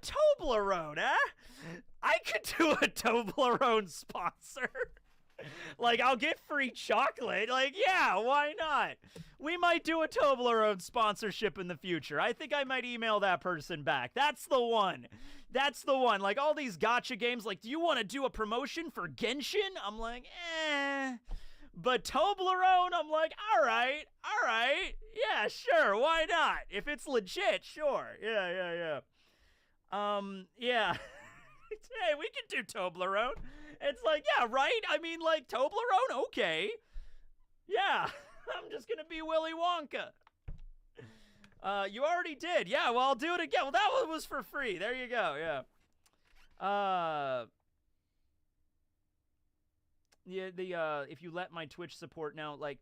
Toblerone, eh? I could do a Toblerone sponsor. Like, I'll get free chocolate. Like, yeah, why not? We might do a Toblerone sponsorship in the future. I think I might email that person back. That's the one. That's the one. Like, all these gacha games, like, do you want to do a promotion for Genshin? I'm like, eh. But Toblerone, I'm like, all right. Yeah, sure, why not? If it's legit, sure. Yeah. Yeah. Hey, we can do Toblerone. It's like, yeah, right? I mean, like, Toblerone? Okay. Yeah. I'm just gonna be Willy Wonka. You already did. Yeah, well, I'll do it again. Well, that one was for free. There you go, yeah. Yeah, if you let my Twitch support now, like,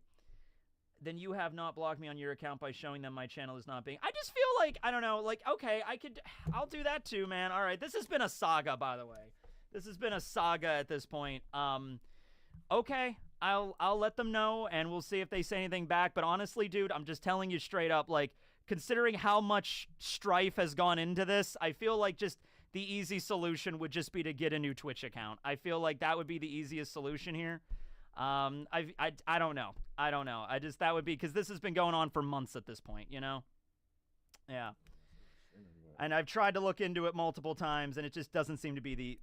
then you have not blocked me on your account by showing them my channel is not being. I just feel like, I don't know, like, okay, I'll do that too, man. All right, this has been a saga, by the way. This has been a saga at this point. Okay, I'll let them know, and we'll see if they say anything back. But honestly, dude, I'm just telling you straight up, like, considering how much strife has gone into this, I feel like just the easy solution would just be to get a new Twitch account. I feel like that would be the easiest solution here. I don't know. That would be, because this has been going on for months at this point, you know? Yeah. And I've tried to look into it multiple times, and it just doesn't seem to be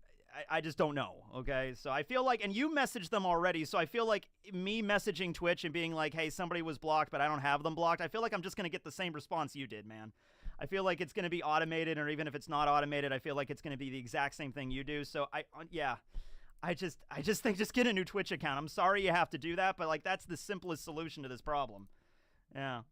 I just don't know, okay? So I feel like, and you messaged them already, so I feel like me messaging Twitch and being like, hey, somebody was blocked, but I don't have them blocked, I feel like I'm just going to get the same response you did, man. I feel like it's going to be automated, or even if it's not automated, I feel like it's going to be the exact same thing you do. So yeah. I just think just get a new Twitch account. I'm sorry you have to do that, but like that's the simplest solution to this problem. Yeah.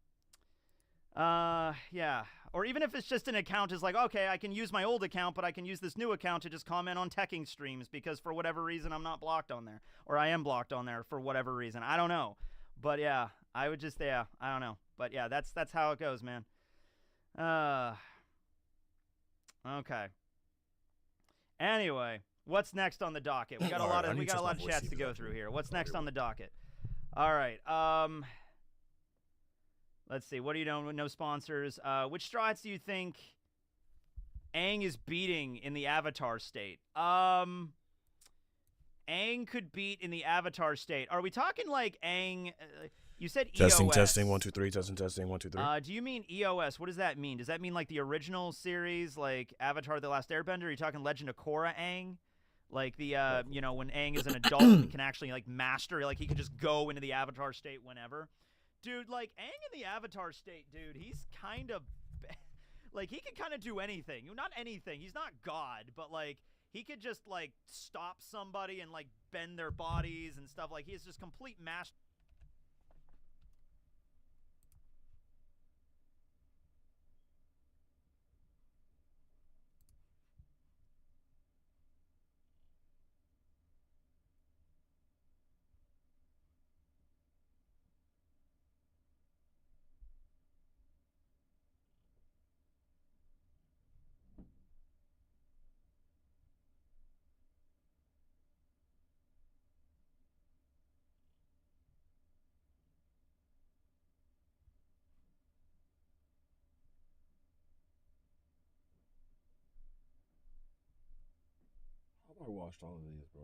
Yeah. Or even if it's just an account is like, okay, I can use my old account, but I can use this new account to just comment on teching streams because for whatever reason I'm not blocked on there. Or I am blocked on there for whatever reason. I don't know. But yeah, I would just, yeah, I don't know. But yeah, that's how it goes, man. Okay. Anyway, what's next on the docket? We got a lot of chats to go through here. What's next on the docket? All right. Let's see. What are you doing with no sponsors? Which strats do you think Aang is beating in the Avatar state? Aang could beat in the Avatar state. Are we talking like Aang? You said EOS. Testing 1 2 3. Testing 1 2 3. Do you mean EOS? What does that mean? Does that mean like the original series, like Avatar: The Last Airbender? Are you talking Legend of Korra Aang? Like the you know, when Aang is an adult and can actually like master, like he can just go into the Avatar state whenever. Dude, like Aang in the Avatar state, dude, he's kind of like he can kind of do anything. Not anything. He's not God, but like he could just like stop somebody and like bend their bodies and stuff. Like he is just complete master. I watched all of these, bro.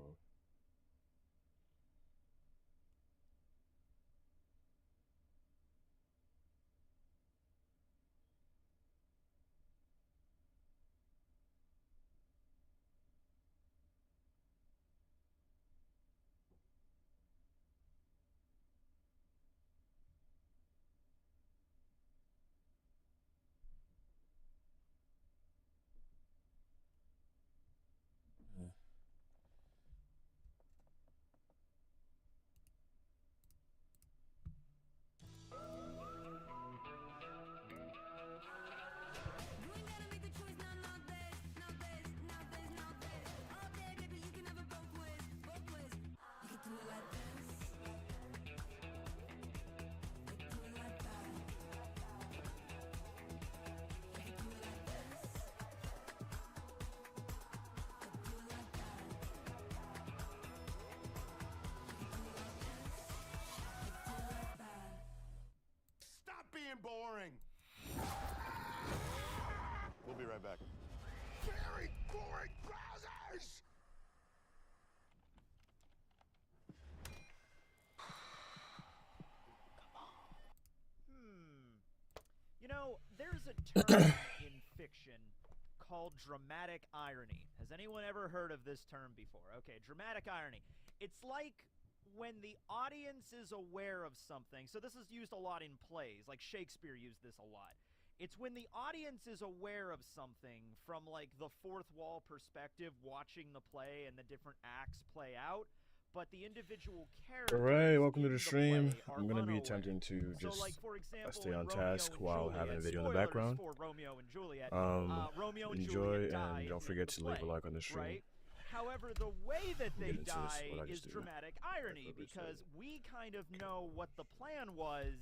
term in fiction called dramatic irony. Has anyone ever heard of this term before? Okay, dramatic irony. It's like when the audience is aware of something. So this is used a lot in plays, like Shakespeare used this a lot. It's when the audience is aware of something from like the fourth wall perspective, watching the play and the different acts play out, but the individual characters. Hooray, welcome to in the stream. play are I'm going to be unaware. attempting to So, just like, for example, stay on in Romeo task and while Juliet, having a video in the spoilers background. for Romeo and Juliet. Romeo and Enjoy, Juliet die and don't in forget the to leave a play, like on the stream. right? However, the way that they Get into this, die what I is just do. dramatic irony, because we kind of know what the plan was,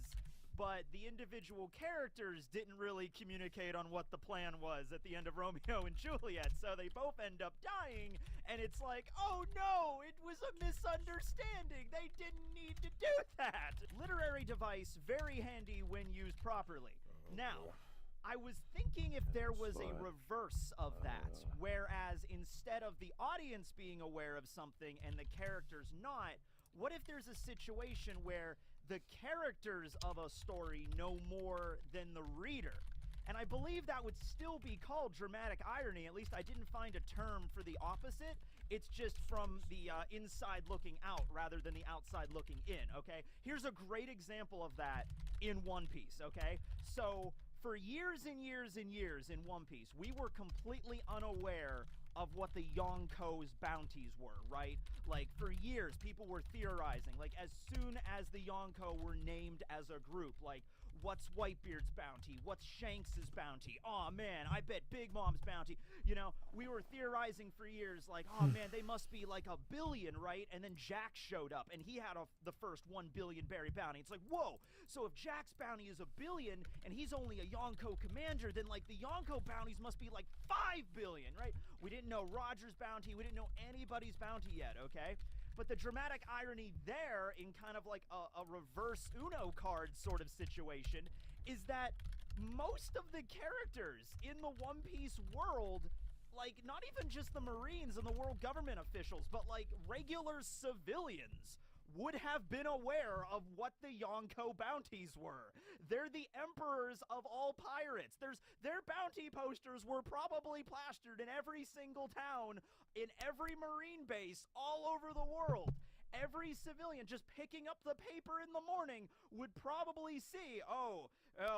but the individual characters didn't really communicate on what the plan was at the end of Romeo and Juliet, so they both end up dying, and it's like, oh no, it was a misunderstanding, they didn't need to do that! Literary device, very handy when used properly. Now, I was thinking if there was a reverse of that, whereas instead of the audience being aware of something and the characters not, what if there's a situation where the characters of a story know more than the reader? And I believe that would still be called dramatic irony. At least I didn't find a term for the opposite. It's just from the inside looking out rather than the outside looking in, okay? Here's a great example of that in One Piece, okay? So, for years and years and years in One Piece, we were completely unaware of what the Yonko's bounties were, right? Like, for years, people were theorizing, like, as soon as the Yonko were named as a group, like, what's Whitebeard's bounty? What's Shanks's bounty? Oh man, I bet Big Mom's bounty. You know, we were theorizing for years, like, oh man, they must be like 1 billion, right? And then Jack showed up, and he had the first 1 billion berry bounty. It's like, whoa, so if Jack's bounty is 1 billion, and he's only a Yonko commander, then like the Yonko bounties must be like 5 billion, right? We didn't know Roger's bounty, we didn't know anybody's bounty yet, okay? But the dramatic irony there, in kind of like a reverse Uno card sort of situation, is that most of the characters in the One Piece world, like not even just the Marines and the world government officials, but like regular civilians, would have been aware of what the Yonko bounties were. They're the emperors of all pirates. Their bounty posters were probably plastered in every single town, in every marine base, all over the world. Every civilian just picking up the paper in the morning would probably see, oh,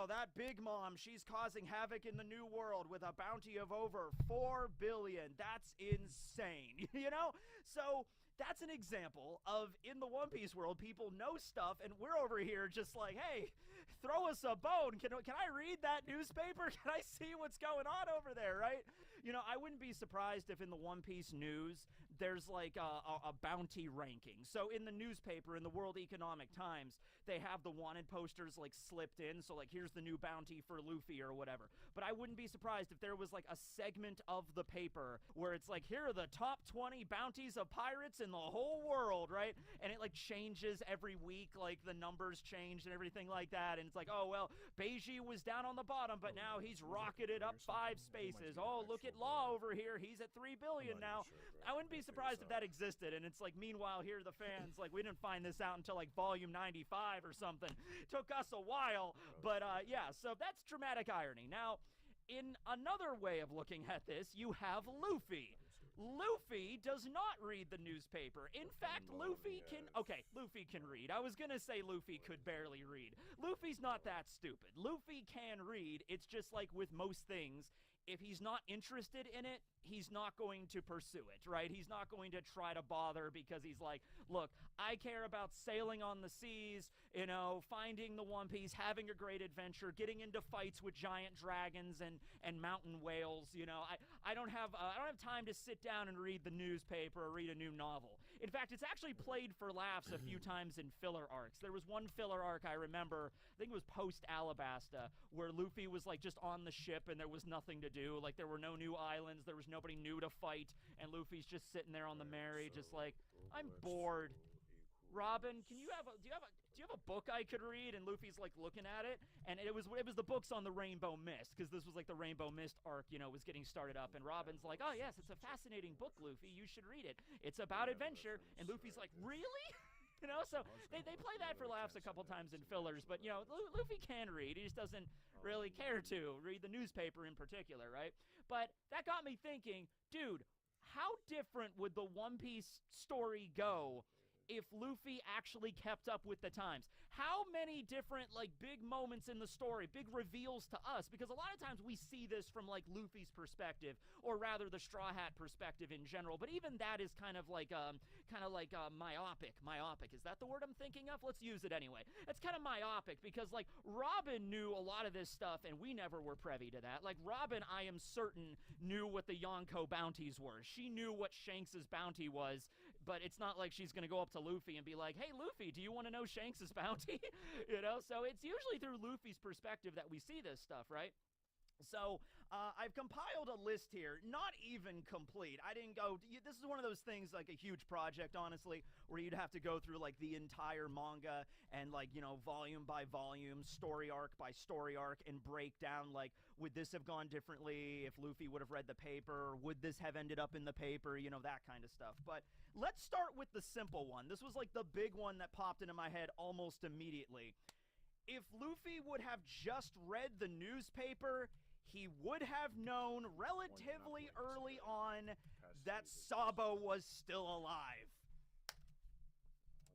that Big Mom, she's causing havoc in the New World with a bounty of over 4 billion. That's insane, you know? So that's an example of, in the One Piece world, people know stuff, and we're over here just like, hey, throw us a bone. Can I read that newspaper? Can I see what's going on over there, right? You know, I wouldn't be surprised if in the One Piece news, there's like a bounty ranking. So in the newspaper, in the World Economic Times, they have the wanted posters like slipped in. So like, here's the new bounty for Luffy or whatever. But I wouldn't be surprised if there was like a segment of the paper where it's like, here are the top 20 bounties of pirates in the whole world, right? And it like changes every week, like the numbers change and everything like that. And it's like, oh, well, Beiji was down on the bottom, but now he's rocketed up 5 spaces. Oh, look at Law over here. He's at 3 billion now. I wouldn't be surprised if that existed. And it's like, meanwhile, here are the fans, like, we didn't find this out until like volume 95 or something. Took us a while, but yeah, so that's dramatic irony. Now, in another way of looking at this, you have Luffy. Luffy does not read the newspaper. In fact, Luffy can read. I was gonna say Luffy could barely read. Luffy's not that stupid. Luffy can read. It's just like with most things, if he's not interested in it, he's not going to pursue it, right? He's not going to try to bother because he's like, look, I care about sailing on the seas, you know, finding the One Piece, having a great adventure, getting into fights with giant dragons and mountain whales, you know. I don't have time to sit down and read the newspaper or read a new novel. In fact, it's actually played for laughs a few times in filler arcs. There was one filler arc I remember, I think it was post-Alabasta, where Luffy was like just on the ship and there was nothing to do. Like there were no new islands, there was nobody new to fight, and Luffy's just sitting there on the Mary, just like, I'm bored. Robin, do you have a book I could read? And Luffy's like looking at it, and it was the books on the Rainbow Mist, because this was like the Rainbow Mist arc, you know, was getting started up, and Robin's like, oh yes, it's a fascinating book, Luffy, you should read it. It's about adventure, and Luffy's like, really? You know, so they play that for laughs a couple times in fillers, but, you know, Luffy can read. He just doesn't really care to read the newspaper in particular, right? But that got me thinking, dude, how different would the One Piece story go if Luffy actually kept up with the times? How many different, like, big moments in the story, big reveals to us? Because a lot of times we see this from, like, Luffy's perspective, or rather the Straw Hat perspective in general, but even that is kind of like myopic. Myopic, is that the word I'm thinking of? Let's use it anyway. It's kind of myopic, because, like, Robin knew a lot of this stuff, and we never were privy to that. Like, Robin, I am certain, knew what the Yonko bounties were. She knew what Shanks's bounty was, but it's not like she's gonna go up to Luffy and be like, hey, Luffy, do you want to know Shanks's bounty? You know, so it's usually through Luffy's perspective that we see this stuff, right? So, I've compiled a list here, not even complete. I didn't go, this is one of those things, like a huge project, honestly, where you'd have to go through, like, the entire manga and, like, you know, volume by volume, story arc by story arc, and break down, like, would this have gone differently if Luffy would have read the paper? Would this have ended up in the paper? You know, that kind of stuff. But let's start with the simple one. This was, like, the big one that popped into my head almost immediately. If Luffy would have just read the newspaper, he would have known relatively early on that Sabo was still alive.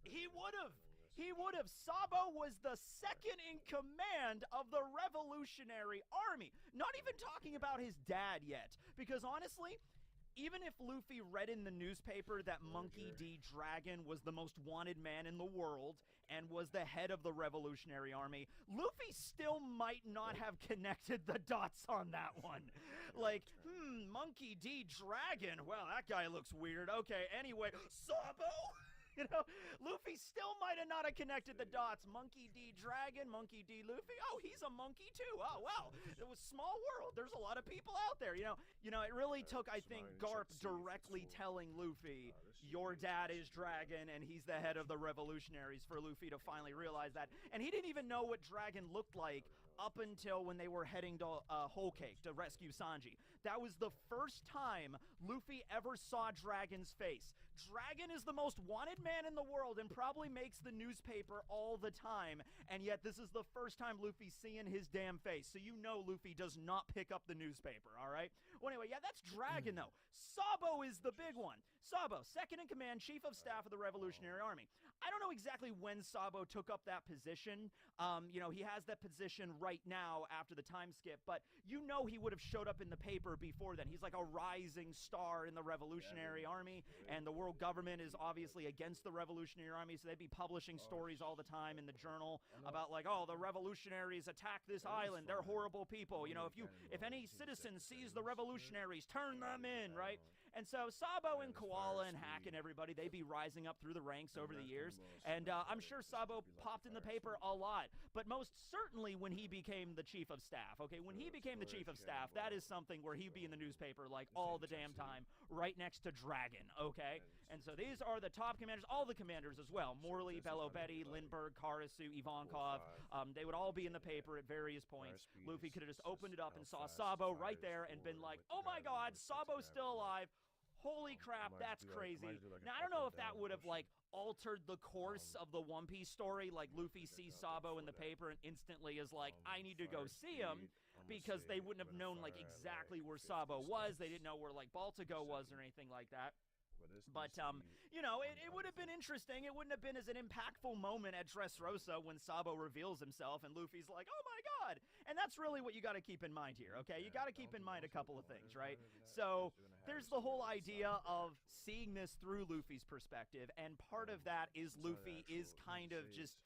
He would have. He would have. Sabo was the second in command of the Revolutionary Army. Not even talking about his dad yet. Because honestly, even if Luffy read in the newspaper that Monkey D. Dragon was the most wanted man in the world and was the head of the Revolutionary Army, Luffy still might not have connected the dots on that one. Like, Monkey D. Dragon, well, that guy looks weird. Okay, anyway, Sabo? You know, Luffy still might have not have connected the dots. Monkey D. Dragon, Monkey D. Luffy. Oh, he's a monkey too. Oh, well, it was small world. There's a lot of people out there. You know, it really took, I think, Garp directly telling Luffy, your dad is Dragon and he's the head of the revolutionaries, for Luffy to finally realize that. And he didn't even know what Dragon looked like up until when they were heading to Whole Cake to rescue Sanji. That was the first time Luffy ever saw Dragon's face. Dragon is the most wanted man in the world and probably makes the newspaper all the time, and yet this is the first time Luffy's seeing his damn face, so you know Luffy does not pick up the newspaper, alright? Well, anyway, yeah, that's Dragon, though. Sabo is the big one. Sabo, second in command, chief of staff of the Revolutionary Army. I don't know exactly when Sabo took up that position. You know, he has that position right now after the time skip, but you know he would have showed up in the paper before then. He's like a rising star in the Revolutionary Army, and the world government is obviously against the Revolutionary Army, so they'd be publishing stories all the time in the journal about, like, oh, the revolutionaries attacked this island, they're horrible people. You know, if any citizen sees the revolutionaries, turn them in, right? And so Sabo and Koala and Hack and everybody, they'd be rising up through the ranks over the years, and I'm sure Sabo popped in the paper a lot, but most certainly when he became the chief of staff, okay? When he became the chief of staff, that is something where he'd be in the newspaper, like, all the damn time, right next to Dragon, okay? And so these are the top commanders, all the commanders as well. Morley, Bello Betty, Lindbergh, Karasu, Ivankov, they would all be in the paper at various points. Luffy could have just opened it up and saw Sabo right there and been like, oh my god, Sabo's still alive. Holy crap, that's crazy. Now, I don't know if that would have, like, altered the course of the One Piece story, like Luffy sees Sabo in the paper and instantly is like, I need to go see him, because they wouldn't have known, like, exactly where Sabo was. They didn't know where, like, Baltigo was or anything like that. But, you know, it would have been interesting. It wouldn't have been as an impactful moment at Dressrosa when Sabo reveals himself and Luffy's like, oh my god! And that's really what you got to keep in mind here, okay? You got to keep in mind a couple of things, right? So, there's the whole idea of seeing this through Luffy's perspective, and part of that is Luffy is kind of just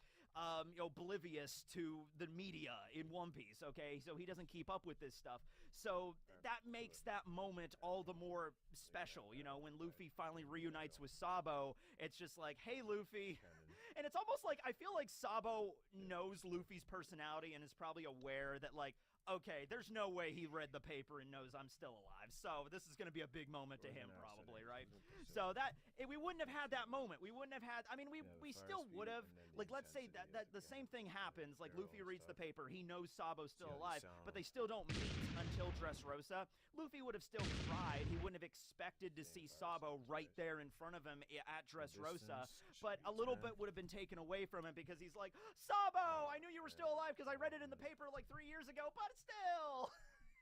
oblivious to the media in One Piece, okay? So he doesn't keep up with this stuff. So that makes that moment all the more special, you know, when Luffy finally reunites with Sabo. It's just like, hey, Luffy. And it's almost like, I feel like Sabo knows Luffy's personality and is probably aware that, like, okay, there's no way he read the paper and knows I'm still alive, so this is going to be a big moment to him, probably, right? So that, we wouldn't have had that moment. We wouldn't have had, I mean, we still would have, like, let's say that the same thing happens, like, Luffy reads the paper, he knows Sabo's still alive, but they still don't meet until Dressrosa. Luffy would have still tried, he wouldn't have expected expected to see Sabo right there in front of him at Dressrosa, but a little bit would have been taken away from him because he's like, Sabo, I knew you were still alive because I read it in the paper like 3 years ago, but still.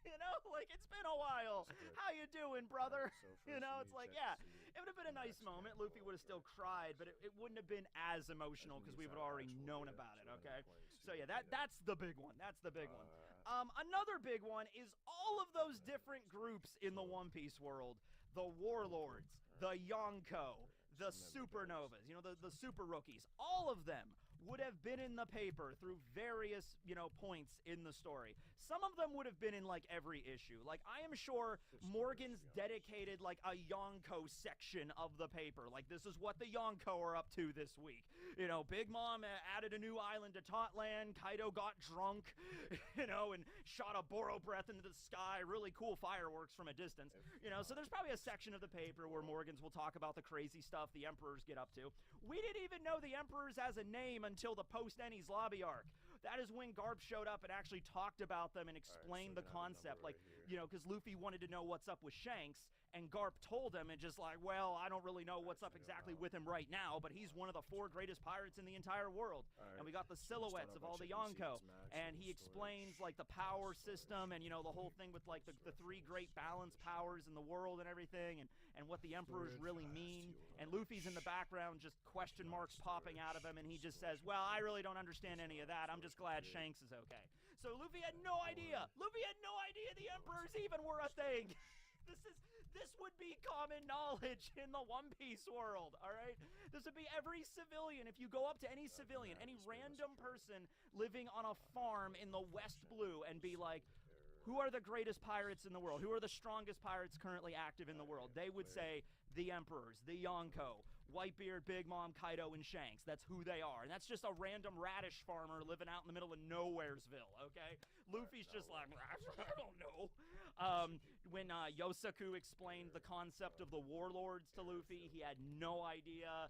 You know, like, it's been a while. How you doing, brother? You know, it's like, yeah, it would have been a nice moment. Luffy would have still cried, but it wouldn't have been as emotional because we would have already known about it, okay? So, yeah, that's the big one. That's the big one. Another big one is all of those different groups in the One Piece world. The Warlords, the Yonko, the Supernovas, you know, the Super Rookies, all of them would have been in the paper through various, you know, points in the story. Some of them would have been in, like, every issue. Like, I am sure Morgan's dedicated, like, a Yonko section of the paper. Like, this is what the Yonko are up to this week. You know, Big Mom added a new island to Totland. Kaido got drunk, you know, and shot a Boro breath into the sky. Really cool fireworks from a distance. You know, so there's probably a section of the paper where Morgan's will talk about the crazy stuff the Emperors get up to. We didn't even know the Emperors as a name until the post-Ennies lobby arc. That is when Garp showed up and actually talked about them and explained the concept. Like, you know, because Luffy wanted to know what's up with Shanks, and Garp told him, and just like, well, I don't really know what's up exactly with him right now, but he's one of the 4 greatest pirates in the entire world. And we got the silhouettes of all the Yonko, and he explains, like, the power system and, you know, the whole thing with, like, the 3 great balance powers in the world and everything, and what the Emperors really mean. And Luffy's in the background, just question marks popping out of him, and he just says, well, I really don't understand any of that. I'm just glad Shanks is okay. So Luffy had no idea. Luffy had no idea the Emperors even were a thing. This would be common knowledge in the One Piece world, all right? This would be every civilian. If you go up to any civilian, any random person living on a farm in the West Blue and be like, who are the greatest pirates in the world? Who are the strongest pirates currently active in the world? They would say the Emperors, the Yonko, Whitebeard, Big Mom, Kaido, and Shanks. That's who they are. And that's just a random radish farmer living out in the middle of Nowheresville, okay? Luffy's just like, I don't know. When Yosaku explained the concept of the Warlords to Luffy, he had no idea.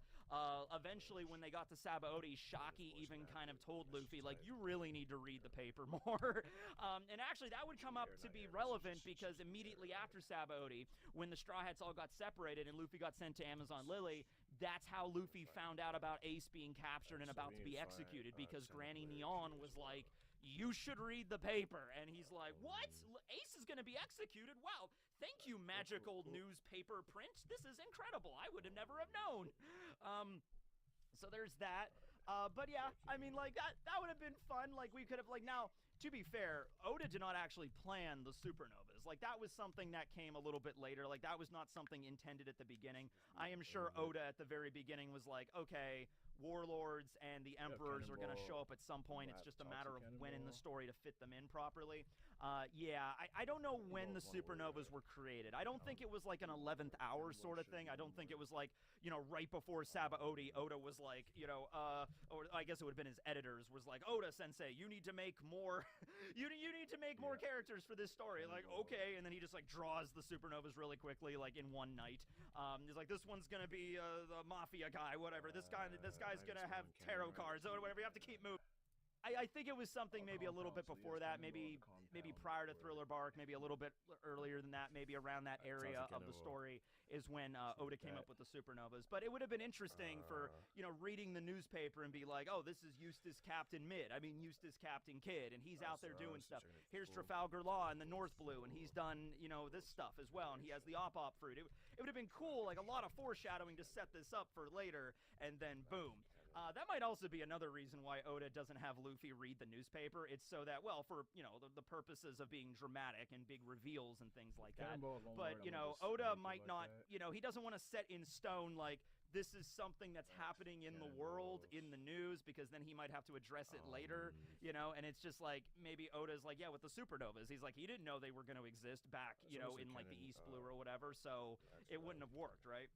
Eventually, when they got to Sabaody, Shaki even kind of told Luffy, like, you really need to read the paper more. And actually, that would come up to be relevant because immediately after Sabaody, when the Straw Hats all got separated and Luffy got sent to Amazon Lily, that's how Luffy found out about Ace being captured and about to be executed, because Granny Neon was like, you should read the paper. And he's like, what? Ace is going to be executed? Wow, thank you, magical newspaper print. This is incredible. I would have never have known. So there's that. But yeah, I mean, like, that would have been fun. Like, we could have, like, now, to be fair, Oda did not actually plan the supernovas. Like, that was something that came a little bit later. Like, that was not something intended at the beginning. I am sure Oda at the very beginning was like, okay, Warlords and the Emperors are going to show up at some point. It's just a matter of when in the story to fit them in properly. Yeah, I don't know when the supernovas were created. I don't think it was like an 11th hour sort of thing. I don't think it was like, you know, right before Sabaody, Oda was like, you know, or I guess it would have been his editors, was like, Oda-sensei, you need to make more, you need to make more characters for this story. Like, okay, and then he just like draws the supernovas really quickly, like in one night. He's like, this one's gonna be the mafia guy, whatever. This guy's gonna have tarot cards or whatever. You have to keep moving. I think it was something maybe a little bit before that, maybe prior to Thriller Bark, maybe a little bit earlier than that, maybe around that area of the story is when Oda came up with the supernovas. But it would have been interesting for, you know, reading the newspaper and be like, oh, this is Eustace Captain Mid. I mean, Eustace Captain Kid, and he's out there doing stuff. Here's Trafalgar Law in the North Blue, and he's done, you know, this stuff as well, and he has the Op-Op fruit. It would have been cool, like a lot of foreshadowing to set this up for later, and then boom. That might also be another reason why Oda doesn't have Luffy read the newspaper. It's so that, well, for, you know, the purposes of being dramatic and big reveals and things like that. But, you know, Oda might not, you know, he doesn't want to set in stone, like, this is something that's happening in the world, in the news, because then he might have to address it later, you know, and it's just like, maybe Oda's like, yeah, with the supernovas, he's like, he didn't know they were going to exist back, you know, in, like, the East Blue or whatever, so it wouldn't have worked, right?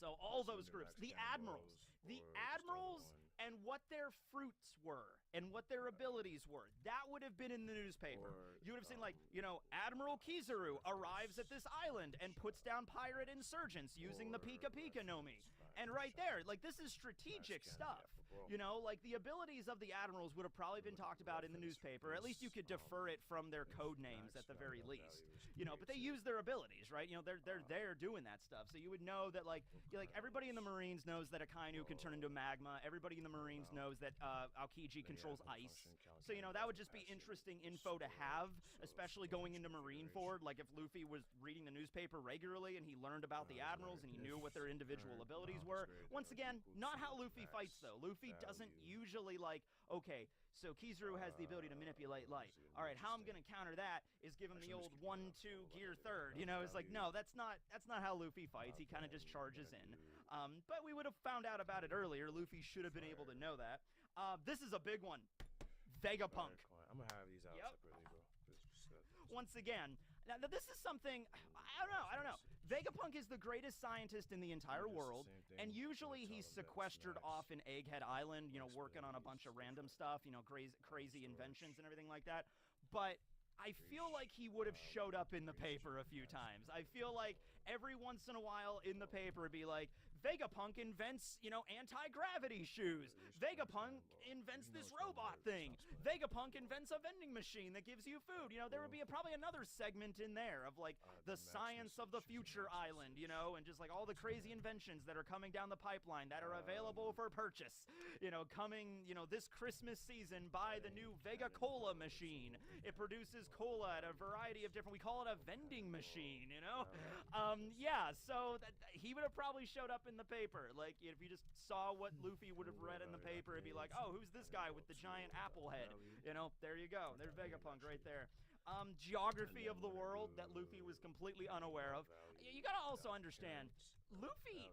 So all those groups, the admirals and what their fruits were and what their abilities were, that would have been in the newspaper. You would have seen, like, you know, Admiral Kizaru arrives at this island and puts down pirate insurgents using the Pika Pika Nomi. And right there, like, this is strategic stuff. You know, like the abilities of the admirals would have probably been talked about in the newspaper. At least you could defer it from their code names at the very least. You know, but they use their abilities, right? You know, they're doing that stuff. So you would know that like everybody in the Marines knows that Akainu can turn into magma. Everybody in the Marines knows that Aokiji controls ice. So, you know, that would just be interesting info to have, especially going into Marineford. Like if Luffy was reading the newspaper regularly and he learned about the admirals and he knew what their individual abilities were. Once again, not how Luffy fights though. Luffy doesn't usually like, okay, so Kizaru has the ability to manipulate light. All right, how I'm gonna counter that is give him the old 1-2 gear third. You know, it's like, no, that's not how Luffy fights. He kind of just charges in. But we would have found out about it earlier. Luffy should have been able to know that. This is a big one. Vegapunk. I'm gonna have these out separately, bro. Once again, now this is something, I don't know. Vegapunk is the greatest scientist in the entire world, and usually he's sequestered off in Egghead Island, you know, working on a bunch of random stuff, you know, crazy inventions and everything like that. But I feel like he would have showed up in the paper a few times. I feel like every once in a while in the paper it'd be like, Vegapunk invents, you know, anti-gravity shoes. Vegapunk invents this robot thing. Vegapunk invents a vending machine that gives you food. You know, there would be probably another segment in there of like the science of the future island, you know, and just like all the crazy inventions that are coming down the pipeline that are available for purchase. You know, coming, you know, this Christmas season, buy the new Vega Cola machine. It produces cola at a variety of different, we call it a vending machine, you know? Yeah, so he would have probably showed up in the paper. Like, if you just saw what Luffy would have read in the paper, it'd be like, oh, who's this guy with the giant apple head? You know, there you go. There's Vegapunk right there. Geography of the world that Luffy was completely unaware of. You gotta also understand, Luffy,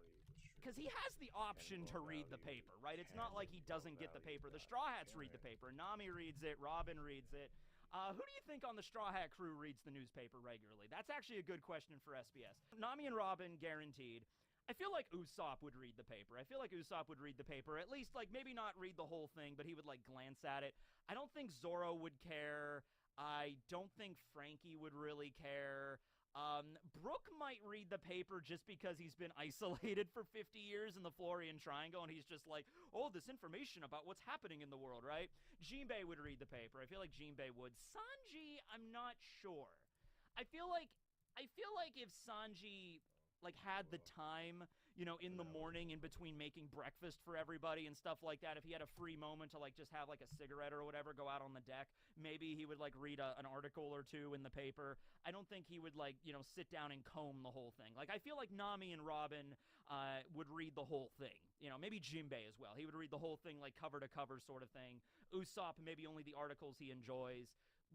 because he has the option to read the paper, right? It's not like he doesn't get the paper. The Straw Hats read the paper. Nami reads it. Robin reads it. Who do you think on the Straw Hat crew reads the newspaper regularly? That's actually a good question for SBS. Nami and Robin, guaranteed. I feel like Usopp would read the paper. I feel like Usopp would read the paper, at least, like, maybe not read the whole thing, but he would, like, glance at it. I don't think Zoro would care. I don't think Frankie would really care. Brook might read the paper just because he's been isolated for 50 years in the Florian Triangle, and he's just like, oh, this information about what's happening in the world, right? Jinbei would read the paper. I feel like Jinbei would. Sanji, I'm not sure. I feel like if Sanji like had the time, you know, in the morning in between making breakfast for everybody and stuff like that, if he had a free moment to like just have like a cigarette or whatever, go out on the deck, maybe he would like read an article or two in the paper. I don't think he would like, you know, sit down and comb the whole thing. Like, I feel like Nami and Robin would read the whole thing. You know, maybe Jinbei as well. He would read the whole thing, like cover to cover sort of thing. Usopp, maybe only the articles he enjoys.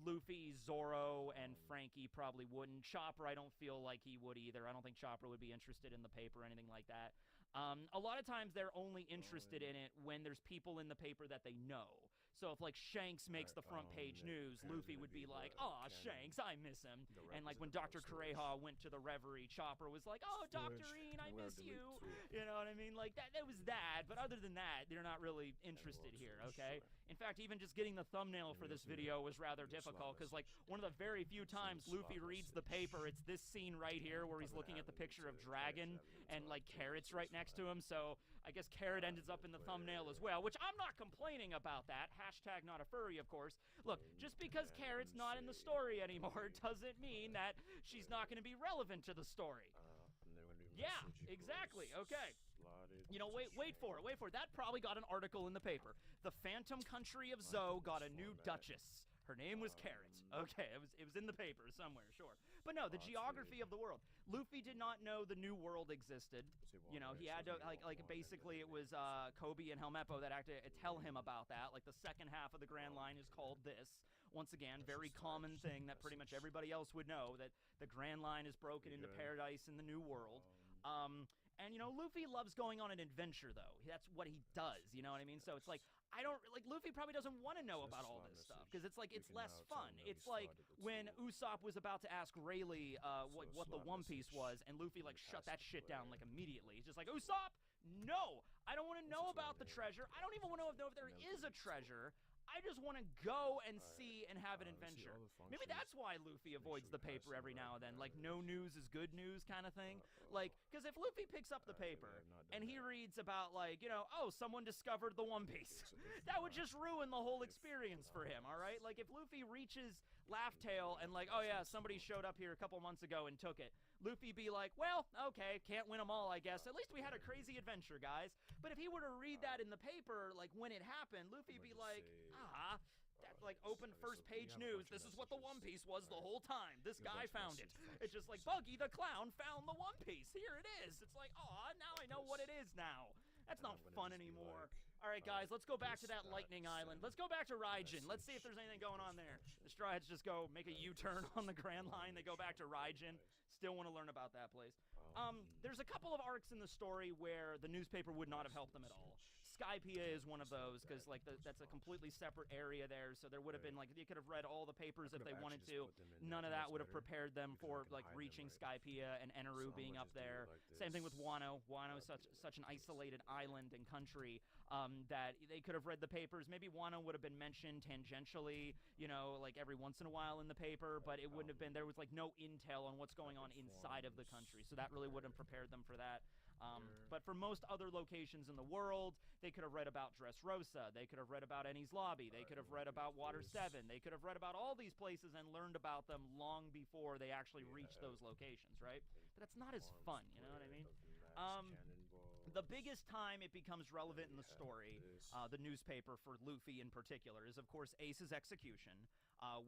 Luffy, Zoro, and Frankie probably wouldn't. Chopper, I don't feel like he would either. I don't think Chopper would be interested in the paper or anything like that. A lot of times they're only interested in it when there's people in the paper that they know. So if, like, Shanks makes the front page news, Luffy would be like, "Aw, Shanks, I miss him." And, like, when Dr. Kureha went to the Reverie, Chopper was like, "Oh, Dr. Ian, I miss you." You know what I mean? Like, that was that. But other than that, they're not really interested here, okay? In fact, even just getting the thumbnail for this video was rather difficult, because, like, one of the very few times Luffy reads the paper, it's this scene right here where he's looking at the picture of Dragon and, like, Carrot's right next to him. So I guess Carrot ends up in the thumbnail as well, which I'm not complaining about that. Hashtag not a furry, of course. Look, just because Carrot's not in the story anymore doesn't mean that she's not going to be relevant to the story. Yeah, exactly. Okay. You know, wait for it. That probably got an article in the paper. The Phantom Country of Zou got a new Duchess. Her name was Carrot. Okay, it was in the paper somewhere, sure. But no, the geography of the world. Luffy did not know the new world existed. You know, he had to, like basically it was Kobe and Helmeppo that had to tell him about that. Like, the second half of the Grand Line is called this. Once again, very common thing that pretty much everybody else would know, that the Grand Line is broken into paradise in the new world. And, you know, Luffy loves going on an adventure, though. That's what he does, you know what I mean? So it's like, Luffy probably doesn't want to know about all this stuff, because it's like, it's less fun. It's like when Usopp was about to ask Rayleigh what the One Piece was, and Luffy, like, shut that shit down, like, immediately. He's just like, Usopp, no! I don't want to know about the treasure. I don't even want to know if there is a treasure. I just want to go and see and have an let's see adventure. all the Maybe that's functions. why Luffy avoids sure the we pass paper every them now and right. then, like Yeah, no news is good news kind of thing. Like, because if Luffy picks up the maybe paper I've not and done he that. reads about, like, you know, oh, someone discovered the One Piece, so if that would not- just ruin the whole if experience for him, not, all right? Like, if Luffy reaches Laugh Tale and, like, oh yeah, somebody showed up here a couple months ago and took it, Luffy be like, well, okay, can't win them all, I guess. At least we had a crazy adventure, guys. But if he were to read that in the paper, like, when it happened, Luffy I'ma be just like, say, that, like, open okay, first so we page have a news. bunch of This is what the One messages. Piece was the whole time. This We have a guy bunch of found it. message It's just like, functions. Buggy the Clown found the One Piece. Here it is. It's like, oh, now I know what it is now. That's And not I'm gonna fun just be anymore. like, All right, guys, let's go back to this, that that, Lightning Island. send, Let's go back to Raijin. Let's see if message, there's anything going on request there. function. The Straw Hats just go make a U-turn on the Grand Line. They go back to Raijin. Nice. Still want to learn about that place. There's a couple of arcs in the story where the newspaper would not have helped them at all. Skypiea is one of those because, like, that's a completely separate area there. So there would have been, like, they could have read all the papers if could've they actually wanted just to. put them in None there, of I that think would that's have better, prepared them because I for, can like, hide them reaching right. Skypiea and Eneru So being I'ma up just do it there. like Same thing with this. Wano. Wano is Copy such an this. isolated island and country that they could have read the papers. Maybe Wano would have been mentioned tangentially, you know, like every once in a while in the paper, but it wouldn't have been. There was like no intel on what's going on inside of the country, so that really wouldn't have prepared them for that. But for most other locations in the world, they could have read about Dressrosa, they could have read about Enies Lobby, they could have read about Water 7, they could have read about all these places and learned about them long before they actually reached those locations, right? But that's not as fun, you know what I mean? The biggest time it becomes relevant in the story, the newspaper for Luffy in particular, is of course Ace's execution,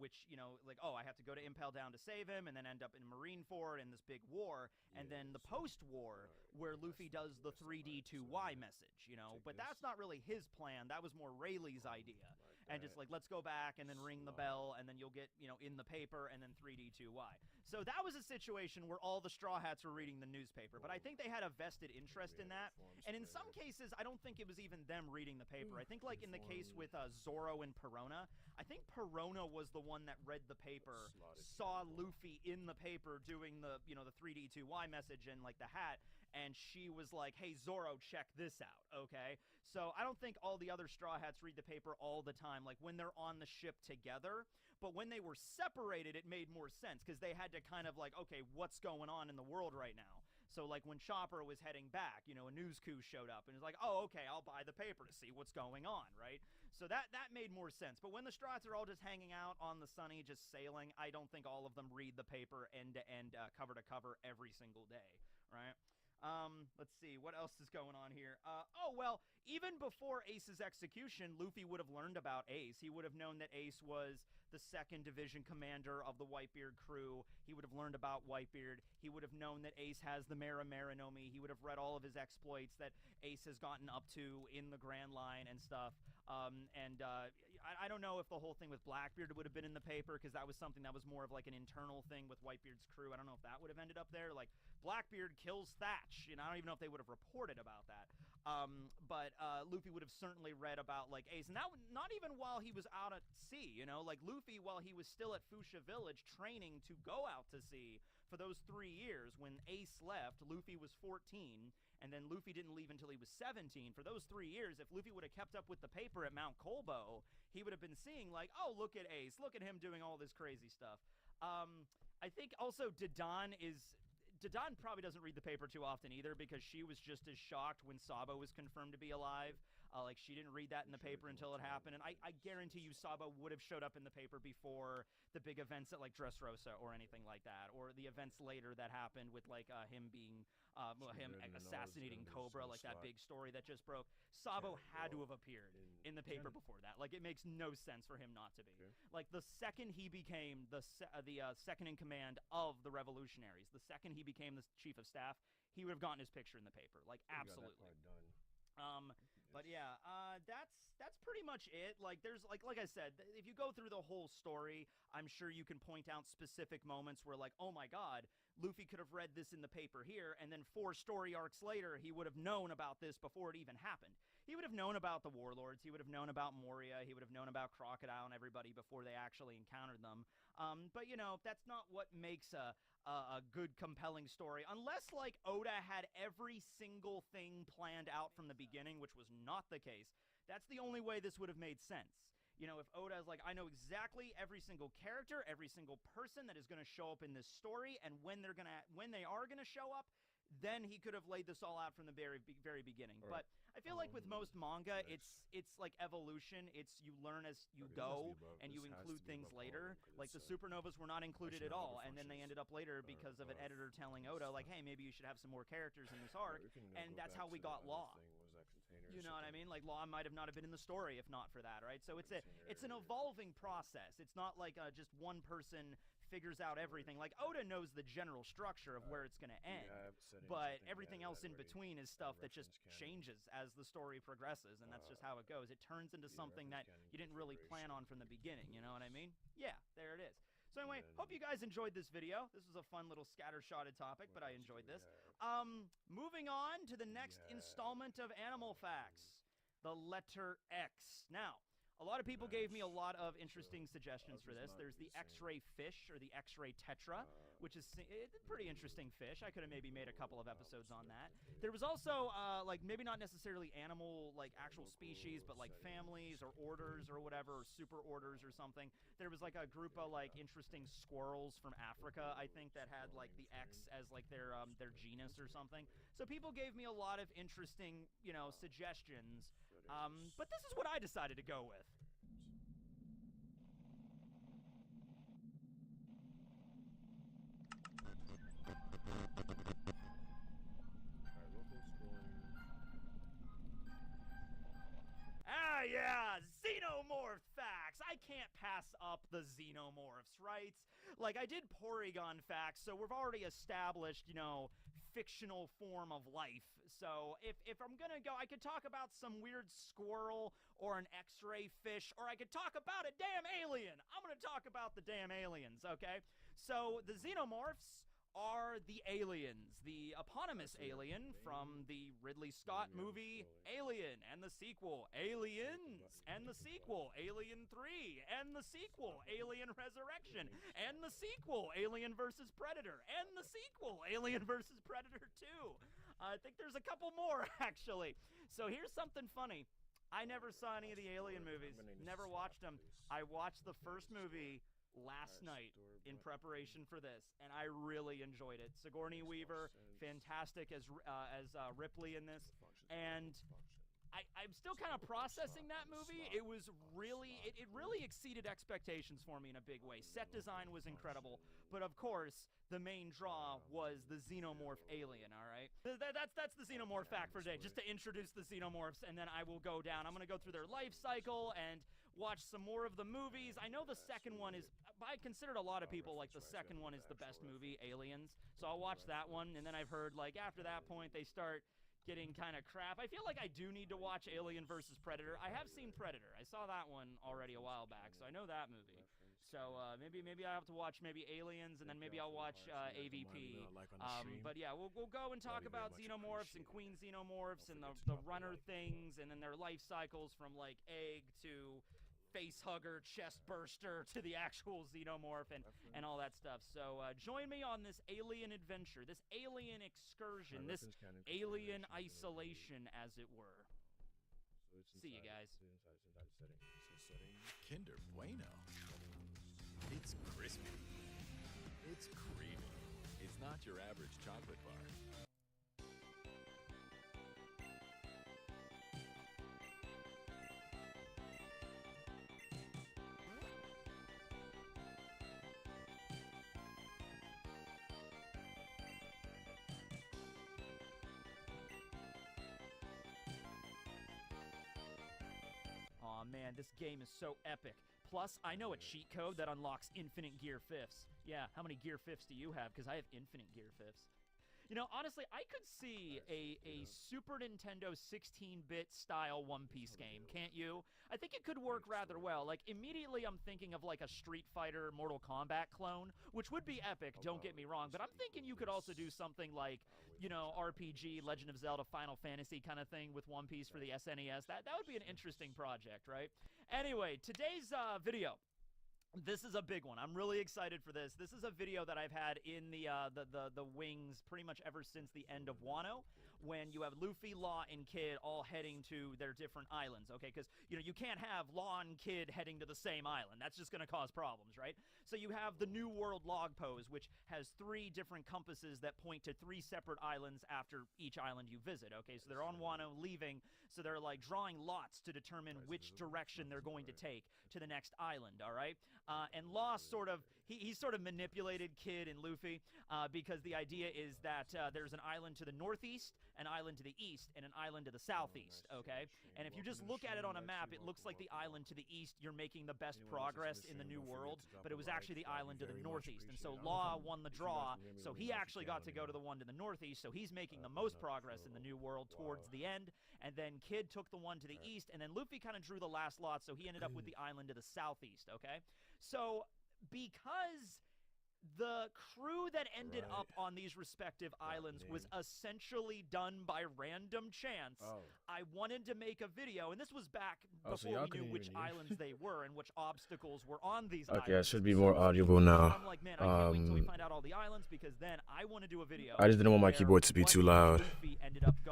which, you know, like, oh, I have to go to Impel Down to save him, and then end up in Marineford in this big war, and then the post-war, where Luffy does the 3D2Y message, you know, but that's not really his plan, that was more Rayleigh's idea, and just like, let's go back and then ring the bell, and then you'll get, you know, in the paper, and then 3D2Y. So that was a situation where all the Straw Hats were reading the newspaper, but I think they had a vested interest in that, and in some cases, I don't think it was even them reading the paper. I think, like, in the case with Zoro and Perona, I think Perona was the one that read the paper, saw Luffy in the paper doing the, you know, the 3D2Y message and, like, the hat, and she was like, hey, Zoro, check this out, okay? So I don't think all the other Straw Hats read the paper all the time, like, when they're on the ship together, but when they were separated, it made more sense, because they had to kind of, like, okay, what's going on in the world right now? So, like, when Chopper was heading back, you know, a news coup showed up, and it's like, oh, okay, I'll buy the paper to see what's going on, right? So that made more sense. But when the Straw Hats are all just hanging out on the sunny, just sailing, I don't think all of them read the paper end to end, cover to cover every single day, right? Let's see, what else is going on here? Oh, well, even before Ace's execution, Luffy would have learned about Ace. He would have known that Ace was the 2nd Division commander of the Whitebeard crew. He would have learned about Whitebeard. He would have known that Ace has the Mera Marinomi. He would have read all of his exploits that Ace has gotten up to in the Grand Line and stuff. I don't know if the whole thing with Blackbeard would have been in the paper, because that was something that was more of like an internal thing with Whitebeard's crew. I don't know if that would have ended up there. Like, Blackbeard kills Thatch. You know, I don't even know if they would have reported about that. But Luffy would have certainly read about, like, Ace. And that would, not even while he was out at sea, you know? Like, Luffy, while he was still at Fuchsia Village training to go out to sea for those 3 years, when Ace left, Luffy was 14, and then Luffy didn't leave until he was 17. For those 3 years, if Luffy would have kept up with the paper at Mount Kolbo, he would have been seeing, like, oh, look at Ace, look at him doing all this crazy stuff. I think also Dadan probably doesn't read the paper too often either, because she was just as shocked when Sabo was confirmed to be alive. Like, she didn't read that in the paper until it happened, and I guarantee you Sabo would have showed up in the paper before the big events at, like, Dressrosa or anything like that, or the events later that happened with, like, him being, him assassinating Cobra, like that big story that just broke. Sabo had to have appeared in the paper before that. Like, it makes no sense for him not to be. Like, the second he became the second in command of the Revolutionaries, the second he became the chief of staff, he would have gotten his picture in the paper. Like, absolutely. But yeah, that's pretty much it. Like, there's, like I said, if you go through the whole story, I'm sure you can point out specific moments where, like, oh my god, Luffy could have read this in the paper here, and then 4 story arcs later, he would have known about this before it even happened. He would have known about the Warlords, he would have known about Moria, he would have known about Crocodile and everybody before they actually encountered them. But, you know, that's not what makes a good, compelling story, unless, like, Oda had every single thing planned out from the beginning, which was not the case. That's the only way this would have made sense. You know, if Oda is like, I know exactly every single character, every single person that is going to show up in this story, and when they are gonna show up, then he could have laid this all out from the very beginning. Right. But I feel like with most manga, it's like evolution. It's you learn as you go, and you include things later. Like the supernovas were not included at all, and then they ended up later because of an editor telling Oda, like, hey, maybe you should have some more characters in this arc, and that's how we got Law. You know what I mean? Like, Law might have not have been in the story if not for that, right? So it's an evolving process. It's not like just one person figures out everything. Like, Oda knows the general structure of where it's going to end, but everything else in between is stuff that just changes as the story progresses, and that's just how it goes. It turns into something that you didn't really plan on from the beginning, you know what I mean? Yeah, there it is. So anyway, hope you guys enjoyed this video. This was a fun little scattershotted topic, but I enjoyed this. Moving on to the next installment of Animal Facts, the letter X. Now, a lot of people gave me a lot of interesting suggestions for this. There's the X-ray fish, or the X-ray tetra, which is a pretty interesting fish. I could have maybe made a couple of episodes on that. There was also, like, maybe not necessarily animal, like, actual species, but, like, families or orders or whatever, or super orders or something. There was, like, a group of, like, interesting squirrels from Africa, I think, that had, like, the X as, like, their genus or something. So people gave me a lot of interesting, you know, suggestions. But this is what I decided to go with. Ah, yeah, Xenomorph facts. I can't pass up the Xenomorphs, right? Like, I did Porygon facts, so we've already established, you know, fictional form of life. So if I'm gonna go, I could talk about some weird squirrel or an X-ray fish, or I could talk about a damn alien. I'm gonna talk about the damn aliens, okay? So the Xenomorphs are the aliens, the eponymous alien from the Ridley Scott movie Alien, and the sequel Aliens, and the sequel Alien 3, and the sequel Alien Resurrection, and the sequel Alien vs. Predator, and the sequel Alien vs. Predator 2. I think there's a couple more, actually. So here's something funny. I never saw any of the Alien movies, never watched them. I watched the first movie last night in preparation for this, and I really enjoyed it. Sigourney Weaver, fantastic as Ripley in this, and I'm still kind of processing that movie. It was really, it really exceeded expectations for me in a big way. Set design was incredible, but of course, the main draw was the Xenomorph alien, all right? That's the Xenomorph fact for today, just to introduce the Xenomorphs, and then I will go down. I'm going to go through their life cycle and watch some more of the movies. I know the second one is, I considered a lot of people like the second one is the best movie, Aliens, so I'll watch that one, and then I've heard, like, after that point, they start getting kind of crap. I feel like I do need to watch Alien vs. Predator. I have seen Predator. I saw that one already a while back, so I know that movie. So maybe I have to watch maybe Aliens, and then maybe I'll watch AVP. But yeah, we'll go and talk about Xenomorphs and Queen Xenomorphs and the runner things, and then their life cycles from like egg to face hugger, chest burster to the actual Xenomorph and all that stuff. So join me on this alien adventure, this alien excursion, this alien isolation, as it were. See you guys. Kinder Bueno. It's crispy. It's creamy. It's not your average chocolate bar. Aw, man, this game is so epic. Plus, I know a cheat code that unlocks infinite gear fifths. Yeah, how many gear fifths do you have? Because I have infinite gear fifths. You know, honestly, I could see a Super Nintendo 16-bit style One Piece game, can't you? I think it could work rather well. Like, immediately I'm thinking of like a Street Fighter Mortal Kombat clone, which would be epic, don't get me wrong, but I'm thinking you could also do something like, you know, RPG, Legend of Zelda, Final Fantasy kind of thing with One Piece for the SNES. That would be an interesting project, right? Anyway, today's video This is a big one. I'm really excited for this. This is a video that I've had in the wings pretty much ever since the end of Wano, when you have Luffy, Law, and Kid all heading to their different islands, okay? Because, you know, you can't have Law and Kid heading to the same island. That's just going to cause problems, right? So you have the New World log pose, which has 3 different compasses that point to 3 separate islands after each island you visit, okay? So they're on Wano leaving, so they're like drawing lots to determine which direction they're going to take to the next island, all right? And Law sort of, he sort of manipulated Kid and Luffy because the idea is that there's an island to the northeast, an island to the east, and an island to the southeast, okay? And if you just look at it on a map, it looks like the island to the east, you're making the best progress in the New World, but it was actually the island to the northeast. And so Law won the draw, so he actually got to go to the one to the northeast, so he's making the most progress in the New World towards the end. And then Kid took the one to the east, and then Luffy kind of drew the last lot, so he ended up with the island to the southeast, okay? So because the crew that ended up on these respective islands was essentially done by random chance, I wanted to make a video, and this was back before we knew which islands they were and which obstacles were on these islands. Okay, I should be more audible now. I'm like, man, I can't wait until we find out all the islands, because then I want to do a video. I just didn't want my keyboard to be too loud.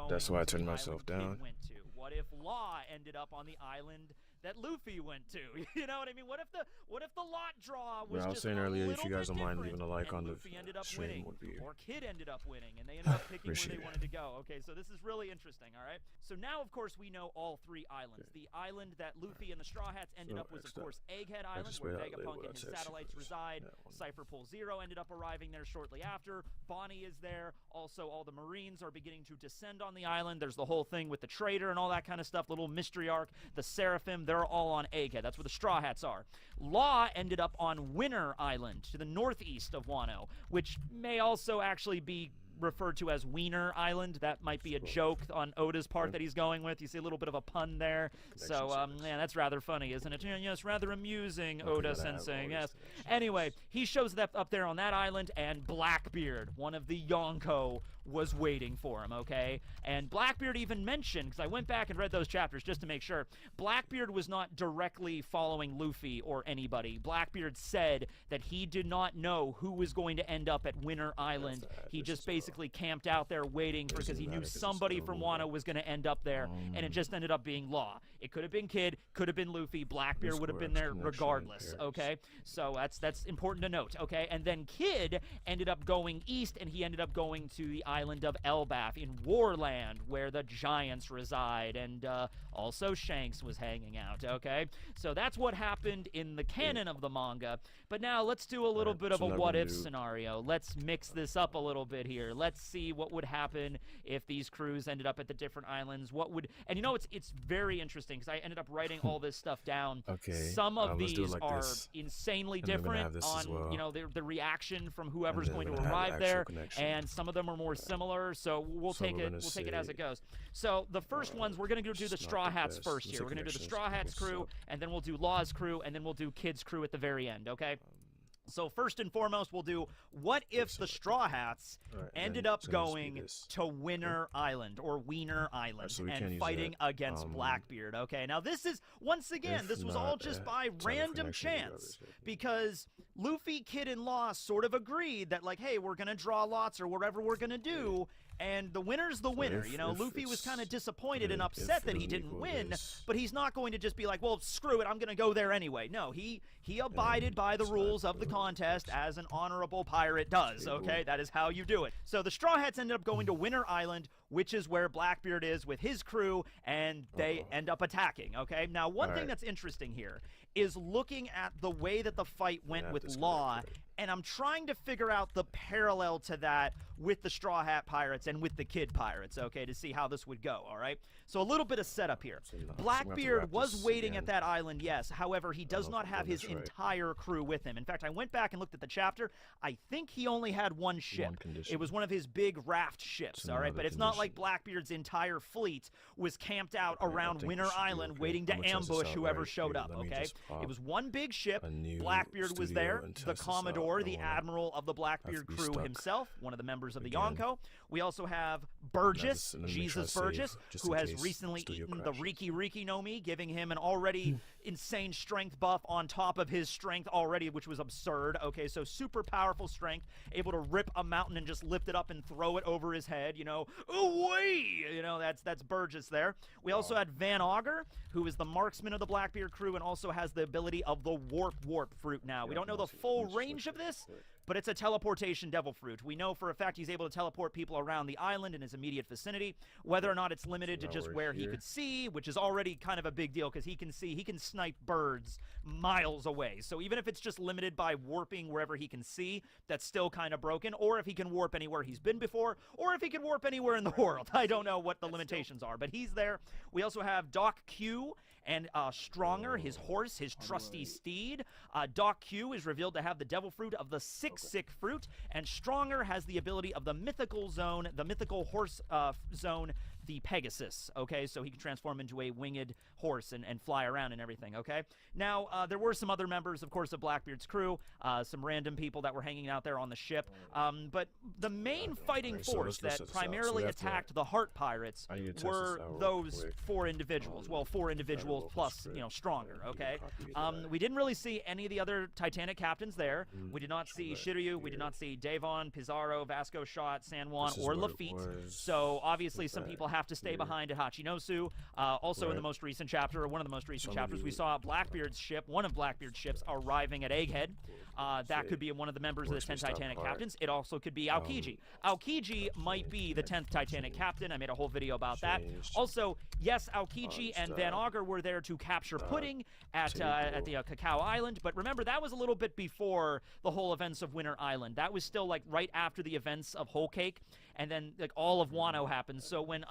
That's why I to turned the myself island Kid down. went to? What if Law ended up on the island that Luffy went to? You know what I mean? What if the lot draw was I was just saying a earlier, if little you guys bit don't mind different, leaving a like and on the Luffy ended up stream winning, would be or Kid ended up winning, and they ended up picking where appreciate they it. wanted to go. Okay, so this is really interesting, all right? So now, of course, we know all 3 islands. The island that Luffy and the Straw Hats ended up was, of course, Egghead Island, just where wait out Vegapunk later, and his that's satellites actually reside. that one. Cypher Pool Zero ended up arriving there shortly after. Bonnie is there. Also, all the Marines are beginning to descend on the island. There's the whole thing with the traitor and all that kind of stuff, little mystery arc. The Seraphim, they're all on Egghead. That's where the Straw Hats are. Law ended up on Winter Island to the northeast of Wano, which may also actually be referred to as Wiener Island. That might be a joke on Oda's part that he's going with. You see a little bit of a pun there. So, man, that's rather funny, isn't it? Yes, rather amusing, Oda-sensei, yes. Anyway, he shows up there on that island, and Blackbeard, one of the Yonko, was waiting for him, okay? And Blackbeard even mentioned, because I went back and read those chapters just to make sure, Blackbeard was not directly following Luffy or anybody. Blackbeard said that he did not know who was going to end up at Winter Island. He just basically camped out there waiting for, because he knew somebody from Wano was going to end up there, and it just ended up being Law. It could have been Kid, could have been Luffy. Blackbeard would have been there regardless, okay? So that's important to note, okay? And then Kid ended up going east, and he ended up going to the island of Elbaf in Warland, where the giants reside, and also Shanks was hanging out, okay? So that's what happened in the canon of the manga. But now let's do a little bit of a what-if scenario. Let's mix this up a little bit here. Let's see what would happen if these crews ended up at the different islands. What would... And you know, it's very interesting, because I ended up writing all this stuff down. Okay. Some of let's do it these like are this. insanely And then we're gonna have different this as on, well. you know, the reaction from whoever's And then going to we're gonna have arrive actual there, connection. and some of them are more similar, so we'll So take we're it gonna we'll take it as say, it goes. So the first ones, we're going to do the just Straw not the Hats best. first Let's here. say We're going to do the connections. Straw Hats Okay, crew, so- and then we'll do Law's crew, and then we'll do Kid's crew at the very end, okay? So first and foremost, we'll do what if the Straw Hats Alright, ended then up it's gonna just be going this. to Winter Island, or Wiener Island, so we can't and use fighting that. against Blackbeard, okay? Now this is, once again, If this was all not, just time by of random connection is chance, rubbish. because Luffy, Kid, and Law sort of agreed that, like, hey, we're going to draw lots or whatever we're going to do, and the winner's the winner. if- You know, if Luffy was it's- kind of disappointed and if upset it that he doesn't didn't equal win, this, but he's not going to just be like, well, screw it, I'm going to go there anyway. No, he abided by the it's rules not of the good. contest, as an honorable pirate does, okay? That is how you do it. So the Straw Hats ended up going to Winter Island, which is where Blackbeard is with his crew, and they end up attacking, okay? Now, one thing Alright. that's interesting here is looking at the way that the fight went have with this Law, connected. and I'm trying to figure out the parallel to that with the Straw Hat Pirates and with the Kid Pirates, okay, to see how this would go, all right? So a little bit of setup here. So, no, so we have to Blackbeard wrap was this waiting again. at that island, yes. However, he does know if not I'm have doing his this right. entire crew with him. In fact, I went back and looked at the chapter. I think he only had one ship. condition. It was one of his big raft ships, It's all right? another But it's not like condition. Blackbeard's entire fleet was camped out Okay, I around think Winter this should be Island okay. waiting I'm to gonna test this ambush out whoever right showed here. up, Let me okay? just It pop was one big ship. a new Blackbeard was studio there. and The test this Commodore sure, I the don't wanna admiral of the Blackbeard be crew stuck himself, one of the members of the again. Yonko. We also have Burgess, let me try Jesus to save, Burgess, just who in has case recently studio eaten the crashes. Riki Riki no Mi, giving him an already insane strength buff on top of his strength already, which was absurd. Okay, so super powerful strength, able to rip a mountain and just lift it up and throw it over his head, you know. Ooh-wee! You know, that's Burgess there. We also had Van Augur, who is the marksman of the Blackbeard crew and also has the ability of the Warp fruit now. We don't know the full range of this, but it's a teleportation devil fruit. We know for a fact he's able to teleport people around the island in his immediate vicinity. Whether or not it's limited to now just we're where he here. could see, which is already kind of a big deal because he can snipe birds miles away. So even if it's just limited by warping wherever he can see, that's still kind of broken. Or if he can warp anywhere he's been before, or if he can warp anywhere in the world. I don't know what the limitations are, but he's there. We also have Doc Q and Stronger, his horse, his trusty steed. Doc Q is revealed to have the devil fruit of the Sick fruit, and Stronger has the ability of the mythical zone, the mythical horse zone, the Pegasus, okay? So he can transform into a winged horse and fly around and everything, okay? Now, there were some other members, of course, of Blackbeard's crew, some random people that were hanging out there on the ship, but the main fighting so force let's that set this out. So primarily we have to- attacked the Heart Pirates I need to test were this out real those quick. 4 individuals. Well, 4 individuals local plus, script you know, Stronger, and okay? copy that. We didn't really see any of the other Titanic captains there. We did not see that Shiryu, we did here. not see Devon, Pizarro, Vasco Shot, San Juan, This is or what it Lafitte. was. So obviously some that people have to stay here. behind at Hachinosu. Also in the Right. most recent chapter, or one of the most recent Some of chapters, we you- saw Blackbeard's ship, one of Blackbeard's ships, arriving at Egghead. That could be one of the members of the Works 10 for Star Titanic Park. captains. It also could be Aokiji. Aokiji might be the 10th Titanic captain. I made a whole video about that. Changed. Also, yes, Aokiji and Van Stop. Augur were there to capture Pudding at the Cacao Island, but remember, that was a little bit before the whole events of Winter Island. That was still, like, right after the events of Whole Cake, and then, like, all of Wano happened. So when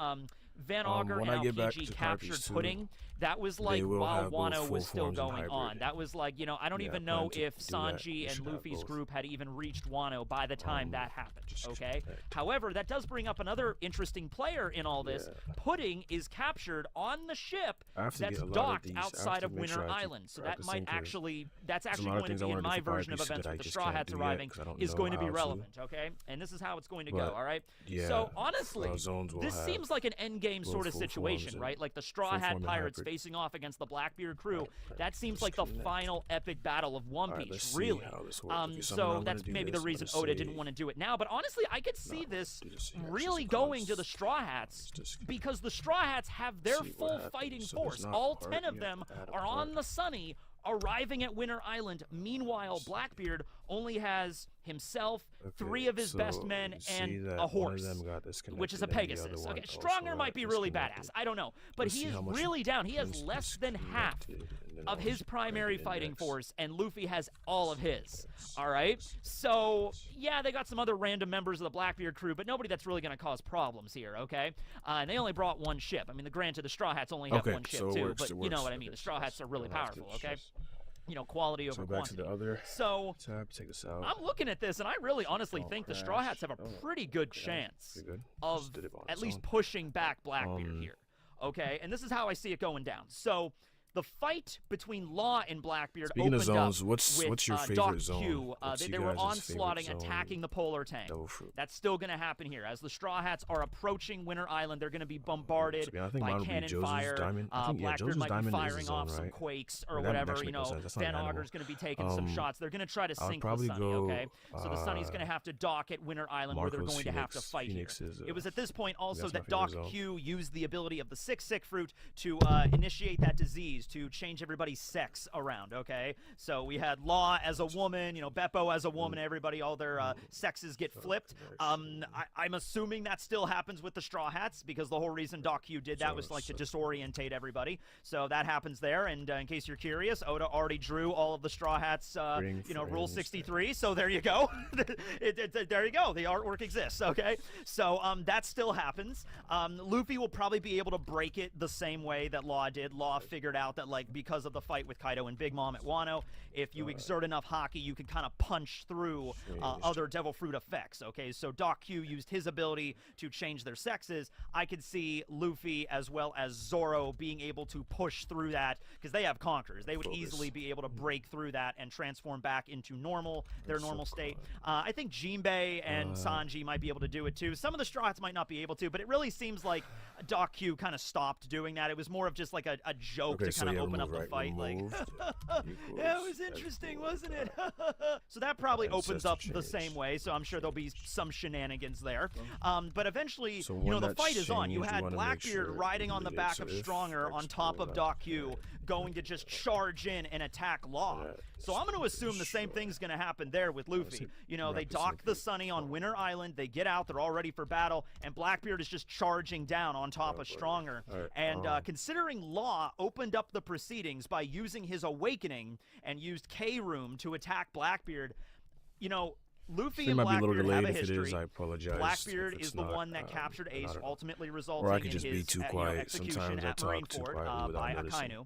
Van Augur when and I get back Aokiji to captured Carpies too, Pudding, that was like will while have both Wano full was still forms and going on. hybrid. That was like, you know, I don't Yeah, even I plan know to if do that. Sanji We and should have Luffy's both. group had even reached Wano by the time that happened, just okay? expect. However, that does bring up another interesting player in all this. Yeah. Pudding is captured on the ship I have to that's get a lot of docked these. I have outside to of make Winter sure I keep Island. So that practicing, might 'cause actually, that's there's a actually lot of going to things I be in wanna do my for version of Carpies events that I with the just Straw can't Hats do yet, arriving 'cause I don't is know going to be how to. relevant, okay? And this is how it's going to go, But, all right? yeah, So honestly, zones will this have seems like an endgame sort of full situation, forms right? and Like the Straw full Hat form and Pirates hybrid. facing off against the Blackbeard crew. Right, That seems let's like the connect. final epic battle of One Alright, Piece, let's see really. how this works. Okay, so So I'm that's gonna do maybe the this. reason Let's Oda didn't see. want to do it now. But honestly, I could see No, this do this here, really just going to because the Straw Hats it's just- because the Straw Hats have their see what full happens. fighting So there's force. not All part, 10 of you them have to add a are on part. the Sunny, arriving at Winter Island. Meanwhile, Blackbeard only has himself, 3 of his best so men, you see and that a one of horse, them got which is a disconnected and the Pegasus. other one Okay, also Stronger might got be really badass. disconnected. I don't know, but Let's he see is how much really down. He has is less than half disconnected, and then of I'll his just primary bring it fighting next. force, and Luffy has all of his. All right? So, yeah, they got some other random members of the Blackbeard crew, but nobody that's really going to cause problems here, okay? And they only brought one ship. I mean, granted, the Straw Hats only have Okay, one ship, so it too, works, but it you know works. what I mean. Okay, The Straw Hats are really I'll have to powerful, okay? just- You know, quality over So back quantity. to the other So, tab. Take this out. I'm looking at this, and I really honestly Oh, think the Straw crash. Hats have a Oh, pretty good okay. chance Pretty good. of Just did it on at its least own. pushing back Blackbeard here. Okay, and this is how I see it going down. So the fight between Law and Blackbeard Speaking of opened zones, up what's with your Doc favorite zone? Q. What's They you were guys' favorite onslaughting, zone? attacking the Polar Tank. Devil fruit. That's still going to happen here. As the Straw Hats are approaching Winter Island, they're going to be bombarded I think by mine would be cannon Jose's fire. Diamond. I think, yeah, Blackbeard Jose's might be Diamond is the firing zone, off some right? quakes or That whatever. actually You makes know, sense. That's not an Van animal. Augur's going to be taking some shots. They're going to try to I would sink the probably Sunny, go, okay? So the Sunny's going to have to dock at Winter Island where they're Marco's going to have to Phoenix. fight Phoenix here. is, It was at this point also that's my that Doc favorite zone. Q used the ability of the Sick fruit to initiate that disease, to change everybody's sex around, okay? So we had Law as a woman, you know, Beppo as a woman, everybody, all their sexes get flipped. I'm assuming that still happens with the Straw Hats because the whole reason Doc Q did that was like to disorientate everybody. So that happens there, and in case you're curious, Oda already drew all of the Straw Hats, you know, Rule 63, so there you go. There you go, the artwork exists, okay? So that still happens. Luffy will probably be able to break it the same way that Law did. Law figured out out that, like, because of the fight with Kaido and Big Mom at Wano, if you exert enough Haki, you can kind of punch through other Devil Fruit effects, okay? So Doc Q used his ability to change their sexes. I could see Luffy as well as Zoro being able to push through that, because they have Conquerors. They would easily be able to break through that and transform back into their normal state. I think Jinbei and Sanji might be able to do it too. Some of the Straw Hats might not be able to, but it really seems like Doc Q kind of stopped doing that. It was more of just like a joke to kind of open up the fight. Like, yeah, it was interesting, wasn't it? So that probably opens up the same way. So I'm sure there'll be some shenanigans there. But eventually, you know, the fight is on. You had Blackbeard riding on the back of Stronger on top of Doc Q, going to just charge in and attack Law. So I'm going to assume the same thing's going to happen there with Luffy. You know, they dock the Sunny on Winter Island, they get out, they're all ready for battle, and Blackbeard is just charging down on top of Stronger. And considering Law opened up the proceedings by using his awakening and used K-Room to attack Blackbeard, you know, Luffy and Blackbeard have a history. I apologize. Blackbeard is the one that captured Ace, ultimately resulting or I could in just his be too quiet. execution at Marineford by Akainu.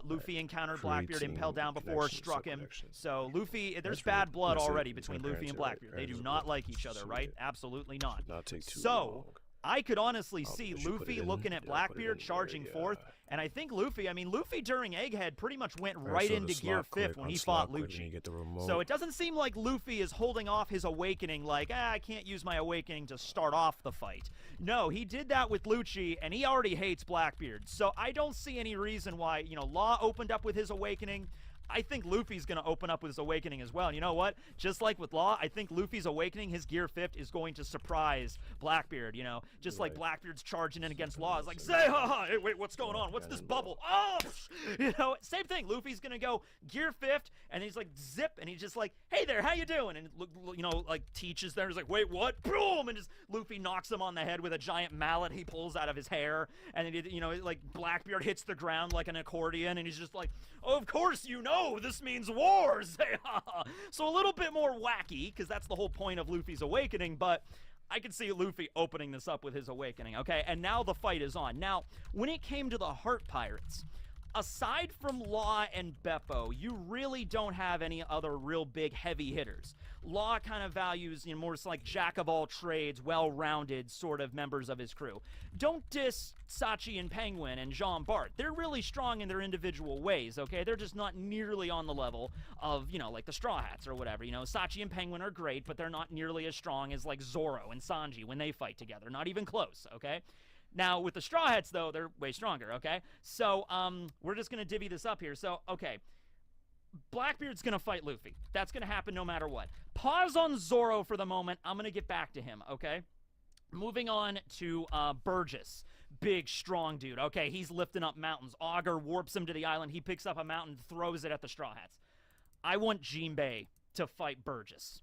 Luffy encountered Blackbeard, impelled down before, struck him. So Luffy, there's bad blood already between Luffy and Blackbeard. They do not like each other, right? Absolutely not. So I could honestly see Luffy looking at Blackbeard, charging forth, and I think Luffy, I mean, Luffy during Egghead pretty much went right into Gear 5th when he fought Lucci. So it doesn't seem like Luffy is holding off his awakening like, I can't use my awakening to start off the fight. No, he did that with Lucci, and he already hates Blackbeard. So I don't see any reason why, you know, Law opened up with his awakening. I think Luffy's going to open up with his awakening as well. And you know what? Just like with Law, I think Luffy's awakening, his Gear 5th, is going to surprise Blackbeard, you know? Just like Blackbeard's charging in against Law. It's like, say, hey, wait, what's going on? What's this bubble? Oh! You know, same thing. Luffy's going to go Gear 5th, and he's like, zip, and he's just like, hey there, how you doing? And, you know, like, Teach there. He's like, wait, what? Boom! And just Luffy knocks him on the head with a giant mallet he pulls out of his hair. And then, you know, like, Blackbeard hits the ground like an accordion, and he's just like, oh, of course you know, this means wars. So a little bit more wacky, because that's the whole point of Luffy's awakening, but I could see Luffy opening this up with his awakening, okay? And now the fight is on. Now, when it came to the Heart Pirates, aside from Law and Beppo, you really don't have any other real big heavy hitters. Law kind of values, you know, more like jack-of-all-trades, well-rounded sort of members of his crew. Don't diss Sachi and Penguin and Jean Bart. They're really strong in their individual ways, okay? They're just not nearly on the level of, you know, like the Straw Hats or whatever. You know, Sachi and Penguin are great, but they're not nearly as strong as, like, Zoro and Sanji when they fight together. Not even close, okay? Now, with the Straw Hats, though, they're way stronger, okay? So, we're just going to divvy this up here. So, okay. Blackbeard's going to fight Luffy. That's going to happen no matter what. Pause on Zoro for the moment. I'm going to get back to him, okay? Moving on to Burgess. Big, strong dude. Okay, he's lifting up mountains. Augur warps him to the island. He picks up a mountain, throws it at the Straw Hats. I want Jinbei to fight Burgess.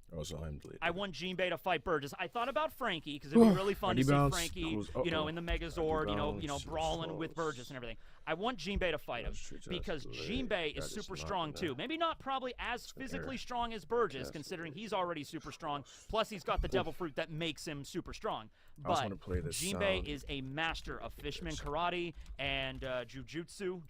I want Jinbei to fight Burgess. I thought about Frankie, because it'd be really fun to see Frankie, you know, in the Megazord, you know, brawling with Burgess and everything. I want Jinbei to fight him, because Jinbei is super strong too. Maybe not probably as physically strong as Burgess, considering he's already super strong, plus he's got the Devil Fruit that makes him super strong. But Jinbei is a master of Fishman Karate and Jujutsu.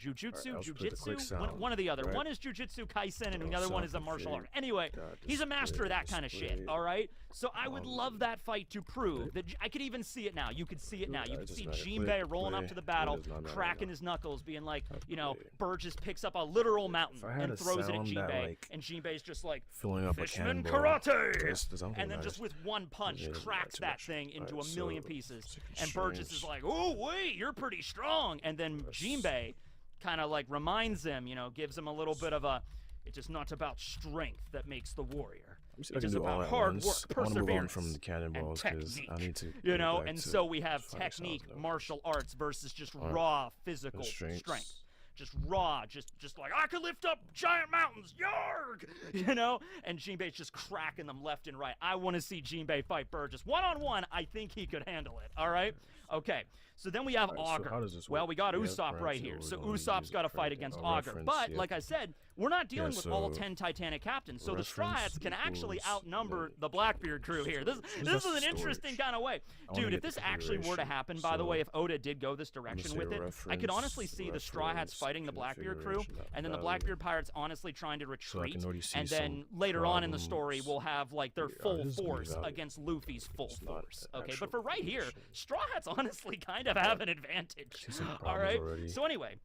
One or the other. One is Jujutsu Kaisen, and the other one is a martial art. Anyway, he's a master of that kind of shit, all right? So I would love that fight to prove that. I could even see it now. You could see it now. You could see Jinbei rolling up to the battle, cracking his knuckles, being like, you know, Burgess picks up a literal mountain and throws it at Jinbei, and Jinbei's just like, Fishman Karate! And then just with one punch, cracks that thing into a million pieces. And Burgess is like, oh, wait, you're pretty strong. And then Jinbei kind of like reminds him, you know, gives him a little bit of a, it's just not about strength that makes the warrior. It's just about hard work, perseverance, from the cannonballs, and technique. You know, and so we have technique, martial arts versus just raw physical strength. Just raw, just like, I can lift up giant mountains, yarg! You know? And Jinbei's just cracking them left and right. I want to see Jinbei fight Burgess. One-on-one, I think he could handle it, all right? Okay, so then we have Augur. Well, we got Usopp right here. So Usopp's got to fight against Augur. But, like I said, we're not dealing with all 10 Titanic captains, so the Straw Hats can actually outnumber the Blackbeard crew here. This is an interesting kind of way. Dude, if this actually were to happen, by the way, if Oda did go this direction with it, I could honestly see the Straw Hats fighting the Blackbeard crew, configuration, not and then the valid. Blackbeard pirates honestly trying to So I retreat, can already see and then some later on in the story problems. we'll have like their Yeah, full this is gonna be force valid. against Luffy's full It's not force. an Okay, actual but for right here, configuration. Straw Hats honestly kind of have an advantage. See some All problems right. already. So anyway.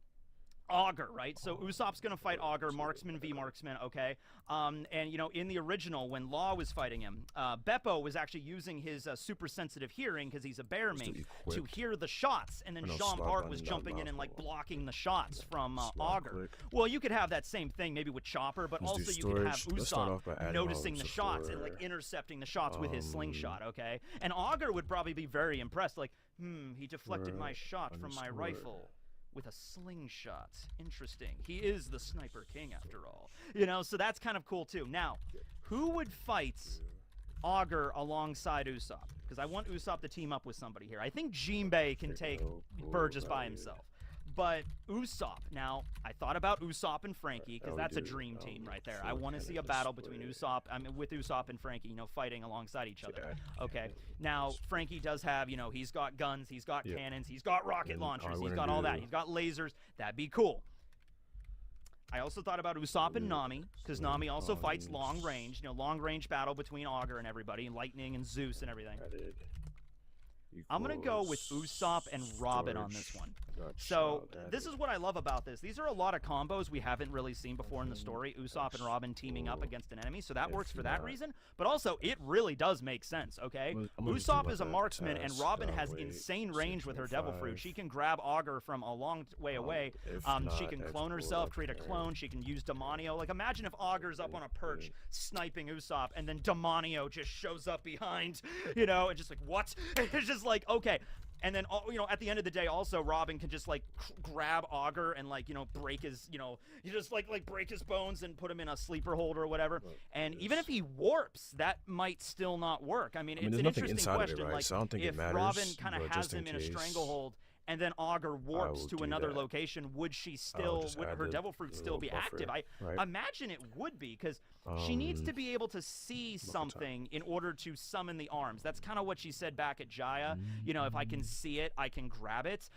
Augur, right? So Usopp's gonna fight Augur, marksman v marksman, okay? And you know, in the original, when Law was fighting him, Beppo was actually using his super sensitive hearing because he's a bear Still mink to equipped. hear the shots, and then I know Sean slot Bart gun was not jumping in and like mouthful. blocking the shots from Slot Augur. click. Well, you could have that same thing maybe with Chopper, but Let's do also you could have storage. Let's start Usopp off by adding noticing the mobs shots and for, like intercepting the shots with his slingshot, okay? And Augur would probably be very impressed, like, he deflected my shot from my underscore. rifle with a slingshot. Interesting. He is the Sniper King after all. You know, so that's kind of cool too. Now, who would fight Augur alongside Usopp? Because I want Usopp to team up with somebody here. I think Jinbei can take Burgess by himself. But Usopp, now, I thought about Usopp and Frankie, because that's a dream team right there. I want to see a battle between Usopp, with Usopp and Frankie, you know, fighting alongside each other. Okay, now, Frankie does have, you know, he's got guns, he's got cannons, he's got rocket launchers, he's got all that, he's got lasers. That'd be cool. I also thought about Usopp and Nami, because Nami also fights long range, you know, long range battle between Augur and everybody, and Lightning and Zeus and everything. I'm going to go with Usopp and Robin on this one. So, this is what I love about this. These are a lot of combos we haven't really seen before in the story. Usopp and Robin teaming up against an enemy, so that works for that reason. But also, it really does make sense, okay? Usopp is a marksman, and Robin has insane range with her Devil Fruit. She can grab Augur from a long way away. She can clone herself, create a clone. She can use Demonio. Like, imagine if Augur's up on a perch sniping Usopp, and then Demonio just shows up behind, you know, and just like, what? It's just like, okay. And then, you know, at the end of the day, also, Robin can just, like, grab Augur and, like, you know, break his, you know, you just, like break his bones and put him in a sleeper hold or whatever. And even if he warps, that might still not work. I mean it's an interesting question. Right? Like, so I don't think if it matters, Robin kind of but has just him in a case, stranglehold, and then Augur warps will to do another that. location, would she still, would her Devil Fruit still be active? I imagine it would be, because she needs to be able to see something in order to summon the arms. That's kind of what she said back at Jaya. You know, if I can see it, I can grab it.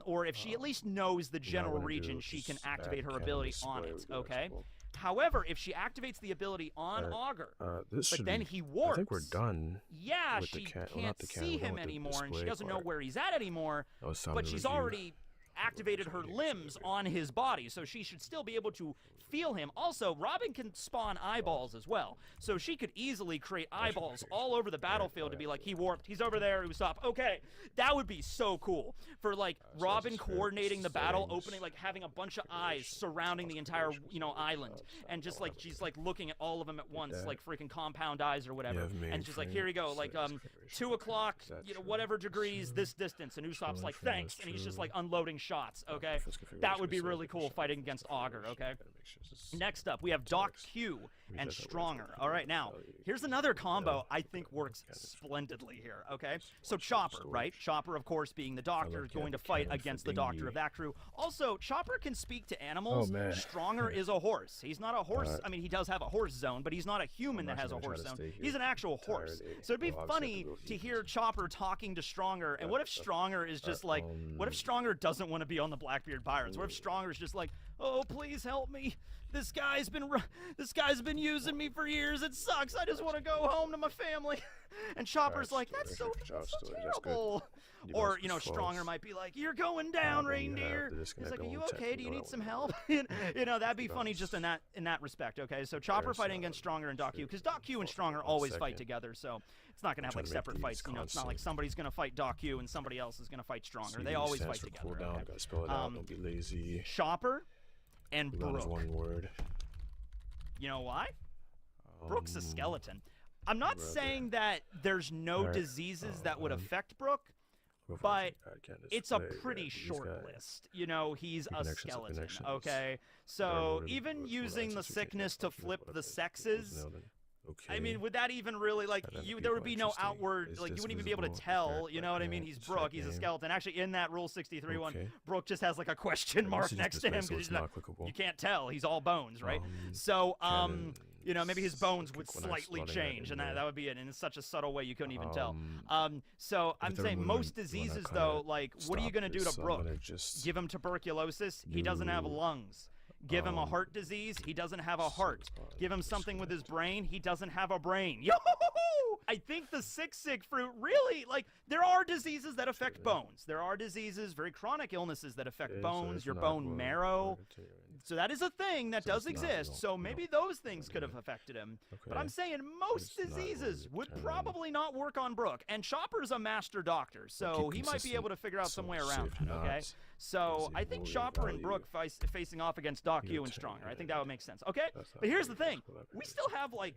Or if she at least knows the general region, she can activate her ability on it, okay? However, if she activates the ability on Augur, but then he warps, I think we're done. Yeah, with she well, can't see him anymore, and she doesn't know where he's at anymore, but she's already activated her limbs on his body, so she should still be able to feel him. Also, Robin can spawn eyeballs as well, so she could easily create eyeballs all over the battlefield to be like, he warped, he's over there, Usopp. Okay, that would be so cool for like Robin coordinating the battle, opening, like having a bunch of eyes surrounding the entire, you know, island, and just like she's like looking at all of them at once, like freaking compound eyes or whatever, and she's like, here you go, like 2 o'clock, you know, whatever degrees this distance, and Usopp's like, thanks, and he's just like unloading shots. Okay, that would be really cool fighting against Augur. Okay, next up we have Doc Q and Stronger. All right, now here's another combo I think works splendidly here. Okay, so Chopper, right? Chopper, of course, being the Doctor, is going to fight against the Doctor of that crew. Also, Chopper can speak to animals. Stronger is a horse. He's not a horse. I mean, he does have a horse zone, but he's not a human that has a horse zone. He's an actual horse. So it'd be funny to hear Chopper talking to Stronger. And what if Stronger is just like, what if Stronger doesn't want to be on the Blackbeard Pirates? What if Stronger's just like, oh, please help me. This guy's been using me for years. It sucks. I just want to go home to my family. And Chopper's like, that's so terrible. Or, you know, Stronger might be like, you're going down, reindeer. He's like, are you okay? Do you need some help? You know, that'd be funny just in that respect, okay? So Chopper fighting against Stronger and Doc Q, because Doc Q and Stronger always fight together, so it's not going to have, like, separate fights. You know, it's not like somebody's going to fight Doc Q and somebody else is going to fight Stronger. They always fight together, okay? Gotta spell it out. Don't be lazy. Chopper and Brook. One word. You know why? Brook's a skeleton. I'm not saying that there's no diseases that would affect Brook, but it's a pretty short list. You know, he's a skeleton, okay? So even using the sickness to flip the sexes, I mean, would that even really, like, there would be no outward, like, you wouldn't even be able to tell, you know what I mean? He's Brook, he's a skeleton. Actually, in that Rule 63 one, Brook just has, like, a question mark next to him, because you can't tell, he's all bones, right? So, You know, maybe his bones would when I was slightly slotting that change, in and there. that would be it. And in such a subtle way you couldn't even tell. Um, So I'm the saying women, most when I diseases, kinda though, like, what are you stop gonna do this, to I'm Brooke? gonna just Give him tuberculosis? He doesn't have do, lungs. Give him a heart disease? He doesn't have a heart. Give him something with his brain? He doesn't have a brain. Yo! I think the sick fruit really, like, there are diseases that affect bones. There are diseases, very chronic illnesses that affect Okay, so bones, it's your not bone what- marrow. okay, So that is a thing that So does it's not exist. what- So no, maybe those things okay. could have affected him. But okay. I'm saying most It's not what diseases we would determine. probably not work on Brooke. And Chopper's a master doctor, so he might be able to figure out some way around that, okay? So I think Chopper and Brooke facing off against Doc Yu and Stronger. I think that would make sense, okay? But here's the thing. We still have, like,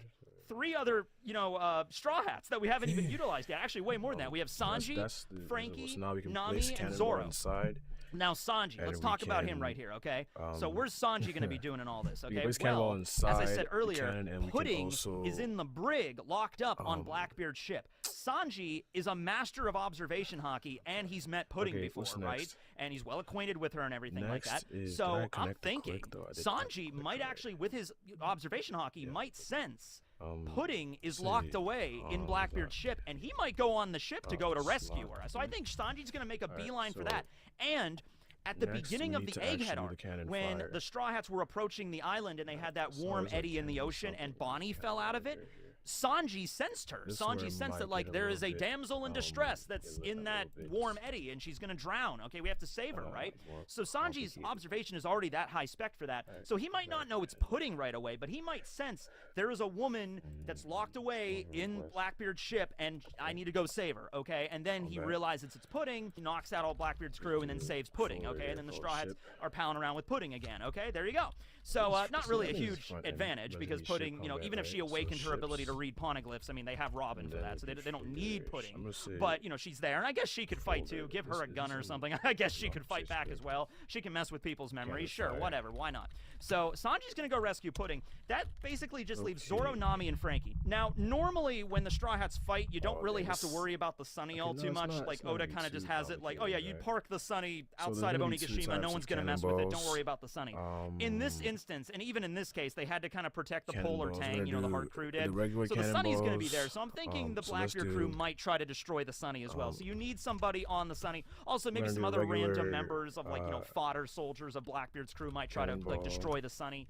3 other, you know, Straw Hats that we haven't even utilized yet. Actually, way more than that. We have Sanji, Frankie, so now we can Nami, place and Cannonball Zoro. inside. Now Sanji, And let's we talk about him can, right here, okay? So um, where's Sanji going to be doing in all this, We okay? can place Cannonball Well, inside as I said the earlier, cannon, and we can Pudding also, is in the brig, locked up on um, Blackbeard's ship. Sanji is a master of observation hockey, and he's met Pudding Okay, before, what's right? next? And he's well acquainted with her and everything like that. Next is- So did I I'm connect the thinking click, though? I did Sanji connect the might click. actually, with his observation hockey, might sense um, Pudding is see, locked away in Blackbeard's that- ship, and he might go on the ship to go to slot. rescue her. So I think Sanji's going to make a Alright, beeline for so that. And at the next beginning we of need the to actually Egghead do the arc, cannon when fire. the Straw Hats were approaching the island and they had that So warm it's like eddy in the cannon ocean and something, Bonnie cannon fell out of fire it, here. Sanji sensed her. This is where Sanji it sensed that, might like, get a there little is a bit, damsel in distress get that's a in that little bit, warm eddy, and she's going to drown. Okay, we have to save her, right? more So Sanji's complicated. observation is already that high spec for that. So he might not know it's Pudding right away, but he might sense there is a woman that's locked away in Blackbeard's ship, and I need to go save her, okay? And then he Okay. realizes it's Pudding, knocks out all Blackbeard's crew, and then saves Pudding, okay? And then the Straw Hats are palling around with Pudding again, okay? There you go. So not really a that is huge front end advantage, because resolution Pudding, you know, combat, even if she right? So awakened her ability to ships- read poneglyphs, I mean, they have Robin for then that, so we they can don't figure need it. I'm Pudding. gonna say- But, you know, she's there, and I guess she could fight too. Folder. Give her a This gun or is something. I guess she not could fight back Facebook. as well. She can mess with people's memories. Sure, fire. whatever. Why not? So Sanji's going to go rescue Pudding. That basically just leaves Zoro, Okay. Nami, and Frankie. Now, normally when the Straw Hats fight, you don't Oh, really okay, have to this- worry about the Sunny all no, too it's much. not- Like, it's not Oda gonna be kind of just too has it like, oh yeah, you'd complicated, park the Sunny there's outside of gonna be two Onigashima. No types one's of going to mess with it. Don't cannonballs. worry about the Sunny. In this instance, and even in this case, they had to kind of protect the polar Cannonballs, tang, we're you know, the gonna hard do crew the did. regular So the Sunny's going to be cannonballs. there. So I'm thinking the So let's Blackbeard crew do, might try to destroy the Sunny as well. So you need somebody on the Sunny. Also, maybe gonna some do other random regular, members of, like, you know, fodder soldiers of Blackbeard's crew might try to, like, Cannonball. destroy the Sunny.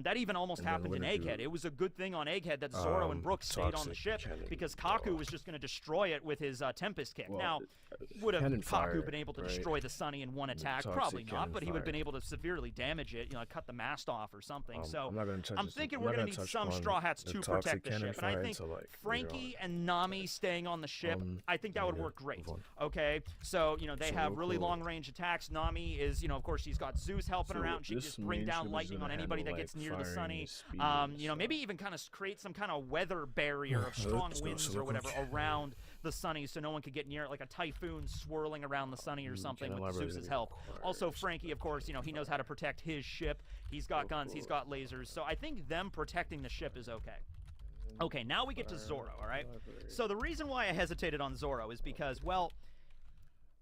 That even almost And then happened we're in gonna Egghead. do, It was a good thing on Egghead that Zoro and Brooke stayed on the toxic ship, cannon because Kaku ball. was just going to destroy it with his Tempest Kick. Well, Now, would have cannon Kaku fire, been able to right? destroy the Sunny in one attack? toxic Probably not, cannon but he would have been fire. able to severely damage it, you know, cut the mast off or something. So I'm not gonna touch I'm this- thinking I'm we're not going to gonna need touch some on Straw Hats the to toxic protect the cannon ship. And I fire think until, like, later Frankie and Nami staying on the ship, I think that would yeah, work great. move on. Okay, so, you know, they So have real really quick. long range attacks. Nami is, you know, of course, she's got Zeus helping her So out, and she can this just bring main down ship is lightning on gonna anybody that handle, gets like, near the firing Sunny. and speed You and know, maybe even kind of create some kind of weather barrier of strong so winds real or whatever quick. around the Sunny, so no one could get near it, like a typhoon swirling around the Sunny or something can't with elaborate Zeus's any help. more. Also, Frankie, of course, you know, he knows how to protect his ship. He's got guns, he's got lasers, so I think them protecting the ship is okay. Okay, now we get to Zoro, all right? So the reason why I hesitated on Zoro is because, well,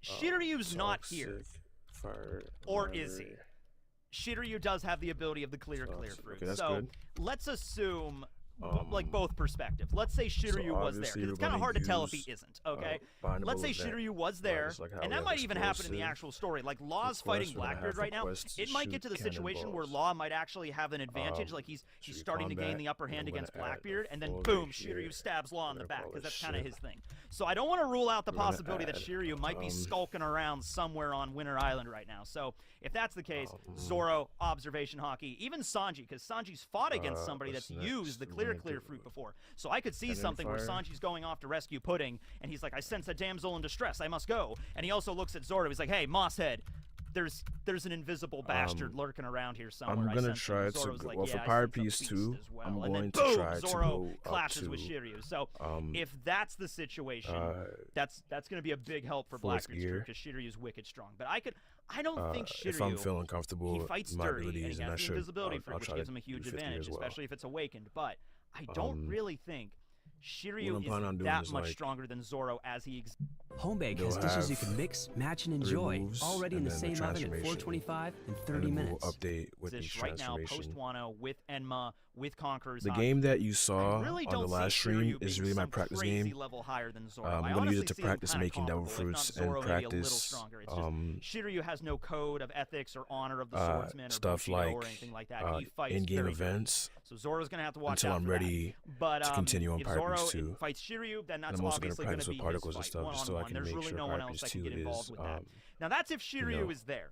Shiryu's not here. Toxic fire, Or is he? library. Shiryu does have the ability of the clear Toxic. fruit. Okay, that's so good. let's assume like both perspectives. Let's say so Shiryu was there, obviously because we're it's kind of gonna hard to tell if he use, isn't. Okay, bindable let's say event. Shiryu was Right, there, just like how and we that have might even happen in the explosive actual story. Like Law's request, fighting we're gonna Blackbeard have right now. requests to It might get to shoot the situation where cannonballs. Law might actually have an advantage. Like he's Shiryu starting to gain combat, the upper and hand I'm gonna against add Blackbeard, and then full boom, right here. Shiryu stabs Law in the We're back, gonna because call that's it kind of shit. his thing. So I don't want to rule out the We're gonna possibility that add, Shiryu might be skulking around somewhere on Winter Island right now. So if that's the case, Zoro, observation hockey, even Sanji, because Sanji's fought against somebody what's that's next? used the We're gonna clear do- fruit before. So I could see Cannon something where fire. Sanji's going off to rescue Pudding, and he's like, I sense a damsel in distress, I must go. And he also looks at Zoro, he's like, hey, Mosshead, there's an invisible bastard lurking around here somewhere. I'm I gonna sense him." try And to Zoro's go- like, well, yeah, for I Pirate sense a Piece beast 2, as well. I'm and then going to boom, try to Zoro go up clashes with to, Shiryu. So um, if that's the situation, that's going to be a big help for fourth Blackbeard's gear. crew, because Shiryu's wicked strong. But I don't think Shiryu, if I'm feeling comfortable he with fights my dirty, and abilities, he and I has the should, invisibility I'll fruit, which try gives to him a do huge fifth gear advantage, as well. especially if it's awakened. But I don't really think Shiryu I'm planning on is doing that is, much like, stronger than Zoro as he exists. Homebake They'll has dishes you have can mix, match, and 3 enjoy, moves, all ready in and the then same oven at transformation, 425 in and 30 then we'll minutes. update with each Right now, post transformation. Wano with Enma, with Conqueror's The Haki. game that you I saw really on don't the see last stream Shiryu is being really my some practice crazy game. level higher than Zoro. I'm I gonna use honestly it to see them practice kinda making devil comparable, if not fruits Zoro and maybe a little practice stronger. It's just Shiryu has no code of ethics or honor of the swordsman or stuff Bushido like or anything like that. He fights in-game very good. events So Zoro's gonna have to watch until out I'm for ready that. But to continue on if Pyre Zoro Beast 2. fights Shiryu, then And that's I'm also gonna obviously going practice to with be particles his and fight, stuff just so I one-on-one. can There's make really sure no one Pyre else Beast that can 2 get involved is with that. Now that's if Shiryu know, is there.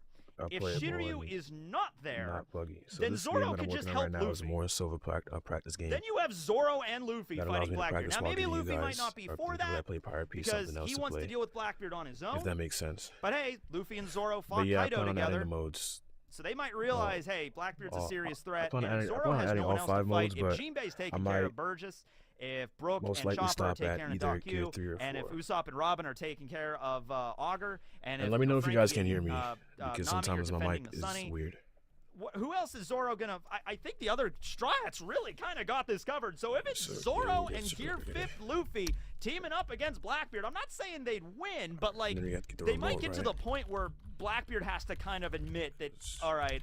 If playable Shiryu and is not there, not buggy. So then this Zoro game that could I'm just working on right help now is Luffy. more so of a practice game. then you have Zoro and Luffy that allows fighting me to Blackbeard. practice Now while maybe giving you Luffy might guys not be or for people that play Pyre Beast because something else he to wants play, to deal with Blackbeard on his own. if that makes sense. But hey, Luffy and Zoro fought But yeah, I Kaido plan on adding together, the modes. so they might realize, hey, Blackbeard's a serious I threat, plan on and adding- I Zoro plan on has adding no one all else to 5 fight. modes, If but Jinbei's taking I care might of Burgess, if Brook most and likely Chopper stop take at care of either Gear Dakyu, 3 or 4. and if Usopp and Robin are taking care of Augur, and let me know if you guys can Frankie hear me, and, because Nami are sometimes my defending mic the is Sunny, weird. who else is Zoro gonna? I think the other Straw Hats really kind of got this covered. So if it's So Zoro good, and so Gear good. 5th Luffy teaming up against Blackbeard, I'm not saying they'd win, but like And then you have to get the they might remote, get to right? the point where Blackbeard has to kind of admit that, all right,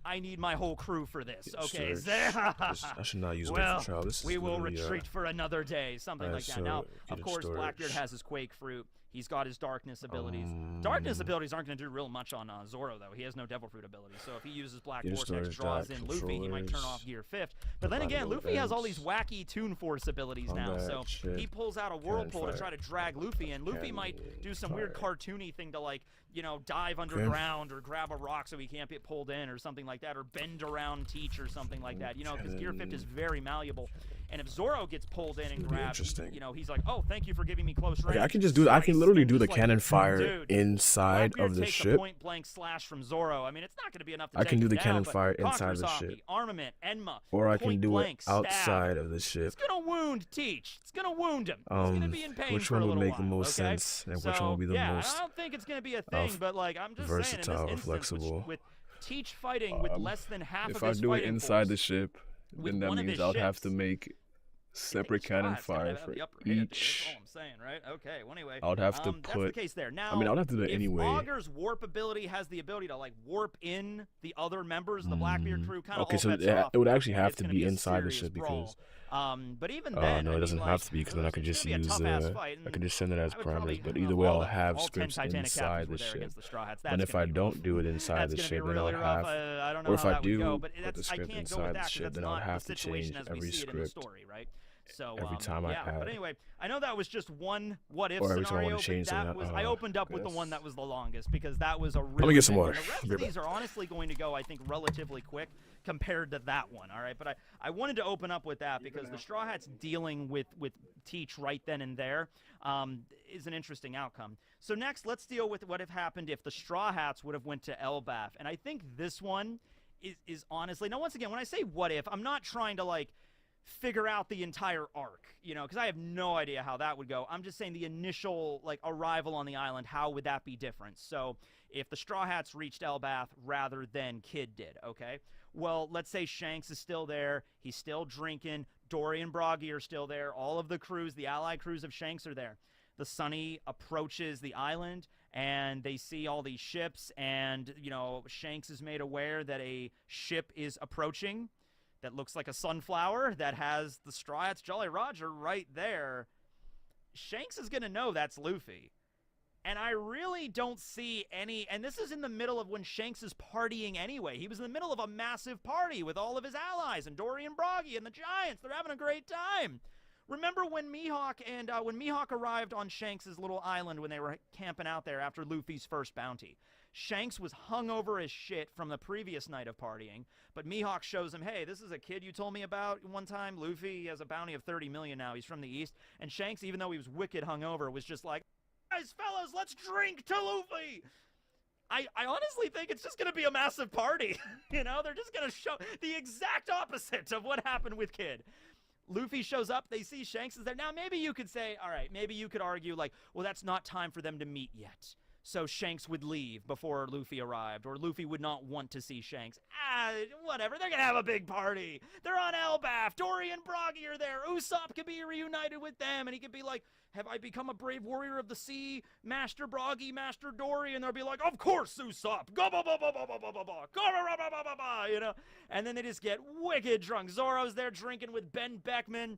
I need my whole crew for this. Yeah, Okay, sure. I should not use well, Trial. This is we will literally, retreat for another day, something like that. so Now, get of it course, storage. Blackbeard has his Quake Fruit. He's got his Darkness abilities. Darkness abilities aren't going to do real much on Zoro, though. He has no Devil Fruit ability. So if he uses Black Get a Vortex, storage draws dock, in Luffy, he might turn off controllers, Gear 5th. But then again, combinable Luffy has all these events, wacky Toon Force abilities now. combat, So shit, he pulls out a Whirlpool to fire, try to drag Luffy, and Luffy cannon, might do some weird fire. cartoony thing to, like, you know, dive underground or grab a rock so he can't get pulled in or something like that, or bend around Teach or something like that. You know, because Gear 5th is very malleable. And if Zoro gets pulled in and It'll be grabbed, interesting. you know, he's like, oh, thank you for giving me close range. Okay, I can just do. I can Slice, literally and do the just like, cannon fire dude, inside Blackbeard of the takes a ship. point-blank slash from Zoro. I mean, it's not going to be enough to I take can do him the down, cannon but fire inside Conqueror's the Haki, ship. Armament, Enma, Or I can do it point-blank, stab. outside of the ship. It's going to wound Teach. It's going to wound him. He's going to be in pain Which for a one would little make the while, most okay? sense, and so, which one would be the yeah, most I don't think it's going to be a thing, but like I'm just saying, versatile or in this instance, flexible? with Teach fighting with less than half If of I his do it fighting inside force, the ship, with then that one of means his I'll have ships, to make separate Straw cannon Hat's gotta fire have for the upper hand, dude. each. That's all I'm saying, right? Okay. Well, anyway, I would have to that's put. the case there. Now, I mean, I would have to do it if anyway. Augur's warp ability has the ability to like warp in the other members of the Blackbeard crew, kind of Okay, all so bets are off it would at that actually point. have It's to gonna be a inside the serious ship brawl. because. But even Oh then, no, I it mean, doesn't like, have to be because then I it's could just gonna be a use tough-ass I fight, could and just send it as I would probably, parameters. But I don't either know, way, all I'll the- have all 10 scripts Titanic inside captains the were there ship. against the Straw Hats. And That's if gonna I be don't rough. do it inside That's the gonna ship, be then I really would rough. have. I don't know Or if how I that would do go, but put that's, the I script can't go with inside the that 'cause ship, that's then I'll not have the to situation change as we every see it in the script story, right? So every time I yeah, add. but anyway, I know that was just one what if Or every time I scenario, wanna but change that them, was I opened up with the yes. one that was the longest because that was a really me get some big water. one. The rest I'll be of right these are honestly going to go, I think, relatively quick compared to that one. All right, but I wanted to open up with that because the Straw Hats dealing with Teach right then and there is an interesting outcome. So next, let's deal with what have happened if the Straw Hats would have went to Elbaf, and I think this one is honestly, now once again, when I say what if, I'm not trying to like figure out the entire arc, you know, because I have no idea how that would go. I'm just saying the initial like arrival on the island, how would that be different? So if the Straw Hats reached Elbaf rather than Kid did, okay? Well, let's say Shanks is still there. He's still drinking. Dory and Broggy are still there. All of the crews, the allied crews of Shanks are there. The Sunny approaches the island, and they see all these ships, and, you know, Shanks is made aware that a ship is approaching that looks like a sunflower that has the Straw Hats Jolly Roger right there. Shanks is going to know that's Luffy. And I really don't see any, and this is in the middle of when Shanks is partying anyway. He was in the middle of a massive party with all of his allies, and Dory and Broggy and the Giants. They're having a great time. Remember when Mihawk arrived on Shanks' little island when they were camping out there after Luffy's first bounty? Shanks was hungover as shit from the previous night of partying, but Mihawk shows him, hey, this is a kid you told me about one time. Luffy, he has a bounty of 30 million now. He's from the East. And Shanks, even though he was wicked hungover, was just like, guys, fellas, let's drink to Luffy. I honestly think it's just going to be a massive party. You know, they're just going to show the exact opposite of what happened with Kid. Luffy shows up, they see Shanks is there. Now, maybe you could say, all right, maybe you could argue like, well, that's not time for them to meet yet. so Shanks would leave before Luffy arrived, or Luffy would not want to see Shanks. Whatever, they're gonna have a big party. They're on Elbaf. Dory and Broggy are there. Usopp could be reunited with them, and he could be like, have I become a brave warrior of the sea, Master Broggy, Master Dory? And they'll be like, of course, Usopp. Go, ba, ba, ba, ba, ba, ba, ba, ba. Go, ba, ba, ba, ba, ba, you know? And then they just get wicked drunk. Zoro's there drinking with Ben Beckman.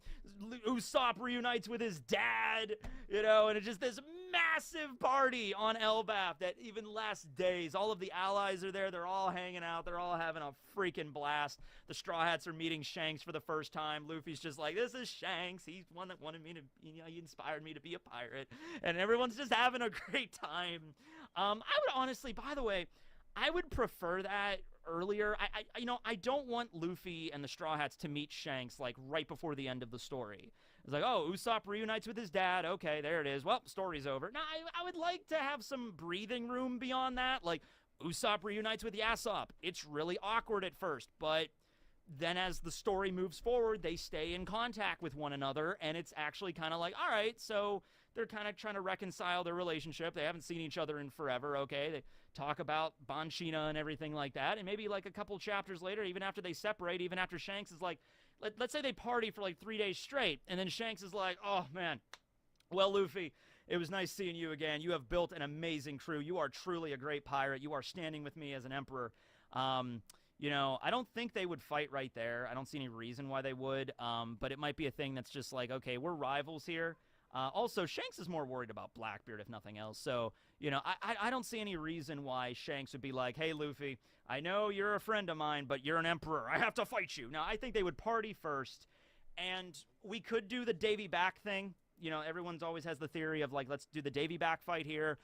Usopp reunites with his dad, you know? And it's just this massive party on Elbaf that even lasts days. All of the allies are there. They're all hanging out. They're all having a freaking blast. The Straw Hats are meeting Shanks for the first time. Luffy's just like, this is Shanks. He's one that wanted me to, you know, he inspired me to be a pirate. And everyone's just having a great time. I would honestly, by the way, I would prefer that earlier. I don't want Luffy and the Straw Hats to meet Shanks like right before the end of the story. It's like, oh, Usopp reunites with his dad. Okay, there it is. Well, story's over. Now, I would like to have some breathing room beyond that. Like, Usopp reunites with Yasopp. It's really awkward at first, but then as the story moves forward, they stay in contact with one another, and it's actually kind of like, all right, so they're kind of trying to reconcile their relationship. They haven't seen each other in forever, okay? They talk about Banshina and everything like that, and maybe like a couple chapters later, even after they separate, even after Shanks is like, let's say they party for like 3 days straight, and then Shanks is like, oh, man, well, Luffy, it was nice seeing you again. You have built an amazing crew. You are truly a great pirate. You are standing with me as an emperor. You know, I don't think they would fight right there. I don't see any reason why they would, but it might be a thing that's just like, okay, we're rivals here. Also, Shanks is more worried about Blackbeard, if nothing else. So, you know, I don't see any reason why Shanks would be like, hey, Luffy, I know you're a friend of mine, but you're an emperor. I have to fight you. Now, I think they would party first, and we could do the Davy Back thing. You know, everyone's always has the theory of, like, let's do the Davy Back fight here.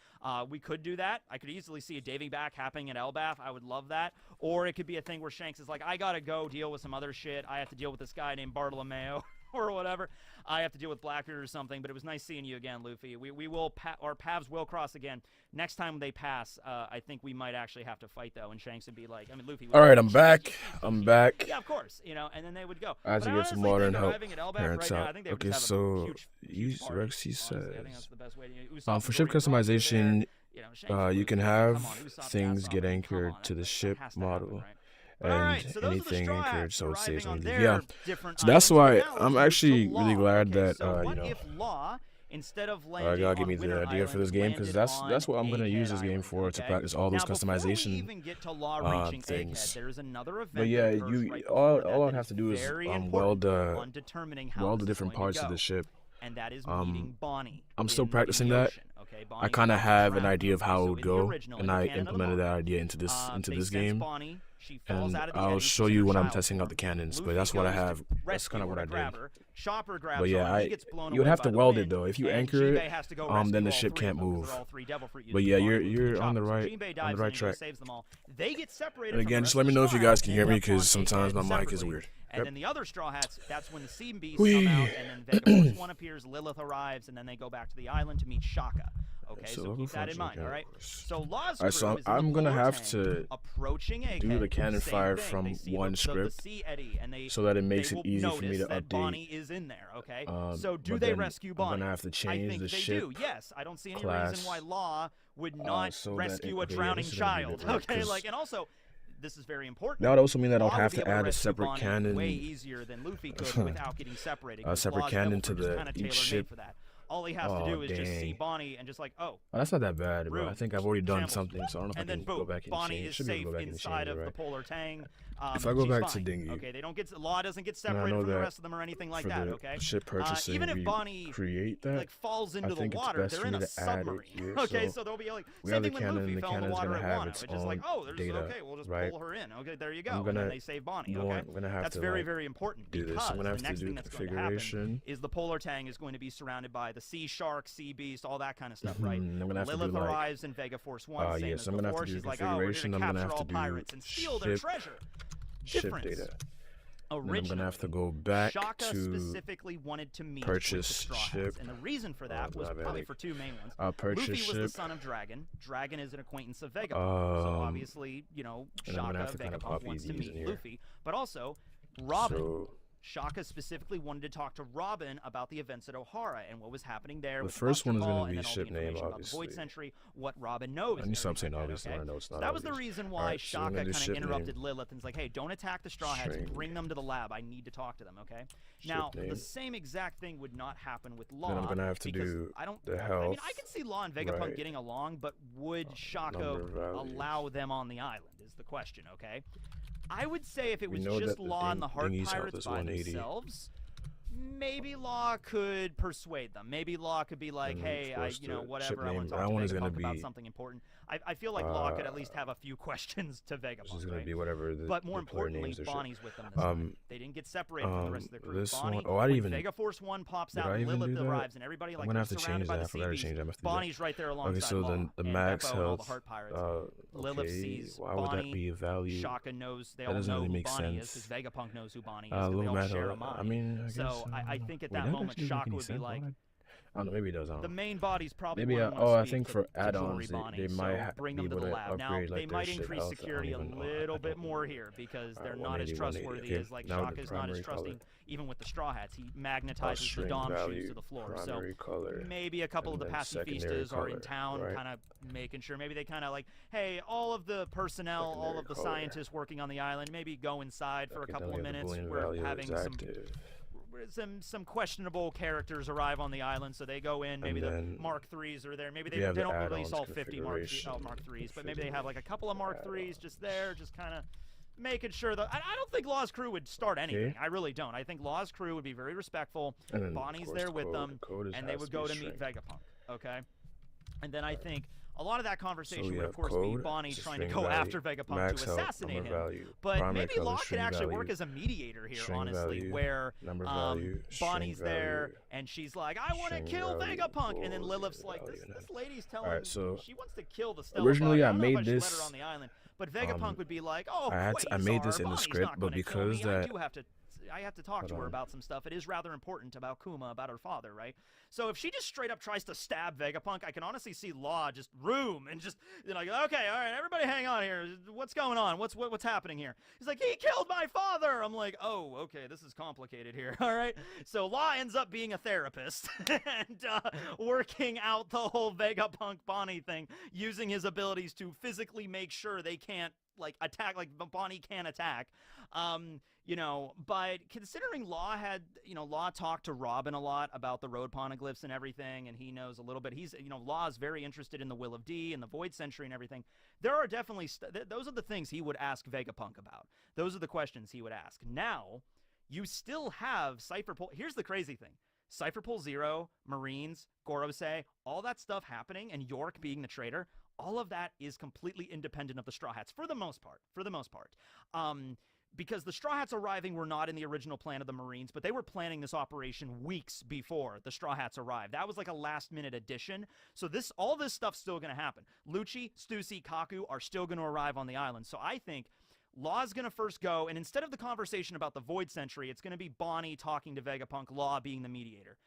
We could do that. I could easily see a Davy Back happening at Elbaf. I would love that. Or it could be a thing where Shanks is like, I gotta go deal with some other shit. I have to deal with this guy named Bartolomeo or whatever. I have to deal with Blackbeard or something, but it was nice seeing you again, Luffy. We will, our paths will cross again. Next time they pass, I think we might actually have to fight, though, and Shanks would be like, I mean, Luffy would... All right, I'm back. I'm back. Yeah, of course, you know, and then they would go. I had to get some water and help parents out. Okay, so Rexy says, for ship customization, you can have things get anchored to the ship model. And anything anchored, so it saves on the yeah. So that's why I'm actually really glad that you know, God gave me the idea for this game, because that's what I'm gonna use this game for, to practice all those customization things. But yeah, all I'd have to do is weld the different parts of the ship. I'm still practicing that. I kind of have an idea of how it would go, and I implemented that idea into this game. And I'll show you when I'm testing out the cannons, but that's what I have. That's kind of what I did. But yeah, you would have to weld it though. If you anchor it, then the ship can't move. But yeah, you're on the right track. And again, just let me know if you guys can hear me, because sometimes my mic is weird. And then the other Straw Hats, that's when the Sea Beasts come out, and then Vega Force 1 appears, Lilith arrives, and then they go back to the island to meet Shaka. Okay, so keep that in mind, all right? So Law's crew so is I'm going to have tank, to do the cannon fire from one script, so that it makes it easy for me to update. Bonnie is in there, okay? So do they rescue Bonnie? I'm going to have to change the ship do. Yes, I don't see any reason why Law would not rescue a drowning child, okay? Like, and also... This is very important. That would also mean that I'll have to add a separate cannon, way easier than Luffy could without getting separated. A separate cannon to each ship. For that. All he has to do is just see Bonnie and just like, oh, that's not that bad, bro. I think I've already done something, so I don't know if I can go back and Bonnie change. is Should be able safe to go back and inside change of it, the right? Polar Tang. If I go back to fine. Dingy, okay, they don't get Law doesn't get separated from the rest of them or anything like that. Okay, ship purchasing, even if Bonnie create that, like falls into the water, they're in a submarine. Okay, so they'll be like, same thing when Luffy fell in the water at Wano. It's just like, oh, there's okay, we'll just pull her in. Okay, there you go. And then they save Bonnie. Okay, that's very, very important because the next thing that's going to happen is the Polar Tang is going to be surrounded by the Sea Shark, Sea Beast, all that kind of stuff, right? Lilith arrives in Vega Force 1. Yes, I'm gonna have to do configuration. I'm gonna have to do ship data. And I'm gonna have to go back Shaka to specifically wanted to meet purchase with the Straw Hats, and the reason for that was probably for two main ones. Purchase Luffy was ship. the son of Dragon. Dragon is an acquaintance of Vegapunk, so obviously, you know, Shaka Vegapunk wants to meet Luffy, but also Robin. Shaka specifically wanted to talk to Robin about the events at O'Hara and what was happening there. The with first one is going to be ship name, obviously. Void Sentry, what Robin knows. I need to stop saying obviously. I know it's not. So that was the reason why Shaka kind of interrupted name. Lilith and was like, "Hey, don't attack the Straw Hats. Bring them to the lab. I need to talk to them." Okay. Now the same exact thing would not happen with Law. Then I'm gonna have to do the health. I mean, I can see Law and Vegapunk getting along, but would Shaka allow them on the island? Is the question. Okay. I would say if it was just Law and the Heart Pirates by themselves, maybe Law could persuade them. Maybe Law could be like, "Hey, whatever. I want to talk to Vegapunk about something important." I feel like Law could at least have a few questions to Vegapunk. This is gonna be whatever. But more importantly, Bonnie's with them this time. They didn't get separated from the rest of the crew. Bonnie, I didn't even. Vega Force 1 pops out, and Lilith arrives, and everybody like is surrounded by the CBs. Bonnie's right there alongside. Okay, so then the max health. Lilith sees why would that be a value? Shaka knows. They all know who Bonnie is because Vegapunk knows who Bonnie is. They all share a mind. I mean, I think at that moment, Shaka would be like. I don't know, maybe it does. The main body's probably maybe. I think for add-ons, they might bring them to the lab. Now they might increase security a little bit more here because they're not as trustworthy as like Shaka's not as trusting. Even with the Straw Hats, he magnetizes the Dom shoes to the floor. So maybe a couple of the pacifistas are in town, kind of making sure. Maybe they kind of like, hey, all of the personnel, all of the scientists working on the island, maybe go inside for a couple of minutes. We're having some questionable characters arrive on the island, so they go in. Maybe the Mark IIIs are there. Maybe they don't release all 50 Mark IIIs, but maybe they have like a couple of Mark IIIs just there, just kind of making sure that. I don't think Law's crew would start anything. I really don't. I think Law's crew would be very respectful. Bonnie's there with them, and they would go to meet Vegapunk. Okay, and then I think a lot of that conversation would, of course, be Bonnie trying to go after Vegapunk to assassinate him. But maybe Law could actually work as a mediator here, honestly, where Bonnie's there and she's like, "I want to kill Vegapunk," and then Lilith's like, "This lady's telling me she wants to kill the Stella." Originally, I made this. Let her on the island, but Vegapunk would be like, "Oh, I made this in the script, but because that I have to talk to her about some stuff. It is rather important about Kuma, about her father, right? So if she just straight up tries to stab Vegapunk, I can honestly see Law just room and just like, okay, all right, everybody hang on here. What's going on? What's happening here? He's like, he killed my father. I'm like, oh, okay, this is complicated here. All right. So Law ends up being a therapist and working out the whole Vegapunk Bonnie thing, using his abilities to physically make sure they can't like attack, like Bonnie can't attack. But considering Law Law talked to Robin a lot about the road poneglyphs and everything, and he knows a little bit. He's, Law is very interested in the Will of D and the Void Sentry and everything. There are definitely, those are the things he would ask Vegapunk about. Those are the questions he would ask. Now, you still have Cypher Pole. Here's the crazy thing. Cypher Pole Zero, Marines, Gorosei, all that stuff happening, and York being the traitor, all of that is completely independent of the Straw Hats, for the most part. Because the Straw Hats arriving were not in the original plan of the Marines, but they were planning this operation weeks before the Straw Hats arrived. That was like a last-minute addition. So all this stuff's still going to happen. Lucci, Stussy, Kaku are still going to arrive on the island. So I think Law's going to first go, and instead of the conversation about the Void Sentry, it's going to be Bonnie talking to Vegapunk, Law being the mediator.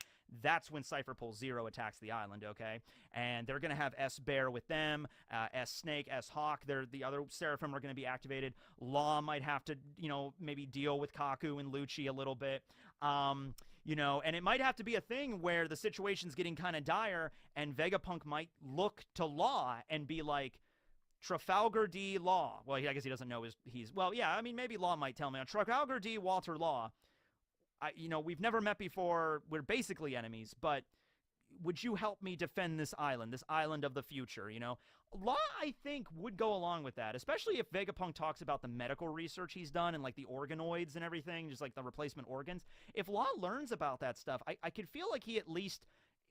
That's when Cypher Pole Zero attacks the island, okay? And they're going to have S-Bear with them, S-Snake, S-Hawk. The other Seraphim are going to be activated. Law might have to, maybe deal with Kaku and Lucci a little bit. And it might have to be a thing where the situation's getting kind of dire, and Vegapunk might look to Law and be like, Trafalgar D. Law. Well, I guess he doesn't know maybe Law might tell me. Trafalgar D. Walter Law. We've never met before. We're basically enemies, but would you help me defend this island of the future, Law, I think, would go along with that, especially if Vegapunk talks about the medical research he's done and, like, the organoids and everything, just, like, the replacement organs. If Law learns about that stuff, I could feel like he at least,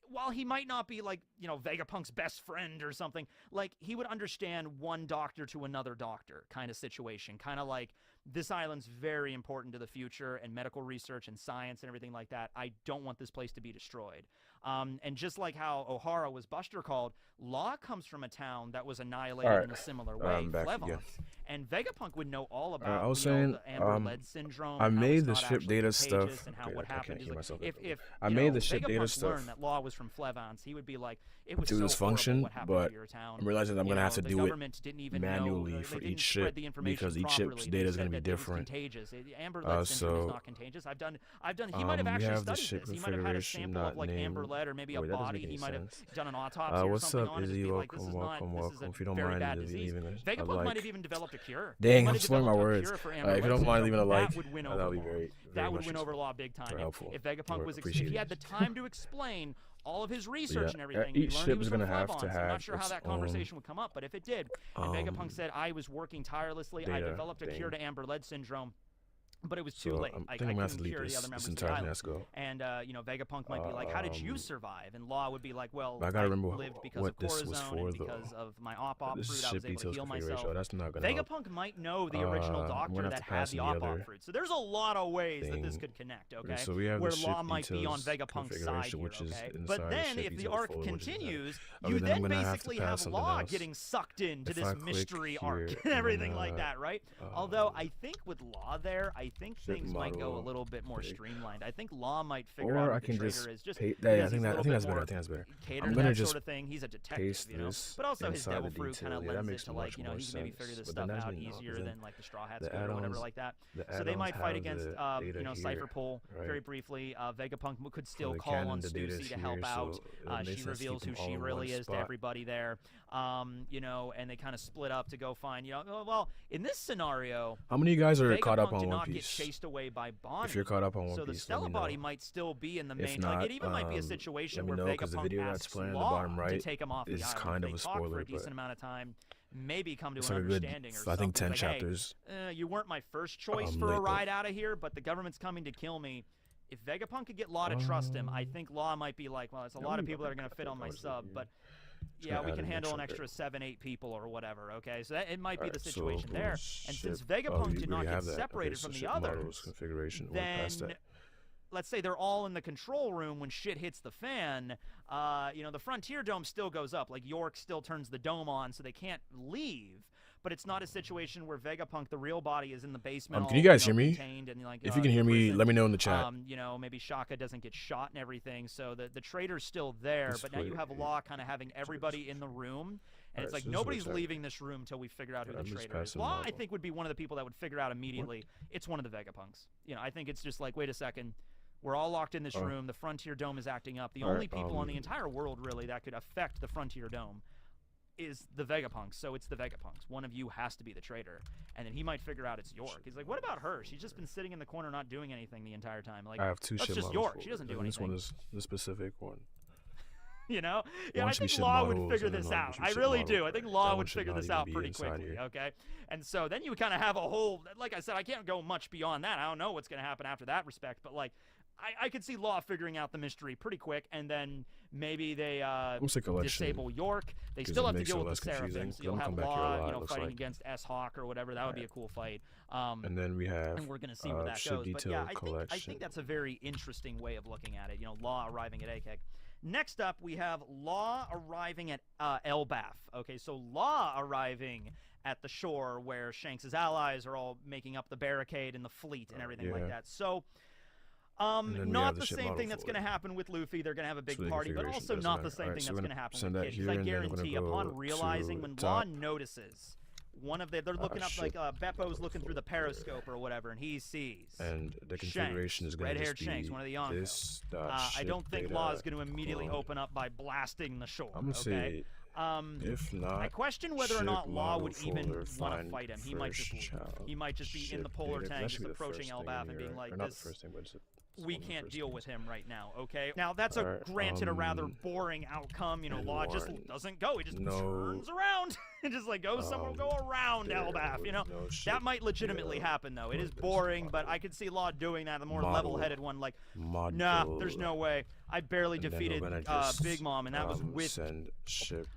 while he might not be, like, Vegapunk's best friend or something, like, he would understand one doctor to another doctor kind of situation, kind of like, this island's very important to the future and medical research and science and everything like that. I don't want this place to be destroyed. And just like how O'Hara was Buster called, Law comes from a town that was annihilated in a similar way, Flevons. And Vegapunk would know all about I was saying, the Amber-Lead syndrome. I made the ship data stuff. And how what happened is like, if I made the ship data stuff. learned that Law was from Flevons, he would be like, it was do so this function, what happened but to your town. I'm realizing I'm gonna have to do it manually know, for each ship because each ship's data is gonna be different. Amber-Lead syndrome is not contagious. I've done. He might have actually studied this. He might have had a sample of like Amber-Lead or maybe a body. He might have done an autopsy or something on it. Izzy? Welcome. If you don't mind leaving this, Vegapunk might have even developed a cure. Dang, I'm slurring my words. If you don't mind leaving a like, that would win that would be very that would win over Law big time. If Vegapunk was, if he had the time to explain all of his research and everything, each ship is gonna have to have. I'm not sure how that conversation would come up, but if it did, and Vegapunk said, "I was working tirelessly. I developed a cure to Amber-Lead syndrome." But it was too late. I couldn't cure the other members of the island. And, Vegapunk might be like, how did you survive? And Law would be like, well, I lived because of Corazon and because of my op-op fruit. I was able to heal myself. Vegapunk might know the original doctor that had the op-op fruit. So there's a lot of ways that this could connect, okay? So we have where Law might be on Vegapunk's side here, okay? But then if the arc continues, you then basically have Law getting sucked into this mystery arc and everything like that, right? Although I think with Law there, I think things might go a little bit more streamlined. I think Law might figure out what the traitor is. Just I think that's better. I'm gonna just sort of thing. He's a detective, you know. But also his devil fruit kind of lends it to like, you know, he can maybe figure this stuff out easier than like the Straw Hats could or whatever like that. So they might fight against, Cypherpole very briefly. Vegapunk could still call on Stussy to help out. She reveals who she really is to everybody there. You know, and they kind of split up to go find, you know, well, in this scenario, how many of you guys are caught up on One Piece? Get chased away by Bonnie. If you're caught up on One Piece, so the Stella body might still be in the main. Not, like it even might be a situation where Vegapunk asks Law to take him off the island. Kind of a spoiler, for a decent amount of time. Maybe come to an understanding or something. I think 10 like, chapters. Hey, you weren't my first choice for a ride out of here, but the government's coming to kill me. If Vegapunk could get Law to trust him, I think Law might be like, well, it's a lot of people that are going to fit on my sub, but yeah, we can handle an extra 7-8 people or whatever, okay? So it might be the situation there. And since Vegapunk did not get separated from the others, then let's say they're all in the control room when shit hits the fan, you know, the Frontier Dome still goes up. Like, York still turns the dome on, so they can't leave. But it's not a situation where Vegapunk, the real body, is in the basement. Can you guys hear me? And, like, if you can hear me, let me know in the chat. You know, maybe Shaka doesn't get shot and everything, so the traitor's still there. But now you have Law kind of having everybody in the room. And it's like nobody's leaving this room until we figure out who the traitor is. Law, I think, would be one of the people that would figure out immediately it's one of the Vegapunks. You know, I think it's just like, wait a second. We're all locked in this room. The Frontier Dome is acting up. The only people on the entire world, really, that could affect the Frontier Dome is the Vegapunks. So it's the Vegapunks. One of you has to be the traitor. And then he might figure out it's York. He's like, what about her? She's just been sitting in the corner not doing anything the entire time. Like, I have two that's just York. She doesn't do anything. This one is the specific one. You know? Yeah, I think Law would figure this out. I really do. I think Law would figure this out pretty quickly, okay? And so then you kind of have a whole, like I said, I can't go much beyond that. I don't know what's going to happen after that respect, but like, I could see Law figuring out the mystery pretty quick, and then maybe they disable York. They still have to deal with the Seraphims. So you'll have Law, you know, fighting against S-Hawk or whatever. That would be a cool fight. And then we have, and we're gonna see where that goes. But yeah, I think that's a very interesting way of looking at it. You know, Law arriving at Akek. Next up, we have Law arriving at Elbaf. Okay, so Law arriving at the shore where Shanks' allies are all making up the barricade and the fleet and everything like that. So. Not the same thing that's going to happen with Luffy. They're going to have a big party, but also not the same thing that's going to happen with Kid. Because I guarantee, upon realizing when Law notices one of they're looking up like Beppo's looking through the periscope or whatever, and he sees and the configuration is going to red-haired Shanks, one of the Yonko. I don't think Law is going to immediately open up by blasting the shore. I'm going to say. If not, I question whether or not Law would even want to fight him. He might just be in the polar tank, just approaching Elbaf and being like, "This, we can't deal with him right now." Okay. Now that's granted a rather boring outcome. You know, Law just doesn't go. He just turns around and just like goes somewhere, go around Elbaf. You know, that might legitimately happen though. It is boring, but I could see Law doing that. The more level-headed one, like, nah, there's no way. I barely defeated Big Mom, and that was with. Send ship.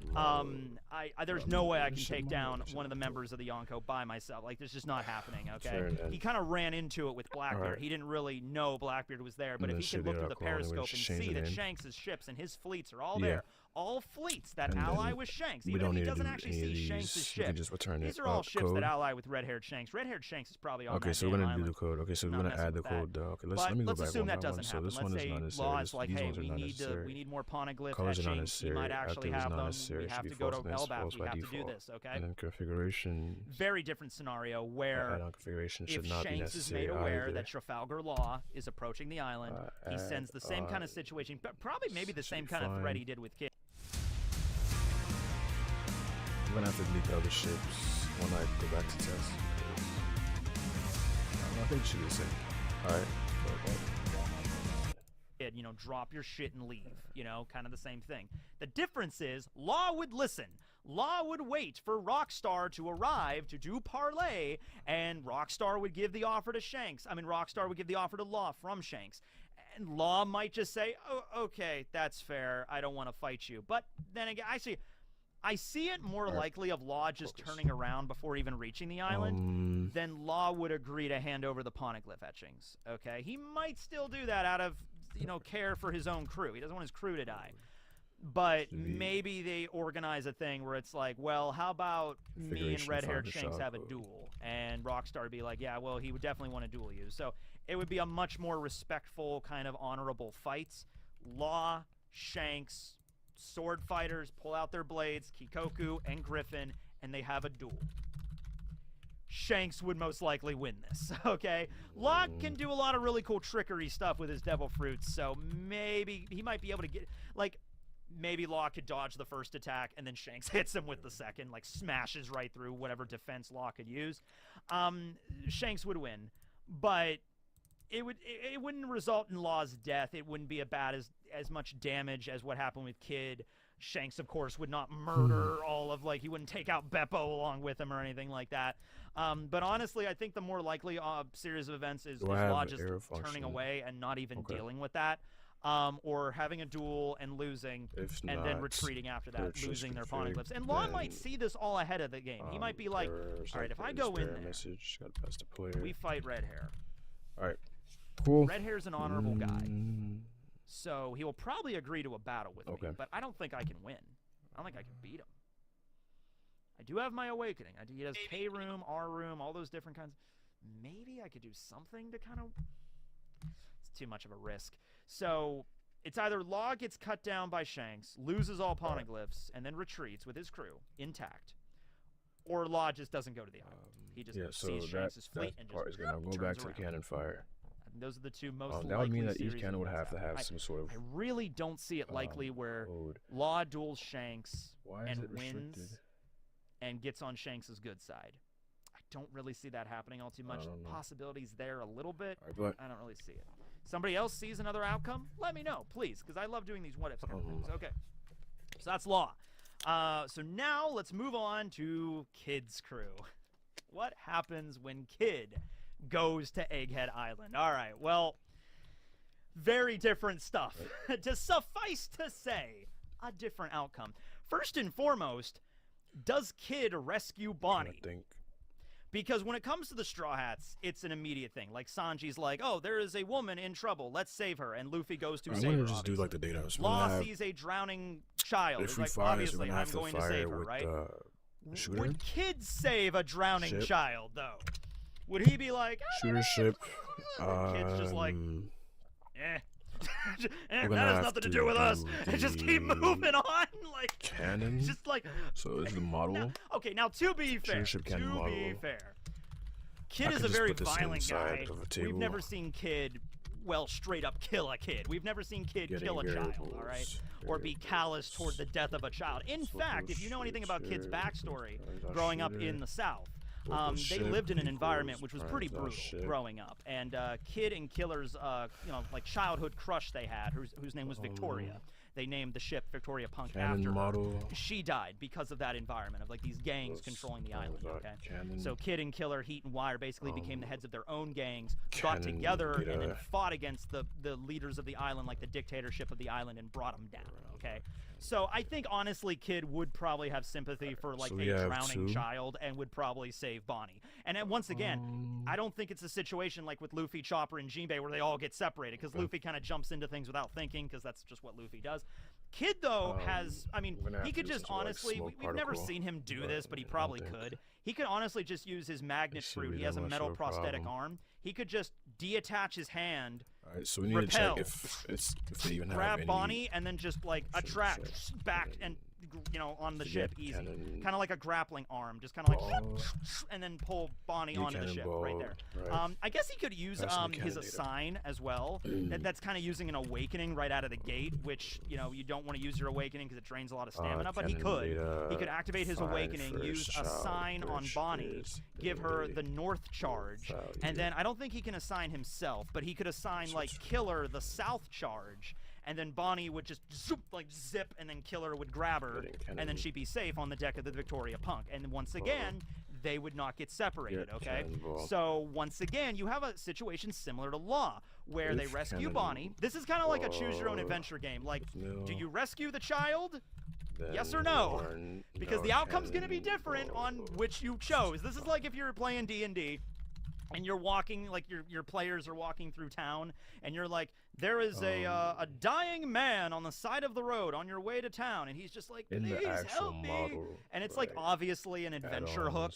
There's no way I can take down one of the members of the Yonko by myself. Like, this is just not happening. Okay. He kind of ran into it with Blackbeard. Right. He didn't really know Blackbeard was there, but if he could look through the periscope and see that Shanks' ships and his fleets are all there. All fleets that ally with Shanks, even if he doesn't actually see Shanks' ship. These are all ships that ally with red-haired Shanks. Red-haired Shanks is probably on okay, that so we're gonna do the code. Okay, so we're gonna add the code. Okay, let me go back. Let's assume that doesn't happen. So let's say Law is like, hey, we need more poneglyph etchings. We might actually have them. We have to go to Elbaf. We have to do this. Okay. And then configuration. Very different scenario where configuration should if not be Shanks is made aware that Trafalgar Law is approaching the island, he sends the same kind of situation, but probably maybe the same kind of threat he did with Kid. I'm gonna have to delete the other ships when I go back to test. I think it should be the same. Alright. You know, drop your shit and leave. You know, kind of the same thing. The difference is Law would listen. Law would wait for Rockstar to arrive to do parlay, and Rockstar would give the offer to Shanks. I mean, Rockstar would give the offer to Law from Shanks. And Law might just say, oh, okay, that's fair. I don't want to fight you. But then again, I see it more likely of Law just turning around before even reaching the island than Law would agree to hand over the poneglyph etchings. Okay, he might still do that out of, you know, care for his own crew. He doesn't want his crew to die. But maybe they organize a thing where it's like, well, how about me and red-haired Shanks have a duel? And Rockstar would be like, yeah, well, he would definitely want to duel you. So it would be a much more respectful, kind of honorable fight. Law, Shanks, sword fighters pull out their blades, Kikoku and Griffin, and they have a duel. Shanks would most likely win this, okay? Law can do a lot of really cool trickery stuff with his devil fruits, so maybe he might be able to get, like, maybe Law could dodge the first attack, and then Shanks hits him with the second, like smashes right through whatever defense Law could use. Shanks would win, but it wouldn't result in Law's death. It wouldn't be as much damage as what happened with Kid. Shanks, of course, would not murder all of, like, he wouldn't take out Beppo along with him or anything like that. But honestly, I think the more likely series of events is Law just turning away and not even dealing with that. Or having a duel and losing, and then retreating after that, losing their poneglyphs. And Law might see this all ahead of the game. He might be like, all right, if I go in there, we fight Red Hair. All right, cool. Red Hair's an honorable guy. So he will probably agree to a battle with me, but I don't think I can win. I don't think I can beat him. I do have my Awakening. He has K room, R room, all those different kinds. Maybe I could do something to kind of... It's too much of a risk. So it's either Law gets cut down by Shanks, loses all poneglyphs, and then retreats with his crew intact, or Law just doesn't go to the island. He just sees Shanks' fleet and just is gonna go back to the cannon fire. Those are the two most likely. That would mean that each cannon would have to have some sort of. I really don't see it likely where Law duels Shanks and wins and gets on Shanks' good side. I don't really see that happening all too much. Possibilities there a little bit. But I don't really see it. Somebody else sees another outcome? Let me know, please, because I love doing these what-ifs kind of things. Okay, so that's Law. So now let's move on to Kid's crew. What happens when Kid goes to Egghead Island? All right, well, very different stuff. To suffice to say, a different outcome. First and foremost, does Kid rescue Bonnie? I think. Because when it comes to the Straw Hats, it's an immediate thing. Like, Sanji's like, oh, there is a woman in trouble. Let's save her. And Luffy goes to save her. I want to just do like the data. Law sees a drowning child. It's like, obviously, I'm going to save her, right? Would Kid save a drowning child, though? Would he be like, shooter ship? Kid's just like, that has nothing to do with us. And just keep moving on. Like, cannon? Just like. So is the model? Now to be fair, Kid is a very violent guy. We've never seen Kid, well, straight up kill a kid. We've never seen Kid kill a child, all right? Or be callous toward the death of a child. In fact, if you know anything about Kid's backstory, growing up in the South, they lived in an environment which was pretty brutal growing up. And Kid and Killer's, like childhood crush they had, whose name was Victoria. they named the ship Victoria Punk Cannon after model. her. She died because of that environment of like these gangs controlling the island. Okay, so Kid and Killer, Heat and Wire basically became the heads of their own gangs, got together and then fought against the leaders of the island, like the dictatorship of the island, and brought them down. Okay, so I think honestly, Kid would probably have sympathy for like a drowning child and would probably save Bonnie. And then once again, I don't think it's a situation like with Luffy, Chopper, and Jinbei where they all get separated, because Luffy kind of jumps into things without thinking, because that's just what Luffy does. Kid though has, I mean, he could just honestly, we've never seen him do this, but he probably could. He could honestly just use his magnet fruit. He has a metal prosthetic arm. He could just deattach his hand. All right, so we need to check if they even have any. Grab Bonnie and then just like attract back and on the ship easy, kind of like a grappling arm, just kind of like, and then pull Bonnie onto the ship right there. Right. I guess he could use his assign as well. That's kind of using an awakening right out of the gate, which you don't want to use your awakening because it drains a lot of stamina. But he could activate his awakening, use assign on Bonnie, give her the north charge, and then I don't think he can assign himself, but he could assign like Killer the south charge. And then Bonnie would just zip, and then Killer would grab her, and then she'd be safe on the deck of the Victoria Punk. And once again, they would not get separated, okay? So once again, you have a situation similar to Law, where they rescue Bonnie. This is kind of like a choose-your-own-adventure game. Like, do you rescue the child? Yes or no? Because the outcome's going to be different on which you chose. This is like if you're playing D&D, and you're walking, like your players are walking through town, and you're like, there is a dying man on the side of the road on your way to town, and he's just like, please help me. And it's like obviously an adventure hook,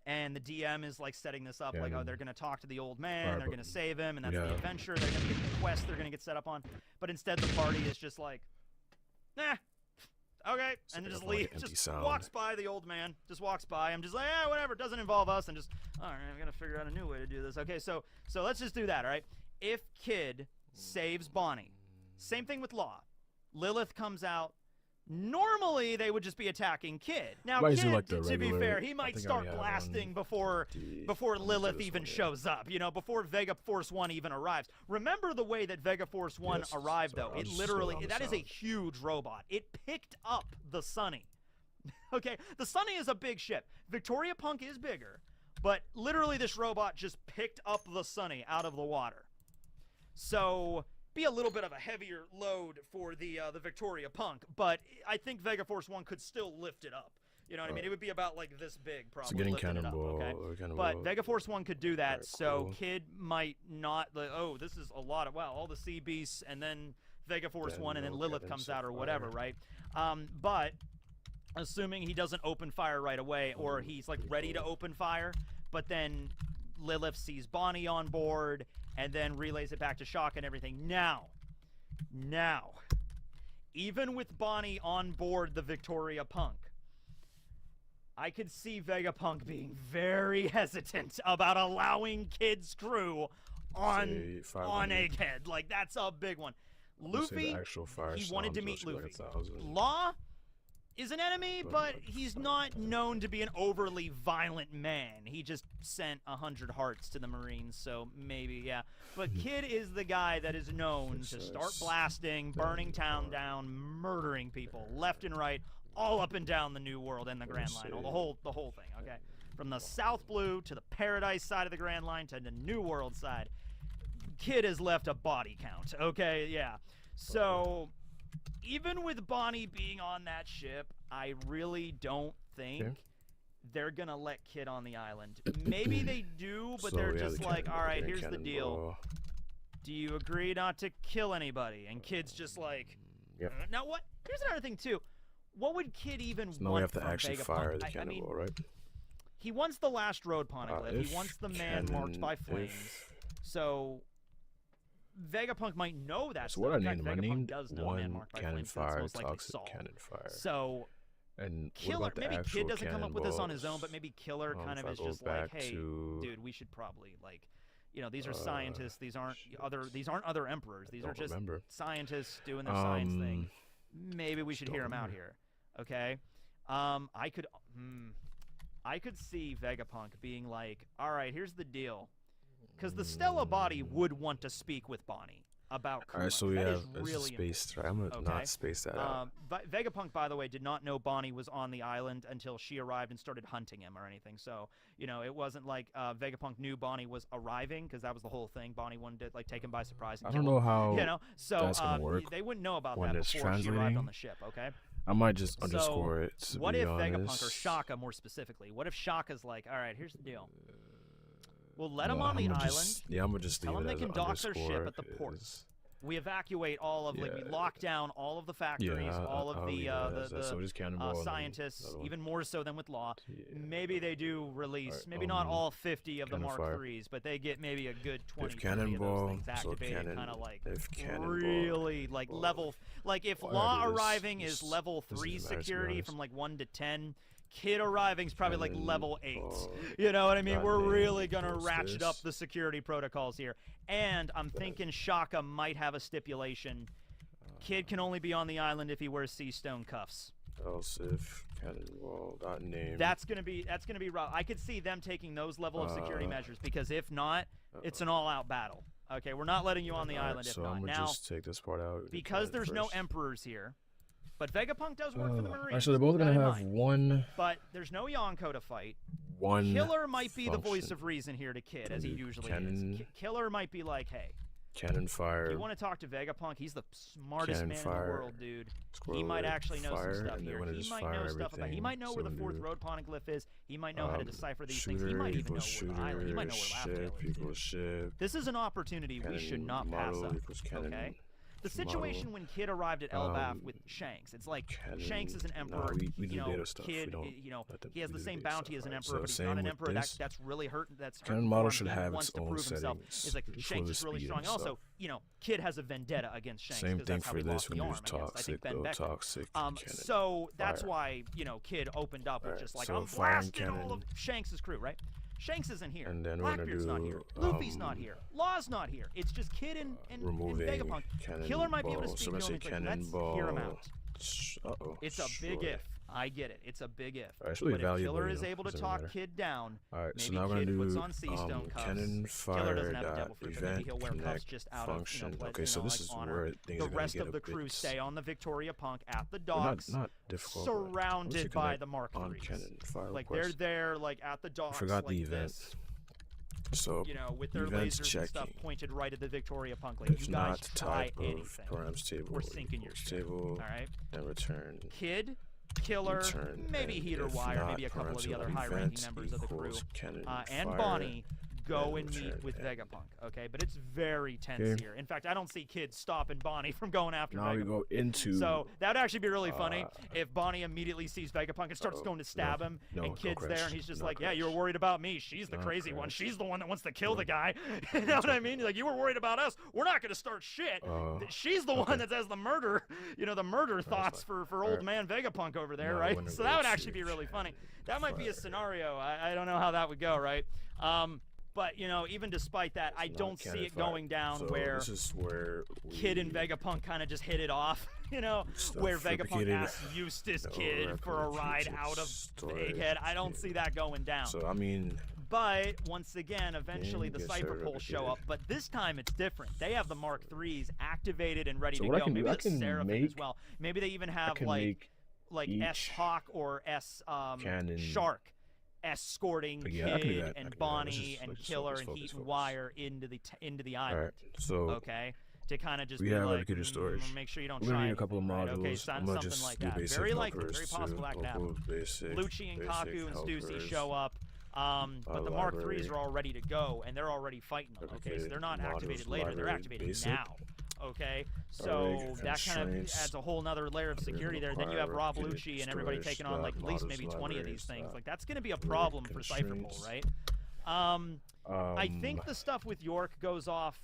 and the DM is like setting this up, like, oh, they're gonna talk to the old man, they're gonna save him, and that's the adventure. They're gonna get the quest, they're gonna get set up on. But instead, the party is just like, nah. Okay, and then just leave, just walks by the old man, just walks by. I'm just like, whatever, it doesn't involve us, and just, all right, I'm gonna figure out a new way to do this. Okay, so let's just do that, all right? If Kid saves Bonnie, same thing with Law. Lilith comes out. Normally, they would just be attacking Kid. Now, Kid, like to be fair, he might start blasting before Lilith even shows up, before Vega Force 1 even arrives. Remember the way that Vega Force 1 arrived, though. It literally, that is a huge robot. It picked up the Sunny. Okay? The Sunny is a big ship. Victoria Punk is bigger, but literally this robot just picked up the Sunny out of the water. So be a little bit of a heavier load for the Victoria Punk, but I think Vega Force 1 could still lift it up. You know what I mean? It would be about like this big, probably. So getting Cannonball, okay? But Vega Force 1 could do that, so Kid might not, like, oh, this is a lot of, wow, all the Sea Beasts, and then Vega Force 1, and then Lilith comes out or whatever, right? But assuming he doesn't open fire right away, or he's like ready to open fire, but then Lilith sees Bonnie on board, and then relays it back to Shock and everything. Now, even with Bonnie on board the Victoria Punk, I could see Vegapunk being very hesitant about allowing Kid's crew on Egghead. Like, that's a big one. Luffy, he wanted to meet Luffy. Law is an enemy, but he's not known to be an overly violent man. He just sent 100 hearts to the Marines, so maybe, yeah. But Kid is the guy that is known to start blasting, burning town down, murdering people left and right, all up and down the New World and the Grand Line, the whole thing, okay? From the South Blue to the Paradise side of the Grand Line to the New World side, Kid has left a body count, okay? Yeah. So even with Bonnie being on that ship, I really don't think they're going to let Kid on the island. Maybe they do, but they're just like, all right, here's the deal. Do you agree not to kill anybody? And Kid's just like, now what? Here's another thing, too. What would Kid even want? We have to actually fire the cannonball, right? He wants the last road poneglyph. He wants the man marked by flames. So Vegapunk might know that. So what I named, I named one cannon fire, toxic cannon fire. So Killer, maybe Kid doesn't come up with this on his own, but maybe Killer kind of is just like, hey, dude, we should probably, like, these are scientists. These aren't other emperors. These are just scientists doing their science thing. Maybe we should hear him out here. Okay? I could see Vegapunk being like, all right, here's the deal. Because the Stella body would want to speak with Bonnie. about crew All right, so length. we That have is really spaced. Right, I'm gonna not space that out. Vegapunk, by the way, did not know Bonnie was on the island until she arrived and started hunting him or anything. So, you know, it wasn't like Vegapunk knew Bonnie was arriving, because that was the whole thing. Bonnie wanted to like take him by surprise. And I don't know how so that's gonna work they wouldn't know about when that it's before she arrived translating. on the ship. Okay. I might just underscore it. To what be if honest. Vegapunk or Shaka, more specifically, what if Shaka's like, all right, here's the deal. We'll let him on the island. I'm gonna just tell leave them it they as can dock their ship underscore at the port. is- We evacuate all of, like, we lock down all of the factories, all of I'll leave it as that. So just Cannonball and then scientists, another one. even more so than with Law. Yeah. Maybe they do release, Alright, maybe not all 50 of the Cannon Mark fire. IIIs, but they get maybe a good 20, If 30 of those Cannonball, things so activated, Cannon, kind of like if Cannonball, really, like, well, level, like, if well, Law I do this- arriving this- is level this 3 doesn't matter, to be security honest. from, like, 1 to 10, Kid arriving is probably like level 8. Cannonball, You know what I mean? We're goddamn really gonna equals ratchet up this. the security protocols here. And I'm thinking Shaka might have a stipulation. Kid can only be on the island if he wears sea stone cuffs. Else if Cannonball got named. That's gonna be rough. I could see them taking those level of security measures, because if not, it's an all-out battle. Okay, we're not letting you on the island if so not. I'm gonna Now, just take this part out. because there's no emperors here, but Vegapunk does work for the Marines. Actually, they're both keep that gonna in have mind. one. But there's no Yonko to fight. One. Killer might be the voice function. of reason here to Kid, as he Dude, usually Cannon- is. Killer might be like, hey, Cannon fire. you want to talk to Vegapunk? He's the smartest Cannon man in fire, the world, dude. Squirrel He might alert, actually know fire, some stuff and then here. when it He just might fire know stuff about. He everything, might know where the so fourth do- road poneglyph is. He might know how to decipher these things. Shooter He might even know equals where the island. He might know shooter, where Laugh ship Tale is, equals dude. ship. This is an opportunity we should Cannon not pass model up. equals cannon Okay. The model. situation when Kid arrived at Elbaf with Shanks, it's like Shanks is an emperor. we do you know, data stuff. We Kid, don't you know, let them he has do the same data bounty stuff, as an right? emperor, So but he's same not an with emperor. this. That's really hurt. That's Cannon hurting model for him. should He have wants its to own prove himself. settings It's like for Shanks the is really speed strong. and Also, stuff. you know, Kid has a vendetta against Shanks. Same 'cause thing that's how for he this lost when the he arm was against, I think, toxic, Ben though. Beckman. Toxic. Cannon. So that's Fire. why, you know, Kid opened up with Alright, just like, so I'm fire and blasting all of cannon. Shanks' crew, right? Shanks isn't here. And then we're gonna Blackbeard's not here. do, Luffy's not here. Law's not here. It's just Kid and removing Vegapunk. Cannonball. Killer might be able to So speak I'm to gonna him. say It's like, let's hear him out. Uh-oh. It's a big sure. if. I get it. It's a big if. Alright, it's really But if valuable, Killer you is know, able to doesn't talk matter. Kid down, Alright, so maybe now we're Kid gonna puts do on sea stone cuffs. cannon Killer doesn't have a fire devil fruit, but maybe event he'll wear cuffs connect just out of, function. you know, Okay, so like this is honor. where things The are gonna rest get of a the crew bit stay on the Victoria Punk at the well, docks, not difficult, but surrounded let's by connect the Mark on IIIs. cannon fire Like request. they're there, like at the docks, forgot like the event. this, So you know, with their events lasers and stuff checking. pointed right at the Victoria Punk. Like, If you guys not, try type anything. of params table. We're sinking your equals ship. table All right. and return. Kid, Killer, return, maybe and Heater if Wire, not, maybe a couple of the parental other high-ranking event members of the crew, equals cannon and fire, Bonnie go and and meet return, with and Vegapunk. Okay, but it's very tense Okay. here. In fact, I don't see Kid stopping Bonnie from going after now we Vegapunk. go into So that would actually be really funny if Bonnie immediately sees Vegapunk and starts going to stab him, and Kid's there, and he's just like, "Yeah, you were worried about me. She's the crazy one. She's the one that wants to kill the guy." You know what I mean? Like, you were worried about us. We're not going to start shit. She's the one that has the murder, you know, the murder thoughts for old man Vegapunk over there, No, right? when it So that would goes actually to be really funny. cannon That might be a fire. scenario. I don't know how that would go, right? But, you know, even despite that, I don't see it going down so where this is where Kid and Vegapunk kind of just hit it off, you know, Stuff where Vegapunk fabricated, asks Eustace no Kid for a record ride future out of storage Egghead. I don't see that going down. So I mean, But once again, eventually the Yes, Cypher sir, Poles show up. replicated. But this time it's different. They have the Mark IIIs activated and ready So to what I go. can do, Maybe I the can Seraphim as make- well. Maybe they even I have can like make S each Hawk or S cannon- Shark escorting Yeah, I can do Kid that, I can and do that. Bonnie Let's just- and let's Killer focus, and Heat and focus. Wire into the all island. right. So Okay, to kind of just we be have like, replicator storage. make sure you don't we're gonna try need a couple of anything, right? modules. Okay, I'm something gonna just like do that. basic Very likely, helpers very possible that too. could happen. Local, basic, Lucci and basic Kaku and Stussy helpers. show up. But the Mark library. IIIs are all ready to go, and they're already fighting them. Okay, so they're not Modules, activated later; they're library, activated basic. now. Okay, so Alright, that kind of constraints, adds a whole nother layer of security there. Then you have Rob replicated Lucci and everybody storage, taking on like at least models, maybe 20 of these libraries, things. Like that's going to be a problem for Cypherpole, constraints. right? I think the stuff with York goes off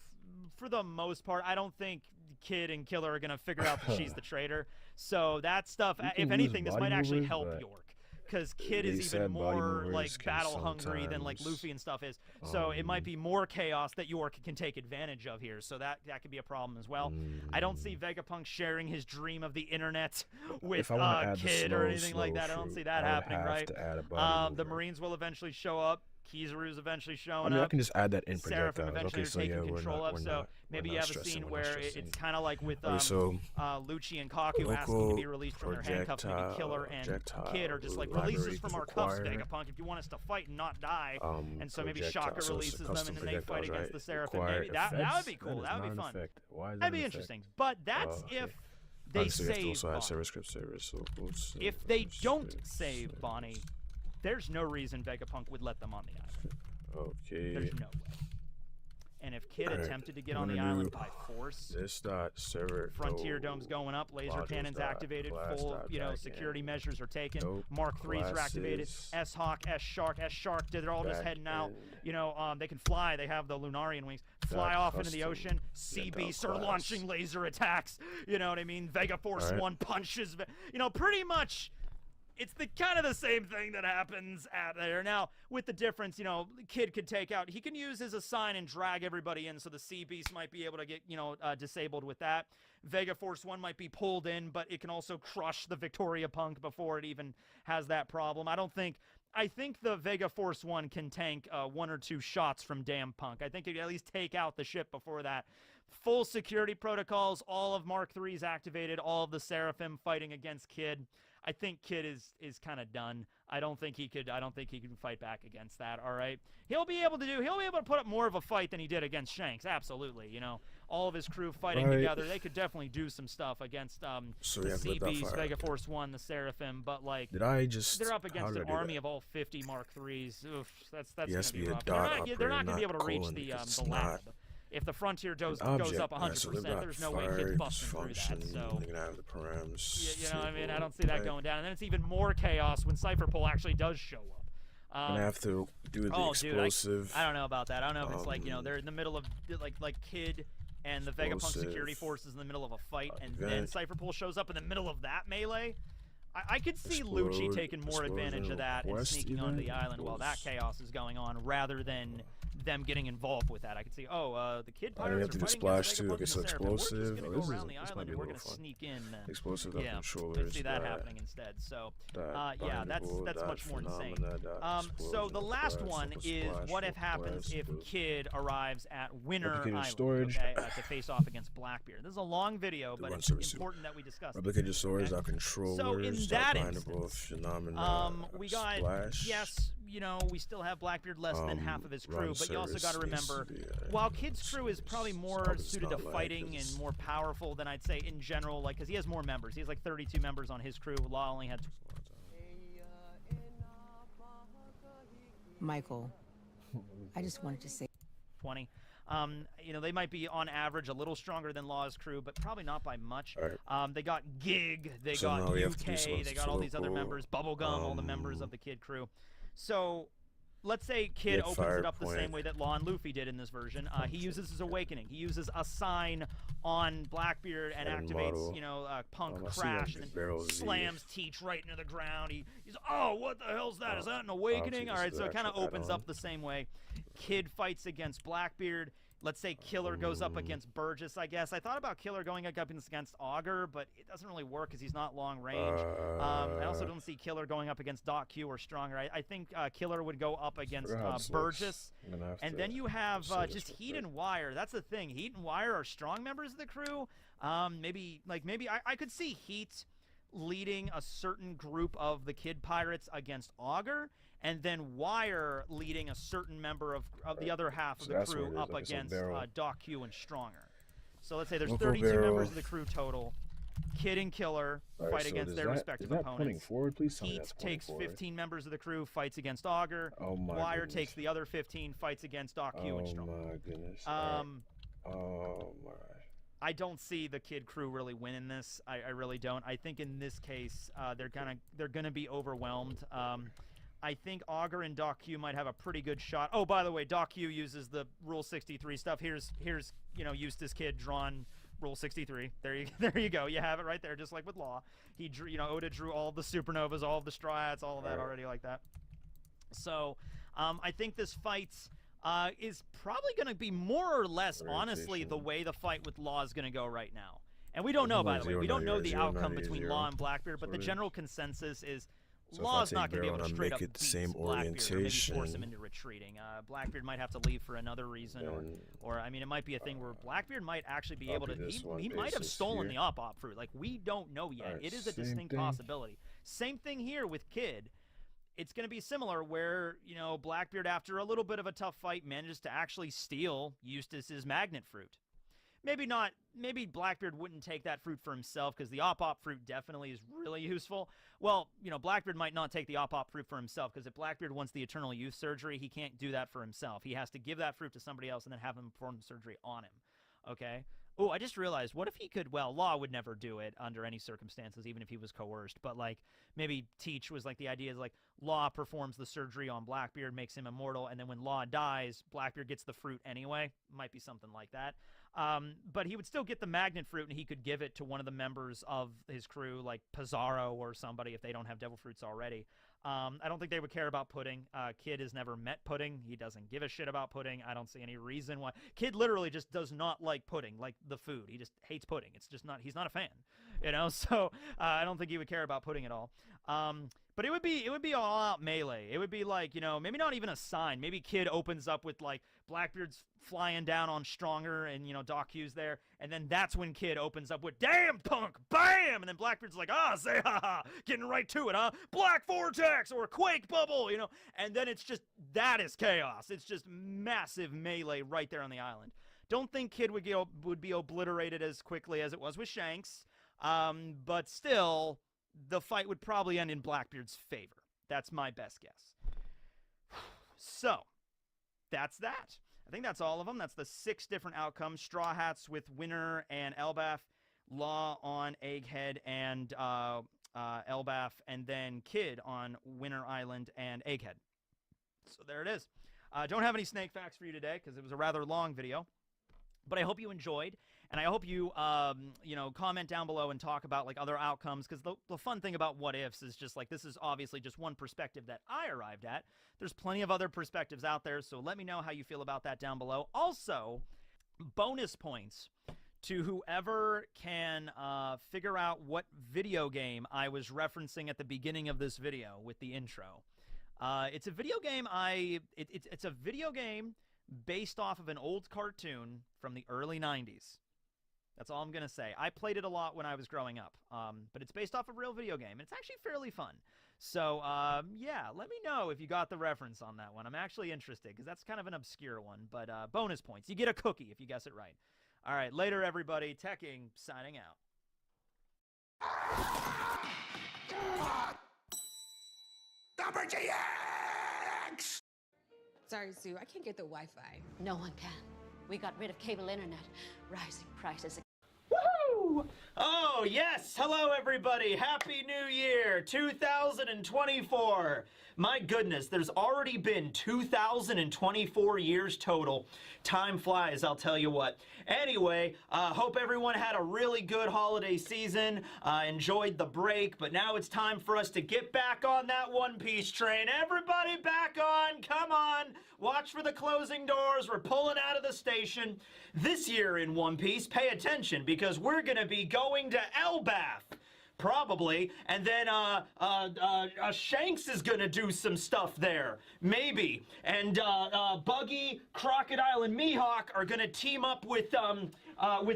for the most part. I don't think Kid and Killer are going to figure out that she's the traitor. So that stuff, You if can use anything, this body might actually movers, help but York. Because Kid they is even said body more movers like can battle hungry than like sometimes, Luffy and stuff is. So it might be more chaos that York can take advantage of here. So that could be a problem as well. I don't see Vegapunk sharing his dream of the internet with If I wanna add the Kid or slow, anything like slow that. I don't fruit, see that I would happening, have right? to add a body The mover. Marines will eventually show up. Kizaru's eventually showing I mean, up. I can just add that in Seraphim projectiles. eventually Okay, so taking yeah, control of. So maybe you have a scene where it's kind of like with Lucci and Kaku asking to be released from their handcuffs. Maybe Killer and Kid are just like, release us from our cuffs, Vegapunk, if you want us to fight and not die. And so maybe Shaka releases them and then they fight against the Seraphim. Maybe that would be cool. That would be fun. That'd be interesting. But that's if they save Bonnie. If they don't save Bonnie, there's no reason Vegapunk would let them on the island. Okay. There's no way. And if Kid attempted to get on the island by force, Frontier Dome's going up, laser cannons activated, full, security measures are taken, Mark 3s are activated, S-Hawk, S-Shark, they're all just heading out. They can fly, they have the Lunarian wings, fly off into the ocean, Sea Beasts are launching laser attacks, you know what I mean? Vega Force 1 punches, pretty much. It's the kind of the same thing that happens at there. Now, with the difference, Kid could take out, he can use his assign and drag everybody in, so the Sea Beast might be able to get, disabled with that. Vega Force 1 might be pulled in, but it can also crush the Victoria Punk before it even has that problem. I think the Vega Force 1 can tank 1 or 2 shots from Damn Punk. I think it can at least take out the ship before that. Full security protocols, all of Mark 3's activated, all of the Seraphim fighting against Kid. I think Kid is kind of done. I don't think he can fight back against that. All right, he'll be able to put up more of a fight than he did against Shanks. Absolutely, all of his crew fighting together. They could definitely do some stuff against the Sea Beast, Vega Force 1, the Seraphim. But they're up against an army of all 50 Mark 3s. Oof, that's gonna be rough. They're not gonna be able to reach the lab. If the Frontier goes up 100%, there's no way Kid's busting through that. So, I don't see that going down. And then it's even more chaos when Cypherpole actually does show up. I'm gonna have to do the explosive. Dude, I don't know about that. I don't know if it's like they're in the middle of like Kid and the Vegapunk security forces in the middle of a fight, and then Cypherpole shows up in the middle of that melee. I could see Lucci taking more advantage of that and sneaking onto the island while that chaos is going on, rather than them getting involved with that. I could see, the Kid pirates are fighting splash too. Okay, so explosive. explosive. We're just gonna go around the island and we're gonna sneak in. Explosive yeah, controllers. I see that happening instead. So, that's much more insane. So the last one is what if happens if Kid arrives at Winter Island to face off against Blackbeard. This is a long video, but it's important that we discuss. Replicated swords, controllers. So in that instance, we got we still have Blackbeard less than half of his crew, but you also got to remember, while Kid's crew is probably more suited to fighting and more powerful than I'd say in general, because he has more members. He has 32 members on his crew. Law only had. Michael, I just wanted to say 20. They might be on average a little stronger than Law's crew, but probably not by much. They got Gig, they got UK, they got all these other members, Bubblegum, all the members of the Kid crew. So, let's say Kid opens it up the same way that Law and Luffy did in this version. He uses his Awakening. He uses a sign on Blackbeard and activates, Punk Crash, and then slams Teach right into the ground. He's, what the hell's that? Is that an Awakening? All right, so it kind of opens up the same way. Kid fights against Blackbeard. Let's say Killer goes up against Burgess, I guess. I thought about Killer going up against Augur, but it doesn't really work because he's not long range. I also don't see Killer going up against Doc Q or Stronger. I think Killer would go up against Burgess. And then you have just Heat and Wire. That's the thing. Heat and Wire are strong members of the crew. Maybe I could see Heat leading a certain group of the Kid Pirates against Augur, and then Wire leading a certain member of the other half of the crew up against Doc Q and Stronger. So let's say there's 32 members of the crew total. Kid and Killer fight against their respective opponents. Heat takes 15 members of the crew, fights against Augur. Wire takes the other 15, fights against Doc Q and Stronger. Oh my goodness. I don't see the Kid crew really winning this. I really don't. I think in this case, they're gonna be overwhelmed. I think Augur and Doc Q might have a pretty good shot. Oh, by the way, Doc Q uses the Rule 63 stuff. Here's Eustace Kid drawn Rule 63. There you go. You have it right there, just like with Law. He drew, Oda drew all the supernovas, all of the Striats, all of that already like that. So, I think this fight is probably going to be more or less, honestly, the way the fight with Law is going to go right now. And we don't know, by the way. We don't know the outcome between Law and Blackbeard, but the general consensus is So Law's if I not take going to be Barrel able to and I straight make up it the beat same Blackbeard, or maybe orientation, force him into retreating. Blackbeard might have to leave for another reason, or I mean, it might be a thing where Blackbeard might actually be able to. He might have stolen the op fruit. Like, we don't know yet. It is a distinct possibility. Same thing here with Kid. It's going to be similar where, you know, Blackbeard, after a little bit of a tough fight, manages to actually steal Eustace's magnet fruit. Maybe not, maybe Blackbeard wouldn't take that fruit for himself because the op fruit definitely is really useful. Well, you know, Blackbeard might not take the op fruit for himself because if Blackbeard wants the Eternal Youth surgery, he can't do that for himself. He has to give that fruit to somebody else and then have him perform the surgery on him. Okay? Oh, I just realized, what if he could, well, Law would never do it under any circumstances, even if he was coerced, but, like, maybe Teach was, like, the idea is, like, Law performs the surgery on Blackbeard, makes him immortal, and then when Law dies, Blackbeard gets the fruit anyway. Might be something like that. But he would still get the magnet fruit, and he could give it to one of the members of his crew, like Pizarro or somebody, if they don't have devil fruits already. I don't think they would care about pudding. Kid has never met pudding. He doesn't give a shit about pudding. I don't see any reason why. Kid literally just does not like pudding, like the food. He just hates pudding. It's just not, he's not a fan, you know? So I don't think he would care about pudding at all. But it would be all out melee. It would be like, you know, maybe not even a sign. Maybe Kid opens up with like Blackbeard's flying down on Stronger and, you know, Doc Hughes there. And then that's when Kid opens up with, damn punk, bam! And then Blackbeard's like, say ha ha, getting right to it, huh? Black Vortex or Quake Bubble, you know? And then it's just, that is chaos. It's just massive melee right there on the island. Don't think Kid would be obliterated as quickly as it was with Shanks. But still, the fight would probably end in Blackbeard's favor. That's my best guess. So, that's that. I think that's all of them. That's the 6 different outcomes. Straw Hats with Winner and Elbaf. Law on Egghead and Elbaf. And then Kid on Winter Island and Egghead. So there it is. Don't have any snake facts for you today because it was a rather long video. But I hope you enjoyed. And I hope you, you know, comment down below and talk about, like, other outcomes. Because the fun thing about What Ifs is just, like, this is obviously just one perspective that I arrived at. There's plenty of other perspectives out there, so let me know how you feel about that down below. Also, bonus points to whoever can figure out what video game I was referencing at the beginning of this video with the intro. It's a video game it's a video game based off of an old cartoon from the early 90s. That's all I'm going to say. I played it a lot when I was growing up, but it's based off a real video game. It's actually fairly fun. So, yeah, let me know if you got the reference on that one. I'm actually interested because that's kind of an obscure one, but bonus points. You get a cookie if you guess it right. All right, later, everybody. Teching, signing out. WGX! Sorry, Sue, I can't get the Wi-Fi. No one can. We got rid of cable internet. Rising prices. Woo! Oh, yes! Hello, everybody! Happy New Year! 2024! My goodness, there's already been 2024 years total. Time flies, I'll tell you what. Anyway, hope everyone had a really good holiday season, enjoyed the break, but now it's time for us to get back on that One Piece train. Everybody back on! Come on! Watch for the closing doors. We're pulling out of the station. This year in One Piece, pay attention, because we're gonna be going to Elbaf. Probably, and then Shanks is gonna do some stuff there, maybe, and Buggy, Crocodile, and Mihawk are gonna team up with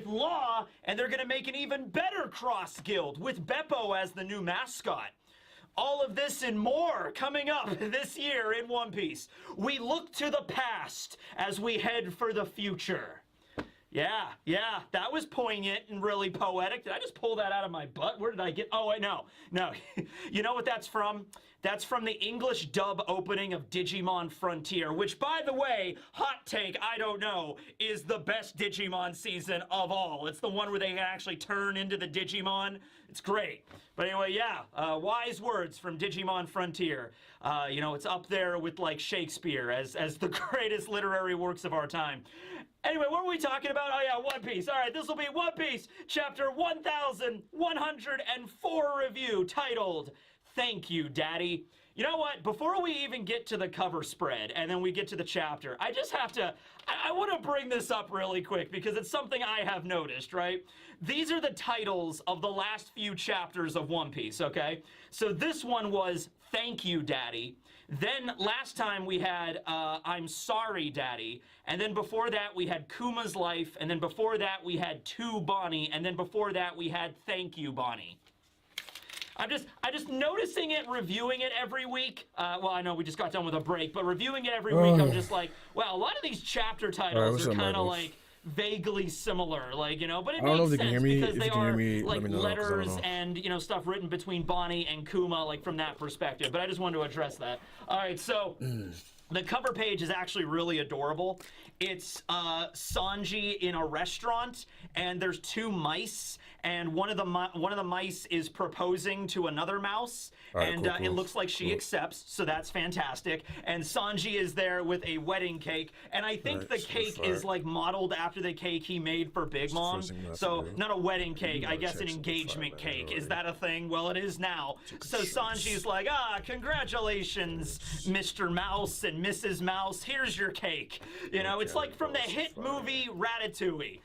Law, and they're gonna make an even better cross guild with Beppo as the new mascot. All of this and more coming up this year in One Piece. We look to the past as we head for the future. Yeah, that was poignant and really poetic. Did I just pull that out of my butt? Where did I get? Oh, wait, no. You know what that's from? That's from the English dub opening of Digimon Frontier, which, by the way, hot take, I don't know, is the best Digimon season of all. It's the one where they actually turn into the Digimon. It's great. But anyway, yeah, wise words from Digimon Frontier. You know, it's up there with, like, Shakespeare as the greatest literary works of our time. Anyway, what were we talking about? Oh, yeah, One Piece. All right, this will be One Piece, chapter 1104 review, titled, Thank You, Daddy. You know what? Before we even get to the cover spread and then we get to the chapter, I just have to, I want to bring this up really quick because it's something I have noticed, right? These are the titles of the last few chapters of One Piece, okay? So this one was Thank You, Daddy. Then last time we had I'm Sorry, Daddy. And then before that we had Kuma's Life. And then before that we had To Bonnie. And then before that we had Thank You, Bonnie. I'm just noticing it, reviewing it every week. Well, I know we just got done with a break, but reviewing it every week, I'm just like, well, a lot of these chapter titles are kind of like vaguely similar, like, you know, but it makes sense because they are like letters and, you know, stuff written between Bonnie and Kuma, like from that perspective. But I just wanted to address that. All right, so the cover page is actually really adorable. It's Sanji in a restaurant, and there's two mice, and one of the mice is proposing to another mouse, and it looks like she accepts, so that's fantastic. And Sanji is there with a wedding cake, and I think the cake is like modeled after the cake he made for Big Mom. So not a wedding cake, I guess an engagement cake. Is that a thing? Well, it is now. So Sanji's like, congratulations, Mr. Mouse and Mrs. Mouse. Here's your cake. You know, it's like from the hit movie Ratatouille.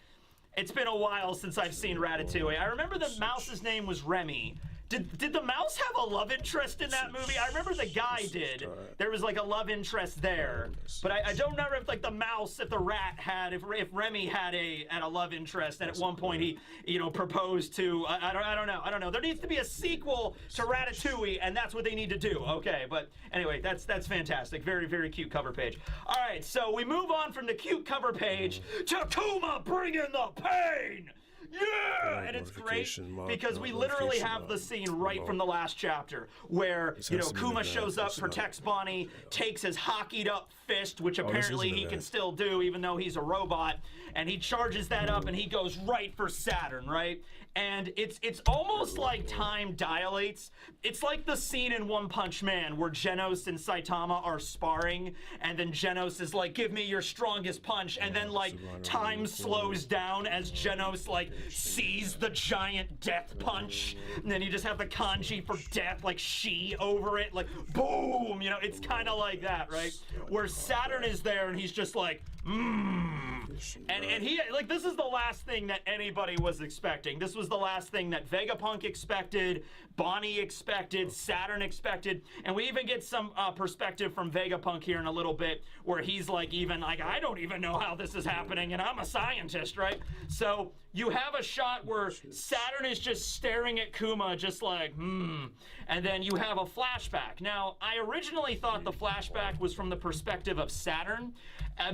It's been a while since I've seen Ratatouille. I remember the mouse's name was Remy. Did the mouse have a love interest in that movie? I remember the guy did. There was like a love interest there, but I don't remember if like the mouse, if the rat had, if Remy had a love interest, and at one point he, you know, proposed to. I don't know. There needs to be a sequel to Ratatouille, and that's what they need to do. Okay, but anyway, that's fantastic. Very, very cute cover page. All right, so we move on from the cute cover page to Kuma bringing the pain. Yeah, and it's great because we literally have the scene right from the last chapter where, you know, Kuma shows up, protects Bonnie, takes his hockeyed up fist, which apparently he can still do even though he's a robot, and he charges that up and he goes right for Saturn, right? And it's almost like time dilates. It's like the scene in One Punch Man where Genos and Saitama are sparring, and then Genos is like, give me your strongest punch, and then like time slows down as Genos like sees the giant death punch, and then you just have the kanji for death, like she over it, like boom, you know, it's kind of like that, right? Where Saturn is there and he's just like, and he, like, this is the last thing that anybody was expecting. This was the last thing that Vegapunk expected, Bonnie expected, Saturn expected, and we even get some perspective from Vegapunk here in a little bit, where he's like, even like, I don't even know how this is happening, and I'm a scientist, right? So you have a shot where Saturn is just staring at Kuma, just like, and then you have a flashback. Now, I originally thought the flashback was from the perspective of Saturn,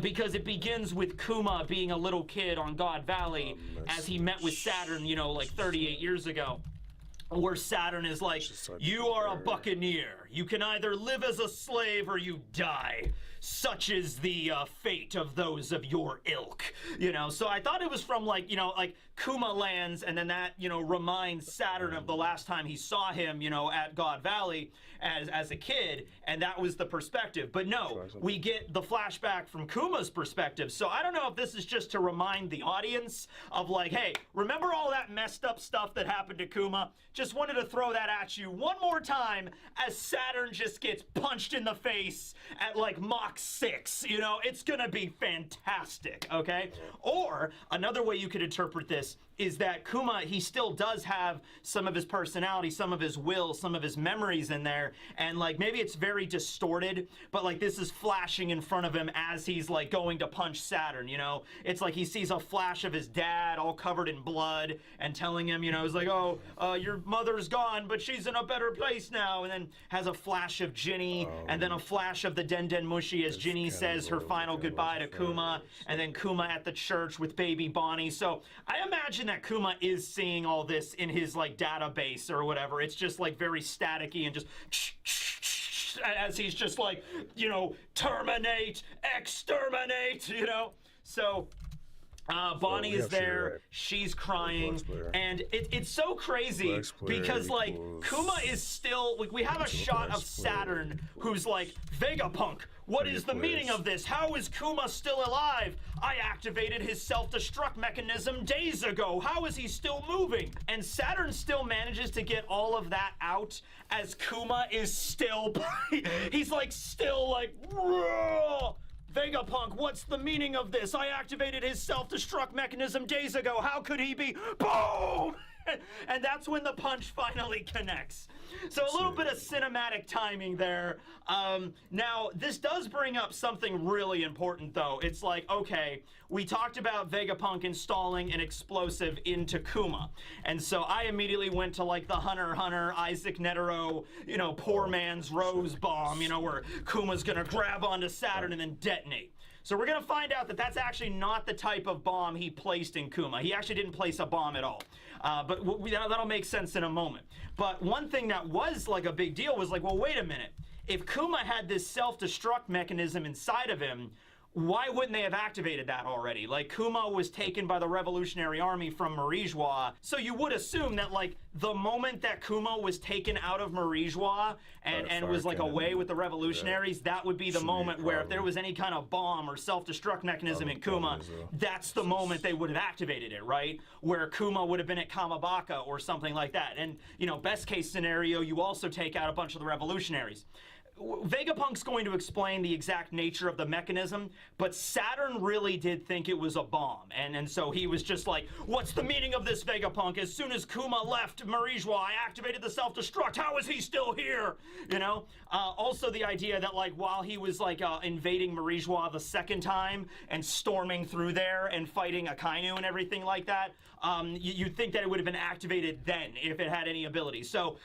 because it begins with Kuma being a little kid on God Valley as he met with Saturn, you know, like 38 years ago. Where Saturn is like, you are a buccaneer. You can either live as a slave or you die. Such is the fate of those of your ilk. You know, so I thought it was from like, you know, like Kuma lands, and then that, you know, reminds Saturn of the last time he saw him, you know, at God Valley as a kid, and that was the perspective. But no, we get the flashback from Kuma's perspective. So I don't know if this is just to remind the audience of like, hey, remember all that messed up stuff that happened to Kuma? Just wanted to throw that at you one more time as Saturn just gets punched in the face at like Mach 6. You know, it's gonna be fantastic, okay? Or another way you could interpret this is that Kuma, he still does have some of his personality, some of his will, some of his memories in there, and like maybe it's very distorted, but like this is flashing in front of him as he's like going to punch Saturn, you know? It's like he sees a flash of his dad all covered in blood and telling him, you know, he's like, oh, your mother's gone, but she's in a better place now, and then has a flash of Ginny, and then a flash of the Den Den Mushi as Ginny says her final goodbye to Kuma, and then Kuma at the church with baby Bonnie. So I imagine that Kuma is seeing all this in his like database or whatever. It's just like very staticky and just as he's just like, you know, terminate, exterminate, you know? So Bonnie is there, she's crying, and it's so crazy because like Kuma is still, like we have a shot of Saturn who's like, Vegapunk, what is the meaning of this? How is Kuma still alive? I activated his self-destruct mechanism days ago. How is he still moving? And Saturn still manages to get all of that out as Kuma is still, he's like still like, Vegapunk, what's the meaning of this? I activated his self-destruct mechanism days ago. How could he be? Boom! and that's when the punch finally connects. So a little bit of cinematic timing there. Now, this does bring up something really important, though. It's like, okay, we talked about Vegapunk installing an explosive into Kuma. And so I immediately went to, like, the Hunter x Hunter, Isaac Netero, you know, poor man's rose bomb, you know, where Kuma's gonna grab onto Saturn and then detonate. So we're going to find out that that's actually not the type of bomb he placed in Kuma. He actually didn't place a bomb at all. But that'll make sense in a moment. But one thing that was like a big deal was like, well, wait a minute. If Kuma had this self-destruct mechanism inside of him, why wouldn't they have activated that already? Like, Kuma was taken by the Revolutionary Army from Marie Joie, so you would assume that, like, the moment that Kuma was taken out of Marie Joie and was, like, away with the revolutionaries, that would be the moment where if there was any kind of bomb or self-destruct mechanism in Kuma, that's the moment they would have activated it, right? Where Kuma would have been at Kamabaka or something like that. And, you know, best case scenario, you also take out a bunch of the revolutionaries. Vegapunk's going to explain the exact nature of the mechanism, but Saturn really did think it was a bomb. And so he was just like, what's the meaning of this, Vegapunk? As soon as Kuma left Marie Joie, I activated the self-destruct. How is he still here? You know? Also the idea that, like, while he was, like, invading Marie Joie the second time and storming through there and fighting Akainu and everything like that, you'd think that it would have been activated then if it had any ability. So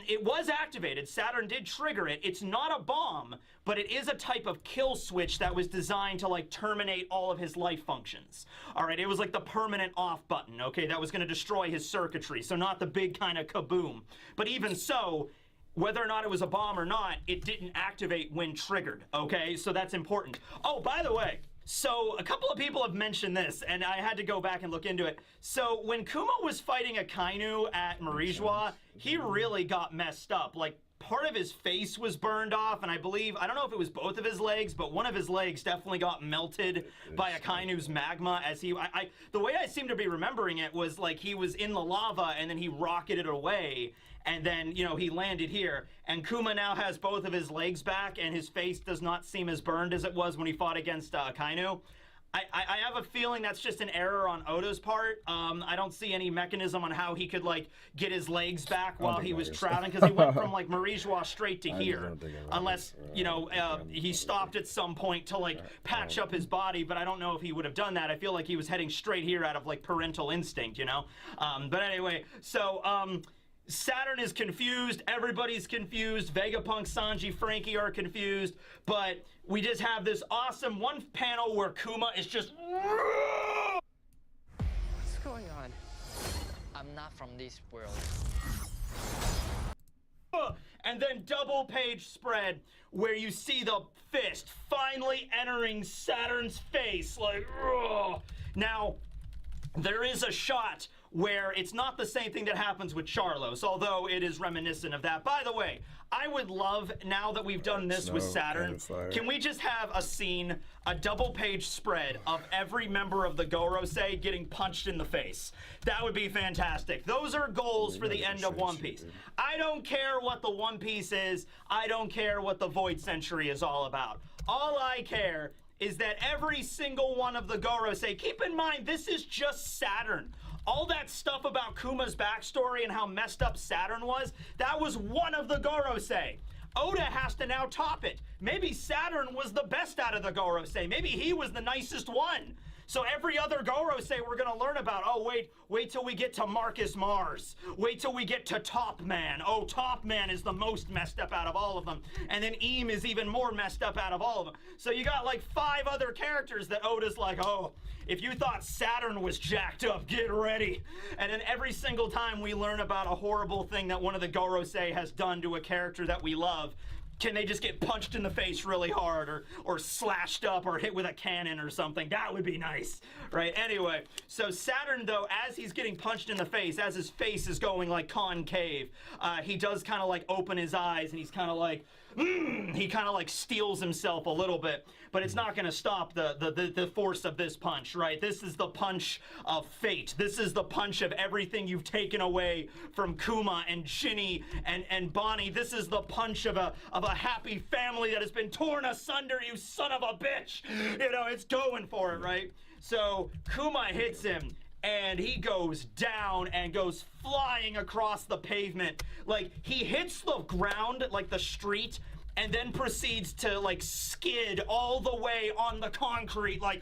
it was activated. Saturn did trigger it. It's not a bomb, but it is a type of kill switch that was designed to, like, terminate all of his life functions. All right, it was like the permanent off button, okay, that was going to destroy his circuitry, so not the big kind of kaboom. But even so, whether or not it was a bomb or not, it didn't activate when triggered, okay? So that's important. Oh, by the way, so a couple of people have mentioned this, and I had to go back and look into it. So when Kuma was fighting Akainu at Marie Joie, he really got messed up. Like, part of his face was burned off, and I believe, I don't know if it was both of his legs, but one of his legs definitely got melted by Akainu's magma as he, the way I seem to be remembering it was like he was in the lava and then he rocketed away, and then, you know, he landed here, and Kuma now has both of his legs back, and his face does not seem as burned as it was when he fought against Akainu. I have a feeling that's just an error on Oda's part. I don't see any mechanism on how he could, like, get his legs back while he was traveling, because he went from, like, Marie Joie straight to here. Unless, you know, he stopped at some point to, like, patch up his body, but I don't know if he would have done that. I feel like he was heading straight here out of, like, parental instinct, you know? But anyway, so, Saturn is confused, everybody's confused, Vegapunk, Sanji, Frankie are confused, but we just have this awesome one panel where Kuma is just... What's going on? I'm not from this world. And then double page spread where you see the fist finally entering Saturn's face, like, ugh. Now, there is a shot where it's not the same thing that happens with Charlos, although it is reminiscent of that. By the way, I would love, now that we've done this with Saturn, can we just have a scene, a double-page spread of every member of the Gorosei getting punched in the face? That would be fantastic. Those are goals for the end of One Piece. I don't care what the One Piece is. I don't care what the Void Century is all about. All I care is that every single one of the Gorosei, keep in mind, this is just Saturn. All that stuff about Kuma's backstory and how messed up Saturn was, that was one of the Gorosei. Oda has to now top it. Maybe Saturn was the best out of the Gorosei. Maybe he was the nicest one. So every other Gorosei we're gonna learn about, oh wait till we get to Marcus Mars. Wait till we get to Top Man. Oh, Top Man is the most messed up out of all of them. And then Eam is even more messed up out of all of them. So you got like 5 other characters that Oda's like, oh, if you thought Saturn was jacked up, get ready. And then every single time we learn about a horrible thing that one of the Gorosei has done to a character that we love, can they just get punched in the face really hard or slashed up or hit with a cannon or something? That would be nice, right? Anyway, so Saturn, though, as he's getting punched in the face, as his face is going like concave, he does kind of like open his eyes and he's kind of like, he kind of like steals himself a little bit, but it's not going to stop the force of this punch, right? This is the punch of fate. This is the punch of everything you've taken away from Kuma and Ginny and Bonnie. This is the punch of a happy family that has been torn asunder, you son of a bitch. You know, it's going for it, right? So Kuma hits him, and he goes down and goes flying across the pavement. Like, he hits the ground, like the street, and then proceeds to like skid all the way on the concrete, like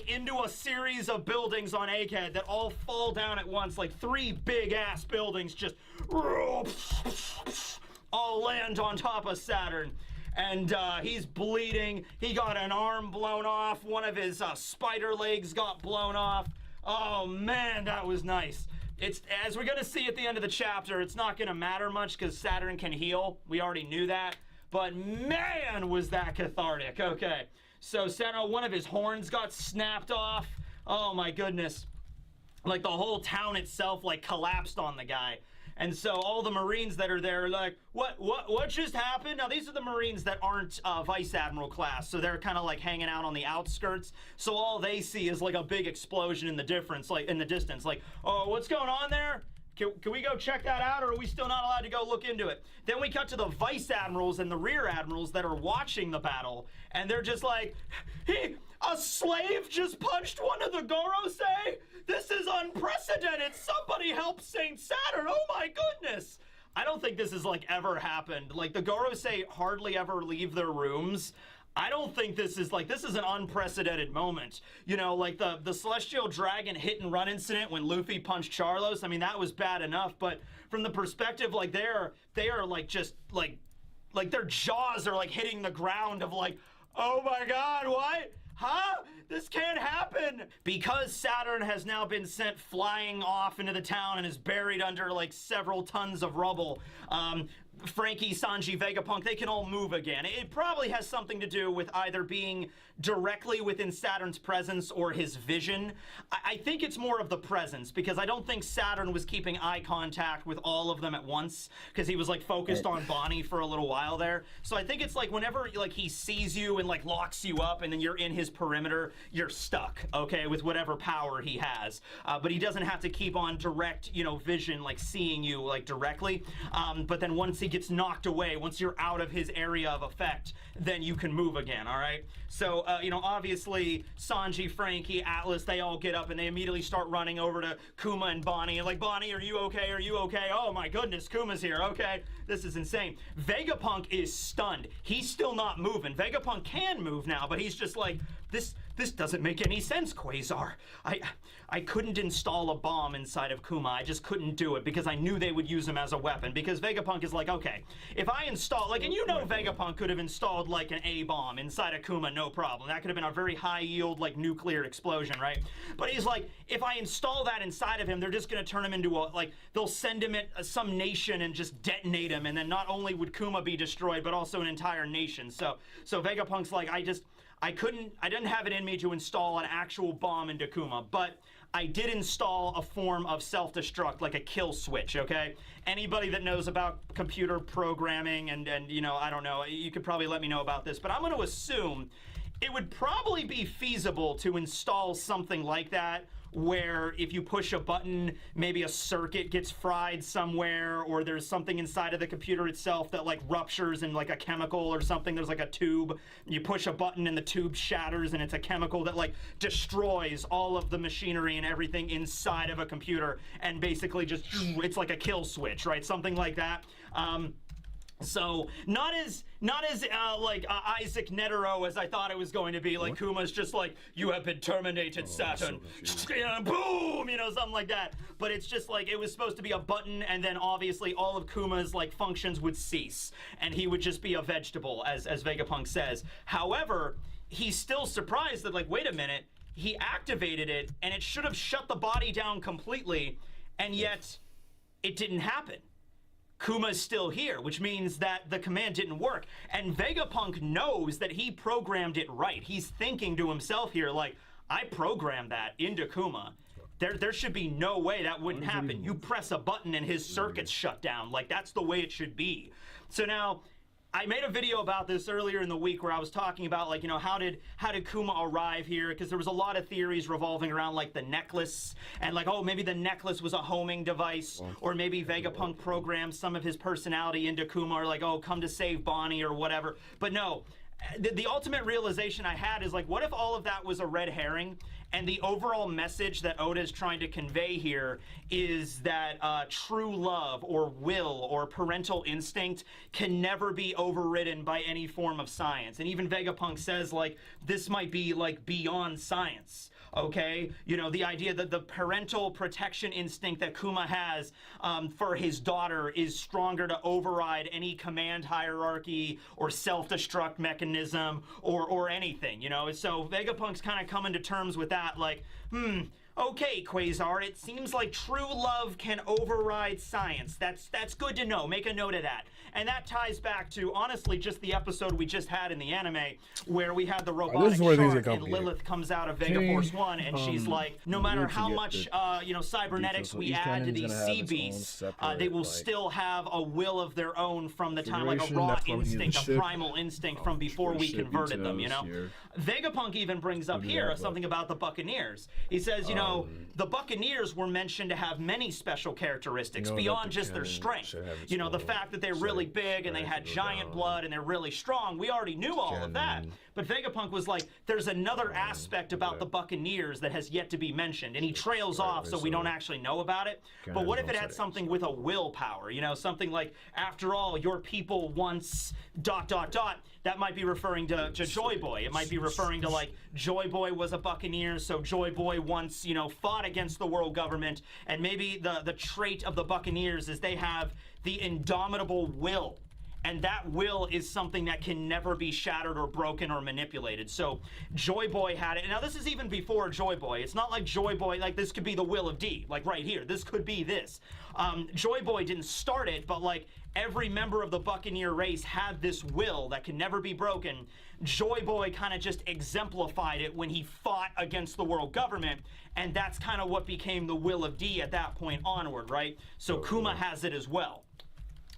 into a series of buildings on Egghead that all fall down at once, like 3 big ass buildings just all land on top of Saturn. And he's bleeding. He got an arm blown off. One of his spider legs got blown off. Oh man, that was nice. It's, as we're gonna see at the end of the chapter, it's not gonna matter much because Saturn can heal. We already knew that. But man, was that cathartic. Okay, so Saturn, one of his horns got snapped off. Oh my goodness. Like the whole town itself like collapsed on the guy. And so all the Marines that are there are like, what just happened? Now these are the Marines that aren't Vice Admiral class, so they're kind of like hanging out on the outskirts. So all they see is like a big explosion in the distance. Like, oh, what's going on there? Can we go check that out, or are we still not allowed to go look into it? Then we cut to the Vice Admirals and the Rear Admirals that are watching the battle, and they're just like, a slave just punched one of the Gorosei? This is unprecedented. Somebody help Saint Saturn. Oh my goodness. I don't think this has like ever happened. Like the Gorosei hardly ever leave their rooms. I don't think this is an unprecedented moment. You know, like the Celestial Dragon hit and run incident when Luffy punched Charlos. I mean, that was bad enough, but from the perspective, like they are like just like their jaws are like hitting the ground of like, oh my God, what? Huh? This can't happen! Because Saturn has now been sent flying off into the town and is buried under like several tons of rubble, Frankie, Sanji, Vegapunk, they can all move again. It probably has something to do with either being directly within Saturn's presence or his vision. I think it's more of the presence, because I don't think Saturn was keeping eye contact with all of them at once, because he was like focused on Bonnie for a little while there. So I think it's like whenever like he sees you and like locks you up and then you're in his perimeter, you're stuck, okay, with whatever power he has. But he doesn't have to keep on direct, you know, vision, like seeing you like directly. But then once he gets knocked away, once you're out of his area of effect, then you can move again, all right? So, you know, obviously, Sanji, Frankie, Atlas, they all get up and they immediately start running over to Kuma and Bonnie. And like, Bonnie, are you okay? Are you okay? Oh my goodness, Kuma's here, okay. This is insane. Vegapunk is stunned. He's still not moving. Vegapunk can move now, but he's just like, this doesn't make any sense, Quasar. I couldn't install a bomb inside of Kuma. I just couldn't do it because I knew they would use him as a weapon. Because Vegapunk is like, okay, if I install, like, and you know Vegapunk could have installed like an A-bomb inside of Kuma, no problem. That could have been a very high yield, like, nuclear explosion, right? But he's like, if I install that inside of him, they're just gonna turn him into a, like, they'll send him at some nation and just detonate him, and then not only would Kuma be destroyed, but also an entire nation. So Vegapunk's like, I didn't have it in me to install an actual bomb into Kuma, but I did install a form of self-destruct, like a kill switch, okay? Anybody that knows about computer programming and you know, I don't know, you could probably let me know about this, but I'm gonna assume it would probably be feasible to install something like that, where if you push a button, maybe a circuit gets fried somewhere, or there's something inside of the computer itself that like ruptures in like a chemical or something. There's like a tube, you push a button and the tube shatters and it's a chemical that like destroys all of the machinery and everything inside of a computer, and basically just, it's like a kill switch, right? Something like that. So not as Isaac Netero as I thought it was going to be. Like, Kuma's just like, you have been terminated, Saturn. Boom, you know, something like that. But it's just like, it was supposed to be a button, and then obviously all of Kuma's like functions would cease, and he would just be a vegetable, as Vegapunk says. However, he's still surprised that, like, wait a minute, he activated it and it should have shut the body down completely, and yet it didn't happen. Kuma's still here, which means that the command didn't work. And Vegapunk knows that he programmed it right. He's thinking to himself here, like, I programmed that into Kuma. There should be no way that wouldn't happen. You press a button and his circuits shut down. Like, that's the way it should be. So now, I made a video about this earlier in the week where I was talking about, like, you know, how did Kuma arrive here? Because there was a lot of theories revolving around, like, the necklace, and like, oh, maybe the necklace was a homing device, or maybe Vegapunk programmed some of his personality into Kuma, or like, oh, come to save Bonnie or whatever. But no, the ultimate realization I had is, like, what if all of that was a red herring, And the overall message that Oda is trying to convey here is that true love or will or parental instinct can never be overridden by any form of science. And even Vegapunk says, like, this might be, like, beyond science. Okay, you know, the idea that the parental protection instinct that Kuma has for his daughter is stronger to override any command hierarchy or self-destruct mechanism or anything, you know. So Vegapunk's kind of coming to terms with that, like, okay, Quasar, it seems like true love can override science. That's good to know. Make a note of that. And that ties back to, honestly, just the episode we just had in the anime where we had the robotic shark and Lilith comes out of Vegaforce 1 and she's like, no matter how much, you know, cybernetics we add to these sea beasts, they will still have a will of their own from the time, like a raw instinct, a primal instinct from before we converted them, you know? Vegapunk even brings up here something about the Buccaneers. He says, you know, the Buccaneers were mentioned to have many special characteristics beyond just their strength. You know, the fact that they're really big and they had giant blood and they're really strong, we already knew all of that. But Vegapunk was like, there's another aspect about the Buccaneers that has yet to be mentioned, and he trails off so we don't actually know about it. But what if it had something with a willpower, you know, something like, after all, your people once ... That might be referring to Joy Boy. It might be referring to, like, Joy Boy was a Buccaneer, so Joy Boy once, you know, fought against the world government, and maybe the trait of the Buccaneers is they have the indomitable will. And that will is something that can never be shattered or broken or manipulated. So Joy Boy had it. Now, this is even before Joy Boy. It's not like Joy Boy, like, this could be the will of D, like right here. This could be this. Joy Boy didn't start it, but, like, every member of the Buccaneer race had this will that can never be broken. Joy Boy kind of just exemplified it when he fought against the world government, and that's kind of what became the will of D at that point onward, right? So Kuma has it as well.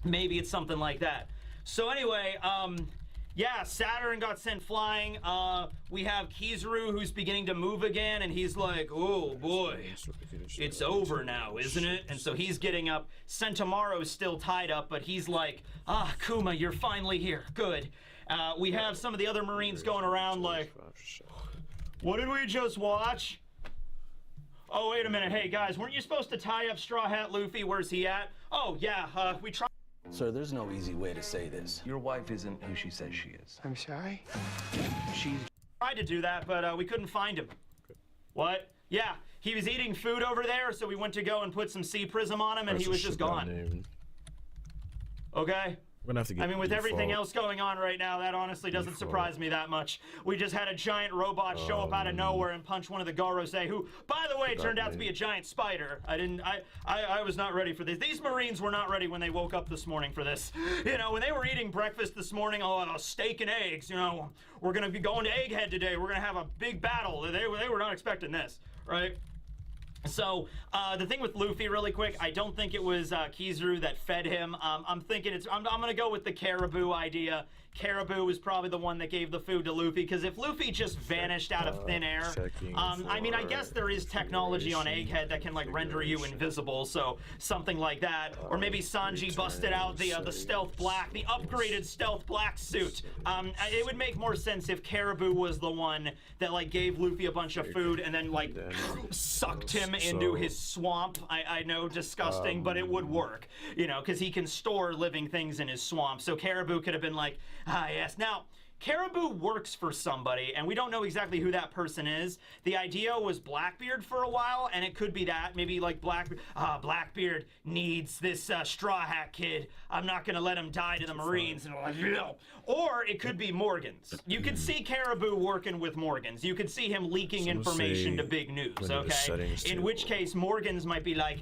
Maybe it's something like that. So anyway, yeah, Saturn got sent flying. We have Kizaru who's beginning to move again, and he's like, oh boy, it's over now, isn't it? And so he's getting up. Sentamaro's still tied up, but he's like, ah, Kuma, you're finally here. Good. We have some of the other Marines going around like, what did we just watch? Oh, wait a minute. Hey, guys, weren't you supposed to tie up Straw Hat Luffy? Where's he at? Oh, yeah, we tried. Sir, there's no easy way to say this. Your wife isn't who she says she is. I'm sorry? She's tried to do that, but we couldn't find him. What? Yeah, he was eating food over there, so we went to go and put some sea prism on him, and he was just gone. Okay? We're gonna have to get, I mean, with everything else going on right now, that honestly doesn't surprise me that much. We just had a giant robot show up out of nowhere and punch one of the Gorosei, who, by the way, turned out to be a giant spider. I was not ready for this. These Marines were not ready when they woke up this morning for this. You know, when they were eating breakfast this morning, steak and eggs, you know, we're gonna be going to Egghead today. We're gonna have a big battle. They were not expecting this, right? So, the thing with Luffy, really quick, I don't think it was Kizaru that fed him. I'm thinking I'm gonna go with the Caribou idea. Caribou was probably the one that gave the food to Luffy, because if Luffy just vanished out of thin air, I mean, I guess there is technology on Egghead that can, like, render you invisible, so something like that. Or maybe Sanji busted out the stealth black, the upgraded stealth black suit. It would make more sense if Caribou was the one that, like, gave Luffy a bunch of food and then, like, sucked him into his swamp. I know, disgusting, but it would work, you know, because he can store living things in his swamp. So Caribou could have been like, ah, yes. Now, Caribou works for somebody, and we don't know exactly who that person is. The idea was Blackbeard for a while, and it could be that. Maybe, like, Blackbeard needs this Straw Hat kid. I'm not going to let him die to the Marines. And like, no. Or it could be Morgans. You could see Caribou working with Morgans. You could see him leaking information to Big News, okay? In which case, Morgans might be like,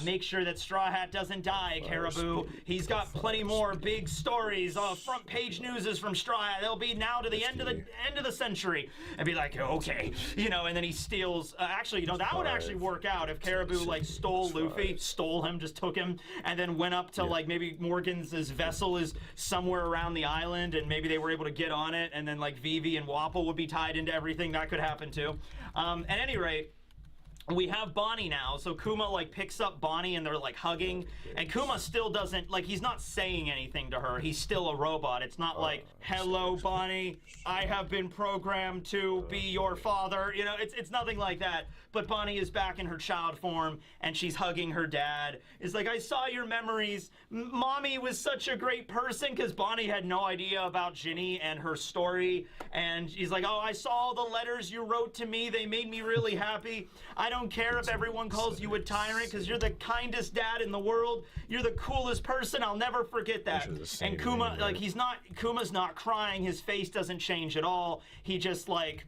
make sure that Straw Hat doesn't die, Caribou. He's got plenty more big stories, front page newses from Straw Hat. They'll be now to the end of the century, and be like, okay, you know, and then he steals. Actually, you know, that would actually work out if Caribou, like, stole Luffy, stole him, just took him, and then went up to like maybe Morgan's vessel is somewhere around the island, and maybe they were able to get on it, and then like Vivi and Wapol would be tied into everything. That could happen too. At any rate, we have Bonnie now, so Kuma like picks up Bonnie and they're like hugging, and Kuma still doesn't, like, he's not saying anything to her. He's still a robot. It's not like, hello Bonnie, I have been programmed to be your father. You know, it's nothing like that. But Bonnie is back in her child form and she's hugging her dad. It's like, I saw your memories. Mommy was such a great person, because Bonnie had no idea about Ginny and her story. And she's like, oh, I saw all the letters you wrote to me. They made me really happy. I don't care if everyone calls you a tyrant, because you're the kindest dad in the world. You're the coolest person. I'll never forget that. And Kuma, like, Kuma's not crying. His face doesn't change at all. He just like,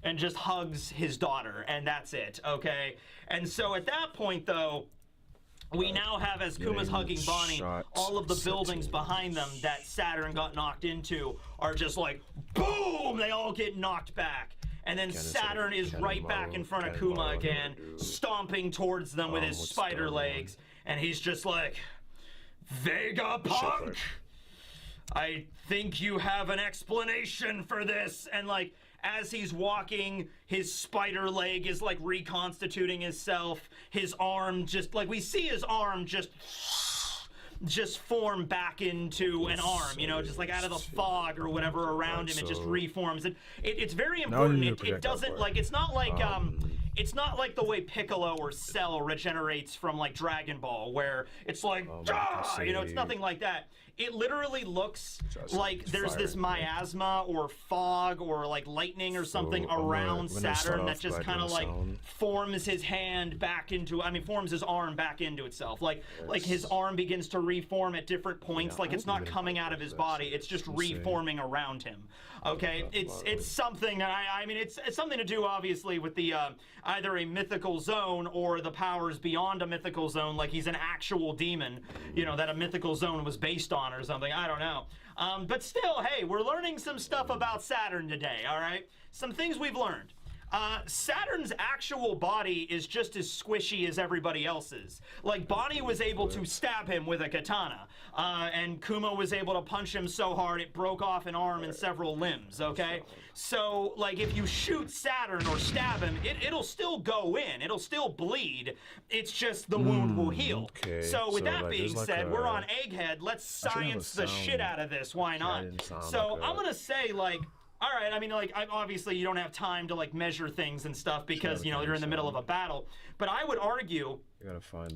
and just hugs his daughter, and that's it, okay? And so at that point, though, we now have, as Kuma's hugging Bonnie, all of the buildings behind them that Saturn got knocked into are just like, boom! They all get knocked back. And then Saturn is right back in front of Kuma again, stomping towards them with his spider legs. And he's just like, Vegapunk! I think you have an explanation for this. And like, as he's walking, his spider leg is like reconstituting itself. His arm just, like, we see his arm just form back into an arm, you know, just like out of the fog or whatever around him. It just reforms. It's very important. It doesn't, like, it's not like the way Piccolo or Cell regenerates from like Dragon Ball, where it's like, you know, it's nothing like that. It literally looks like there's this miasma or fog or like lightning or something around Saturn that just kind of like forms his hand back into, I mean, forms his arm back into itself. Like his arm begins to reform at different points. Like, it's not coming out of his body. It's just reforming around him. Okay, it's something that I mean, it's something to do obviously with the either a mythical zone or the powers beyond a mythical zone, like he's an actual demon, you know, that a mythical zone was based on or something. I don't know. But still, hey, we're learning some stuff about Saturn today, all right? Some things we've learned. Saturn's actual body is just as squishy as everybody else's. Like, Bonnie was able to stab him with a katana, and Kuma was able to punch him so hard it broke off an arm and several limbs, okay? So, like, if you shoot Saturn or stab him, it'll still go in. It'll still bleed. It's just the wound will heal. Okay. So, with that being said, we're on Egghead. Let's science the shit out of this. Why not? So, I'm gonna say, like, all right, I mean, like, obviously you don't have time to, like, measure things and stuff because, you know, you're in the middle of a battle. But I would argue,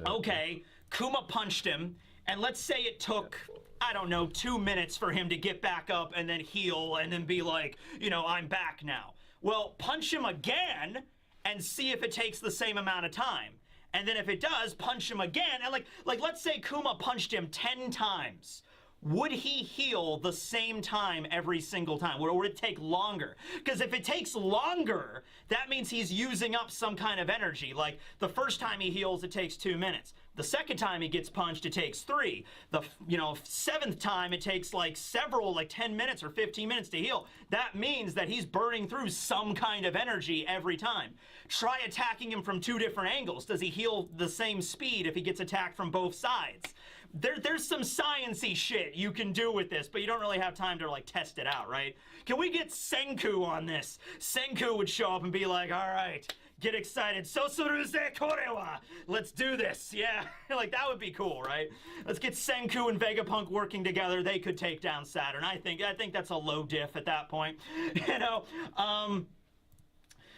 okay, Kuma punched him, and let's say it took, I don't know, 2 minutes for him to get back up and then heal and then be like, you know, I'm back now. Well, punch him again and see if it takes the same amount of time. And then if it does, punch him again. And, like let's say Kuma punched him 10 times. Would he heal the same time every single time? Or would it take longer? Because if it takes longer, that means he's using up some kind of energy. Like, the first time he heals, it takes 2 minutes. The second time he gets punched, it takes 3. The, you know, 7th time, it takes like several, like 10 minutes or 15 minutes to heal. That means that he's burning through some kind of energy every time. Try attacking him from 2 different angles. Does he heal the same speed if he gets attacked from both sides? There's some science-y shit you can do with this, but you don't really have time to, like, test it out, right? Can we get Senku on this? Senku would show up and be like, all right, get excited. Sosuruze korewa. Let's do this. Yeah, like, that would be cool, right? Let's get Senku and Vegapunk working together. They could take down Saturn. I think that's a low diff at that point, you know?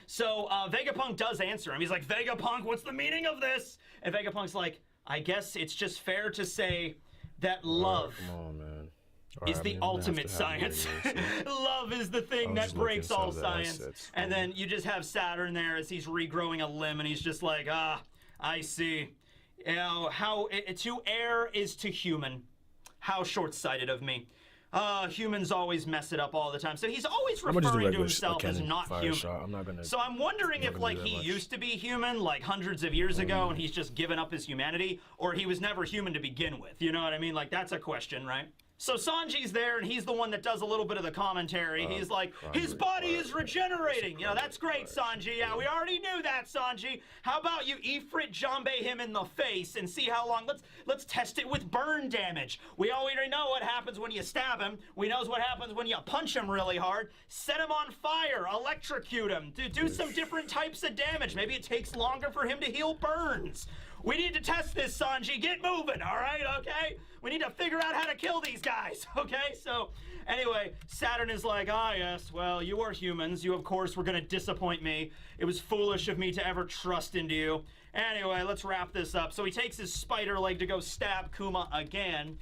So Vegapunk does answer him. He's like, Vegapunk, what's the meaning of this? And Vegapunk's like, I guess it's just fair to say that love is the ultimate science. Love is the thing that breaks all science. And then you just have Saturn there as he's regrowing a limb, and he's just like, I see. You know, how to err is to human. How short-sighted of me. Humans always mess it up all the time. So he's always referring to himself as not human. So I'm wondering if, like, he used to be human, like, hundreds of years ago, and he's just given up his humanity, or he was never human to begin with. You know what I mean? Like, that's a question, right? So Sanji's there, and he's the one that does a little bit of the commentary. He's like, his body is regenerating. You know, that's great, Sanji. Yeah, we already knew that, Sanji. How about you Ifrit Jambe him in the face and see how long? Let's test it with burn damage. We already know what happens when you stab him. We knows what happens when you punch him really hard. Set him on fire, electrocute him, do some different types of damage. Maybe it takes longer for him to heal burns. We need to test this, Sanji. Get moving, all right, okay? We need to figure out how to kill these guys, okay? So, anyway, Saturn is like, yes, well, you are humans. You, of course, were going to disappoint me. It was foolish of me to ever trust into you. Anyway, let's wrap this up. So he takes his spider leg to go stab Kuma again.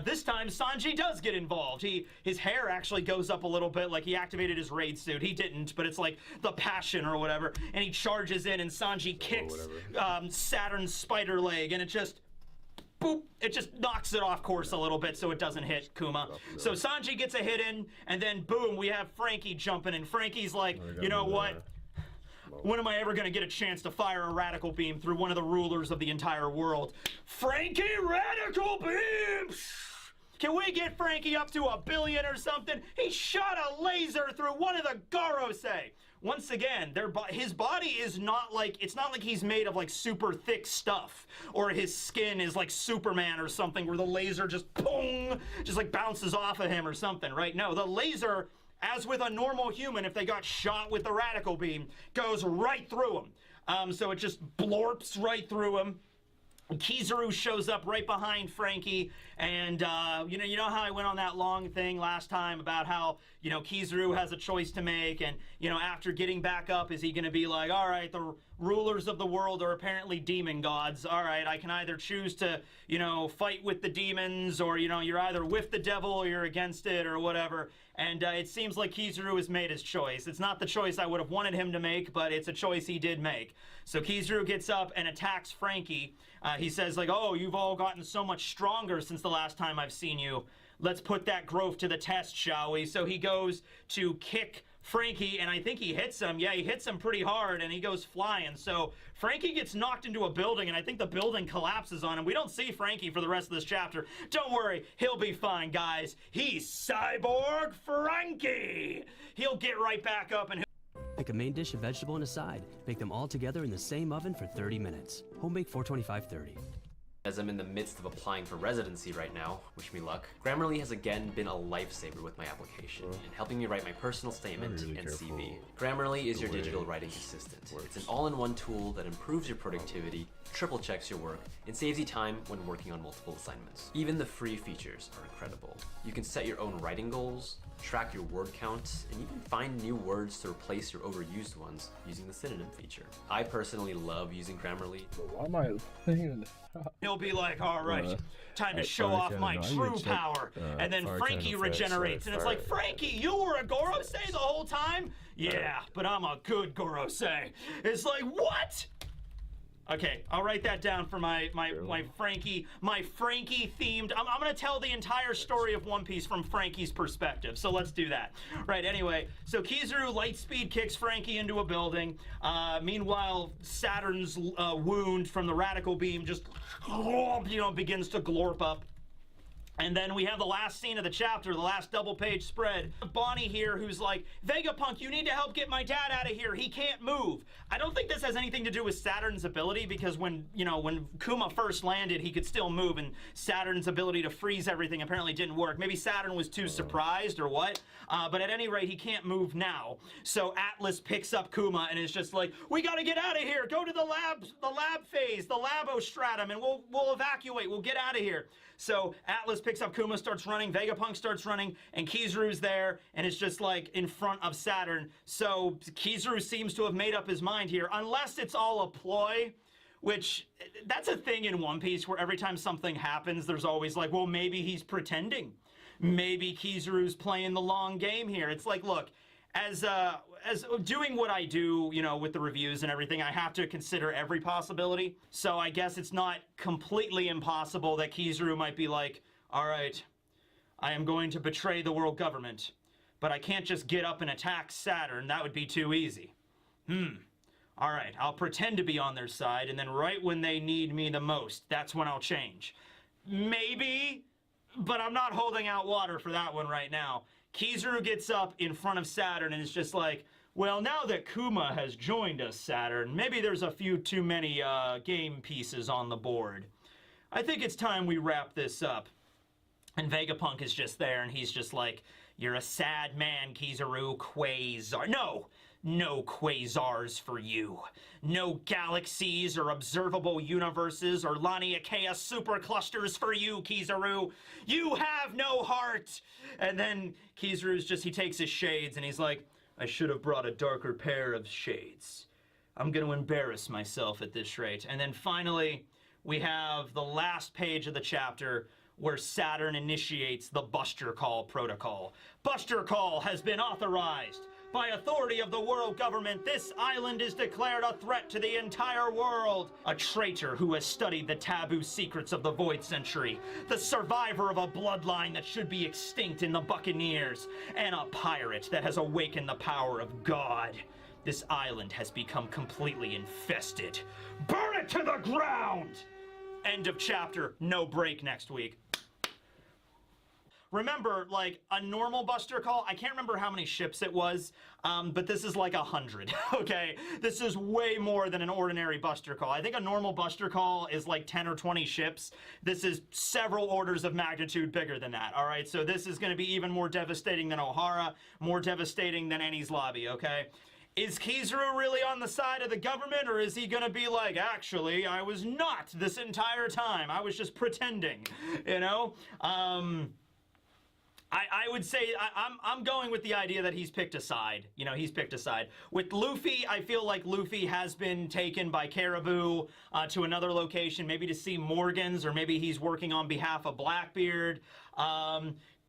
This time, Sanji does get involved. His hair actually goes up a little bit, like he activated his raid suit. He didn't, but it's like the passion or whatever. And he charges in, and Sanji kicks Saturn's spider leg, and it just, boop, it just knocks it off course a little bit so it doesn't hit Kuma. So Sanji gets a hit in, and then boom, we have Franky jumping in. Franky's like, you know what? When am I ever going to get a chance to fire a radical beam through one of the rulers of the entire world? Franky radical beam! Can we get Franky up to 1 billion or something? He shot a laser through one of the Gorosei. Once again, his body is not like, it's not like he's made of like super thick stuff, or his skin is like Superman or something where the laser just boom, just like bounces off of him or something, right? No, the laser, as with a normal human, if they got shot with the radical beam, goes right through him. So it just blorps right through him. Kizaru shows up right behind Franky, and you know how I went on that long thing last time about how, you know, Kizaru has a choice to make, and, you know, after getting back up, is he going to be like, all right, the rulers of the world are apparently demon gods. All right, I can either choose to, you know, fight with the demons, or, you know, you're either with the devil or you're against it or whatever. And it seems like Kizaru has made his choice. It's not the choice I would have wanted him to make, but it's a choice he did make. So Kizaru gets up and attacks Franky. He says, like, oh, you've all gotten so much stronger since the last time I've seen you. Let's put that growth to the test, shall we? So he goes to kick Franky, and I think he hits him. Yeah, he hits him pretty hard, and he goes flying. So Franky gets knocked into a building, and I think the building collapses on him. We don't see Franky for the rest of this chapter. Don't worry, he'll be fine, guys. He's Cyborg Franky. He'll get right back up, and pick a main dish, a vegetable, and a side. Bake them all together in the same oven for 30 minutes. Home bake 425/30. As I'm in the midst of applying for residency right now, wish me luck, Grammarly has again been a lifesaver with my application and helping me write my personal statement and CV. Grammarly is your digital writing assistant. It's an all-in-one tool that improves your productivity, triple checks your work, and saves you time when working on multiple assignments. Even the free features are incredible. You can set your own writing goals, track your word count, and even find new words to replace your overused ones using the synonym feature. I personally love using Grammarly. Why am I playing? He'll be like, all right, time to show off my true power. And then Franky regenerates, and it's like, Franky, you were a Gorosei the whole time? Yeah, but I'm a good Gorosei. It's like, what? Okay, I'll write that down for my Franky themed. I'm gonna tell the entire story of One Piece from Franky's perspective, so let's do that. Right, anyway, so Kizaru lightspeed kicks Franky into a building. Meanwhile, Saturn's wound from the radical beam just, you know, begins to glorp up. And then we have the last scene of the chapter, the last double-page spread. Bonnie here, who's like, Vegapunk, you need to help get my dad out of here. He can't move. I don't think this has anything to do with Saturn's ability, because when Kuma first landed, he could still move, and Saturn's ability to freeze everything apparently didn't work. Maybe Saturn was too surprised or what, but at any rate, he can't move now. So Atlas picks up Kuma and is just like, we gotta get out of here. Go to the lab phase, the labostratum, and we'll evacuate. We'll get out of here. So Atlas picks up Kuma, starts running, Vegapunk starts running, and Kizaru's there, and it's just like in front of Saturn. So Kizaru seems to have made up his mind here, unless it's all a ploy, which, that's a thing in One Piece where every time something happens, there's always like, well, maybe he's pretending. Maybe Kizaru's playing the long game here. It's like, look, as doing what I do, you know, with the reviews and everything, I have to consider every possibility. So I guess it's not completely impossible that Kizaru might be like, all right, I am going to betray the world government, but I can't just get up and attack Saturn. That would be too easy. All right, I'll pretend to be on their side, and then right when they need me the most, that's when I'll change. Maybe but I'm not holding out water for that one right now. Kizaru gets up in front of Saturn and is just like, well, now that Kuma has joined us, Saturn, maybe there's a few too many game pieces on the board. I think it's time we wrap this up. And Vegapunk is just there, and he's just like, you're a sad man, Kizaru. Quasar. No quasars for you. No galaxies or observable universes or Laniakea superclusters for you, Kizaru. You have no heart. And then Kizaru's just, he takes his shades and he's like, I should have brought a darker pair of shades. I'm going to embarrass myself at this rate. And then finally, we have the last page of the chapter where Saturn initiates the Buster Call protocol. Buster Call has been authorized. By authority of the world government, this island is declared a threat to the entire world. A traitor who has studied the taboo secrets of the Void Century, the survivor of a bloodline that should be extinct in the Buccaneers, and a pirate that has awakened the power of God. This island has become completely infested. Burn it to the ground! End of chapter. No break next week. Remember, like, a normal Buster Call, I can't remember how many ships it was, but this is like 100, okay? This is way more than an ordinary Buster Call. I think a normal Buster Call is like 10 or 20 ships. This is several orders of magnitude bigger than that, all right? So this is going to be even more devastating than Ohara, more devastating than Enies Lobby, okay? Is Kizaru really on the side of the government, or is he gonna be like, actually, I was not this entire time. I was just pretending, you know? I would say I'm going with the idea that he's picked a side. You know, he's picked a side. With Luffy, I feel like Luffy has been taken by Caribou to another location, maybe to see Morgans, or maybe he's working on behalf of Blackbeard.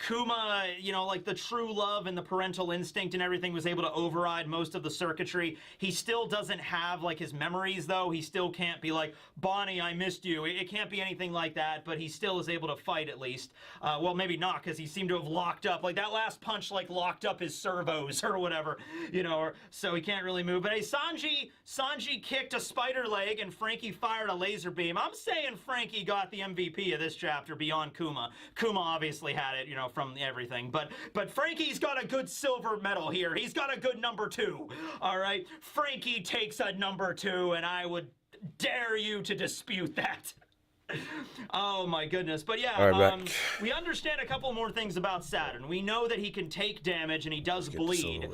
Kuma, you know, like the true love and the parental instinct and everything was able to override most of the circuitry. He still doesn't have, like, his memories, though. He still can't be like, Bonnie, I missed you. It can't be anything like that, but he still is able to fight, at least. Well, maybe not, because he seemed to have locked up. Like, that last punch, like, locked up his servos or whatever, you know, so he can't really move. But, hey, Sanji kicked a spider leg, and Frankie fired a laser beam. I'm saying Frankie got the MVP of this chapter beyond Kuma. Kuma obviously had it, you know, from everything, but Frankie's got a good silver medal here. He's got a good number 2. All right, Frankie takes a number 2, and I would dare you to dispute that. Oh my goodness. But yeah, we understand a couple more things about Saturn. We know that he can take damage and he does bleed,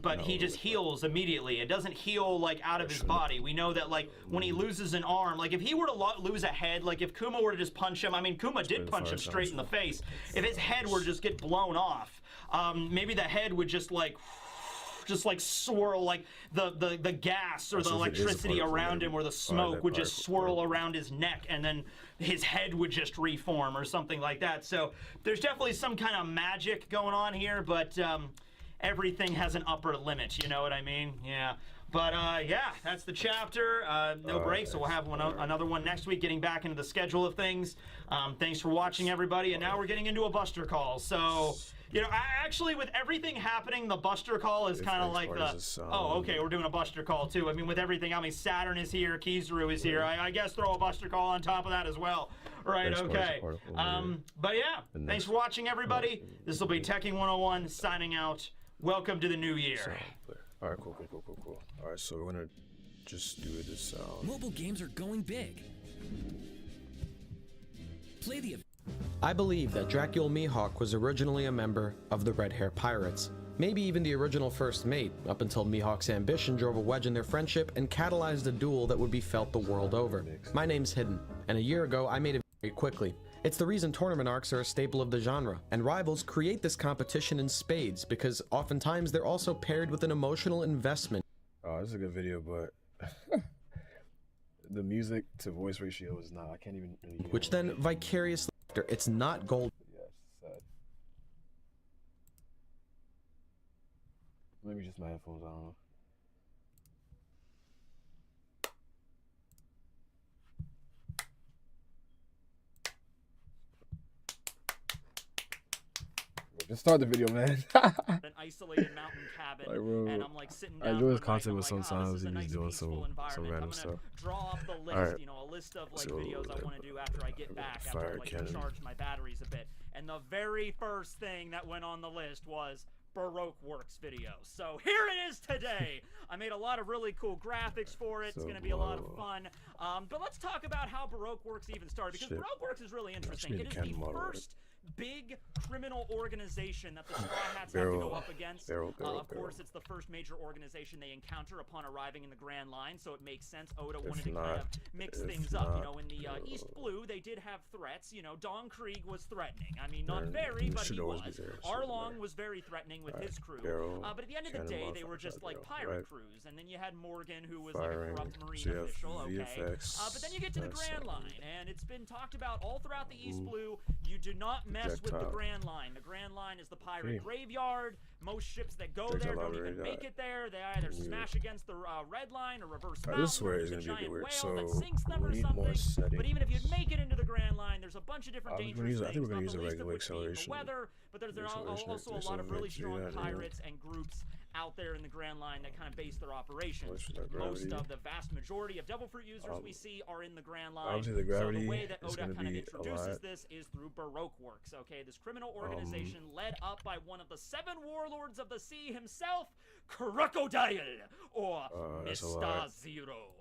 but he just heals immediately. It doesn't heal, like, out of his body. We know that, like, when he loses an arm, like, if he were to lose a head, like, if Kuma were to just punch him, I mean, Kuma did punch him straight in the face. If his head were to just get blown off, maybe the head would just like swirl, like the gas or the electricity around him, or the smoke would just swirl around his neck, and then his head would just reform or something like that. So there's definitely some kind of magic going on here, but everything has an upper limit, you know what I mean? Yeah. But yeah, that's the chapter. No break, so we'll have another one next week, getting back into the schedule of things. Thanks for watching, everybody, and now we're getting into a Buster Call. So, you know, actually, with everything happening, the Buster Call is kind of like the... Oh, okay, we're doing a Buster Call, too. I mean, with everything, I mean, Saturn is here, Kizaru is here. I guess throw a Buster Call on top of that as well. Right, okay. But yeah, thanks for watching, everybody. This will be Tekking 101 signing out. Welcome to the new year. All right, cool. All right, so we're gonna just do this. Mobile games are going big. Play the... I believe that Dracula Mihawk was originally a member of the Red Hair Pirates. Maybe even the original first mate, up until Mihawk's ambition drove a wedge in their friendship and catalyzed a duel that would be felt the world over. My name's Hidden, and a year ago I made it very quickly. It's the reason tournament arcs are a staple of the genre, and rivals create this competition in spades because oftentimes they're also paired with an emotional investment. Oh, this is a good video, but the music to voice ratio is not, I can't even really hear. Which then vicariously, it's not gold. Yes, sad. Maybe just my headphones, I don't know. Just start the video, man. An isolated mountain cabin. cabin, Like, bro, and I'm like sitting I down. enjoy his one night, content, I'm but like, sometimes this is a he's nice, doing peaceful some environment. random I'm stuff. gonna draw up the list, Alright. you know, a list of like So, videos I want to do after I get back, after I fire like cannon. recharge my batteries a bit. And the very first thing that went on the list was Baroque Works videos. So here it is today. I made a lot of really cool graphics for it. It's going to be a lot of fun. But let's talk about how Baroque Works even started, because Baroque Works is really interesting. It is the first big criminal organization that the Straw Hats have to go up against. Of course, it's the first major organization they encounter upon arriving in the Grand Line, so it makes sense. Oda wanted to kind of mix things up. You know, in the East Blue, they did have threats. You know, Don Krieg was threatening. I mean, not very, but he was. Arlong was very threatening with his crew. But at the end of the day, they were just like pirate crews. And then you had Morgan, who was like a corrupt Marine official. Okay. But then you get to the Grand Line, and it's been talked about all throughout the East Blue. You do not mess with the Grand Line. The Grand Line is the pirate graveyard. Most ships that go there don't even make it there. They either smash against the Red Line or reverse mountain. This way is a gonna be giant weird. whale So that sinks them or we need more something. settings. But even if you make it into the Grand Line, there's a bunch of different dangerous I think we're things. gonna use Not a the least of regular which being the acceleration. weather. But there's also a lot of really strong pirates and groups out there in the Grand Line that kind of base their operations. Most of the vast majority of Devil Fruit users we see are in the Grand Line. Obviously, the gravity so the way that is Oda gonna kind of be introduces this is through Baroque Works. Okay, this criminal organization led up by one of the 7 warlords of the sea himself, Crocodile, or Mr. Zero.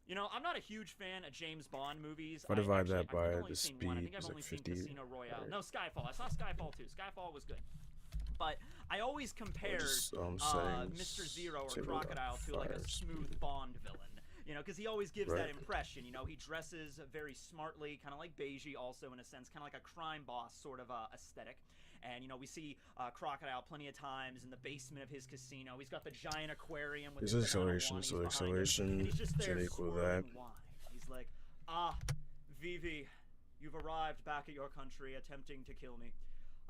You know, I'm not a huge fan of James Bond movies. If I divide that by the speed, I think I've it's only like seen 50. Casino Royale. No, Skyfall. I saw Skyfall too. Skyfall was good. But I always compared Mr. Zero or Crocodile to like a smooth Bond villain. You know, because he always gives that impression. You know, he dresses very smartly, kind of like Beiji also in a sense, kind of like a crime boss sort of aesthetic. And, you know, we see Crocodile plenty of times in the basement of his casino. He's got the giant aquarium with his acceleration, so acceleration should equal that. He's like, Vivi, you've arrived back at your country attempting to kill me.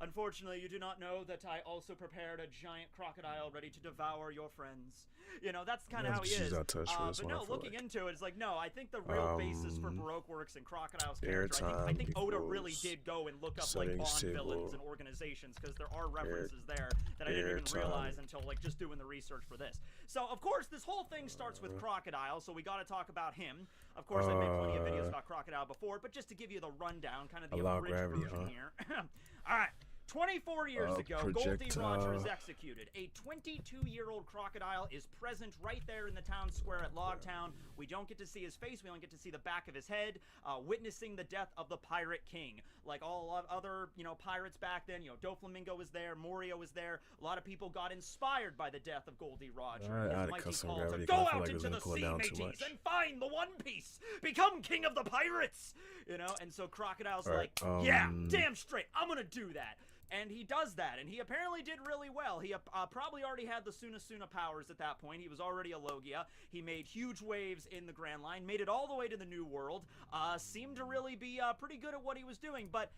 Unfortunately, you do not know that I also prepared a giant crocodile ready to devour your friends. You know, that's kind of how he is. But no, looking into it, it's like, no, I think the real basis for Baroque Works and Crocodile's character, I think Oda really did go and look up like Bond villains and organizations, because there are references there that I didn't even realize until like just doing the research for this. So, of course, this whole thing starts with Crocodile, so we got to talk about him. Of course, I've made plenty of videos about Crocodile before, but just to give you the rundown, kind of the abridged version here. All right. 24 years ago, Goldie Roger is executed. A 22-year-old Crocodile is present right there in the town square at Logtown. We don't get to see his face. We only get to see the back of his head, witnessing the death of the Pirate King. Like all other, you know, pirates back then, you know, Doflamingo was there, Morio was there. A lot of people got inspired by the death of Goldie Roger. His mighty call to go out into the sea, mateys, and find the One Piece. Become king of the pirates. You know, and so Crocodile's like, yeah, damn straight, I'm gonna do that. And he does that, and he apparently did really well. He probably already had the Sunasuna powers at that point. He was already a Logia. He made huge waves in the Grand Line, made it all the way to the New World, seemed to really be pretty good at what he was doing. But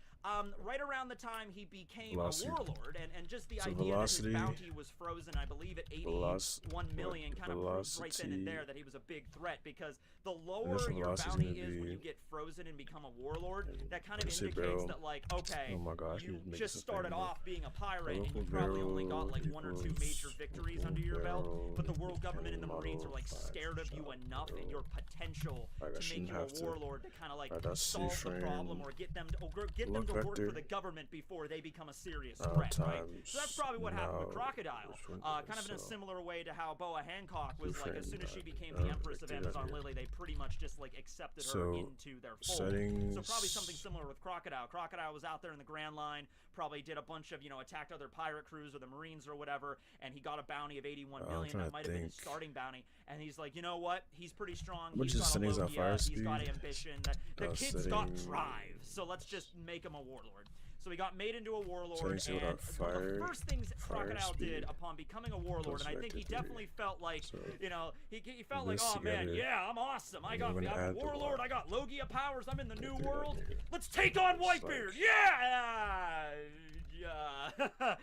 right around the time he became a warlord, and just the idea that his bounty was frozen, I believe, at 81 million, kind of proves right then and there that he was a big threat, because the lower your bounty is when you get frozen and become a warlord, that kind of indicates that, like, okay, you just started off being a pirate, and you probably only got like 1 or 2 major victories under your belt, but the world government and the Marines are like scared of you enough and your potential to make you a warlord to kind of like solve the problem or get them to work for the government before they become a serious threat, right? So that's probably what happened with Crocodile, kind of in a similar way to how Boa Hancock was like, as soon as she became the Empress of Amazon Lily, they pretty much just like accepted her into their fold. So probably something similar with Crocodile. Crocodile was out there in the Grand Line, probably did a bunch of, you know, attacked other pirate crews or the Marines or whatever, and he got a bounty of 81 million. That might have been his starting bounty. And he's like, you know what? He's pretty strong. He's got a Logia, he's got ambition. The kid's got drive. So let's just make him a warlord. So he got made into a warlord, and one of the first things Crocodile did upon becoming a warlord, and I think he definitely felt like, you know, he felt like, oh man, yeah, I'm awesome. I'm a warlord, I got Logia powers, I'm in the New World. Let's take on Whitebeard, yeah! Yeah.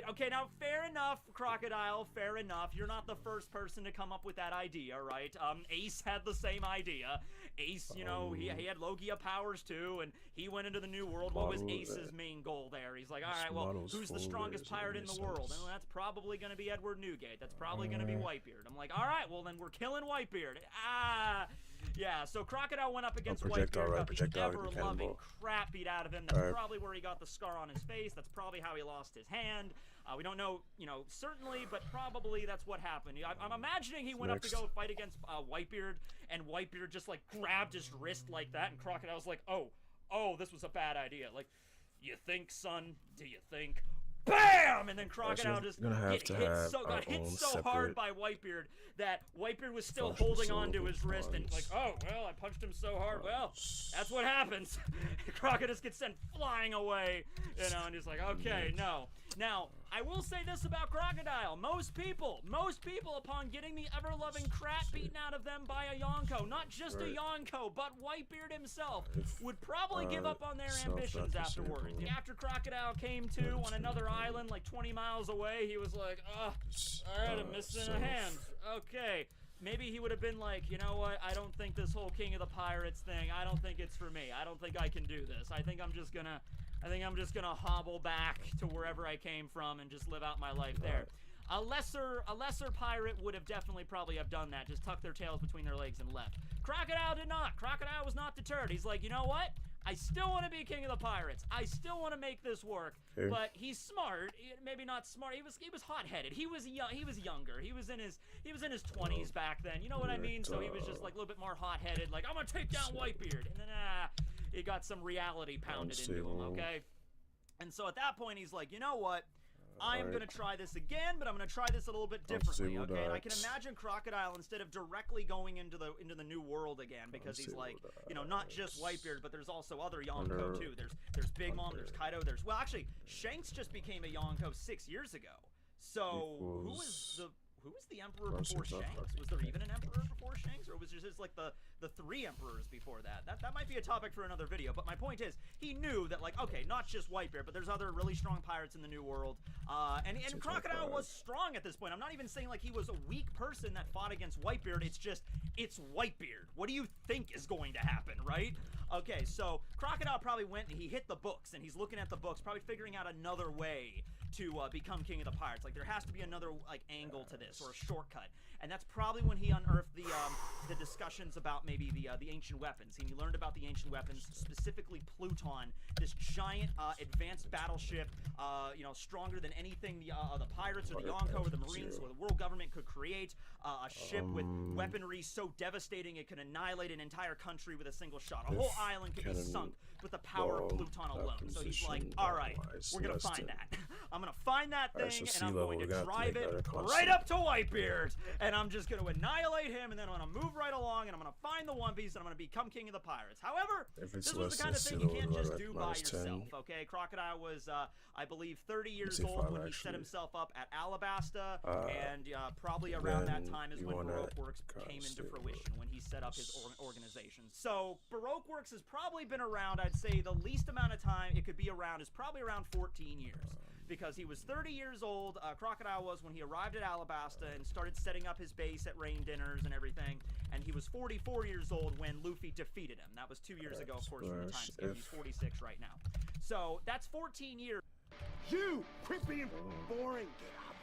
Okay, now fair enough, Crocodile, fair enough. You're not the first person to come up with that idea, right? Ace had the same idea. Ace, you know, he had Logia powers too, and he went into the new world. What was Ace's main goal there? He's like, all right, well, who's the strongest pirate in the world? And that's probably going to be Edward Newgate. That's probably going to be Whitebeard. I'm like, all right, well, then we're killing Whitebeard. Yeah, so Crocodile went up against Whitebeard, got the ever-loving crap beat out of him. That's probably where he got the scar on his face. That's probably how he lost his hand. We don't know, you know, certainly, but probably that's what happened. I'm imagining he went up to go fight against Whitebeard, and Whitebeard just, like, grabbed his wrist like that, and Crocodile's like, oh, this was a bad idea. Like, you think, son? Do you think? BAM! And then Crocodile just got hit so hard by Whitebeard that Whitebeard was still holding on to his wrist and like, oh, well, I punched him so hard. Well, that's what happens. Crocodile just gets sent flying away, you know, and he's like, okay, no. Now, I will say this about Crocodile. Most people, upon getting the ever-loving crap beaten out of them by a Yonko, not just a Yonko, but Whitebeard himself, would probably give up on their ambitions afterwards. After Crocodile came to on another island like 20 miles away, he was like, all right, I'm missing a hand. Okay. Maybe he would have been like, you know what, I don't think this whole King of the Pirates thing, I don't think it's for me. I don't think I can do this. I think I'm just gonna hobble back to wherever I came from and just live out my life there. A lesser pirate would have definitely probably have done that, just tucked their tails between their legs and left. Crocodile did not. Crocodile was not deterred. He's like, you know what? I still want to be King of the Pirates. I still want to make this work. But he's smart. Maybe not smart. He was hot-headed. He was younger. He was in his 20s back then. You know what I mean? So he was just like a little bit more hot-headed. Like, I'm gonna take down Whitebeard. And then he got some reality pounded into him. Okay. And so at that point, he's like, you know what? I am going to try this again, but I'm going to try this a little bit differently, okay? And I can imagine Crocodile, instead of directly going into the new world again, because he's like, you know, not just Whitebeard, but there's also other Yonko too. There's Big Mom, there's Kaido, well, actually, Shanks just became a Yonko 6 years ago. So who was the emperor before Shanks? Was there even an emperor before Shanks, or was it just like the 3 emperors before that? That might be a topic for another video, but my point is, he knew that, like, okay, not just Whitebeard, but there's other really strong pirates in the New World, and Crocodile was strong at this point. I'm not even saying, like, he was a weak person that fought against Whitebeard. It's just, it's Whitebeard. What do you think is going to happen, right? Okay, so Crocodile probably went and he hit the books, and he's looking at the books, probably figuring out another way to become King of the Pirates. Like, there has to be another, like, angle to this, or a shortcut. And that's probably when he unearthed the discussions about maybe the ancient weapons. He learned about the ancient weapons, specifically Pluton, this giant advanced battleship, you know, stronger than anything the pirates or the Yonko or the Marines or the world government could create. A ship with weaponry so devastating it could annihilate an entire country with a single shot. A whole island could be sunk with the power of Pluton alone. So he's like, all right, we're gonna find that. I'm gonna find that thing, and I'm going to drive it right up to Whitebeard, and I'm just gonna annihilate him, and then I'm gonna move right along, and I'm gonna find the One Piece, and I'm gonna become King of the Pirates. However, this was the kind of thing you can't just do by yourself, okay? Crocodile was, I believe, 30 years old when he set himself up at Alabasta, and probably around that time is when Baroque Works came into fruition, when he set up his organization. So Baroque Works has probably been around, I'd say the least amount of time it could be around is probably around 14 years. Because he was 30 years old, Crocodile was, when he arrived at Alabasta and started setting up his base at Rain Dinners and everything, and he was 44 years old when Luffy defeated him. That was 2 years ago, of course, from the time skip. He's 46 right now. So, that's 14 years. You! Quit being boring! Get up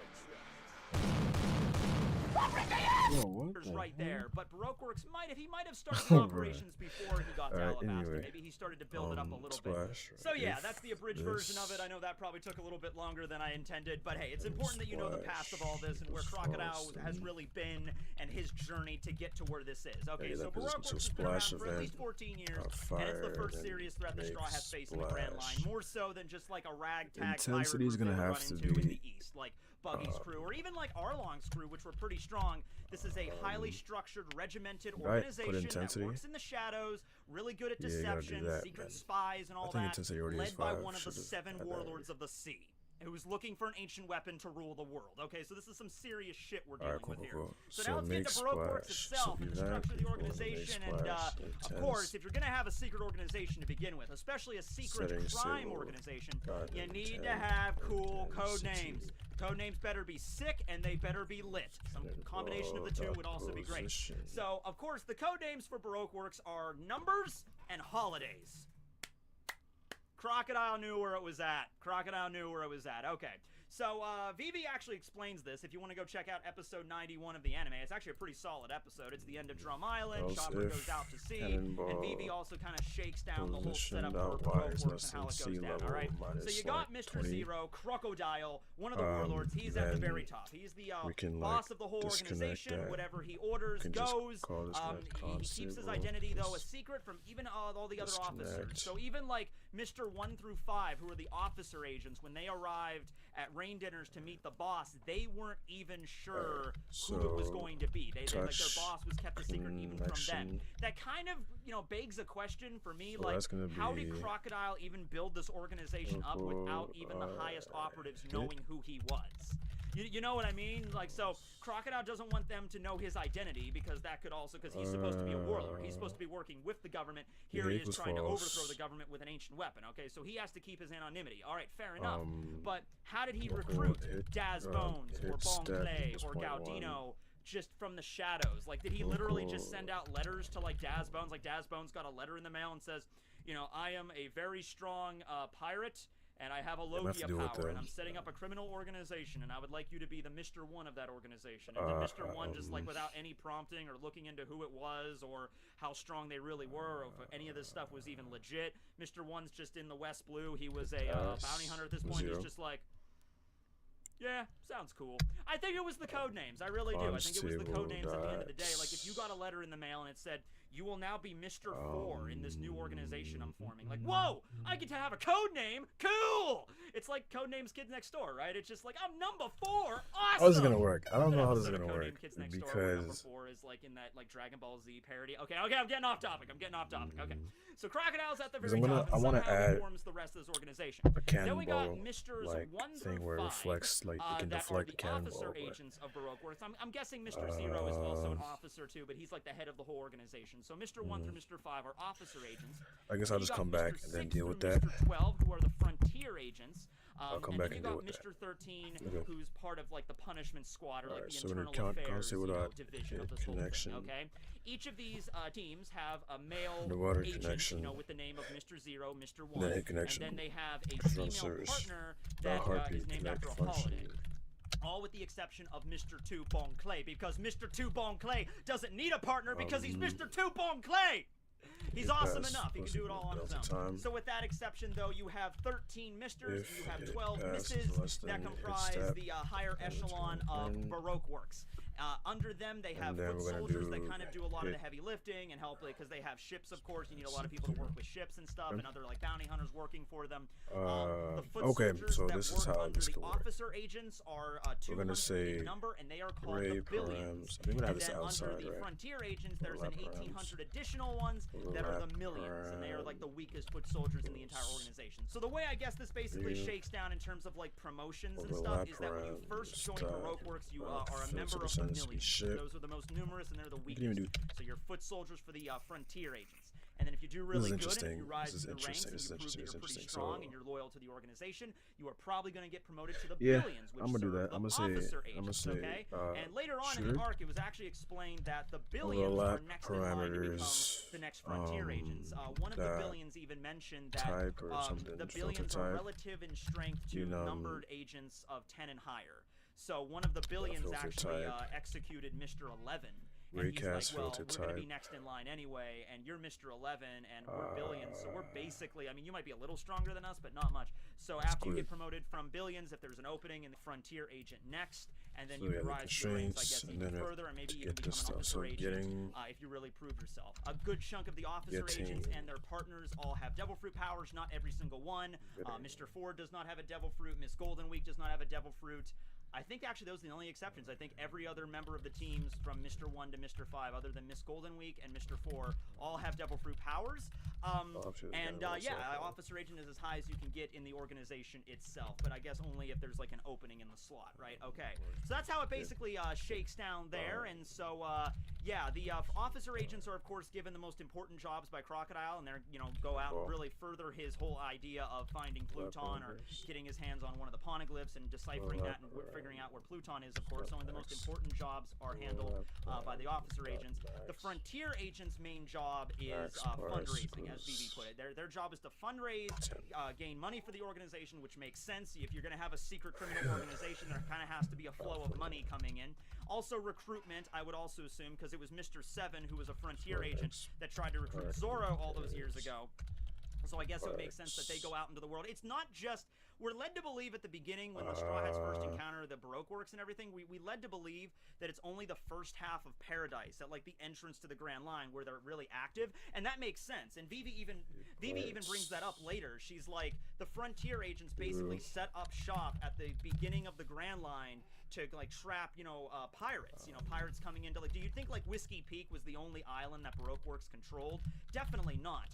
and right there, but Baroque Works he might have started the operations before he got to Alabasta. Maybe he started to build it up a little bit. So yeah, that's the abridged version of it. I know that probably took a little bit longer than I intended, but hey, it's important that you know the past of all this and where Crocodile has really been and his journey to get to where this is. Okay, so Baroque Works has been around for at least 14 years, and it's the first serious threat the Straw Hats face in the Grand Line, more so than just like a ragtag pirate group they run into in the East, like Buggy's crew, or even like Arlong's crew, which were pretty strong. This is a highly structured, regimented organization that works in the shadows, really good at deception, secret spies, and all that, led by one of the 7 warlords of the sea. who's looking for an ancient weapon to rule the world. Okay, so this is some serious shit we're dealing with here. So now let's get to Baroque Works itself and the structure of the organization. And of course, if you're going to have a secret organization to begin with, especially a secret crime organization, you need to have cool code names. Code names better be sick and they better be lit. Some combination of the two would also be great. So, of course, the code names for Baroque Works are numbers and holidays. Crocodile knew where it was at. Crocodile knew where it was at. Okay. So, Vivi actually explains this. If you want to go check out episode 91 of the anime, it's actually a pretty solid episode. It's the end of Drum Island. Chopper goes out to sea, and Vivi also kind of shakes down the whole setup for Baroque Works and how it goes down, all right? So you got Mr. Zero, Crocodile, one of the warlords. He's at the very top. He's the boss of the whole organization. Whatever he orders goes. He keeps his identity, though, a secret from even all the other officers. So even, like, Mr. 1 through 5, who are the officer agents, when they arrived at Rain Dinners to meet the boss, they weren't even sure who it was going to be. They like their boss was kept a secret even from them. That kind of, you know, begs a question for me, like, how did Crocodile even build this organization up without even the highest operatives knowing who he was? You know what I mean? Like, so Crocodile doesn't want them to know his identity because that could also, because he's supposed to be a warlord. He's supposed to be working with the government. Here he is trying to overthrow the government with an ancient weapon. Okay, so he has to keep his anonymity. All right, fair enough. But how did he recruit Daz Bones or Bon Clay or Gaudino just from the shadows? Like, did he literally just send out letters to, like, Daz Bones? Like, Daz Bones got a letter in the mail and says, you know, I am a very strong pirate, and I have a Logia power, and I'm setting up a criminal organization, and I would like you to be the Mr. 1 of that organization. And then Mr. 1, just like without any prompting or looking into who it was or how strong they really were, or if any of this stuff was even legit. Mr. 1's just in the West Blue. He was a bounty hunter at this point. He's just like, yeah, sounds cool. I think it was the code names. I really do. I think it was the code names at the end of the day. Like, if you got a letter in the mail and it said, you will now be Mr. 4 in this new organization I'm forming. Like, whoa, I get to have a code name. Cool. It's like Codenames Kids Next Door, right? It's just like, I'm number 4. Awesome. How is it gonna work? I don't know how this is gonna work because number 4 is like in that like Dragon Ball Z parody. Okay, I'm getting off topic. Okay. So Crocodile's at the very top. I want to add forms the rest of this organization. a cannonball like 1 thing where it reflects, like you can deflect the cannonball. Agents of Baroque Works. I'm guessing Mr. Zero is also an officer too, but he's like the head of the whole organization. So Mr. 1 through Mr. 5 are officer agents. I guess I'll just come back and then deal with that. Mr. 12, who are the frontier agents. I'll come back and deal with Mr. 13, who's part of like the punishment squad or like the so internal affairs division of this whole thing. Okay. Each of these teams have a male agent, you know, with the name of Mr. Zero, Mr. 1, and then they have a female partner that is named after a holiday. All with the exception of Mr. 2 Bon Clay, because Mr. 2 Bon Clay doesn't need a partner because he's Mr. 2 Bon Clay! He's awesome enough. He can do it all on his own. So with that exception, though, you have 13 misters, you have 12 misses that comprise the higher echelon of Baroque Works. Under them, they have foot soldiers that kind of do a lot of the heavy lifting and help, because they have ships, of course. You need a lot of people to work with ships and stuff, and other like bounty hunters working for them. The foot soldiers so that this is work how under this the could work. Officer agents are 200 in number, and they are called the Billions. I think we have And this then outside, under the right? Frontier agents, there's an 1,800 additional ones that are the Millions, and they are like the weakest foot soldiers in the entire organization. So the way I guess this basically shakes down in terms of like promotions and stuff is that when you first join Baroque Works, you are a member of the Millions. Those are the most numerous and they're the weakest. So you're foot soldiers for the Frontier agents. And then if you do really good and if you rise through the ranks and you prove that you're pretty strong and you're loyal to the organization, you are probably going to get promoted to the Billions, which I'm gonna do that. serve the officer agents, okay? And later on in the arc, it was actually explained that the Billions are next in line to become the next Frontier agents. One of the Billions even mentioned that the Billions are relative in strength to numbered agents of 10 and higher. So one of the Billions actually executed Mr. 11. And he's like, well, we're going to be next in line anyway, and you're Mr. 11, and we're Billions, so we're basically, I mean, you might be a little stronger than us, but not much. So after you get promoted from Billions, if there's an opening in the Frontier agent next, and then you can rise through the ranks, I guess, even further, and maybe even become an officer agent if you really prove yourself. A good chunk of the officer agents and their partners all have Devil Fruit powers, not every single one. Mr. Ford does not have a Devil Fruit. Miss Golden Week does not have a Devil Fruit. I think actually those are the only exceptions. I think every other member of the teams from Mr. 1 to Mr. 5, other than Miss Golden Week and Mr. 4, all have Devil Fruit powers. Yeah, Officer Agent is as high as you can get in the organization itself, but I guess only if there's like an opening in the slot, right? Okay, so that's how it basically shakes down there, and so yeah, the Officer Agents are of course given the most important jobs by Crocodile, and they're go out and really further his whole idea of finding Pluton or getting his hands on one of the poneglyphs and deciphering that and figuring out where Pluton is. Of course, some of the most important jobs are handled by the Officer Agents. The Frontier Agents' main job is fundraising, as Vivi put it. Their job is to fundraise, gain money for the organization, which makes sense. If you're going to have a secret criminal organization, there kind of has to be a flow of money coming in. Also recruitment, I would also assume, because it was Mr. 7 who was a Frontier Agent that tried to recruit Zorro all those years ago. So I guess it would make sense that they go out into the world. It's not just, we're led to believe at the beginning when the Straw Hats first encounter the Baroque Works and everything, we led to believe that it's only the first half of Paradise, at like the entrance to the Grand Line where they're really active, and that makes sense. And Vivi even brings that up later. She's like, the Frontier Agents basically set up shop at the beginning of the Grand Line to like trap, pirates, pirates coming into, like, do you think like Whiskey Peak was the only island that Baroque Works controlled? Definitely not.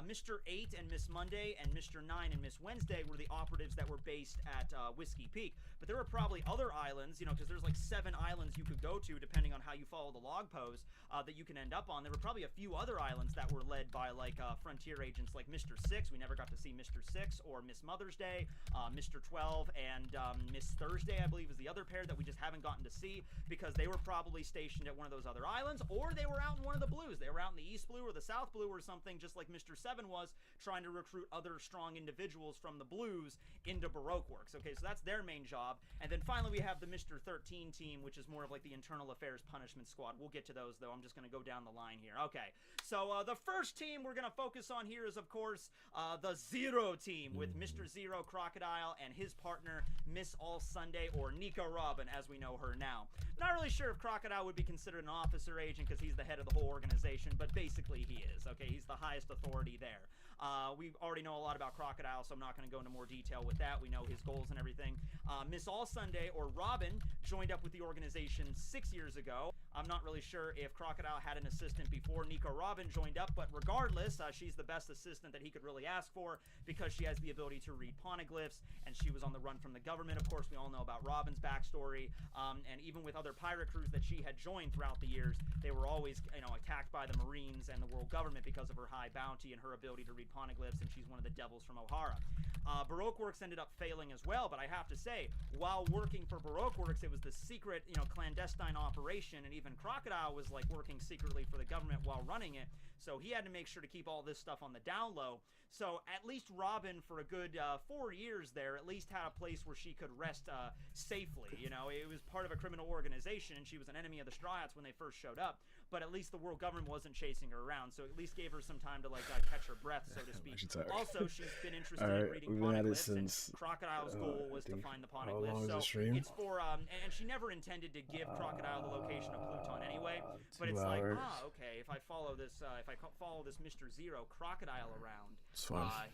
Mr. 8 and Miss Monday and Mr. 9 and Miss Wednesday were the operatives that were based at Whiskey Peak. But there were probably other islands, because there's like 7 islands you could go to depending on how you follow the log post that you can end up on. There were probably a few other islands that were led by like Frontier Agents like Mr. 6. We never got to see Mr. 6 or Miss Mother's Day. Mr. 12 and Miss Thursday, I believe, is the other pair that we just haven't gotten to see because they were probably stationed at one of those other islands, or they were out in one of the blues. They were out in the East Blue or the South Blue or something, just like Mr. 7 was, trying to recruit other strong individuals from the blues into Baroque Works. Okay, so that's their main job. And then finally we have the Mr. 13 team, which is more of like the Internal Affairs Punishment Squad. We'll get to those though. I'm just going to go down the line here. Okay, so the first team we're going to focus on here is of course the Zero team with Mr. Zero Crocodile and his partner Miss All Sunday, or Nico Robin as we know her now. Not really sure if Crocodile would be considered an officer agent because he's the head of the whole organization, but basically he is. Okay, he's the highest authority there. We already know a lot about Crocodile, so I'm not going to go into more detail with that. We know his goals and everything. Miss All Sunday, or Robin, joined up with the organization 6 years ago. I'm not really sure if Crocodile had an assistant before Nico Robin joined up, but regardless, she's the best assistant that he could really ask for because she has the ability to read poneglyphs, and she was on the run from the government. Of course, we all know about Robin's backstory, and even with other pirate crews that she had joined throughout the years, they were always, attacked by the Marines and the world government because of her high bounty and her ability to read poneglyphs, and she's one of the devils from O'Hara. Baroque Works ended up failing as well, but I have to say, while working for Baroque Works, it was the secret, clandestine operation, and even Crocodile was like working secretly for the government while running it, so he had to make sure to keep all this stuff on the down low. So at least Robin, for a good 4 years there, at least had a place where she could rest safely. It was part of a criminal organization, and she was an enemy of the Straw Hats when they first showed up, but at least the world government wasn't chasing her around, so at least gave her some time to like catch her breath, so to speak. Also, she's been interested in reading poneglyphs, and Crocodile's goal was to find the poneglyphs. So it's for and she never intended to give Crocodile the location of Pluton anyway, but it's like, okay, if I follow this Mr. Zero Crocodile around,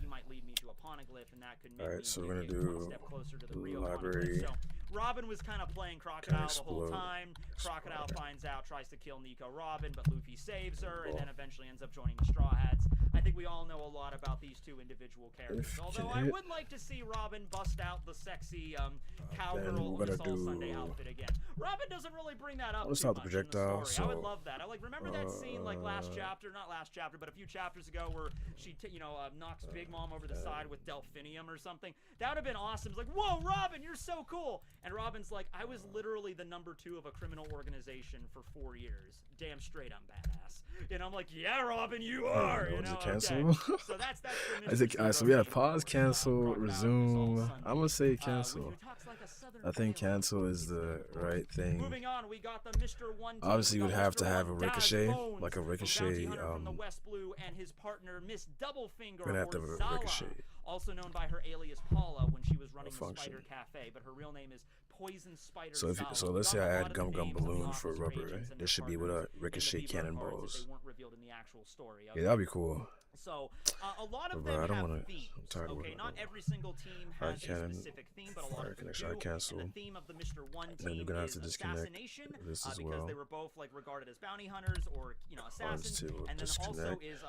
he might lead me to a poneglyph, and that could make me so we're gonna do one step closer to the Rio library. So Robin was kind of playing Crocodile the whole time. Crocodile finds out, tries to kill Nico Robin, but Luffy saves her, and then eventually ends up joining the Straw Hats. I think we all know a lot about these two individual characters, although I would like to see Robin bust out the sexy cowgirl Miss All Sunday outfit again. Robin doesn't really bring that up too much in the story. I would love that. Remember that scene like not last chapter, but a few chapters ago where she knocks Big Mom over the side with Delphinium or something? That would have been awesome. It's like, whoa, Robin, you're so cool. And Robin's like, I was literally the number 2 of a criminal organization for 4 years. Damn straight, I'm badass. And I'm like, yeah, Robin, you are. Cancel? Okay. So that's so we have pause, cancel, resume. I'm gonna say cancel. I think cancel is the right thing. Moving on, we got the Mr. 1 obviously you would have to have a ricochet, like a ricochet. From the West Blue, and his partner Miss Doublefinger, we're gonna have to Zala, ricochet. also known by her alias Paula when she was running the Spider Cafe, but her real name is poison spider. So let's say I add Gum Gum Balloon for rubber, right? There should be with a ricochet cannonballs. They weren't revealed in the actual story. Yeah, that'd be cool. So a lot of Bro, them I don't have wanna, themes. I'm tired Okay, of not every single team has a specific theme, but a lot of them do. Cancel. And the theme of the Mr. One And then team you're gonna have is to disconnect assassination, this as because well. they were both like regarded as bounty hunters or assassins, and then also is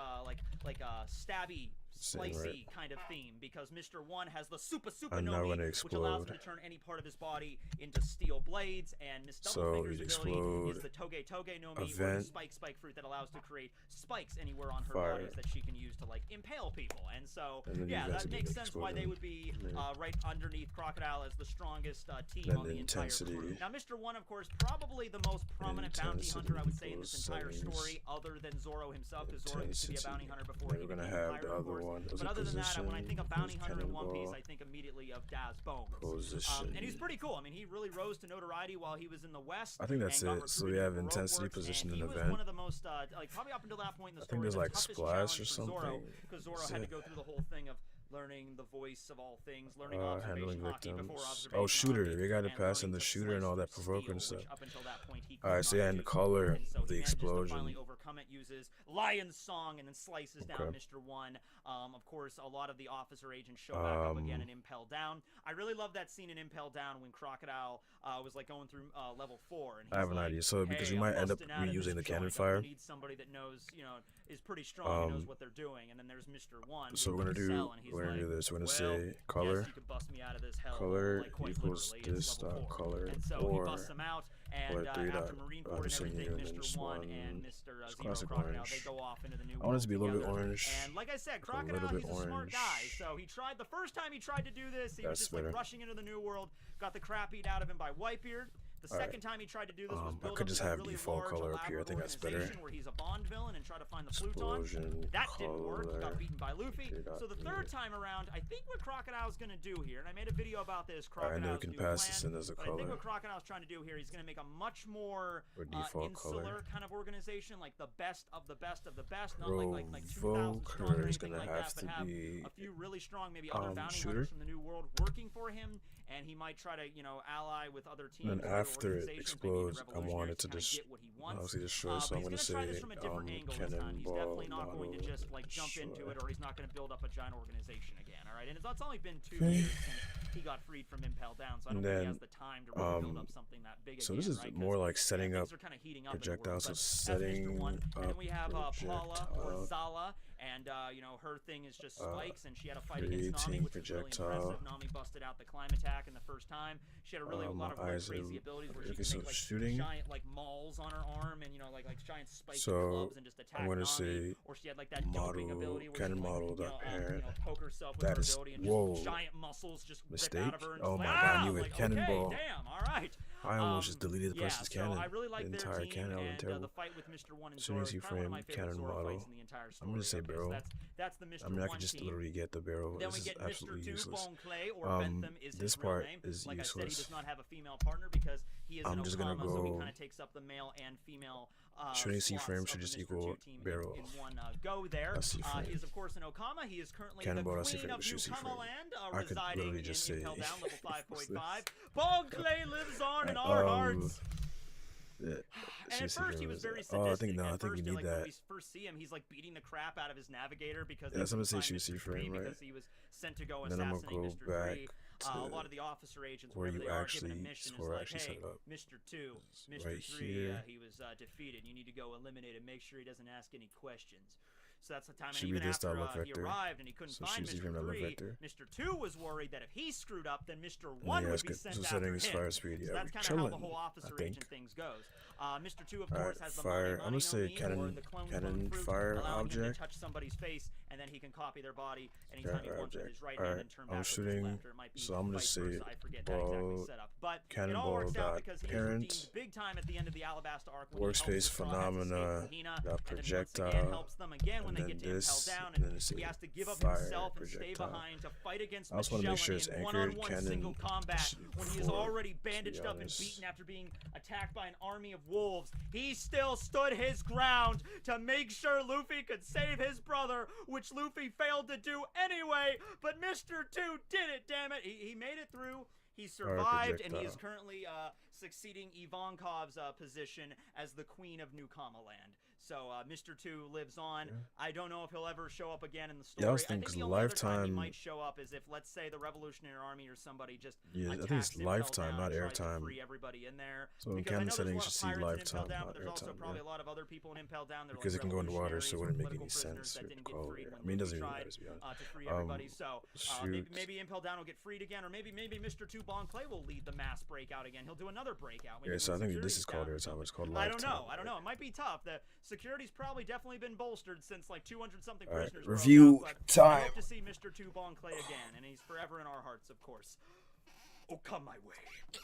like a stabby, slicey kind of theme, because Mr. One has the super no meat, which allows him to turn any part of his body into steel blades, and Miss Doublefinger's ability is the Toge no meat, or the spike fruit that allows to create spikes anywhere on her bodies that she can use to like impale people. And so yeah, that makes sense why they would be right underneath Crocodile as the strongest team on the entire crew. Now Mr. One, of course, probably the most prominent bounty hunter I would say in this entire story, other than Zoro himself, because Zoro used to be a bounty hunter before he became a pirate, of course. But other than that, when I think of bounty hunter in One Piece, I think immediately of Daz Bones. And he's pretty cool. I mean, he really rose to notoriety while he was in the West. I think that's it. So we have intensity, position, and event. He was one of the most, like probably up until that point in the story, I think there's like splash or something. something. Because Zoro had to go through the whole thing of learning the voice of all things, learning observation hockey before observation. Oh, shooter. We gotta pass in the shooter and all that provoking stuff. Alright, so yeah, and the color of the explosion. Finally overcome it, uses Lion's Song, and then slices down Mr. One. Of course, a lot of the officer agents show back up again in Impel Down. I really love that scene in Impel Down when Crocodile was like going through level 4. And I have an idea. So because we might end up reusing the cannon fire. Need somebody that knows, is pretty strong, knows what they're doing. And then there's Mr. One. So we're gonna do this. We're gonna say color. Yes, you can bust me out of this hell, color like, equals this color, and so or he busts them out, and after Marineford and everything, Mr. One and Mr. Zero Crocodile, they go off into the new world. I want it to be a little bit orange. And like I said, Crocodile, he's a smart guy. So he tried the first time he tried to do this, he was just like rushing into the new world, got the crap beat out of him by Whitebeard. The second time he tried to do this was build up a really large, elaborate organization where he's a Bond villain and try to find the Pluton. That didn't work. He got beaten by Luffy. So the third time around, I think what Crocodile's going to do here, and I made a video about this, Crocodile's new plan, but I think what Crocodile's trying to do here, he's going to make a much more insular kind of organization, like the best of the best of the best, not like 2,000 strong or anything like that, but have a few really strong, maybe other bounty hunters from the new world working for him, and he might try to, ally with other teams. And after it explodes, I want it to just obviously destroy. So I'm going to say cannonball. He's definitely not going to just like jump into it, or he's not going to build up a giant organization again. All right, and it's only been 2 years since he got freed from Impel Down, so I don't think he has the time to really build up something that big. So this is more like setting up projectiles. So setting up. And then we have Paula or Zala. And, her thing is just spikes, and she had a fight against Nami, which was really impressive. Nami busted out the climb attack in the first time. She had a really a lot of crazy abilities where she can make, giant, mauls on her arm and, like giant spikes and clubs and just attack I'm gonna Nami. Or she had, that doping ability where she poke herself with her ability and just giant muscles just rip out of her. And oh my god, I knew it. Cannonball. Okay, damn, all right. I almost just deleted the person's cannon. I really like the entire cannon, and the fight with Mr. One and as soon as you frame cannon model, I'm gonna say barrel. That's the Mr. I mean, I could just literally get the barrel. Then we get Mr. 2, Bone Clay, or Bentham is his real name. Is like useless. I said, he does not have a female partner because he is I'm just gonna go. So he kind of takes up the male and female. Shooting C-frame should just equal barrel. In one go there. He is of course an Okama. He is currently the queen of Newcomer Land, residing in Impel Down, level 5.5. Bone Clay lives on in our hearts. And at first he was very sadistic. I think we need that. When we first see him, he's like beating the crap out of his navigator because I'm gonna say shoot C-frame, right? Because he was sent to go assassinate Mr. 3. A lot of the officer agents, where you actually given a mission, is like, hey, Mr. 2, Mr. 3, he was defeated. You need to go eliminate him. Make sure he doesn't ask any questions. So that's the time, and even after he arrived and he couldn't find Mr. 3, Mr. 2 was worried that if he screwed up, then Mr. 1 would be sent after him. Fire speed, so that's kind of how the whole officer agent things goes. Mr. 2, of course, has the fire. I'm gonna say cannon fire allowing object. him to touch somebody's face, and then he can copy their body anytime he wants with his right hand and turn back I'm shooting, with his left, or it might be so I'm gonna say I forget that exactly set up. But it all works out because he is redeemed big time at the end of the Alabasta arc. Workspace phenomena, got projectile, and helps them again when they get to Impel Down, and he has to give up himself and stay behind to fight against Magellan in one-on-one single combat when he is already bandaged up and beaten after being attacked by an army of wolves. He still stood his ground to make sure Luffy could save his brother, which Luffy failed to do anyway, but Mr. 2 did it, damn it. He made it through. He survived, and he is currently succeeding Ivankov's position as the Queen of New Kamaland. So Mr. 2 lives on. I don't know if he'll ever show up again in the story. Yeah, I was thinking think the only other time he might show up is if, let's say, the Revolutionary Army or somebody just I think it's lifetime, not airtime. Free everybody in there. So in canon settings, you should see lifetime, not but there's also probably a lot of other people in Impel Down. Because it can go into water, so it wouldn't make any sense to call it. I mean, it doesn't even matter, to be honest. To free everybody. So maybe Impel Down will get freed again, or maybe Mr. 2 Bon Clay will lead the mass breakout again. He'll do another breakout. Yeah, so I think this is called airtime. It's called lifetime. I don't know. It might be tough. The security's probably definitely been bolstered since like 200-something prisoners. Review time. I hope to see Mr. 2 Bon Clay again, and he's forever in our hearts, of course. Oh, come my way.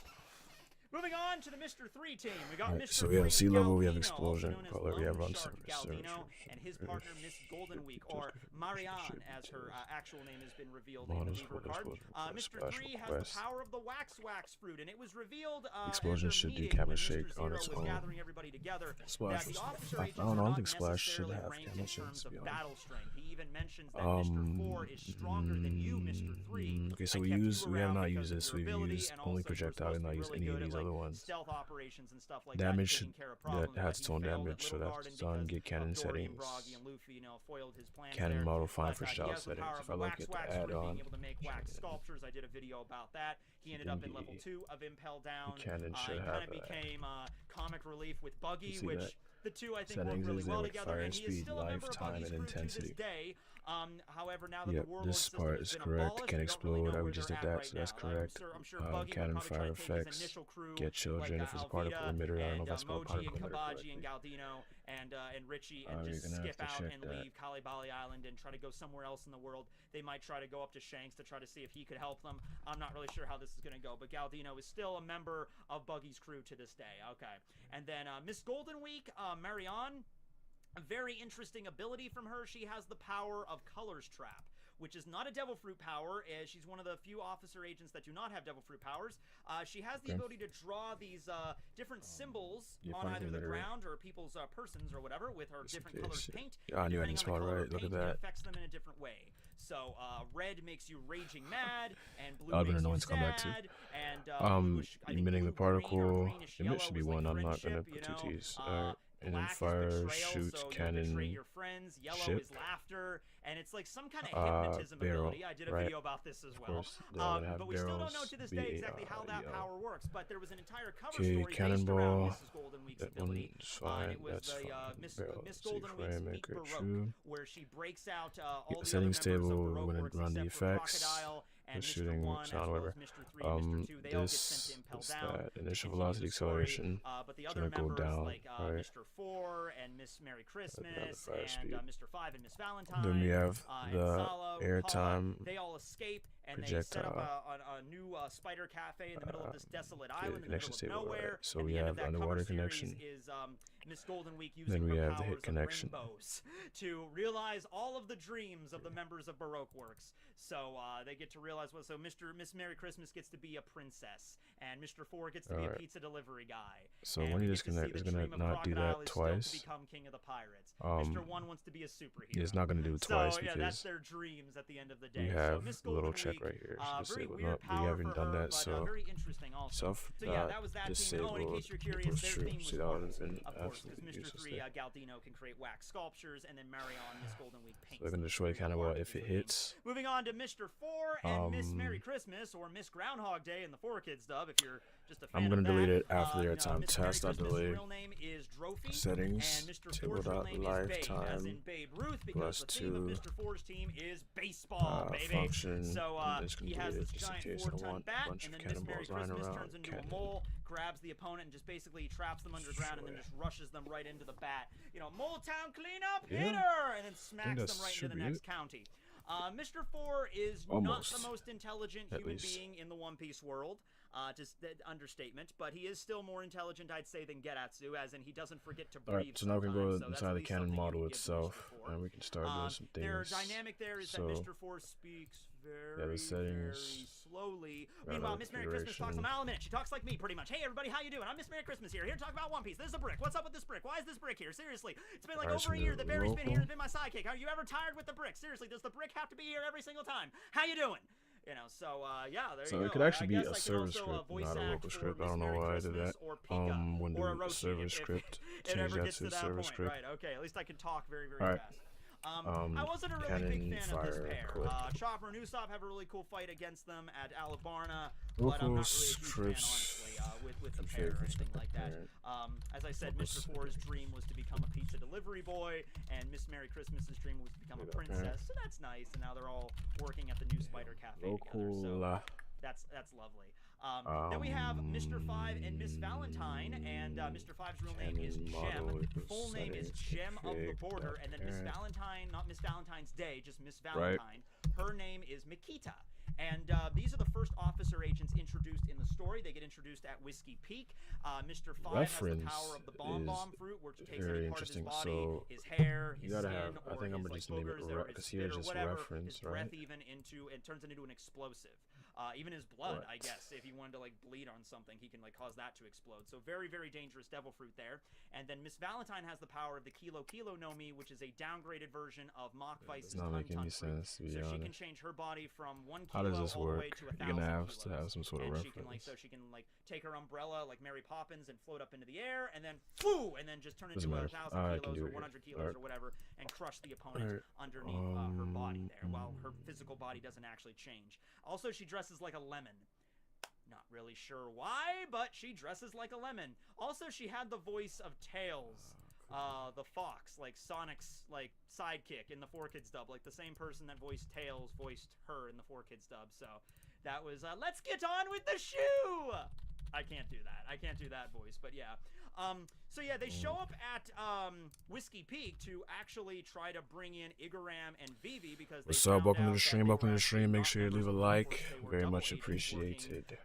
Moving on to the Mr. 3 team. We got Mr. So we have sea level, we have Galdino, explosion, color, we have run Galdino, and his partner Miss Golden Week, or Marianne, as her actual name has been revealed in the Weaver card. Mr. 3 has the power of the wax fruit, and it was revealed explosion should do camera shake on its own. Splash was, I don't think Splash should have camera shakes, to be honest. He even mentions that Mr. 4 is stronger than you, Mr. 3. Okay, so we have not used this. We've used only projectile and not used any of these other ones. Stealth operations and stuff like damage that has its own damage, so that's on get cannon settings. Cannon model fine for shell settings. If I look at the add-on, able to make wax sculptures. I did a video about that. He ended up in level 2 of Impel Down. Cannon should have that. Became comic relief with Buggy, which that? The two I think settings work really well like together. fire And he is speed, still a member of lifetime, Buggy's and crew intensity. to this day. However, now that the warlord this part is correct. Can explode. I just did that, so that's correct. Cannon fire effects. Get children if it's a particle emitter. I don't know if that's called particle emitter correctly. And Galdino and Richie and just skip out and leave Kalibali Island and try to go somewhere else in the world. They might try to go up to Shanks to try to see if he could help them. I'm not really sure how this is going to go, but Galdino is still a member of Buggy's crew to this day. Okay. And then Miss Golden Week, Marianne. A very interesting ability from her. She has the power of Colors Trap, which is not a Devil Fruit power. She's one of the few officer agents that do not have Devil Fruit powers. She has the ability to draw these different symbols on either the ground or people's persons or whatever with her different colors paint. I knew I didn't spot right. Look at that. It affects them in a different way. So red makes you raging mad, and blue makes you sad, and emitting the particle. Emit should be 1. I'm not gonna put 2 T's. Alright. And then fire, shoot, cannon, your friends. Yellow ship. is laughter, and it's like some kind of hypnotism ability. I did a video about this as well. But we still don't know to this day exactly how that power works. But there was an entire cover story based around Mrs. Golden Week's ability. And it was Miss Golden Week's Meet Baroque, where she breaks out all the settings other members table. of Baroque We're gonna Works run the except for effects. Crocodile and Shooting Mr. 1, sound, whatever. Mr. 3 and Mr. 2, they all get sent to Impel Down. That initial velocity acceleration. But the It's other gonna go members, down, like right? Mr. 4 and Miss Merry Christmas fire and speed. Mr. 5 and Miss Valentine. Then we have and the Salo, airtime. Paula, they all escape and they set up a new spider cafe in the middle of this desolate island in the middle of nowhere. Right. So and we the end have of that underwater cover connection. series is Miss Golden Week using Then we her have the powers hit connection. of rainbows to realize all of the dreams of the members of Baroque Works. So they get to realize what. So Miss Merry Christmas gets to be a princess, and Mr. 4 gets to be a pizza delivery guy. So when you disconnect, it's gonna not do that twice. To become king of the pirates. Mr. 1 wants to be a superhero. It's not gonna do it twice so, yeah, because that's their dreams at the end of the day. we have so a little Week, check right here. So very disable. weird No, we haven't done that. But, So very interesting also. So yeah, that was that team. Oh, and in case you're curious, their team was Mars, of course, because Mr. 3 Galdino can create wax sculptures, and then Marion, Miss Golden Week paints. So they're gonna destroy Cannonball if it hits. Moving on to Mr. 4 and Miss Merry Christmas, or Miss Groundhog Day in the 4Kids dub, if you're just a fan I'm gonna of delete that. it after the airtime test. I delete real name is Drophy, settings. and Mr. Table 4's real dot name is Babe, as in lifetime Babe Ruth, because the theme of +2 Mr. 4's team is baseball, baby. function. So I'm just gonna he has delete this it just in giant case I 4-ton want bat, a bunch and of then Miss Merry cannonballs lying Christmas around. turns into a mole, grabs the opponent, and just basically traps them underground, and then just rushes them right into the bat. You know, Mole Town cleanup, hit her, and then smacks them right into the next county. Mr. 4 is not the most intelligent human being in the One Piece world. Just understatement, but he is still more intelligent, I'd say, than Geratsu, as in he doesn't forget to breathe. Alright, so now we can go so inside the cannon model itself, and we can start doing some things. Their dynamic there is that Mr. 4 speaks very slowly. Meanwhile, Miss Merry Christmas talks a mile a minute. She talks like me, pretty much. Hey, everybody, how you doing? I'm Miss Merry Christmas here to talk about One Piece. This is a brick. What's up with this brick? Why is this brick here? Seriously, it's been like over a year that Barry's been here and been my sidekick. Are you ever tired with the brick? Seriously, does the brick have to be here every single time? How you doing? You know, so yeah, there you So go. it could actually be I guess a I can server also, script, voice not a act local for script. I Miss don't know Merry why I did Christmas that. or Pika When or do a Orochi server if script, it change ever that gets to to that server point, script. right? Okay, at least I can talk very, very Alright. fast. I wasn't a really Cannon big fan of this fire pair. clip. Chopper and Usopp have a really cool fight against them at Alabarna, but I'm not really a huge fan, honestly, with the pair or anything like that. As I said, Mr. 4's dream was to become a pizza delivery boy, and Miss Merry Christmas's dream was to become a princess, so that's nice, and now they're all working at the new Spider Cafe together, so that's lovely. Then we have Mr. 5 and Miss Valentine, and Mr. 5's real name is Gem. Full name is Gem of the Border, and then Miss Valentine, not Miss Valentine's Day, just Miss Valentine. Her name is Mikita. And these are the first officer agents introduced in the story. They get introduced at Whiskey Peak. Mr. 5 has the power of the bomb fruit, which takes any part of his body, his hair, his skin, or his boogers, or his spit, or whatever, his breath even, it turns it into an explosive. Even his blood, I guess, if he wanted to like bleed on something, he can like cause that to explode. So very, very dangerous devil fruit there. And then Miss Valentine has the power of the Kilo no Mi, which is a downgraded version of Mach Vice's It's not making any fruit. sense, to be so honest. she can change her body from 1 kilo How does this all the work? way to 1,000 You're gonna have kilos. to have some sort of and reference. she can take her umbrella like Mary Poppins and float up into the air, and then foo, and then just turn into 1,000 kilos or 100 kilos or whatever, and crush the opponent underneath her body there, while her physical body doesn't actually change. Also, she dresses like a lemon. Not really sure why, but she dresses like a lemon. Also, she had the voice of Tails, the fox, like Sonic's like sidekick in the 4Kids dub. Like the same person that voiced Tails voiced her in the 4Kids dub. So that was let's get on with the shoe. I can't do that. I can't do that voice, but yeah. So yeah, they show up at Whiskey Peak to actually try to bring in Igaram and Vivi because what's up? Welcome to the stream. Welcome to the stream. Make sure you leave a like. Very much appreciated.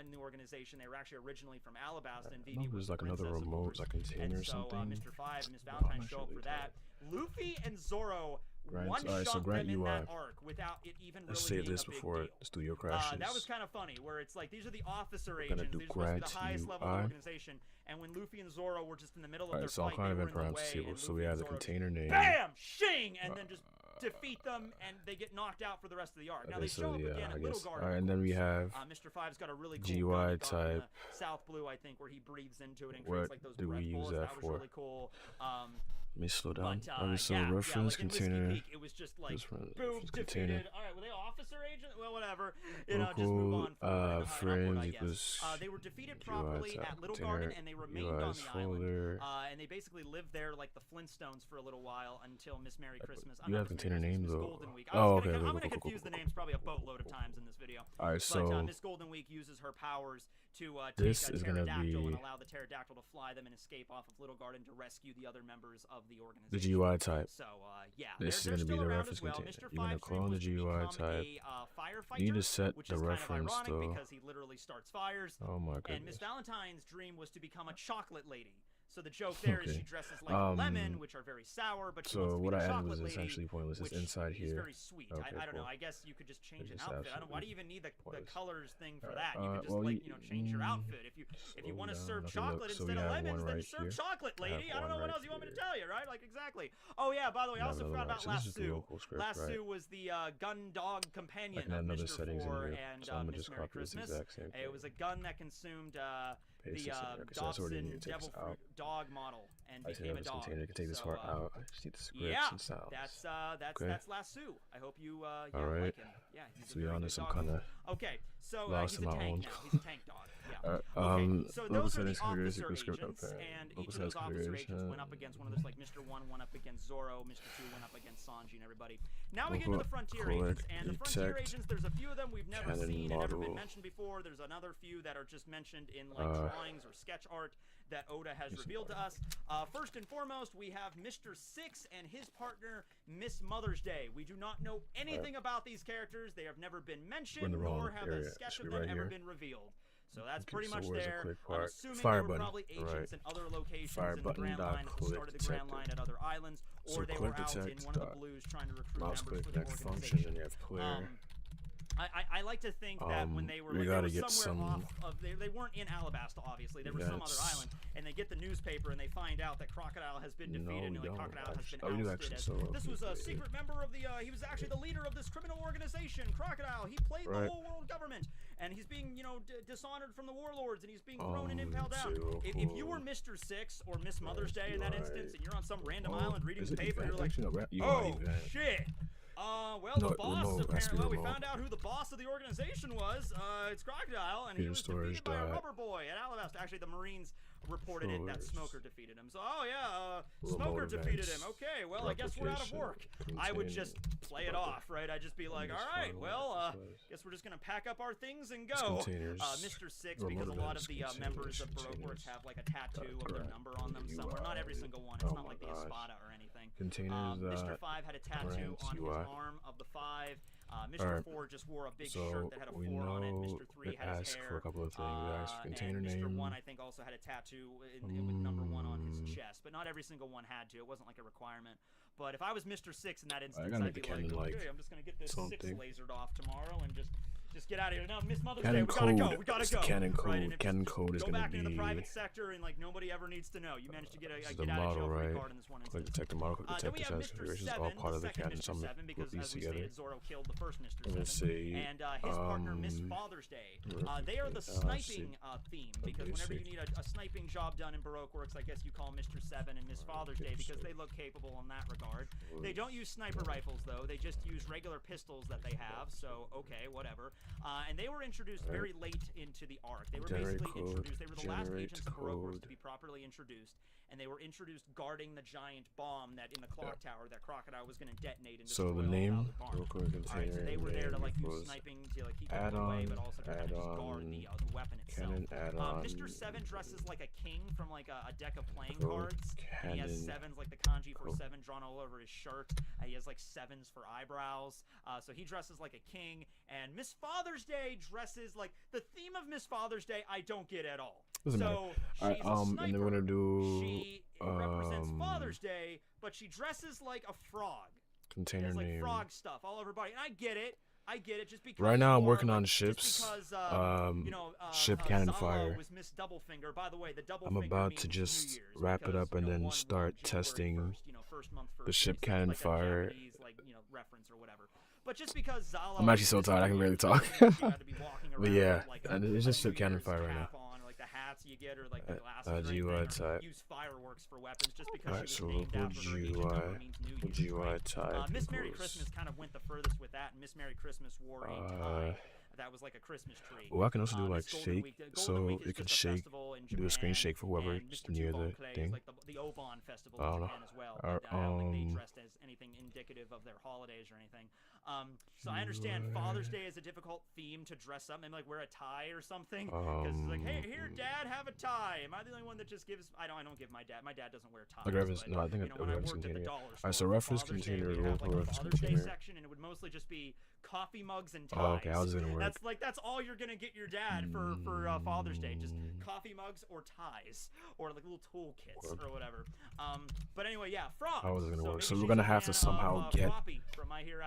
In the organization, they were actually originally from Alabasta, and Vivi was there's like another remote, like container or something. Mr. 5 and Miss Valentine show up for that. Luffy and Zoro Alright, so grant them in UI. that arc without it even Let's really save being this a big before deal. the studio crashes. That was kind of funny, where it's like these are the officer We're gonna agents, do these are supposed to be grant the highest level of UI. the organization, and when Luffy and Zoro were just in the middle of their so I'll fight, kind they of were event in the perhaps way, table. and So Luffy we and have the Zoro container just, name. BAM! Shing! And then just defeat them, and they get knocked out for the rest of the arc. Now they show up again at Little Garden. Alright, and then we have Mr. 5's got a really cool GUI gun type. South Blue, I think, where he breathes into it and What creates like those do we breath use bullets. that That was for? really cool. Let me slow down. But, So yeah, reference like in Whiskey container. Peak, it was just like, boom, container. defeated. All right, were they officer agent? Well, whatever. You know, just Local, move on. Forward, frames I guess. equals They were defeated UI properly type at Little container, Garden, and they remained on UI's the folder. island. And they basically lived there like the Flintstones for a little while until Miss Merry Christmas. You have container name though. Golden Week. Oh, okay. I'm gonna confuse the names probably a boatload of times in this video. All right, so But Miss Golden Week uses her powers to this take a is gonna pterodactyl be and allow the pterodactyl to fly them and escape off of Little Garden to rescue the other members of the organization. the GUI type. So yeah, This they're is gonna be still the around reference as well. container. Mr. You're gonna 5's clone dream the was to GUI become type. a firefighter, You need to set which the is reference kind of ironic though. because he literally starts fires. Oh my And goodness. Miss Valentine's dream was to become a chocolate lady. So the joke there is Okay. she dresses like a lemon, which are very sour, but she So wants to what be I a added chocolate was lady, essentially pointless. It's which inside is here. very sweet. Okay, I don't know. cool. I guess you could just change an It's outfit. I don't know. Why do you even need the colors thing for that? You could just like change your outfit. If you want to serve chocolate instead of lemons, then serve chocolate, lady. I don't know what else you want me to tell you, right? Like exactly. Oh yeah. By the way, I also forgot about Lasso. Lasso was the gun dog companion of Mr. 4 and Miss Merry Christmas. It was a gun that consumed the Dobson Devil Fruit dog model and became a dog. Container. You can take this part out. I just need the scripts Yeah, and sounds. that's Lasso. I hope you All like right. him. Yeah, he's To a be very honest, good I'm dog. kind of Okay, so lost he's in a my tank own. now. He's a tank dog. Yeah. Okay, so those are the officer agents, and each of those officer agents went up against one of those, like Mr. 1 went up against Zoro, Mr. 2 went up against Sanji and everybody. Now we get into the Frontier agents, and the Frontier agents, there's a few of them we've never seen and never been mentioned before. There's another few that are just mentioned in like drawings or sketch art that Oda has revealed to us. First and foremost, we have Mr. 6 and his partner, Miss Mother's Day. We do not know anything about these characters. They have never been mentioned, nor have a sketch of them ever been revealed. So that's pretty much there. I'm assuming they were probably agents in other locations in the Grand Line at the start of the Grand Line at other islands, or they were out in one of the blues trying to recruit members for the organization. I like to think that when they were, like, they were somewhere off of, they weren't in Alabasta, obviously. They were some other island, and they they get the newspaper and they find out that Crocodile has been defeated and like Crocodile has been ousted. This was a secret member of the. He was actually the leader of this criminal organization, Crocodile. He played the whole world government, and he's being, you know, dishonored from the warlords, and he's being thrown and impaled down. If you were Mr. Six or Miss Mother's Day in that instance, and you're on some random island reading the paper, you're like, oh shit. Well, the boss apparently, well, we found out who the boss of the organization was. It's Crocodile, and he was defeated by a rubber boy at Alabasta. Actually, the Marines reported it that Smoker defeated him. So, oh yeah, Smoker defeated him. Okay, well, I guess we're out of work. I would just play it off, right? I'd just be like, all right, well, guess we're just gonna pack up our things and go. Mr. Six, because a lot of the members of Baroque Works have like a tattoo of their number on them somewhere. Not every single one. It's not like the Espada or anything. Mr. 5 had a tattoo on his arm of the 5. Mr. 4 just wore a big shirt that had a 4 on it. Mr. 3 had his hair. For a couple of things. We asked for container and name. Mr. 1, I think, also had a tattoo with number 1 on his chest, but not every single one had to. It wasn't like a requirement. But if I was Mr. 6 in that instance, I'd be like, okay, I'm just gonna get this 6 lasered off tomorrow and just get out of here. No, Miss Mother's Day, we gotta go. We gotta go. Canon code. Canon code is go gonna back be into the private sector and like nobody ever needs to know. You managed to get a the get out of model, jail free right? card in this one Click instance. detect the model. Click detect the configuration is all part of the canon. Mr. 7, because as we together. stated, Zorro killed the first Mr. 7. Let's see. And his partner, Miss Father's Day. They are the sniping theme, because whenever you need a sniping job done in Baroque Works, I guess you call Mr. 7 and Miss Father's Day because they look capable in that regard. They don't use sniper rifles though. They just use regular pistols that they have. So okay, whatever. And they were introduced very late into the arc. They were basically introduced. They were the last agents of Baroque Works to be properly introduced, and they were introduced guarding the giant bomb that in the clock tower that Crocodile was going to detonate and destroy so the name, Alright, so they were there to like use sniping to like keep people away, but also to kind of just guard the weapon itself. Mr. 7 dresses like a king from like a deck of playing cards. And he has 7s, like the kanji for 7 drawn all over his shirt. He has like 7s for eyebrows. So he dresses like a king. And Miss Father's Day dresses like the theme of Miss Father's Day. I don't get at all. Doesn't matter. She's a sniper. And then we're gonna do. She represents Father's Day, but she dresses like a frog. Container has, like, name. Frog stuff all over her body, and I get it. Just because right now I'm working on ships. Ship Cannon Fire. Was Miss Doublefinger. By the way, the I'm about to just wrap it up and then start testing the Ship Cannon Fire. Reference or whatever. But just because Zala I'm actually so tired I can barely talk. But yeah, and it's just Ship Cannon Fire right now. Like the hats you get or like the glasses GUI type. Use fireworks for weapons just because Alright, she so was named after her agent number means New Year's, GUI type. Miss Merry Christmas kind of went the furthest with that, and Miss Merry Christmas wore a tie that was like a Christmas tree. Well, I can also do like shake, so it can shake, do a screen shake for whoever is near the thing. Like the Obon festival I don't in know. Japan as well. I don't think they dressed as anything indicative of their holidays or anything. So I understand Father's Day is a difficult theme to dress up, maybe like wear a tie or something. Because it's like, hey, here, Dad, have a tie. Am I the only one that just gives? I don't give my dad. My dad doesn't wear ties. Like reference, no, I think when I worked at the dollar store, Alright, so reference container, reference container. Section, and it would mostly just be coffee mugs and ties. Okay, how's it gonna work? That's all you're gonna get your dad for Father's Day, just coffee mugs or ties or like little toolkits or whatever. But anyway, yeah, Frog. How is it gonna work? So we're gonna have to somehow get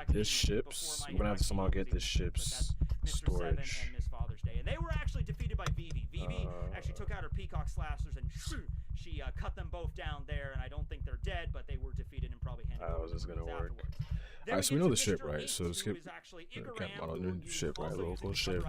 this ship's. We're gonna have to somehow get this ship's storage. And Miss Father's Day, and they were actually defeated by Vivi. Vivi actually took out her Peacock Slashers and she cut them both down there. And I don't think they're dead, but they were defeated and probably handed over. How is this gonna work? Alright, so we know the ship, right? So skip ship, right? Local ship.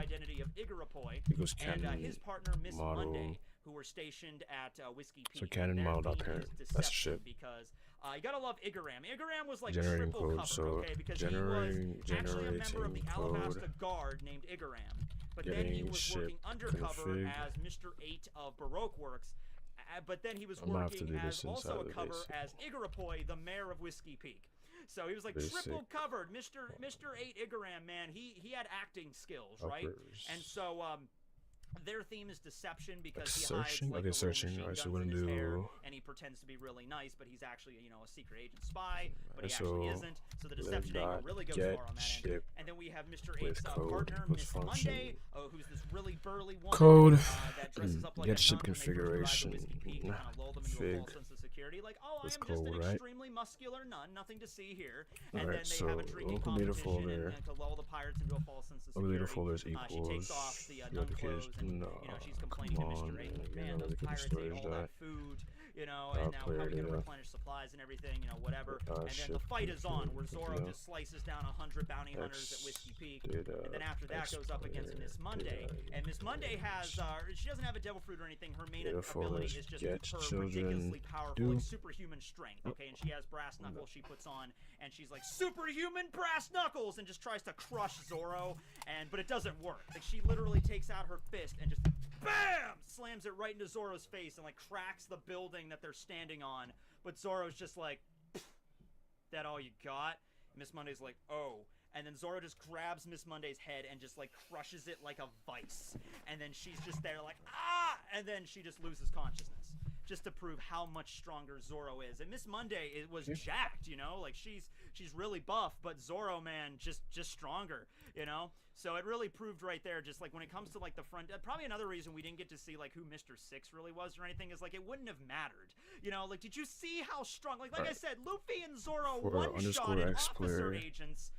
Equals Canon and his partner, Miss model. Monday, who were stationed at Whiskey Peak. So Canon model.parent. That's a ship. Because you gotta love Igaram. Igaram was like generating triple code, covered, so okay? Because he was actually a member of the Alabasta Guard named Igaram. But then he was working undercover as Mr. 8 of Baroque Works. But then he was working as also a cover as Igarapoy, the mayor of Whiskey Peak. So he was like triple covered. Mr. 8 Igaram, man, he had acting skills, right? And so their theme is deception because he hides like a searching. Alright, so we're gonna do. And he pretends to be really nice, but he's actually a secret agent spy, but he actually isn't. So the deception angle really goes far on that end. And then we have Mr. 8's partner, Miss Monday, who's this really burly woman that dresses up like get a ship nun when they first arrive at configuration. Whiskey Peak, kind of lull them into a false sense of security. security, like, oh, That's I am cool, just an right? extremely muscular nun, nothing to see here. And Alright, then they so have a drinking local media competition folder. and to lull the pirates into a false sense of Local media security. folders She takes equals off the nun clothes and, you know, she's complaining to Mr. 8, man, those pirates ate all that food, you know, and now how are we going to replenish supplies and everything, you know, whatever. And then the fight is on, where Zoro just slices down 100 bounty hunters at Whiskey Peak. And then after that goes up against Miss Monday. And Miss Monday has, she doesn't have a devil fruit or anything. Her main ability is just her ridiculously powerful, like, superhuman strength, okay? And she has brass knuckles she puts on, and she's like, superhuman brass knuckles, and just tries to crush Zoro, but it doesn't work. Like, she literally takes out her fist and just, BAM! Slams it right into Zoro's face and, like, cracks the building that they're standing on. But Zoro's just like, that all you got? Miss Monday's like, oh. And then Zoro just grabs Miss Monday's head and just, like, crushes it like a vice. And then she's just there like, ah! And then she just loses consciousness. Just to prove how much stronger Zoro is. And Miss Monday was jacked, you know? Like, she's really buff, but Zoro, man, just stronger, you know? So it really proved right there, just, like, when it comes to, like, the front... probably another reason we didn't get to see, like, who Mr. Six really was or anything is, like, it wouldn't have mattered. You know, like, did you see how strong... Like I said, Luffy and Zoro one-shotted officer agents...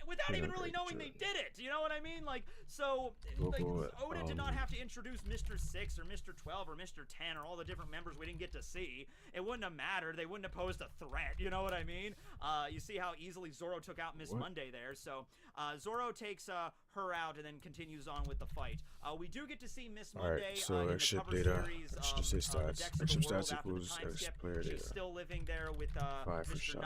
without even really knowing they did it, you know what I mean? Like, so, like, Oda did not have to introduce Mr. 6 or Mr. 12 or Mr. 10 or all the different members we didn't get to see. It wouldn't have mattered. They wouldn't have posed a threat, you know what I mean? You see how easily Zoro took out Miss Monday there. So, Zoro takes her out and then continues on with the fight. We do get to see Miss Monday so in the airship cover data, series, stats. Airship stats equals X player data. She's still living there with Mr. 9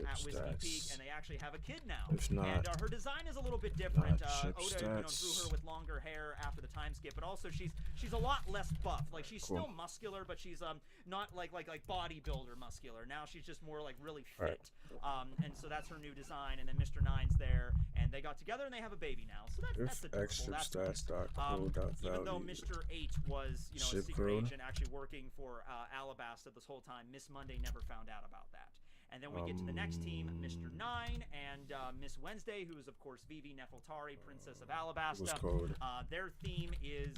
at Whiskey Peak, and they actually have a kid now. If not, and her design is a little bit different. Oda, you know, drew her with longer hair after the time skip, but also she's a lot less buff. Like, she's still muscular, but she's not like bodybuilder muscular. Now she's just more like really fit. And so that's her new design. And then Mr. 9's there, and they got together and they have a baby now. So that's adorable. That's even though Mr. 8 was, you know, a secret agent actually working for Alabasta this whole time, Miss Monday never found out about that. And then we get to the next team, Mr. 9 and Miss Wednesday, who is, of course, Vivi Nefeltari, Princess of Alabasta. Their theme is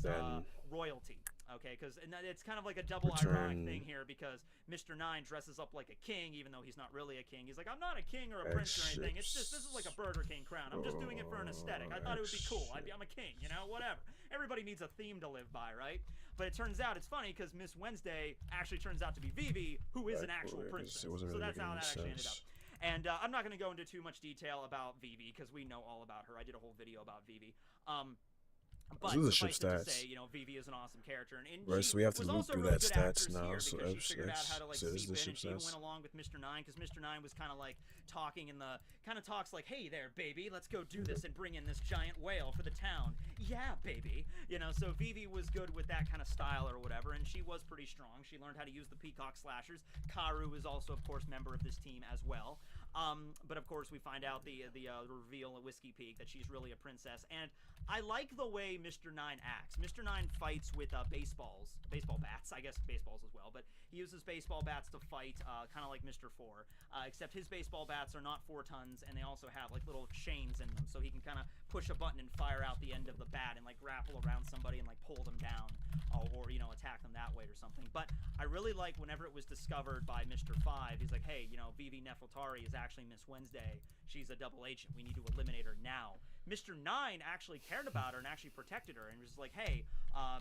royalty, okay? Because it's kind of like a double ironic thing here, because Mr. 9 dresses up like a king, even though he's not really a king. He's like, I'm not a king or a prince or anything. It's just, this is like a Burger King crown. I'm just doing it for an aesthetic. I thought it would be cool. I'm a king, you know, whatever. Everybody needs a theme to live by, right? But it turns out, it's funny, because Miss Wednesday actually turns out to be Vivi, who is an actual princess. So that's how that actually ended up. And I'm not going to go into too much detail about Vivi, because we know all about her. I did a whole video about Vivi. But suffice it to say, you know, Vivi is an awesome character, and so we have to look through that stats now. So she figured out how to, like, sleep in, and she even went along with Mr. 9, because Mr. 9 was kind of like talking in the talks like, hey there, baby, let's go do this and bring in this giant whale for the town. Yeah, baby, you know. So Vivi was good with that kind of style or whatever, and she was pretty strong. She learned how to use the peacock slashers. Karu is also, of course, member of this team as well. But of course we find out the reveal at Whiskey Peak that she's really a princess, and I like the way Mr. 9 acts. Mr. 9 fights with baseball bats, I guess baseballs as well, but he uses baseball bats to fight, kind of like Mr. 4, except his baseball bats are not 4 tons, and they also have like little chains in them, so he can kind of push a button and fire out the end of the bat and like grapple around somebody and like pull them down, or you know, attack them that way or something. But I really like whenever it was discovered by Mr. 5, he's like, hey, you know, Vivi Nefeltari is actually Miss Wednesday. She's a double agent. We need to eliminate her now. Mr. 9 actually cared about her and actually protected her and was like, hey,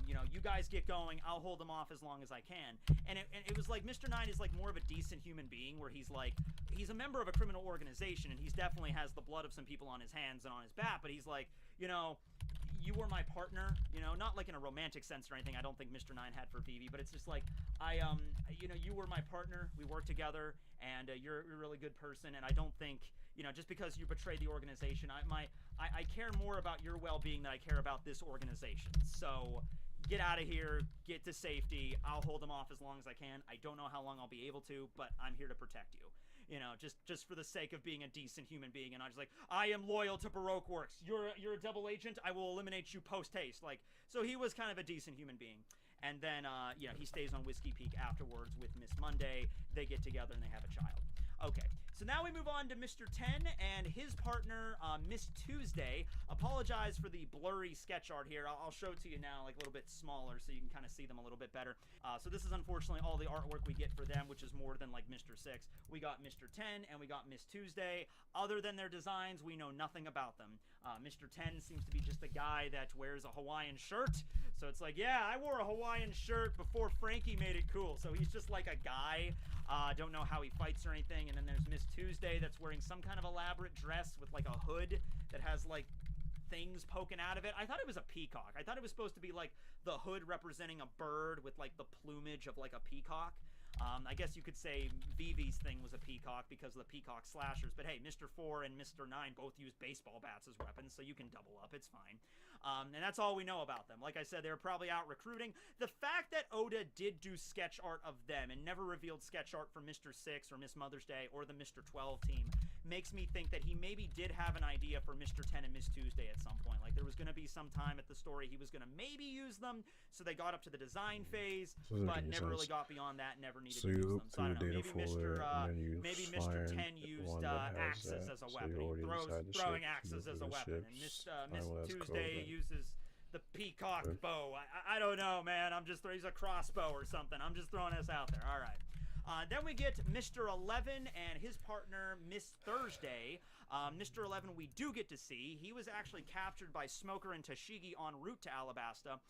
you know, you guys get going. I'll hold them off as long as I can. And it was like Mr. 9 is like more of a decent human being, where he's like, he's a member of a criminal organization, and he's definitely has the blood of some people on his hands and on his back, but he's like, you know, you were my partner, you know, not like in a romantic sense or anything. I don't think Mr. 9 had for Vivi, but it's just like, you know, you were my partner, we worked together, and you're a really good person, and I don't think, you know, just because you betrayed the organization, I care more about your well-being than I care about this organization. So get out of here, get to safety. I'll hold them off as long as I can. I don't know how long I'll be able to, but I'm here to protect you. You know, just for the sake of being a decent human being, and I'm just like, I am loyal to Baroque Works. You're a double agent. I will eliminate you post haste. Like, so he was kind of a decent human being. And then, you know, he stays on Whiskey Peak afterwards with Miss Monday. They get together and they have a child. Okay, So now we move on to Mr. 10 and his partner, Miss Tuesday. Apologize for the blurry sketch art here. I'll show it to you now, like a little bit smaller, so you can kind of see them a little bit better. So this is unfortunately all the artwork we get for them, which is more than like Mr. 6. We got Mr. 10 and we got Miss Tuesday. Other than their designs, we know nothing about them. Mr. 10 seems to be just a guy that wears a Hawaiian shirt. So it's like, yeah, I wore a Hawaiian shirt before Frankie made it cool. So he's just like a guy. Don't know how he fights or anything. And then there's Miss Tuesday that's wearing some kind of elaborate dress with like a hood that has like things poking out of it. I thought it was a peacock. I thought it was supposed to be like the hood representing a bird with like the plumage of like a peacock. I guess you could say Vivi's thing was a peacock because of the peacock slashers, but hey, Mr. 4 and Mr. 9 both use baseball bats as weapons, so you can double up, it's fine. And that's all we know about them. Like I said, they were probably out recruiting. The fact that Oda did do sketch art of them and never revealed sketch art for Mr. 6 or Miss Mother's Day or the Mr. 12 team makes me think that he maybe did have an idea for Mr. 10 and Miss Tuesday at some point. Like there was going to be some time at the story he was going to maybe use them, so they got up to the design phase, but never really got beyond that, never needed to use them. So I don't know, maybe Mr. 10 used axes as a weapon. He throwing axes as a weapon. And Miss Tuesday uses the peacock bow. I don't know, man. He's a crossbow or something. I'm just throwing this out there. All right. Then we get Mr. 11 and his partner, Miss Thursday. Mr. 11 we do get to see. He was actually captured by Smoker and Tashigi en route to Alabasta.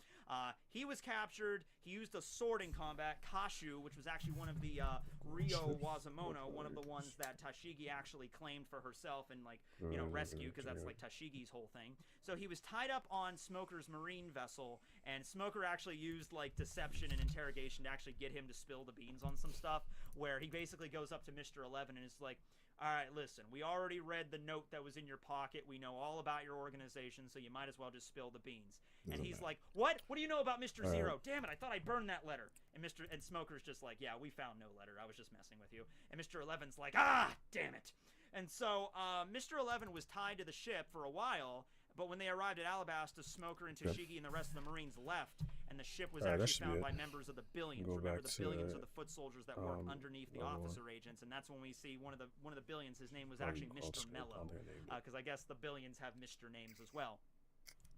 He was captured. He used a sword in combat, Kashu, which was actually one of the Ryo Wazamono, one of the ones that Tashigi actually claimed for herself and, like, you know, rescue, because that's, like, Tashigi's whole thing. So he was tied up on Smoker's marine vessel, and Smoker actually used, like, deception and interrogation to actually get him to spill the beans on some stuff, where he basically goes up to Mr. 11 and is like, all right, listen, we already read the note that was in your pocket. We know all about your organization, so you might as well just spill the beans. And he's like, what? What do you know about Mr. Zero? Damn it, I thought I burned that letter. And Smoker's just like, yeah, we found no letter. I was just messing with you. And Mr. 11's like, ah, damn it. And so Mr. 11 was tied to the ship for a while, but when they arrived at Alabasta, Smoker and Tashigi and the rest of the Marines left, and the ship was actually found by members of the Billions. Remember, the Billions are the foot soldiers that work underneath the officer agents, and that's when we see one of the Billions. His name was actually Mr. Mello, because I guess the Billions have Mr. names as well.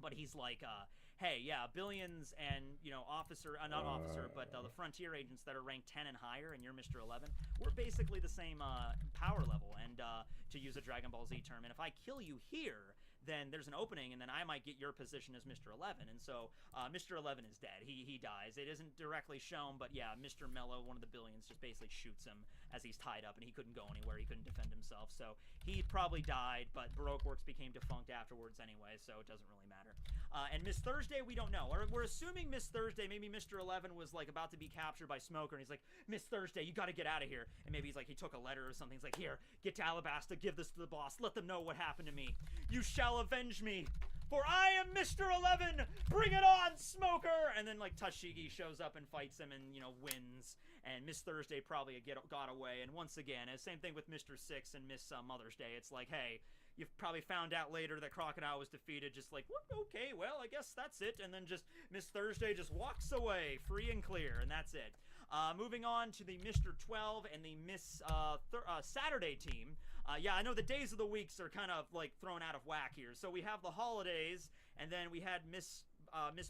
But he's like, hey, yeah, Billions and, you know, officer, not officer, but the Frontier agents that are ranked 10 and higher, and you're Mr. 11, we're basically the same power level, and to use a Dragon Ball Z term, and if I kill you here, then there's an opening, and then I might get your position as Mr. 11. And so Mr. 11 is dead. He dies. It isn't directly shown, but yeah, Mr. Mello, one of the Billions, just basically shoots him as he's tied up, and he couldn't go anywhere. He couldn't defend himself. So he probably died, but Baroque Works became defunct afterwards anyway, so it doesn't really matter. And Miss Thursday, we don't know. We're assuming Miss Thursday, maybe Mr. 11 was like about to be captured by Smoker, and he's like, Miss Thursday, you got to get out of here. And maybe he's like, he took a letter or something. He's like, here, get to Alabasta, give this to the boss, let them know what happened to me. You shall avenge me, for I am Mr. 11. Bring it on, Smoker. And then like Tashigi shows up and fights him and, you know, wins. And Miss Thursday probably got away. And once again, same thing with Mr. 6 and Miss Mother's Day. It's like, hey, you've probably found out later that Crocodile was defeated. Just like, what? Okay, well, I guess that's it. And then just Miss Thursday just walks away free and clear, and that's it. Moving on to the Mr. 12 and the Miss Saturday team. Yeah, I know the days of the weeks are kind of like thrown out of whack here. So we have the holidays, and then we had Miss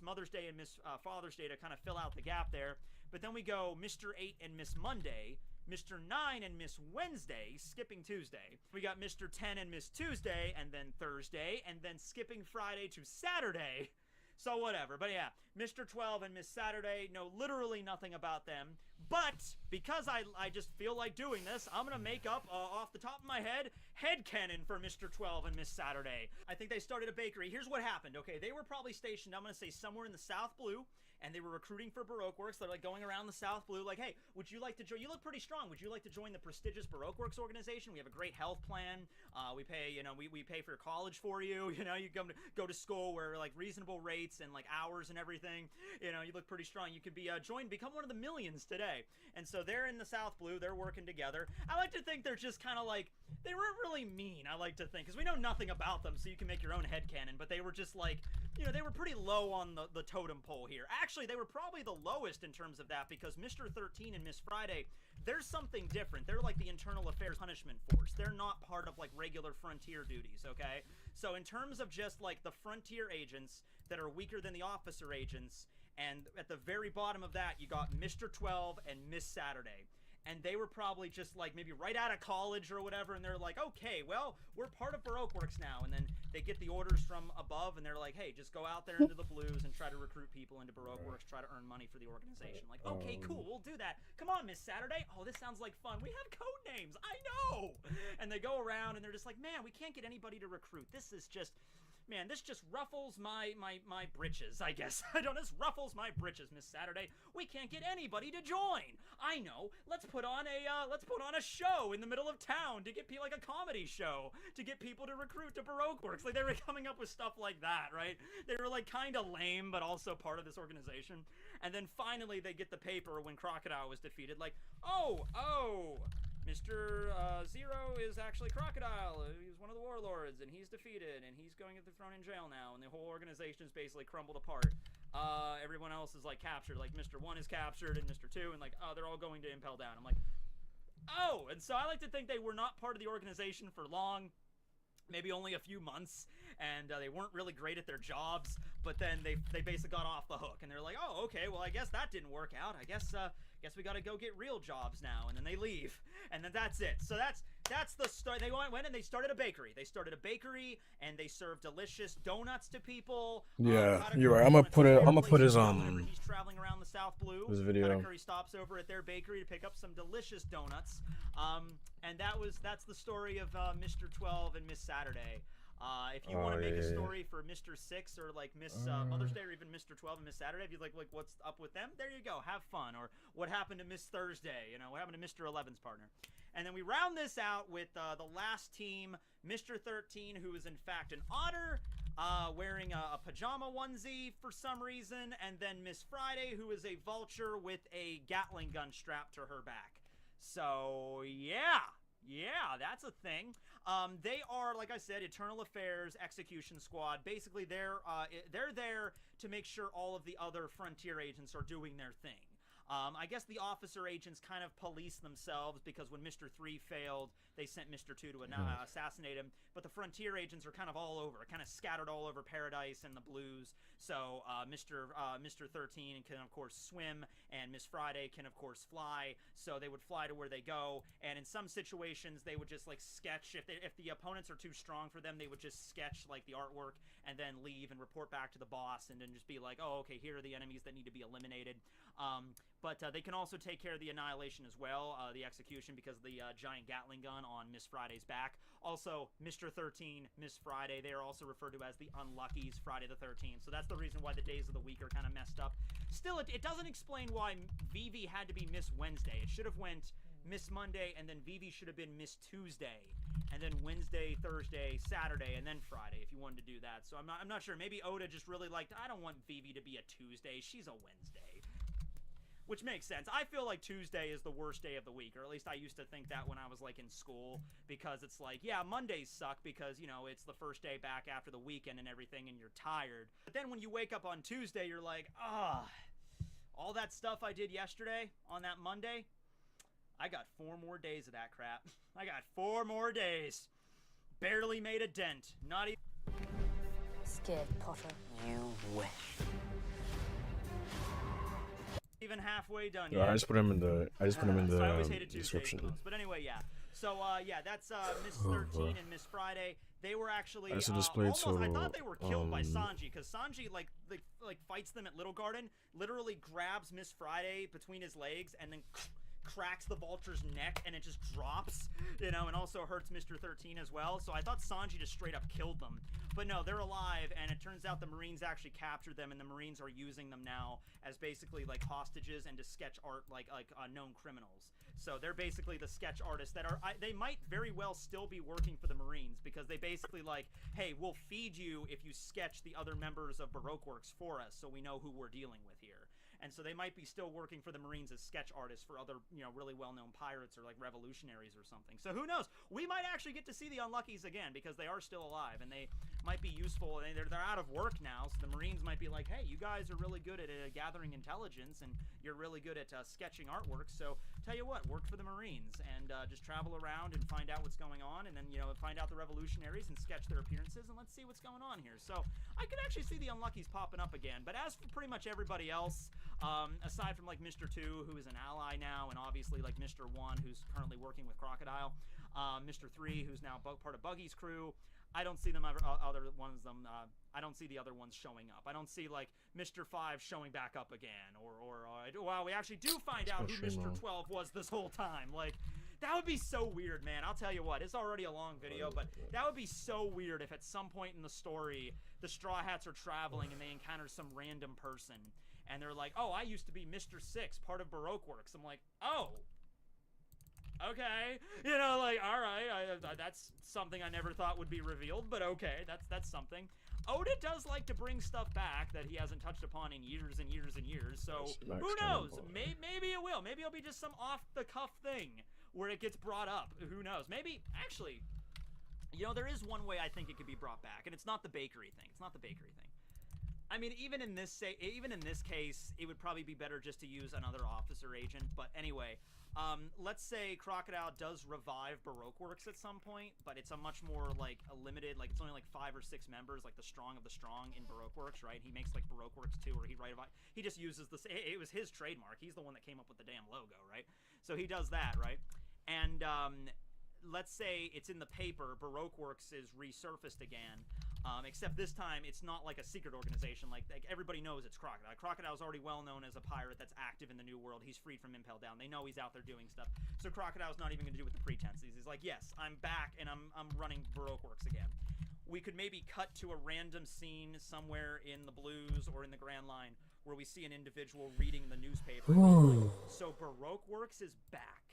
Mother's Day and Miss Father's Day to kind of fill out the gap there. But then we go Mr. 8 and Miss Monday, Mr. 9 and Miss Wednesday, skipping Tuesday. We got Mr. 10 and Miss Tuesday, and then Thursday, and then skipping Friday to Saturday. So whatever. But yeah, Mr. 12 and Miss Saturday, know literally nothing about them. But because I just feel like doing this, I'm going to make up, off the top of my head, headcanon for Mr. 12 and Miss Saturday. I think they started a bakery. Here's what happened, okay? They were probably stationed, I'm going to say, somewhere in the South Blue, and they were recruiting for Baroque Works. They're like going around the South Blue like, hey, would you like to join? You look pretty strong. Would you like to join the prestigious Baroque Works organization? We have a great health plan. We pay, you know, we pay for your college for you. You know, you go to school where like reasonable rates and like hours and everything. You know, you look pretty strong. You could be become one of the millions today. And so they're in the South Blue. They're working together. I like to think they're just kind of like, they weren't really mean, I like to think, because we know nothing about them, so you can make your own headcanon, but they were just like, you know, they were pretty low on the totem pole here. Actually, they were probably the lowest in terms of that, because Mr. 13 and Miss Friday, there's something different. They're like the Internal Affairs Punishment Force. They're not part of like regular Frontier duties, okay? So in terms of just like the Frontier agents that are weaker than the officer agents, and at the very bottom of that, you got Mr. 12 and Miss Saturday. And they were probably just like maybe right out of college or whatever, and they're like, okay, well, we're part of Baroque Works now. And then they get the orders from above, and they're like, hey, just go out there into the blues and try to recruit people into Baroque Works, try to earn money for the organization. Like, okay, cool, we'll do that. Come on, Miss Saturday. Oh, this sounds like fun. We have code names. I know. And they go around, and they're just like, man, we can't get anybody to recruit. This is just... Man, this just ruffles my britches, I guess. This ruffles my britches, Miss Saturday. We can't get anybody to join. I know. Let's put on a show in the middle of town to get people, like a comedy show, to get people to recruit to Baroque Works. Like, they were coming up with stuff like that, right? They were like kind of lame, but also part of this organization. And then finally they get the paper when Crocodile was defeated. Like, oh. Mr. Zero is actually Crocodile. He's one of the warlords, and he's defeated, and he's going to get thrown in jail now, and the whole organization's basically crumbled apart. Everyone else is, like, captured. Like, Mr. 1 is captured, and Mr. 2, and, like, they're all going to Impel Down. I'm like, oh! And so I like to think they were not part of the organization for long. Maybe only a few months, and they weren't really great at their jobs, but then they basically got off the hook, and they're like, oh, okay, well, I guess that didn't work out. I guess we gotta go get real jobs now, and then they leave, and then that's it. So that's the start. They went and they started a bakery. They started a bakery, and they served delicious donuts to people. Yeah, you're right. I'm gonna put his He's traveling around the South Blue. This video. Curry stops over at their bakery to pick up some delicious donuts. And that's the story of Mr. 12 and Miss Saturday. If you want to make a story for Mr. 6 or like Miss Mother's Day, or even Mr. 12 and Miss Saturday, if you'd like what's up with them, there you go. Have fun. Or what happened to Miss Thursday? You know, what happened to Mr. 11's partner? And then we round this out with the last team, Mr. 13, who is in fact an otter, wearing a pajama onesie for some reason, and then Miss Friday, who is a vulture with a Gatling gun strapped to her back. So yeah, that's a thing. They are, like I said, Internal Affairs Execution Squad. Basically, they're there to make sure all of the other Frontier agents are doing their thing. I guess the officer agents kind of police themselves, because when Mr. 3 failed, they sent Mr. 2 to assassinate him. But the Frontier agents are kind of all over, kind of scattered all over Paradise and the Blues. So Mr. 13 can, of course, swim, and Miss Friday can, of course, fly. So they would fly to where they go. And in some situations, they would just, like, sketch. If the opponents are too strong for them, they would just sketch, like, the artwork and then leave and report back to the boss, and then just be like, oh, okay, here are the enemies that need to be eliminated. But they can also take care of the annihilation as well, the execution, because of the giant Gatling gun on Miss Friday's back. Also, Mr. 13, Miss Friday, they are also referred to as the Unluckies, Friday the 13th. So that's the reason why the days of the week are kind of messed up. Still, it doesn't explain why Vivi had to be Miss Wednesday. It should have went Miss Monday, and then Vivi should have been Miss Tuesday, and then Wednesday, Thursday, Saturday, and then Friday, if you wanted to do that. So I'm not sure. Maybe Oda just really liked, I don't want Vivi to be a Tuesday. She's a Wednesday. Which makes sense. I feel like Tuesday is the worst day of the week, or at least I used to think that when I was, like, in school, because it's like, yeah, Mondays suck because, you know, it's the first day back after the weekend and everything, and you're tired. But then when you wake up on Tuesday, you're like, all that stuff I did yesterday on that Monday, I got 4 more days of that crap. I got 4 more days. Barely made a dent. Not even... Scared, Potter? You wish. Even halfway done yet. I just put him in the description. But anyway, yeah. So yeah, that's Miss 13 and Miss Friday. They were actually almost, I thought they were killed by Sanji, because Sanji like fights them at Little Garden, literally grabs Miss Friday between his legs and then cracks the vulture's neck, and it just drops, you know, and also hurts Mr. 13 as well. So I thought Sanji just straight up killed them. But no, they're alive, and it turns out the Marines actually captured them, and the Marines are using them now as basically like hostages and to sketch art like known criminals. So they're basically the sketch artists that are, they might very well still be working for the Marines, because they basically like, hey, we'll feed you if you sketch the other members of Baroque Works for us, so we know who we're dealing with here. and so they might be still working for the Marines as sketch artists for other, you know, really well-known pirates or like revolutionaries or something. So who knows? We might actually get to see the Unluckies again because they are still alive and they might be useful. And they're out of work now, so the Marines might be like, hey, you guys are really good at gathering intelligence and you're really good at sketching artwork. So tell you what, work for the Marines and just travel around and find out what's going on, and then, you know, find out the revolutionaries and sketch their appearances, and let's see what's going on here. So I could actually see the Unluckies popping up again. But as for pretty much everybody else, aside from like Mr. 2, who is an ally now, and obviously like Mr. 1, who's currently working with Crocodile, Mr. 3, who's now part of Buggy's crew, I don't see them I don't see the other ones showing up. I don't see like Mr. 5 showing back up again, or well, we actually do find out who Mr. 12 was this whole time. Like, that would be so weird, man. I'll tell you what, it's already a long video, but that would be so weird if at some point in the story, the Straw Hats are traveling and they encounter some random person, and they're like, oh, I used to be Mr. 6, part of Baroque Works. I'm like, oh, okay, you know, like, all right, that's something I never thought would be revealed, but okay, that's something. Oda does like to bring stuff back that he hasn't touched upon in years and years and years, so who knows? Maybe it will. Maybe it'll be just some off-the-cuff thing where it gets brought up. Who knows? Maybe, actually, you know, there is one way I think it could be brought back, and it's not the bakery thing. It's not the bakery thing. I mean, even in this case, it would probably be better just to use another officer agent, but anyway, let's say Crocodile does revive Baroque Works at some point, but it's a much more, like, a limited, like, it's only, like, 5 or 6 members, like, the strong of the strong in Baroque Works, right? He makes, like, Baroque Works 2, where he just uses this, it was his trademark. He's the one that came up with the damn logo, right? So he does that, right? And, let's say it's in the paper, Baroque Works is resurfaced again, except this time it's not like a secret organization. Like everybody knows it's Crocodile. Crocodile's already well known as a pirate that's active in the New World. He's freed from Impel Down. They know he's out there doing stuff. So Crocodile's not even going to do with the pretenses. He's like, yes, I'm back and I'm running Baroque Works again. We could maybe cut to a random scene somewhere in the Blues or in the Grand Line where we see an individual reading the newspaper. So Baroque Works is back.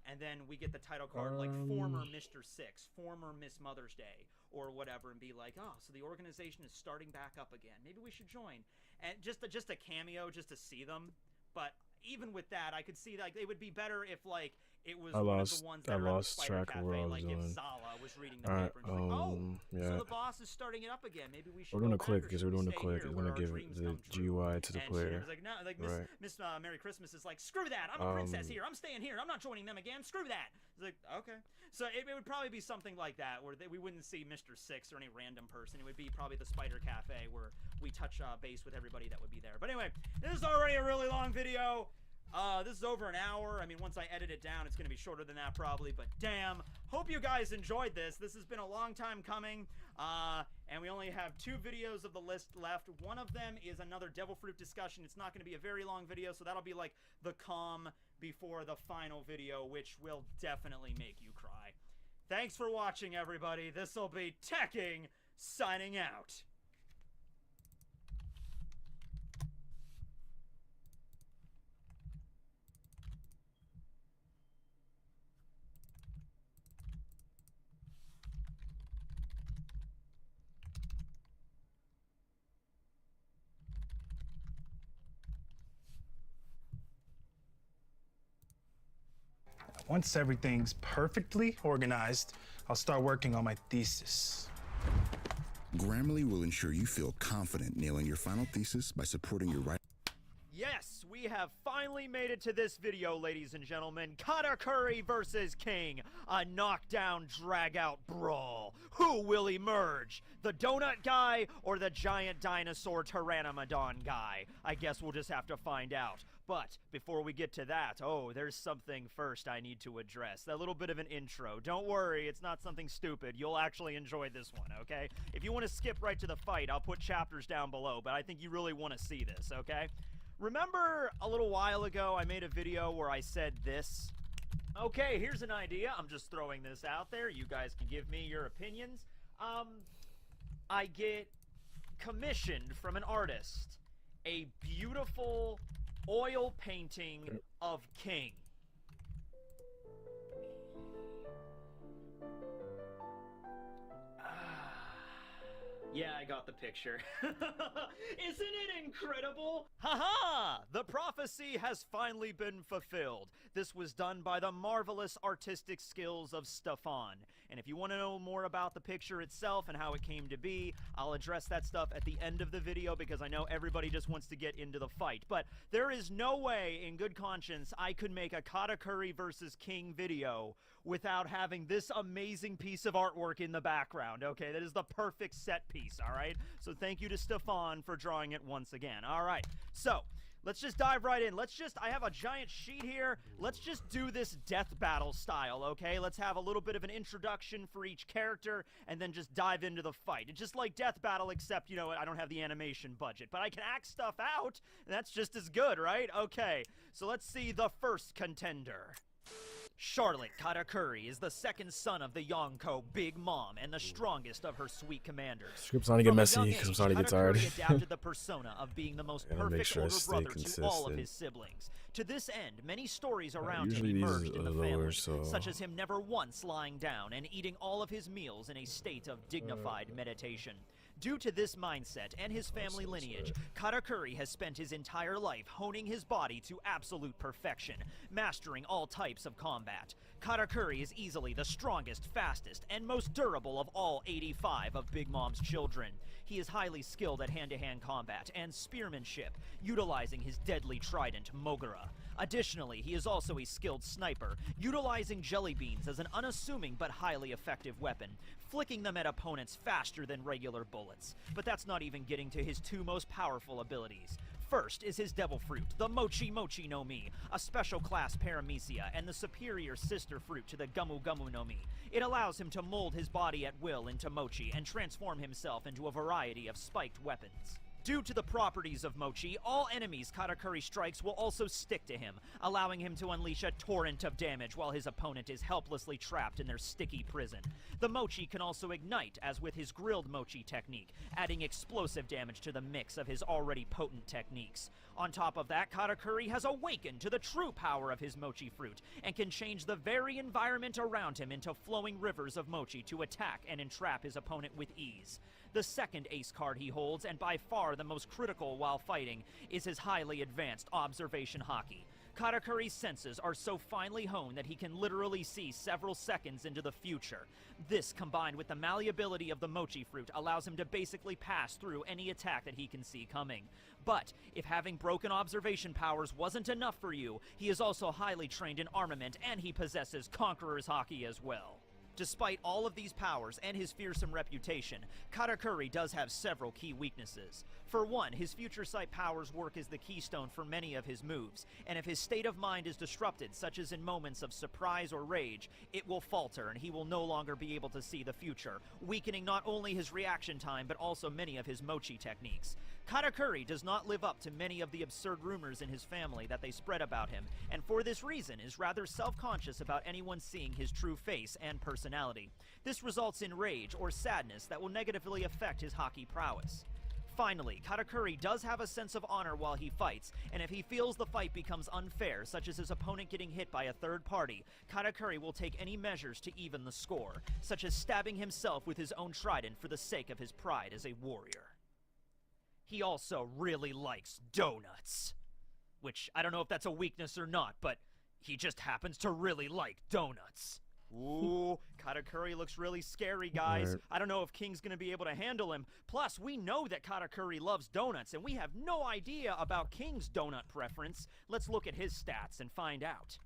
And then we get the title card, like, former Mr. 6, former Miss Mother's Day, or whatever, and be like, oh, so the organization is starting back up again. Maybe we should join. And just a cameo, just to see them. But even with that, I could see, like, it would be better if, like, it was one of the ones that are at the Spider Cafe, like if Zala was reading the paper and like, oh, so the boss is starting it up again. Maybe we should. We're doing a click because we're doing a click. It's gonna give the GUI to the player. Like, no, like Miss Merry Christmas is like, screw that. I'm a princess here. I'm staying here. I'm not joining them again. Screw that. It's like, okay. So it would probably be something like that where we wouldn't see Mr. 6 or any random person. It would be probably the Spider Cafe where we touch base with everybody that would be there. But anyway, this is already a really long video. This is over an hour. I mean, once I edit it down, it's going to be shorter than that probably, but damn. Hope you guys enjoyed this. This has been a long time coming, and we only have 2 videos of the list left. One of them is another Devil Fruit discussion. It's not going to be a very long video, so that'll be like the calm before the final video, which will definitely make you cry. Thanks for watching, everybody. This will be Tekking signing out. Once everything's perfectly organized, I'll start working on my thesis. Grammarly will ensure you feel confident nailing your final thesis by supporting your writing. Yes, we have finally made it to this video, ladies and gentlemen. Katakuri versus King, a knockdown, drag-out brawl. Who will emerge? The donut guy or the giant dinosaur Tyrannomodon guy? I guess we'll just have to find out. But before we get to that, oh, there's something first I need to address. A little bit of an intro. Don't worry, it's not something stupid. You'll actually enjoy this one, okay? If you want to skip right to the fight, I'll put chapters down below, but I think you really want to see this, okay? Remember a little while ago I made a video where I said this? Okay, here's an idea. I'm just throwing this out there. You guys can give me your opinions. I get commissioned from an artist a beautiful oil painting of King. Yeah, I got got the picture. Isn't it incredible? Haha! The prophecy has finally been fulfilled. This was done by the marvelous artistic skills of Stefan. And if you want to know more about the picture itself and how it came to be, I'll address that stuff at the end of the video because I know everybody just wants to get into the fight. But there is no way, in good conscience, I could make a Katakuri versus King video without having this amazing piece of artwork in the background, okay? That is the perfect set piece, all right? So thank you to Stefan for drawing it once again. All right, so let's just dive right in. I have a giant sheet here. Let's just do this death battle style, okay? Let's have a little bit of an introduction for each character and then just dive into the fight. It's just like death battle, except, you know, I don't have the animation budget, but I can act stuff out, and that's just as good, right? Okay, so let's see the first contender. Charlotte Katakuri is the second son of the Yonko Big Mom and the strongest of her sweet commanders. Script's starting to get messy because I'm starting to get tired. Katakuri adapted the persona of being the most perfect older brother to all of his siblings. To this end, many stories around him emerged in the family, such as him never once lying down and eating all of his meals in a state of dignified meditation. Due to this mindset and his family lineage, Katakuri has spent his entire life honing his body to absolute perfection, mastering all types of combat. Katakuri is easily the strongest, fastest, and most durable of all 85 of Big Mom's children. He is highly skilled at hand-to-hand combat and spearmanship, utilizing his deadly trident, Mogura. Additionally, he is also a skilled sniper, utilizing jelly beans as an unassuming but highly effective weapon, flicking them at opponents faster than regular bullets. But that's not even getting to his two most powerful abilities. First is his devil fruit, the Mochi Mochi no Mi, a special class paramecia and the superior sister fruit to the Gumu Gumu no Mi. It allows him to mold his body at will into Mochi and transform himself into a variety of spiked weapons. Due to the properties of Mochi, all enemies Katakuri strikes will also stick to him, allowing him to unleash a torrent of damage while his opponent is helplessly trapped in their sticky prison. The Mochi can also ignite, as with his grilled Mochi technique, adding explosive damage to the mix of his already potent techniques. On top of that, Katakuri has awakened to the true power of his Mochi fruit, and can change the very environment around him into flowing rivers of Mochi to attack and entrap his opponent with ease. The second ace card he holds, and by far the most critical while fighting, is his highly advanced observation haki. Katakuri's senses are so finely honed that he can literally see several seconds into the future. This, combined with the malleability of the Mochi fruit, allows him to basically pass through any attack that he can see coming. But if having broken observation powers wasn't enough for you, he is also highly trained in armament, and he possesses Conqueror's haki as well. Despite all of these powers and his fearsome reputation, Katakuri does have several key weaknesses. For one, his future sight powers work as the keystone for many of his moves, and if his state of mind is disrupted, such as in moments of surprise or rage, it will falter and he will no longer be able to see the future, weakening not only his reaction time but also many of his Mochi techniques. Katakuri does not live up to many of the absurd rumors in his family that they spread about him, and for this reason is rather self-conscious about anyone seeing his true face and personality. This results in rage or sadness that will negatively affect his haki prowess. Finally, Katakuri does have a sense of honor while he fights, and if he feels the fight becomes unfair, such as his opponent getting hit by a third party, Katakuri will take any measures to even the score, such as stabbing himself with his own trident for the sake of his pride as a warrior. He also really likes donuts. Which, I don't know if that's a weakness or not, but he just happens to really like donuts. Ooh, Katakuri looks really scary, guys. Right. I don't know if King's gonna be able to handle him. Plus, we know that Katakuri loves donuts, and we have no idea about King's donut preference. Let's look at his stats and find out.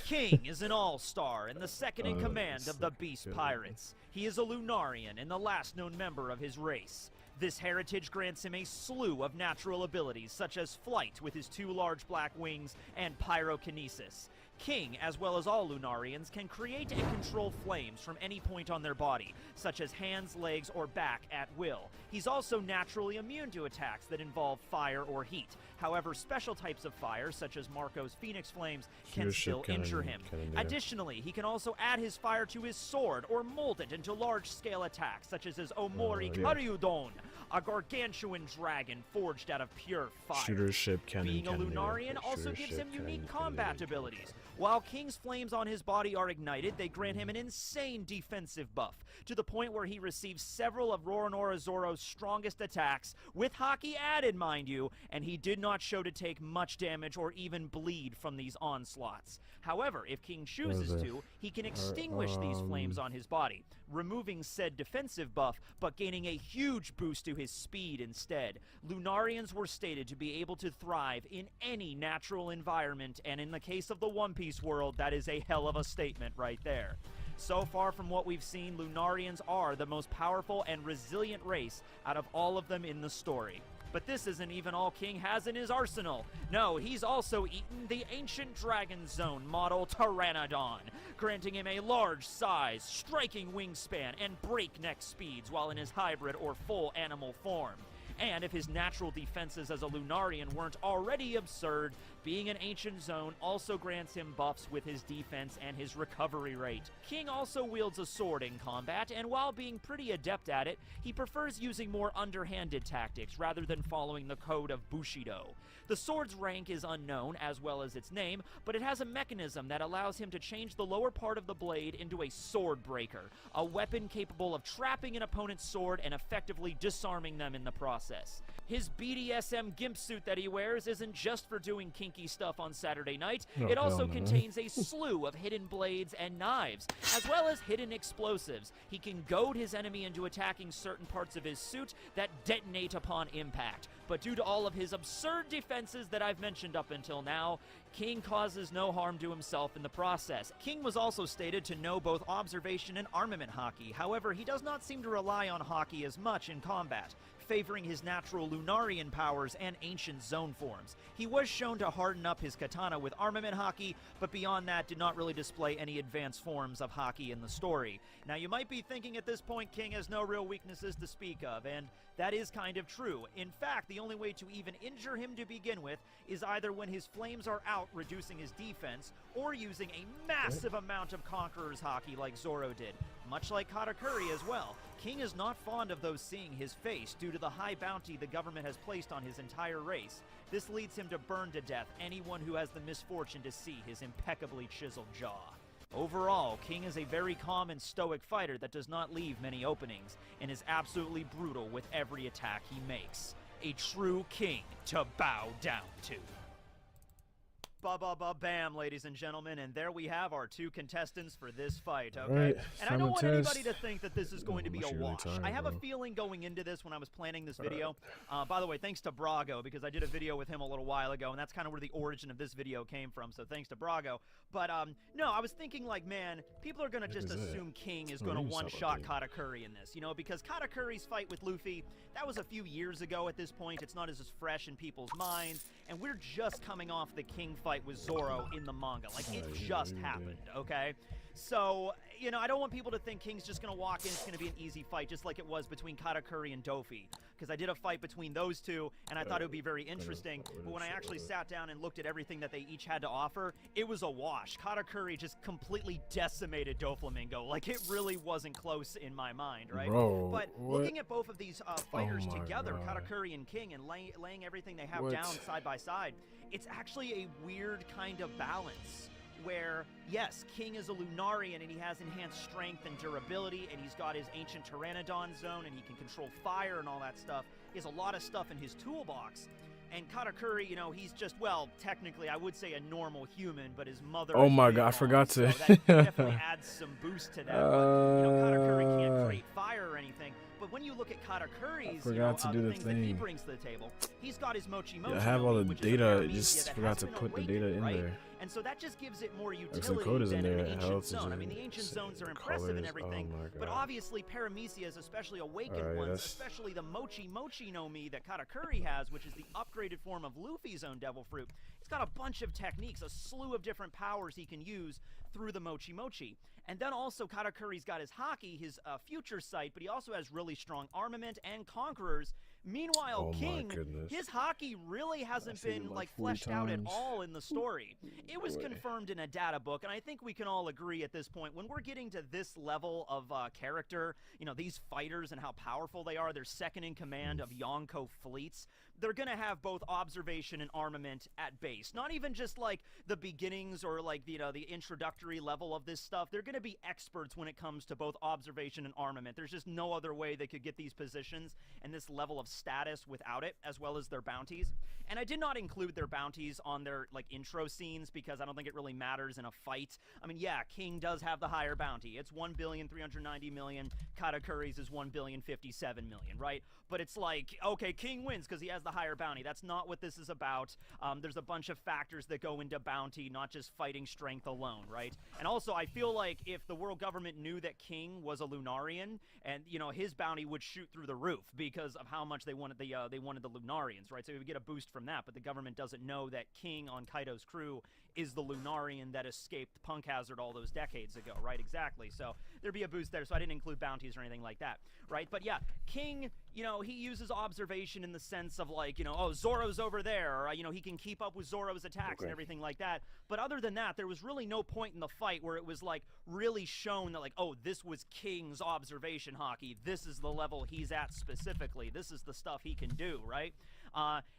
King is an all-star and the second in command of the Beast Pirates. He is a Lunarian and the last known member of his race. This heritage grants him a slew of natural abilities, such as flight with his 2 large black wings and pyrokinesis. King, as well as all Lunarians, can create and control flames from any point on their body, such as hands, legs, or back at will. He's also naturally immune to attacks that involve fire or heat. However, special types of fire, such as Marco's Phoenix Flames, can still injure him. Additionally, he can also add his fire to his sword or mold it into large-scale attacks, such as his Omori Karyudon, a gargantuan dragon forged out of pure fire. Shooter ship cannon. Being a Lunarian also gives him unique combat abilities. While King's flames on his body are ignited, they grant him an insane defensive buff, to the point where he receives several of Roronoa Zoro's strongest attacks, with Haki added, mind you, and he did not show to take much damage or even bleed from these onslaughts. However, if King chooses to, he can extinguish these flames on his body, removing said defensive buff, but gaining a huge boost to his speed instead. Lunarians were stated to be able to thrive in any natural environment, and in the case of the One Piece world, that is a hell of a statement right there. So far from what we've seen, Lunarians are the most powerful and resilient race out of all of them in the story. But this isn't even all King has in his arsenal. No, he's also eaten the ancient Dragon Zone model Pteranodon, granting him a large size, striking wingspan, and breakneck speeds while in his hybrid or full animal form. And if his natural defenses as a Lunarian weren't already absurd, being an ancient zone also grants him buffs with his defense and his recovery rate. King also wields a sword in combat, and while being pretty adept at it, he prefers using more underhanded tactics rather than following the code of Bushido. The sword's rank is unknown, as well as its name, but it has a mechanism that allows him to change the lower part of the blade into a sword breaker, a weapon capable of trapping an opponent's sword and effectively disarming them in the process. His BDSM gimp suit that he wears isn't just for doing kinky stuff on Saturday night. It also contains a slew of hidden blades and knives, as well as hidden explosives. He can goad his enemy into attacking certain parts of his suit that detonate upon impact. But due to all of his absurd defenses that I've mentioned up until now, King causes no harm to himself in the process. King was also stated to know both observation and armament Haki. However, he does not seem to rely on Haki as much in combat, favoring his natural Lunarian powers and ancient zone forms. He was shown to harden up his katana with armament Haki, but beyond that did not really display any advanced forms of Haki in the story. Now you might be thinking at this point King has no real weaknesses to speak of, and that is kind of true. In fact, the only way to even injure him to begin with is either when his flames are out, reducing his defense, or using a massive amount of Conqueror's Haki like Zoro did, much like Katakuri as well. King is not fond of those seeing his face due to the high bounty the government has placed on his entire race. This leads him to burn to death anyone who has the misfortune to see his impeccably chiseled jaw. Overall, King is a very calm and stoic fighter that does not leave many openings, and is absolutely brutal with every attack he makes. A true king to bow down to. Ba-ba-ba-bam, ladies and gentlemen, and there we have our two contestants for this fight, okay? Right, and I don't want anybody to think that this is going to be a wash. I have a feeling going into this when I was planning this video. By the way, thanks to Brago, because I did a video with him a little while ago, and that's kind of where the origin of this video came from, so thanks to Brago. But, no, I was thinking, like, man, people are going to just assume King is going to one-shot Katakuri in this, you know, because Katakuri's fight with Luffy, that was a few years ago at this point. It's not as fresh in people's minds, and we're just coming off the King fight with Zoro in the manga. Like, it just happened, okay? So, you know, I don't want people to think King's just going to walk in, it's going to be an easy fight, just like it was between Katakuri and Dofi. Because I did a fight between those two, and I thought it would be very interesting. But when I actually sat down and looked at everything that they each had to offer, it was a wash. Katakuri just completely decimated Doflamingo. Like, it really wasn't close in my mind, right? Bro, but looking at both of these fighters together, Katakuri and King, and laying everything they have down side by side, it's actually a weird kind of balance. Where, yes, King is a Lunarian and he has enhanced strength and durability, and he's got his ancient Pteranodon zone, and he can control fire and all that stuff. He has a lot of stuff in his toolbox. And Katakuri, you know, he's just, well, technically, I would say a normal human, but his mother. Oh my god, I forgot to. So that definitely adds some boost to that. But, you know, Katakuri can't create fire or anything. But when you look at Katakuri's, the things that he brings to the table, he's got his Mochi Mochi. Yeah, I have all the data, just forgot to put the data in there. And so that just gives it more utility than an ancient zone. I mean, the ancient zones are impressive and everything, but obviously Paramecia's, especially awakened ones, especially the Mochi Mochi no Mi that Katakuri has, which is the upgraded form of Luffy's own Devil Fruit. It's got a bunch of techniques, a slew of different powers he can use through the Mochi Mochi. And then also Katakuri's got his Haki, his future sight, but he also has really strong armament and conquerors. Meanwhile, King, his Haki really hasn't been like fleshed out at all in the story. It was confirmed in a data book, and I think we can all agree at this point, when we're getting to this level of character, you know, these fighters and how powerful they are, they're second in command of Yonko fleets. they're going to have both observation and armament at base. Not even just like the beginnings or like the introductory level of this stuff. They're going to be experts when it comes to both observation and armament. There's just no other way they could get these positions and this level of status without it, as well as their bounties. And I did not include their bounties on their like intro scenes because I don't think it really matters in a fight. I mean, yeah, King does have the higher bounty. It's 1,390,000,000. Katakuri's is 1,057,000,000, right? But it's like, okay, King wins because he has the higher bounty. That's not what this is about. There's a bunch of factors that go into bounty, not just fighting strength alone, right? And also, I feel like if the world government knew that King was a Lunarian, and you know his bounty would shoot through the roof because of how much they wanted the Lunarians, right? So we would get a boost from that. But the government doesn't know that King on Kaido's crew is the Lunarian that escaped Punk Hazard all those decades ago, right? Exactly. So there'd be a boost there. So I didn't include bounties or anything like that, right? But yeah, King, you know, he uses observation in the sense of like, you know, oh, Zoro's over there, or, you know, he can keep up with Zoro's attacks and everything like that. But other than that, there was really no point in the fight where it was like really shown that like, oh, this was King's observation hockey. This is the level he's at specifically. This is the stuff he can do, right?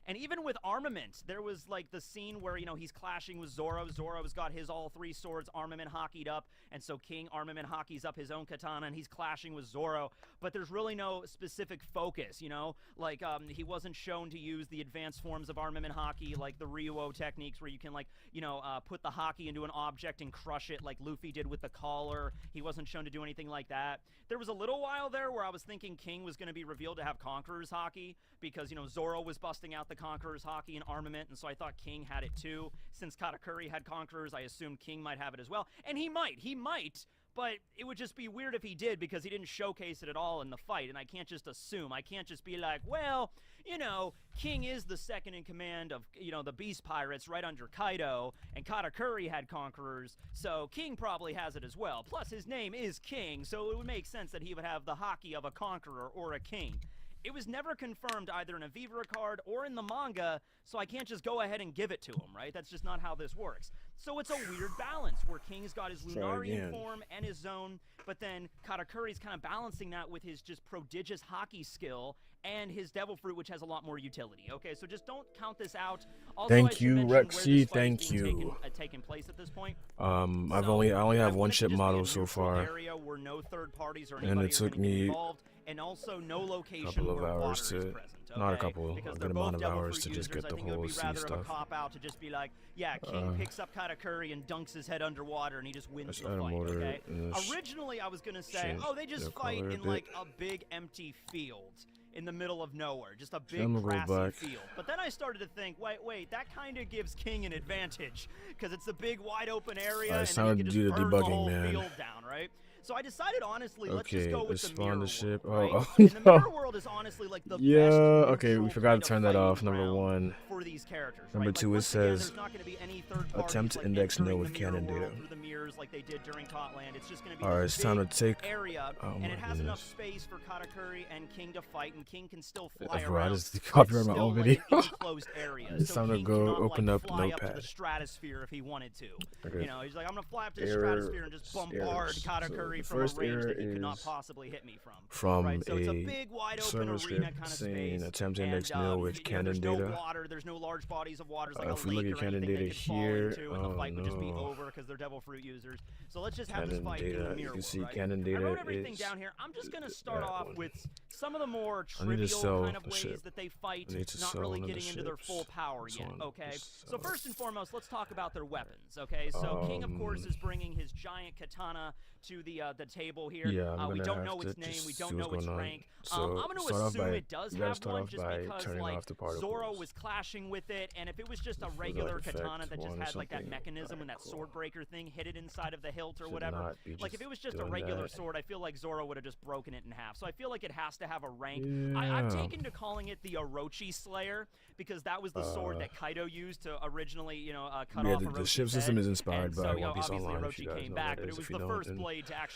And even with armament, there was like the scene where, you know, he's clashing with Zoro. Zoro's got his all three swords armament hockeyed up, and so King armament hockeys up his own katana, and he's clashing with Zoro. But there's really no specific focus, you know? Like, he wasn't shown to use the advanced forms of armament hockey, like the Ryuo techniques where you can, like, you know, put the hockey into an object and crush it like Luffy did with the collar. He wasn't shown to do anything like that. There was a little while there where I was thinking King was going to be revealed to have Conqueror's hockey because, you know, Zoro was busting out the Conqueror's hockey and armament, and so I thought King had it too. Since Katakuri had Conquerors, I assumed King might have it as well. And he might, but it would just be weird if he did because he didn't showcase it at all in the fight, and I can't just assume. I can't just be like, well, you know, King is the second in command of, you know, the Beast Pirates right under Kaido, and Katakuri had Conquerors, so King probably has it as well. Plus, his name is King, so it would make sense that he would have the hockey of a Conqueror or a King. It was never confirmed either in a Vivre card or in the manga, so I can't just go ahead and give it to him, right? That's just not how this works. So it's a weird balance where King's got his Lunarian form and his zone, but then Katakuri's kind of balancing that with his just prodigious hockey skill and his Devil Fruit, which has a lot more utility. Okay, so just don't count this out. Also, thank you, Rexy. Thank you. Taking place at this point. I only have one ship model so far, area where no third parties or and it took me and also no location a couple of hours to, present, okay? not a couple, a good amount of hours to just get the whole sea stuff. Of a cop out to just be like, yeah, King picks up Katakuri and dunks his head underwater, and he just wins the fight. Okay. Originally, I was gonna say, oh, they just fight in like a big empty field in the middle of nowhere, just a big grassy field. But then I started to think, wait, that kind of gives King an advantage because it's a big wide open area, and then he can just burn the whole field down, right? So I decided, honestly, let's just go with the mirror ship. World, right? And the mirror world is honestly like the best okay, we forgot to turn that off. Number one. For these characters, Number right? two, like, it says attempt to like index node with canon data. Through the mirrors like they did during Totland. It's just going to be alright, it's time to take area, and it has enough space for Katakuri and King to fight, and King can still fly around. Is the copyright my own video. Enclosed area. It's time to go open up Notepad. Up to the stratosphere if he wanted to. Okay. You know, he's like, I'm gonna fly up to the stratosphere and just bombard Katakuri from a range that he could not possibly hit me from. Right? So it's a big, wide open arena kind of space. Attempt to index node with canon data. There's no water. There's no large bodies of water. Like if we look at canon data here, and the fight would just be over because they're Devil Fruit users. So let's just have this fight in the mirror. You can see right? canon data. I wrote everything down here. I'm just gonna start off with some of the more trivial kind of ways that they fight, not really getting into their full power yet. Okay. So first and foremost, let's talk about their weapons. Okay. So King, of course, is bringing his giant katana to the table here. Yeah, we don't know its name. We don't know its rank. I'm going to assume it does have one just because like Zoro was clashing with it, and if it was just a regular katana that just had like that mechanism and that sword breaker thing hit it inside of the hilt or whatever, like if it was just a regular sword, I feel like Zoro would have just broken it in half. So I feel like it has to have a rank. I've taken to calling it the Orochi Slayer because that was the sword that Kaido used to originally, cut off Orochi's the ship system head. is inspired by One Piece Online. Orochi came back, but it was the first blade to actually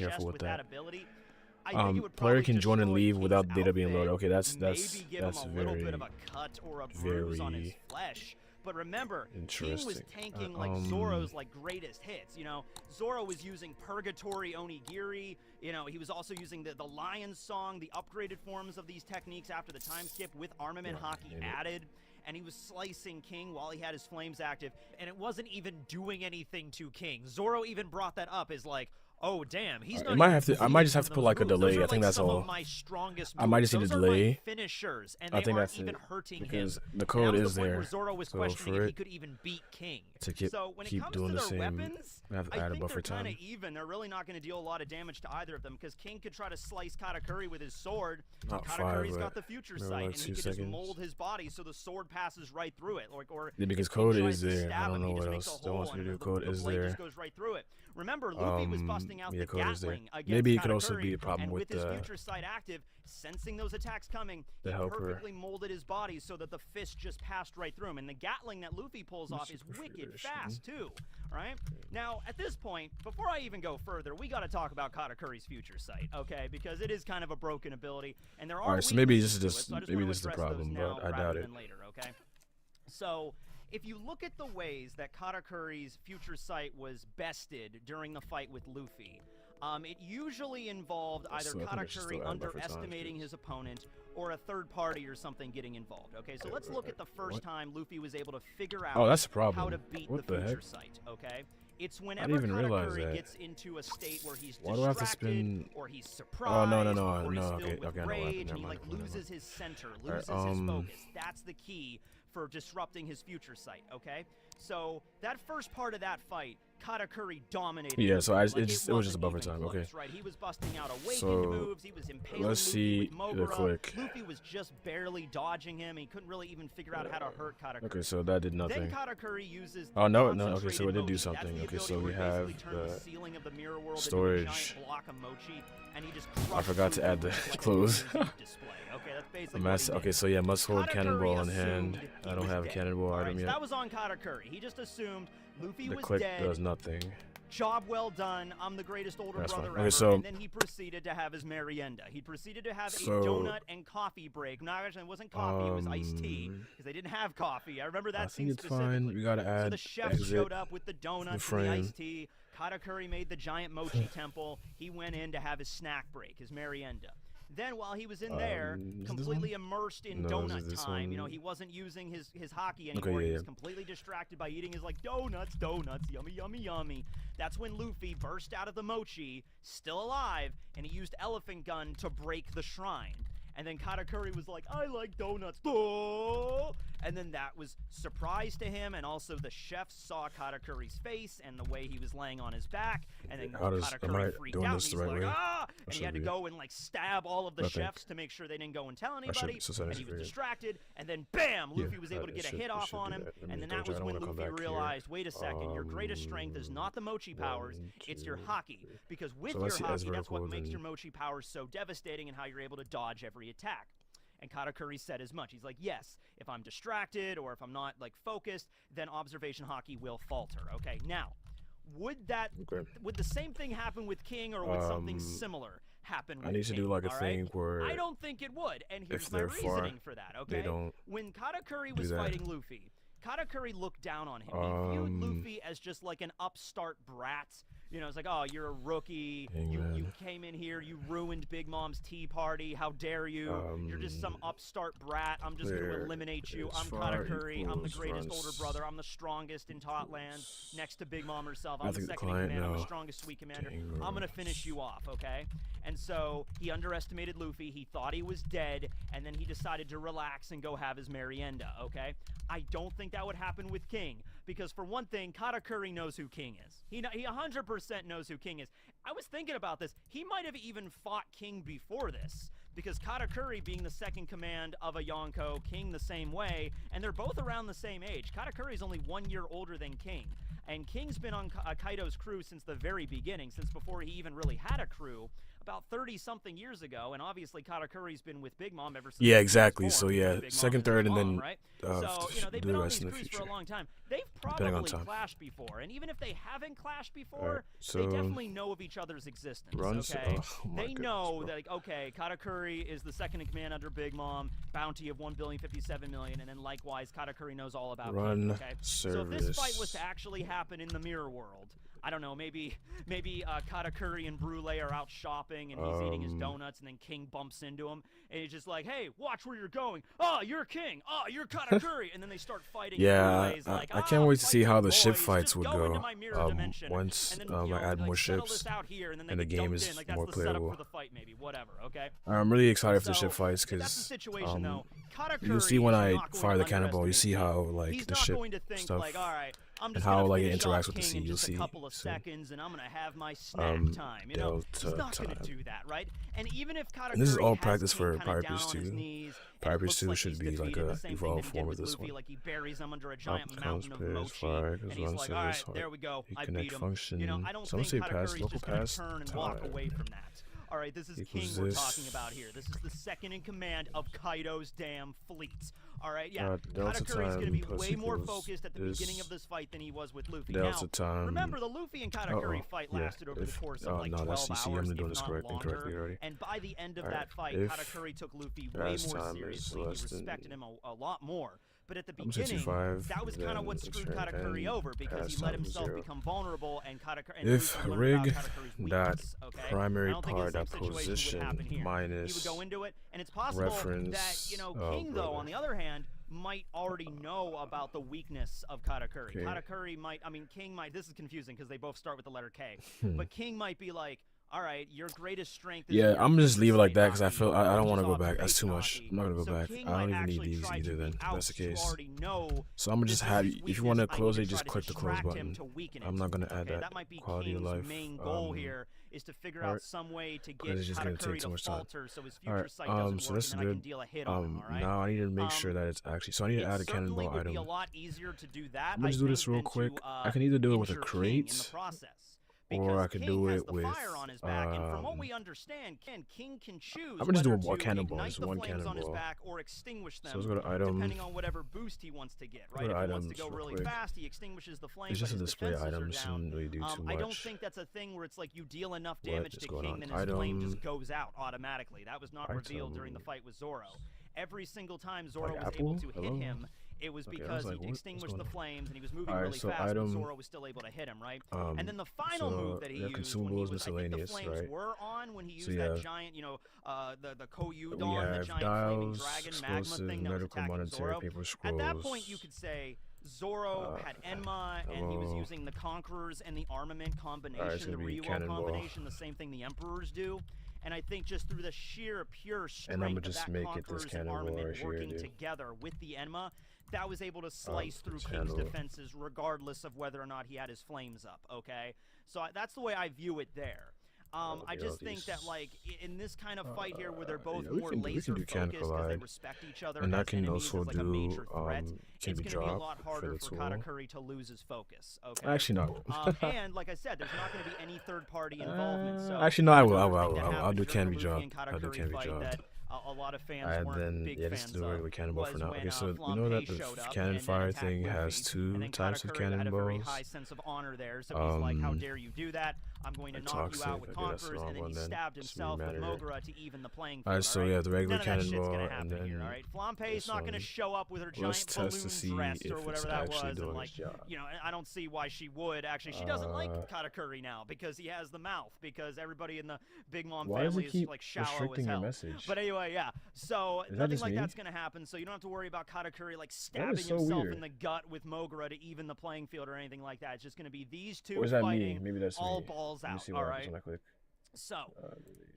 careful with that. Ability, I think it would player can just join and destroy leave King's without data being outfit, loaded. Okay, that's maybe give him a little very bit of a cut or a bruise on his flesh. But remember, King was tanking like Zoro's like greatest hits. You know, Zoro was using Purgatory Onigiri. You know, he was also using the Lion Song, the upgraded forms of these techniques after the time skip with Armament Haki added. and he was slicing King while he had his flames active, and it wasn't even doing anything to King. Zoro even brought that up as like, oh damn, he's not. I might just have to put like a delay. I think that's all. I might just need a delay. Finishers, and I think that's even it hurting because him. the code is Where there. Zoro was So questioning for if he it could even beat King. to keep So when it keep comes doing to the their same, weapons, I have to I add a think buffer they're kind time. of even. They're really not going to deal a lot of damage to either of them because King could try to slice Katakuri with his sword. Not Katakuri's 5, got but the future maybe sight, like and he 2 could just seconds. mold his body so the sword passes right through it. Or Yeah, because King code tries is to there. stab I don't him, know he what just makes else a they hole want in you to it, do. and Code the is blade there. just goes right through it. Remember, Luffy was busting out Yeah, the code is there. Gatling against Maybe it could also Katakuri, be a problem and with his the future sight active, sensing those attacks coming, the he helper. perfectly molded his body so that the fist just passed right through him. And the Gatling that Luffy pulls off is wicked fast too. Right? Now, at this point, before I even go further, we got to talk about Katakuri's future sight, okay? Because it is kind of a broken ability, and there are. Alright, so maybe this is weaknesses just to it, so I maybe wanna this is the address those problem, now but I rather doubt it. than later, okay? So, if you look at the ways that Katakuri's future sight was bested during the fight with Luffy, it usually involved either So I think I should Katakuri still add buffer time, underestimating his opponent or a third party or something getting involved. Okay, so let's look at the first time Luffy was able to figure out that's a problem. how to beat What the the future heck? sight. Okay, it's I whenever didn't even realize Katakuri that. gets into a state where he's Why do I have to distracted, spin? or he's Oh surprised, no or he's okay, filled with okay, I know what happened. rage, Never and he mind, like never mind. loses his center, Alright, loses his focus. That's the key for disrupting his future sight. Okay, so that first part of that fight, Katakuri dominated. Yeah, so Luffy. it was just a buffer even time. close, Okay. right? He was busting out awakened So, moves. He was impaling let's Luffy see with the Mogura. quick. Luffy was just barely dodging him. He couldn't really even figure out how to hurt Katakuri. Okay, so that did nothing. Then Katakuri uses Oh no, the okay, so it did do concentrated something. mochi. Okay, That's the so we ability where have it basically turns the the ceiling of the mirror world storage. into a giant block of mochi, and he just I crushed forgot to through add the them like a clothes. laser display. Okay, that's basically what he did. Okay, so yeah, must hold Katakuri cannonball in assumed hand. he I don't was have a dead. cannonball All right, item so yet. that was on Katakuri. He just assumed Luffy The was click dead. does nothing. Job well done. I'm the greatest older That's brother fine. ever. Okay, so- and then he proceeded to have his merienda. He proceeded to have So- a donut and coffee break. No, actually, it wasn't coffee. It was iced tea because they didn't have coffee. I remember that I scene think it's specifically. fine. We gotta So add the chef exit showed up with the donuts and the frame. iced tea. Katakuri made the giant mochi temple. He went in to have his snack break, his merienda. Then while he was in there, is this completely one? immersed in No, donut is this time, you know, one? he wasn't using his hockey Okay, anymore. yeah, He was yeah. completely distracted by eating his like donuts, yummy, yummy, yummy. That's when Luffy burst out of the mochi, still alive, and he used Elephant Gun to break the shrine. And then Katakuri was like, I like donuts. Oh! And then that was surprise to him, and also the chef saw Katakuri's face and the way he was laying on his back, and then Am I Katakuri freaked doing out, this and the he's right like, way? ah! And he should had to be. go and like stab all of the I think. chefs to make sure they didn't go and tell should- anybody, so that and is he was weird. distracted, and then bam! Luffy was able to it get a should- hit it off should on do him, that. Let me and then double that was check. I don't when wanna come Luffy back here. realized, wait a second, your greatest strength is not the mochi powers, it's your haki. Because with So your let's see as haki, that's what vertical, makes then- your mochi powers so devastating and how you're able to dodge every attack. And Katakuri said as much. He's like, yes, if I'm distracted or if I'm not like focused, then observation hockey will falter. Okay, now, would the same thing happen with King, or would something similar happen with I need to King, do like a all thing right? where I don't think it would, and here's if my they're far, reasoning for that, okay? they don't When Katakuri do was that. fighting Luffy, Katakuri looked down on him. He viewed Luffy as just like an upstart brat. You know, it's like, oh, you're a rookie. You came in here. You ruined Big Mom's tea party. How dare you? You're just some upstart brat. I'm just going to eliminate you. I'm Katakuri. I'm the greatest older brother. I'm the strongest in Totland, next to Big Mom herself. I'm the second in command. I'm the strongest sweet commander. I'm going to finish you off, okay? And so he underestimated Luffy. He thought he was dead, and then he decided to relax and go have his merienda, okay? I don't think that would happen with King, because for one thing, Katakuri knows who King is. He 100% knows who King is. I was thinking about this. He might have even fought King before this, because Katakuri being the second command of a Yonko, King the same way, and they're both around the same age. Katakuri's only 1 year older than King, and King's been on Kaido's crew since the very beginning, since before he even really had a crew, about 30-something years ago, and obviously Katakuri's been with Big Mom ever since. Yeah, he was exactly. born, So because yeah, Big Mom second, is third, his and mom, then right? So, you know, they've do been the on rest these in the crews for future. a long time. They've Depending on probably time. clashed before, and even if they haven't clashed before, Alright, they so definitely know of each other's existence, runs- okay? oh my They goodness, know bro. that, like, okay, Katakuri is the second in command under Big Mom, bounty of 1,057,000,000, and then likewise, Katakuri knows all about Run King, okay? So if this fight was service. to actually happen in the mirror world, I don't know, maybe Katakuri and Brule are out shopping and he's eating his donuts, and then King bumps into him and he's just like, hey, watch where you're going. Oh, you're King. Oh, you're Katakuri. And then they start fighting. Yeah, like, I can't wait to see how the ship boys, fights would go and once then, I add more ships and the game is more playable. For the fight, maybe, whatever, okay? I'm really excited for the ship fights that's the because situation, though. you'll see when I fire the cannonball, you see how like the ship stuff like, all right, I'm and just how gonna like it finish interacts off with the King sea. in You'll just see. a couple of So, seconds, and I'm gonna have my snack time. You know, he's not gonna do that, right? And even if Katakuri and this is all has practice King for kinda Pirate down Beast on his 2. knees, Pirate and it Beast looks 2 like should he's be like defeated, a the same thing evolved that he did form of with this Luffy, one. like he buries him under a giant Outcomes mountain of players mochi, fire and because he's one like, all right, says there we go, I connect beat him. function. You know, I don't Some think say pass Katakuri's local just gonna pass turn and walk time. away from that. All right, this is King Equals we're this. talking about here. This is the second in command of Kaido's damn fleet. All right, yeah. Delta Katakuri's going to time be plus way more equals focused at the beginning of this fight than he was with Luffy. Delta Now, time. remember, the Luffy and Katakuri fight lasted over the course of like 12 that's CC. hours, I'm doing if this not incorrectly longer. already. And by the end of All right, that fight, if Katakuri took Luffy way more seriously. He respected him a lot more. But at the beginning, that was kind of what screwed Katakuri over because he let himself become vulnerable, and Katakuri. If rig that okay? primary part, that position minus he would go into it, and it's possible reference, that King, though, on the other hand, might already know about the weakness of Katakuri. Okay. Katakuri might, I mean, King might. This is confusing because they both start with the letter K, but King might be like, all right, your greatest strength is yeah, I'm gonna just leave it like that because I feel I don't want to go back. That's too much. I'm not gonna go back. I don't even need these either. Then if that's the case. So I'm gonna just have. If you want to close it, just click the close button. I'm not gonna add that quality of life. Main goal here is to figure out some way to get Katakuri to falter so his future sight doesn't so work, that's and then I can good. deal a hit on him, all right? Now I need to make sure that it's actually. So I need to add a cannonball item. It would be a lot easier to do that. I'm gonna just do this real quick. I can either do it with a crate. Or I could do it with, and from what we understand, King can choose I'm just doing one cannonball, ignite just the one flames on his cannonball. back or extinguish them, So let's go to item. depending on whatever boost he wants to get, right? If he wants to go really fast, he extinguishes the flames. It's just a his display defenses item, are so down. doesn't really do too much. I don't think that's a thing where it's like you deal enough damage to going King, on? then his flame just Item. goes out automatically. That was not revealed during the fight with Zoro. Every single time Zoro was Apple? able to hit Hello? him, it was because like, he what's extinguished going the on? flames and he was moving Alright, really so fast, item, and Zoro was still able to hit him, right? And then the final so move that he we have used when he consumables, was, I think the miscellaneous, flames right? were on when he used So that yeah. giant, you know, the Koyu We Dawn, the have giant flaming dials, dragon magma explosive, thing that was medical, attacking monetary, Zoro. paper At that point, scrolls. you could say Zoro had Enma, and he was using the Conquerors and the armament combination, the Ryuo combination, the same thing the Emperors do. And I think just through the sheer, pure strength of that Conquerors and armament working together with the Enma, that was able to slice through King's defenses regardless of whether or not he had his flames up, okay? So that's the way I view it there. I just think that, like, in this kind of fight here where they're both more laser focused because they respect each other and as that can enemies, also as like a major threat, can it's be going to be a lot dropped harder the for tool. Katakuri to lose his focus, okay? Actually, no. And, like I said, there's not going to be any third-party involvement, so... Actually, no, I will. I'll do can be dropped. I'll do can be fight dropped. that a lot of fans And weren't then, big yeah, fans this is the regular cannonball for was now. when, Okay, so you Flampe know that the showed up cannon and fire attacked thing has Luffy, two and then types of Katakuri had a very cannonballs. high sense of honor there, so he's like, how dare you do that? I'm going to knock you out with Conquerors, and then he stabbed himself with Mogura to even the playing field. Alright, so yeah, the regular None of that shit's cannonball, gonna and happen then here, alright? Flampe's not going to show up with her let's giant test to see balloon dress or if whatever it's that actually was, doing and like, its job. you know, I don't see why she would. Actually, she doesn't like Katakuri now because he has the mouth, because everybody in the Big Mom family is like shallow as hell. But anyway, yeah. So nothing like that's going to happen, so you don't have to worry about Katakuri like stabbing himself in the gut with Mogura to even the playing field or anything like that. It's just going to be these two fighting all balls out, all right? So,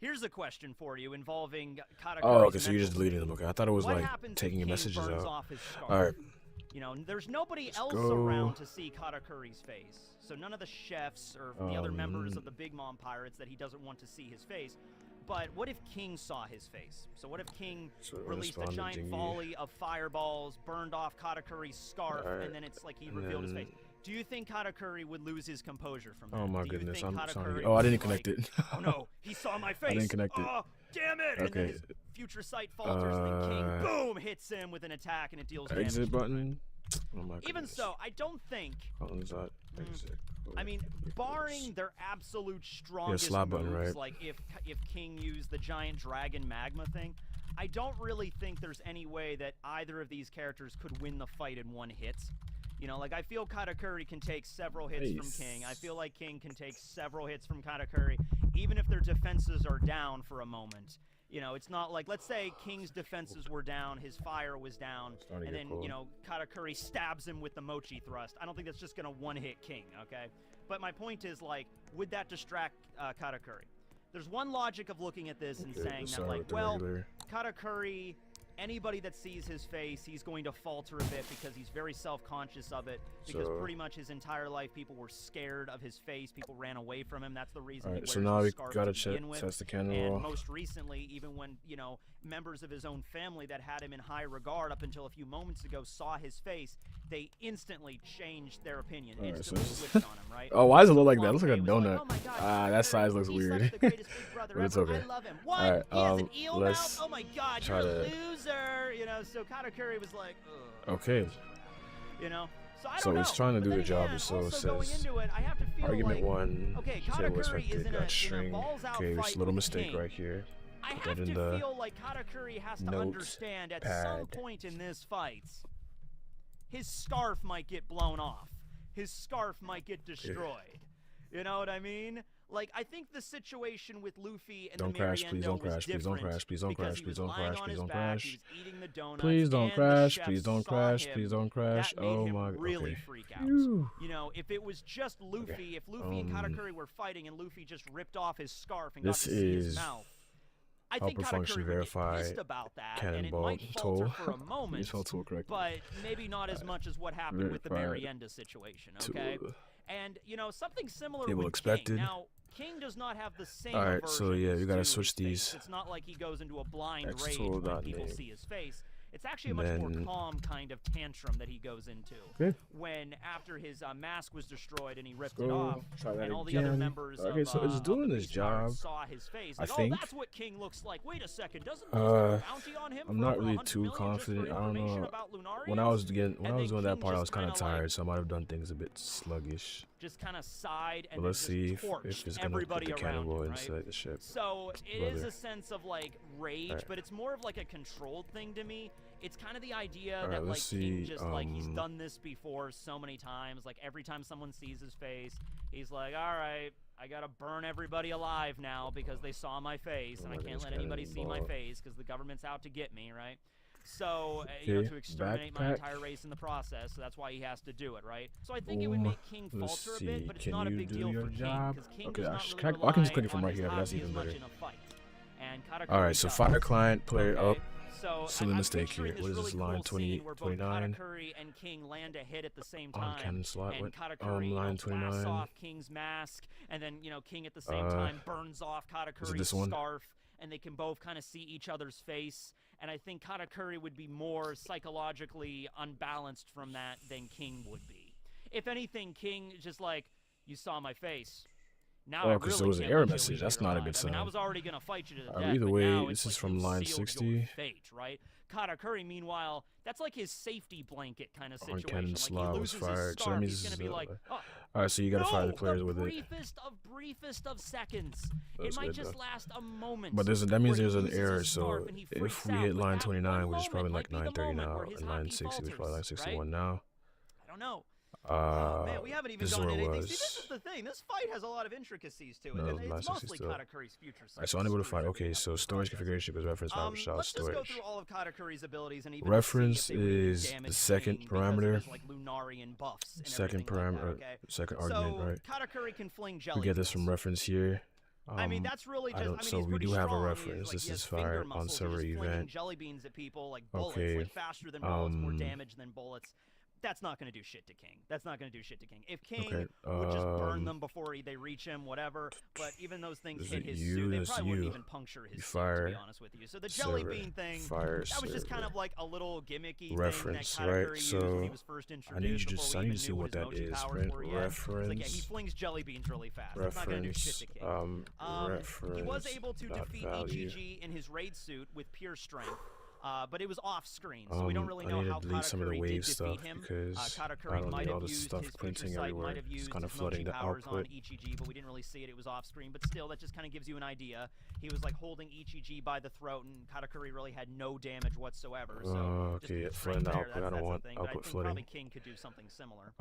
here's a question for you involving Katakuri. Oh, okay, so you're just deleting them. Okay, I thought it was like taking your messages out. Alright. You know, there's nobody else around to see Katakuri's face. So none of the chefs or the other members of the Big Mom Pirates that he doesn't want to see his face. But what if King saw his face? So what if King released a giant volley of fireballs, burned off Katakuri's scarf, and then it's like he revealed his face? Do you think Katakuri would lose his composure from that? Oh my Do goodness, you think I'm sorry. Katakuri Oh, I didn't was connect like, it. Oh no, he saw my face. I didn't connect it. Oh, damn it! And then his future sight falters, and then King, boom, hits him with an attack, and it deals damage. Exit button. Oh my goodness. Even so, I don't think. Exit. I mean, barring their absolute strongest moves, button, right? like if King used the giant dragon magma thing, I don't really think there's any way that either of these characters could win the fight in one hit. You know, like, I feel Katakuri can take several hits from King. I feel like King can take several hits from Katakuri, even if their defenses are down for a moment. You know, it's not like, let's say King's defenses were down, his fire was down, and then, you know, Katakuri stabs him with the Mochi thrust. I don't think that's just going to one-hit King, okay? But my point is, like, would that distract Katakuri? There's one logic of looking at this and saying that, like, well, Katakuri, anybody that sees his face, he's going to falter a bit because he's very self-conscious of it, because pretty much his entire life people were scared of his face, people ran away from him. That's the reason he wears so now the we scarf gotta to begin with. test the cannon And roll. most recently, even when, you know, members of his own family that had him in high regard up until a few moments ago saw his face, they instantly changed their opinion, instantly switched on him, right? Oh, why does it look like that? It looks like a donut. That size looks weird. But it's okay. I love him. Alright, he has an eel let's mouth? Oh my god, try you're a to- loser! You know, so Katakuri was like, ugh. Okay. You know? So I don't So know. it's trying to But do then the job. again, So it also going says into it, I have to feel argument like, one. okay, Table Katakuri is expected. in a Got string. balls-out Okay, fight there's a little with mistake King. right here. I Put have that in to the feel like Katakuri has to note understand at some point in this fight, his scarf might get blown off. His scarf might get destroyed. You know what I mean? Like, I think the situation with Luffy and Don't the crash, Mariendo please don't was crash, please don't different crash, please don't because crash, he please was don't lying crash, on please his don't back, crash. he was eating the donuts, Please don't and the crash, chef please don't saw crash, him. please don't crash. That made Oh him my really okay. freak out. Phew. You know, if it was just Luffy, if Luffy and Katakuri were fighting and Luffy just ripped off his scarf and got This to see his is mouth, I think upper function Katakuri would get verify pissed about that, and it cannonball might falter tool. for a moment, You spelled tool correctly. but maybe not as much as what happened with the Verified Marienda situation, okay? tool. And, you know, something similar Table with expected. King. Now, King does not have the same Alright, so yeah, aversions we gotta to switch his face. these. It's not like he goes into a blind X rage tool when dot people name. see his face. It's actually a much more calm kind of tantrum that he goes into. Okay. When after his mask was destroyed and he ripped Let's it go. off, Try that and all the other again. members Okay, of, so it's doing the this Beast Pirates job, saw his face. I Like, think. oh, that's what King looks like. Wait a second, doesn't there a bounty on him I'm for not over really 100 too million just for confident. I don't information know. about Lunarians? When I was doing that King part, I was just kind of kinda, like, tired, so I might have done things a bit sluggish. just kind of sighed and But let's then see just torched if it's gonna put everybody the around cannonball him, right? inside the ship. So it is Brother. a sense of like rage, Alright. but it's more of like a controlled thing to me. It's kind of the idea Alright, that like let's King see, just like he's done this before so many times. Like every time someone sees his face, he's like, all right, I gotta burn everybody alive now because they saw my face, and I can't let anybody see my face because the government's out to get me, right? So, you know, Okay, to exterminate my backpack. entire race in the process, so that's why he has to do it, right? So I think it would make King Let's falter a see. bit, but it's Can not a you big do deal your for King, job? because King Okay, does I not should- really I can just rely click it from on right his here, but that's hobby even as much better. in a fight. And Katakuri Alright, so does. fire client, player Okay, up. So Silly I'm mistake picturing here. What is really this line? cool 20, scene where both 29? Katakuri and King land a hit at the same On time, cannon slot. and What? Katakuri you know, line blasts 29. off King's mask, and then you know King at the same time burns off Katakuri's this one? scarf, and they can both kind of see each other's face. And I think Katakuri would be more psychologically unbalanced from that than King would be. If anything, King just like, you saw my face. Now I because really it was an can't error let you message. leave That's your not a life. good I mean, I sign. was already gonna fight you to the death. Either but way, now this it's is like from you've line sealed your 60. fate, right? Katakuri, meanwhile, that's like his safety blanket kind of On situation. cannon Like slot he was loses fired. his So scarf, that means he's this gonna is be like, oh, Alright, so you gotta fire the players the with it. briefest of seconds. That's it might good, just though. last a moment. But that means where he there's an loses error, his so scarf and he if freaks we out, hit but line that 29, one which is probably moment like might be the 9:30 moment now, where his and hobby 9:60 was probably falters, like 61 right? now. I don't know. Man, we haven't even this is gone where into it anything. See, was. this is the thing. This fight has a lot of intricacies to it, No, and it's 960 mostly still. Katakuri's future. Alright, so unable to fight. Okay, so storage configuration is reference power shot Let's just go storage. through all of Katakuri's abilities and even Reference see if they really is the damage second King because of parameter. his, like, Lunarian buffs and Second everything like that, parameter, okay? second argument, so, right? Katakuri can fling jelly We get this from reference here. I mean, that's really just. I mean, so he's we pretty do have a strong. reference. He's, This he is has finger fired on muscles. He's server just flinging event. jelly beans at people like bullets, Okay, like faster than bullets, more damage than bullets. That's not going to do shit to King. That's not going to do shit to King. If King would just burn them before they reach him, whatever. But even those things hit his suit, they probably wouldn't even puncture his suit, to be honest with you. So the jelly bean thing, that was just kind of like a little gimmicky reference, thing that Katakuri right? used when he So was first I introduced. need you before to we I need even to see knew what his that Mochi is. powers were yet. Reference. Like, yeah, he flings jelly beans really fast. That's not going to do shit to King. Reference. He was able to dot defeat value. EGG in his raid suit with pure strength. but it was off screen, so we don't really know how Katakuri did defeat him. Katakuri might have used his feature site, might have used his mochi powers on Ichiji, but we didn't really see it. It was off screen, but still, that just kind of gives you an idea. He was like holding Ichiji by the throat, and Katakuri really had no damage whatsoever. So okay, flooding the output. I don't want output flooding. Probably King could do something similar.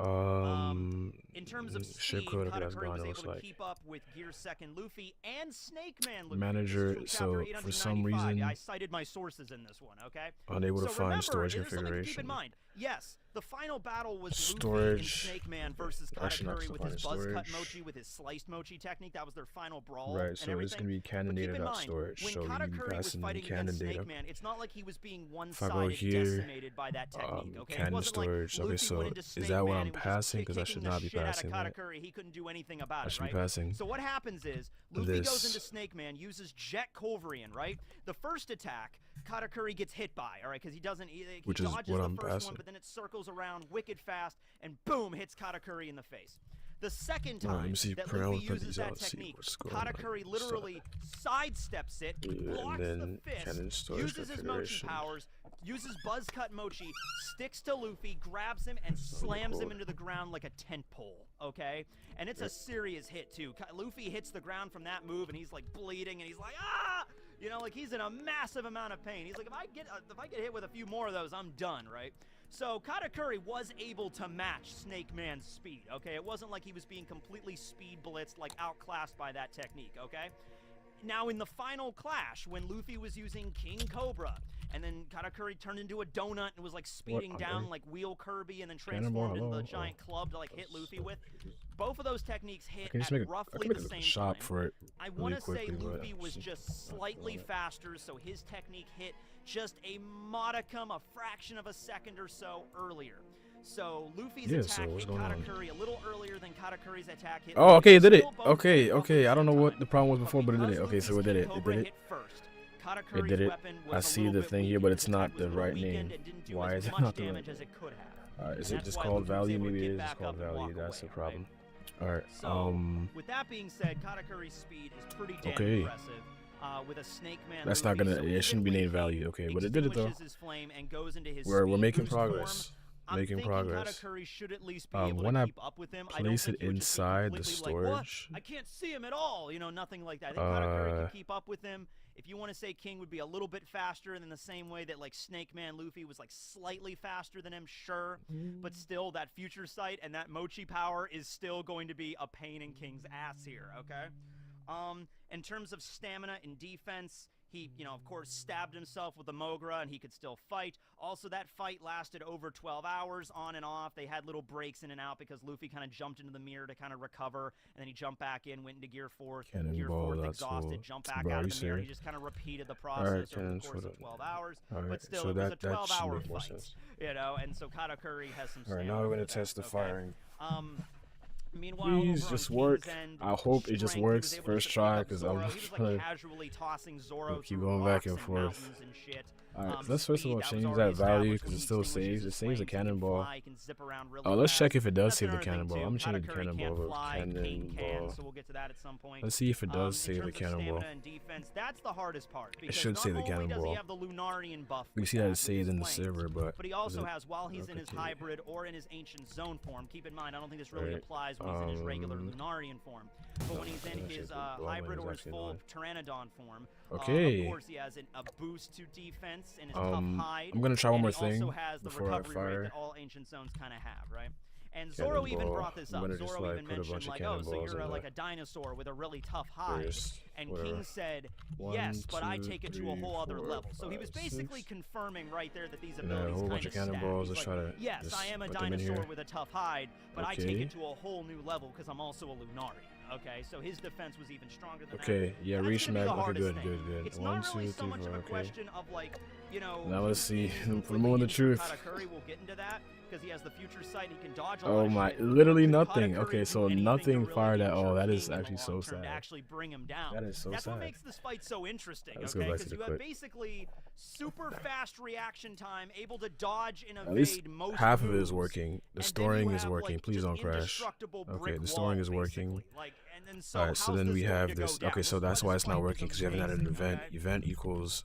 In terms of speed, Katakuri was able to keep up with Gear 2nd Luffy and Snake Man Luffy. Manager, so for some reason, I cited my sources in this one, okay? Unable to find storage configuration. Keep in mind, yes, the final battle was Luffy and Snake Man versus Katakuri with his buzz cut mochi, with his sliced mochi technique. That was their final brawl. Right, so it's going to be canon data.storage. When so Katakuri was fighting against Snake Man, it's not like he was being one-sided decimated by that technique, okay? Canon storage. Okay, so is that what I'm passing? Because I should not be passing that. He couldn't do anything about it, I should be passing. So what happens is, Luffy goes into Snake Man, uses Jet Culverin, right? The first attack, Katakuri gets hit by, all right, because he doesn't, he dodges the first one, but then it circles around wicked fast, and boom, hits Katakuri in the face. The second time that Luffy uses that technique, Katakuri literally sidesteps it, blocks the fist, uses his mochi powers, uses buzz cut mochi, sticks to Luffy, grabs him, and slams him into the ground like a tent pole, okay? And it's a serious hit, too. Luffy hits the ground from that move, and he's, like, bleeding, and he's like, ah! You know, like, he's in a massive amount of pain. He's like, if I get hit with a few more of those, I'm done, right? So Katakuri was able to match Snake Man's speed, okay? It wasn't like he was being completely speed blitzed, like outclassed by that technique, okay? Now, in the final clash, when Luffy was using King Cobra, and then Katakuri turned into a donut and was like speeding down like Wheel Kirby and then transformed into the giant club to like hit Luffy with, both of those techniques hit at roughly the same time. For it I want to say Luffy was just slightly faster, so his technique hit just a modicum, a fraction of a second or so earlier. So Luffy's attack hit Katakuri a little earlier than Katakuri's attack hit. Oh, okay, it did it. Okay. I don't know what the problem was before, but it did it. Okay, so it did it. It did it. I see the thing here, but it's not the right name. Why is it not the right name? Alright, is it just called value? Maybe it is just called value. That's the problem. Alright, with that being said, Katakuri's speed is pretty damn impressive. With a Snake Man that's not gonna, it shouldn't be named value. Okay, but it did it though. We're making progress. Making progress. When I place it inside the storage, I can't see him at all. You know, nothing like that. I think Katakuri can keep up with him. If you want to say King would be a little bit faster, in the same way that like Snake Man Luffy was like slightly faster than him, sure, but still that future sight and that mochi power is still going to be a pain in King's ass here. Okay. In terms of stamina and defense, he, you know, of course, stabbed himself with the Mogra, and he could still fight. Also, that fight lasted over 12 hours, on and off. They had little breaks in and out because Luffy kind of jumped into the mirror to kind of recover, and then he jumped back in, went into Gear 4, Gear 4 exhausted, jumped back out of the mirror. He just kind of repeated the process over the course of 12 hours. But still, so it was a 12-hour fight, you know, and so Katakuri has some stamina. All right, now we're going to test the firing. Meanwhile, please just work. I hope it just works first try, because I'm just gonna keep going back and forth. Alright, let's first of all change that value because it still saves. It saves the cannonball. Let's check if it does save the cannonball. I'm changing the cannonball to cannonball. Let's see if it does save the cannonball. That's the hardest part. It should save the cannonball. We see that it's saved in the server, but he also has, while he's in his hybrid or in his ancient zone form. Keep in mind, I don't think this really applies when he's in his regular Lunarian form. But when he's in his hybrid or his full Pteranodon form, of course he has a boost to defense and his tough hide. I'm gonna try one more thing also has the before I recovery fire. rate that all ancient zones kind of have, right? And Zoro even brought this up. Zoro even mentioned like, oh, so you're like a dinosaur with a really tough hide. And King said, yes, but I take it to a whole other level. So he was basically confirming right there that these abilities kind of stack. Like, yes, I am a dinosaur with a tough hide, but I take it to a whole new level because I'm also a Lunarian. Okay, so his defense was even stronger than that. Yeah, reach mag. Okay, good. It's 1, 2, 3, 4. Okay. Of like, you know, now let's see. For the moment of truth. Katakuri will get into that because he has the future sight. He can dodge a oh my! Literally nothing. Okay, so nothing fired at all. That is actually so sad. Actually bring him down. That is so sad. That's what makes this fight so interesting. Okay, because you have basically super fast reaction time, able to dodge and evade at least most half moves, of it is working. The storing is working. Please don't crash. Okay, the storing is working. Alright, so then we have this. Okay, so that's why it's not working because you haven't had an event. Event equals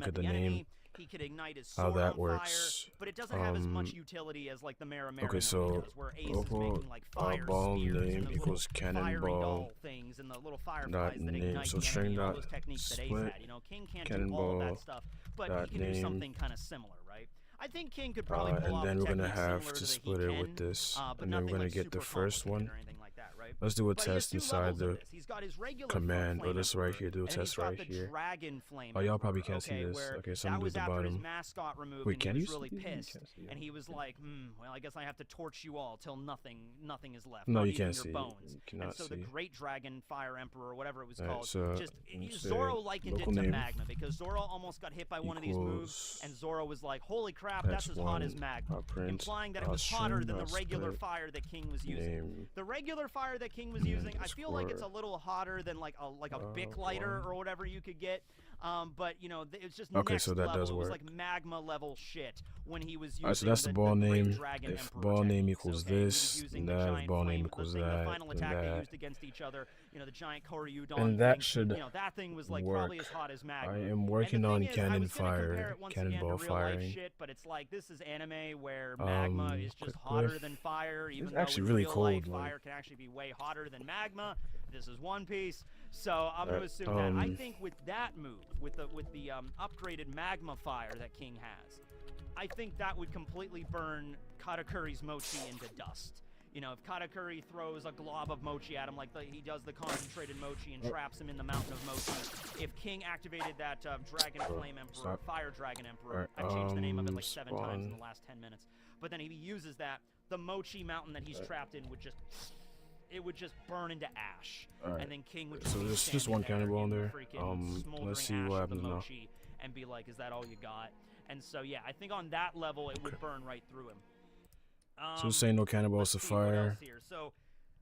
look at the name. He could ignite his how sword that on works. fire, but it doesn't have as much utility as like the Marimari Okay, so does, where Ace is making like fire ball spears name and equals cannonball things and the little fireflies that ignite so the string enemy, all dot those techniques that Ace split had. You know, King can't do all of that stuff, but he can do something kind of similar, right? I think King could probably pull off and then a we're gonna technique have similar to the split it with this, and then we're gonna get the first one. Let's do a test inside the command. Oh, this right here. Do a test right here. Oh, y'all probably can't see this. Okay, so I'm gonna do the bottom. Wait, can you really see? Pissed, and he was like, well, I guess I have to torch you all till nothing is left. No, not you even can't your see. Bones. You cannot and so see. the Great Dragon Fire Emperor, or whatever it was Alright, called, so just let's Zoro say likened it local to name Magma because Zoro almost got hit by one of these moves, and Zoro was like, holy crap, that's as hot as Magma, implying that it was hotter than the regular fire that King was using. The regular fire that King was using, I feel like it's a little hotter than like a Bic lighter or whatever you could get. But you know, it's just next so that level. does work. It was like Magma level shit when he was using. Alright, so that's the ball name. Dragon If Emperor ball name techniques, equals okay? this, Using then the that. giant If ball name flame, equals the that, final then attack they that. used against each other. You know, the giant Koryudan And that thing, should you know, that thing was like work. probably as hot as Magma. I am working on cannon fire, Again to cannonball real firing. life shit, but it's like this is anime where Magma is just quick hotter whiff. than fire, even It's though actually in really real cold, life, like- fire can actually be way hotter than Magma. This is One Piece, so I'm going to assume Alright, that. I think with that move, with the upgraded Magma fire that King has, I think that would completely burn Katakuri's Mochi into dust. You know, if Katakuri throws a glob of Mochi at him like he does the concentrated Mochi and traps him in the mountain of Mochi, if King activated that Dragon Flame Emperor, Fire Dragon Emperor, I changed the name of it like 7 times in the last 10 minutes, but then if he uses that, the Mochi mountain that he's trapped in would just burn into ash, and then King would just So be there's just standing one there cannonball in the there. freaking smoldering Let's see ash what of the happens now. Mochi and be like, is that all you got? And so yeah, I think on that level it would burn right through him. So it's saying no cannonballs to fire. So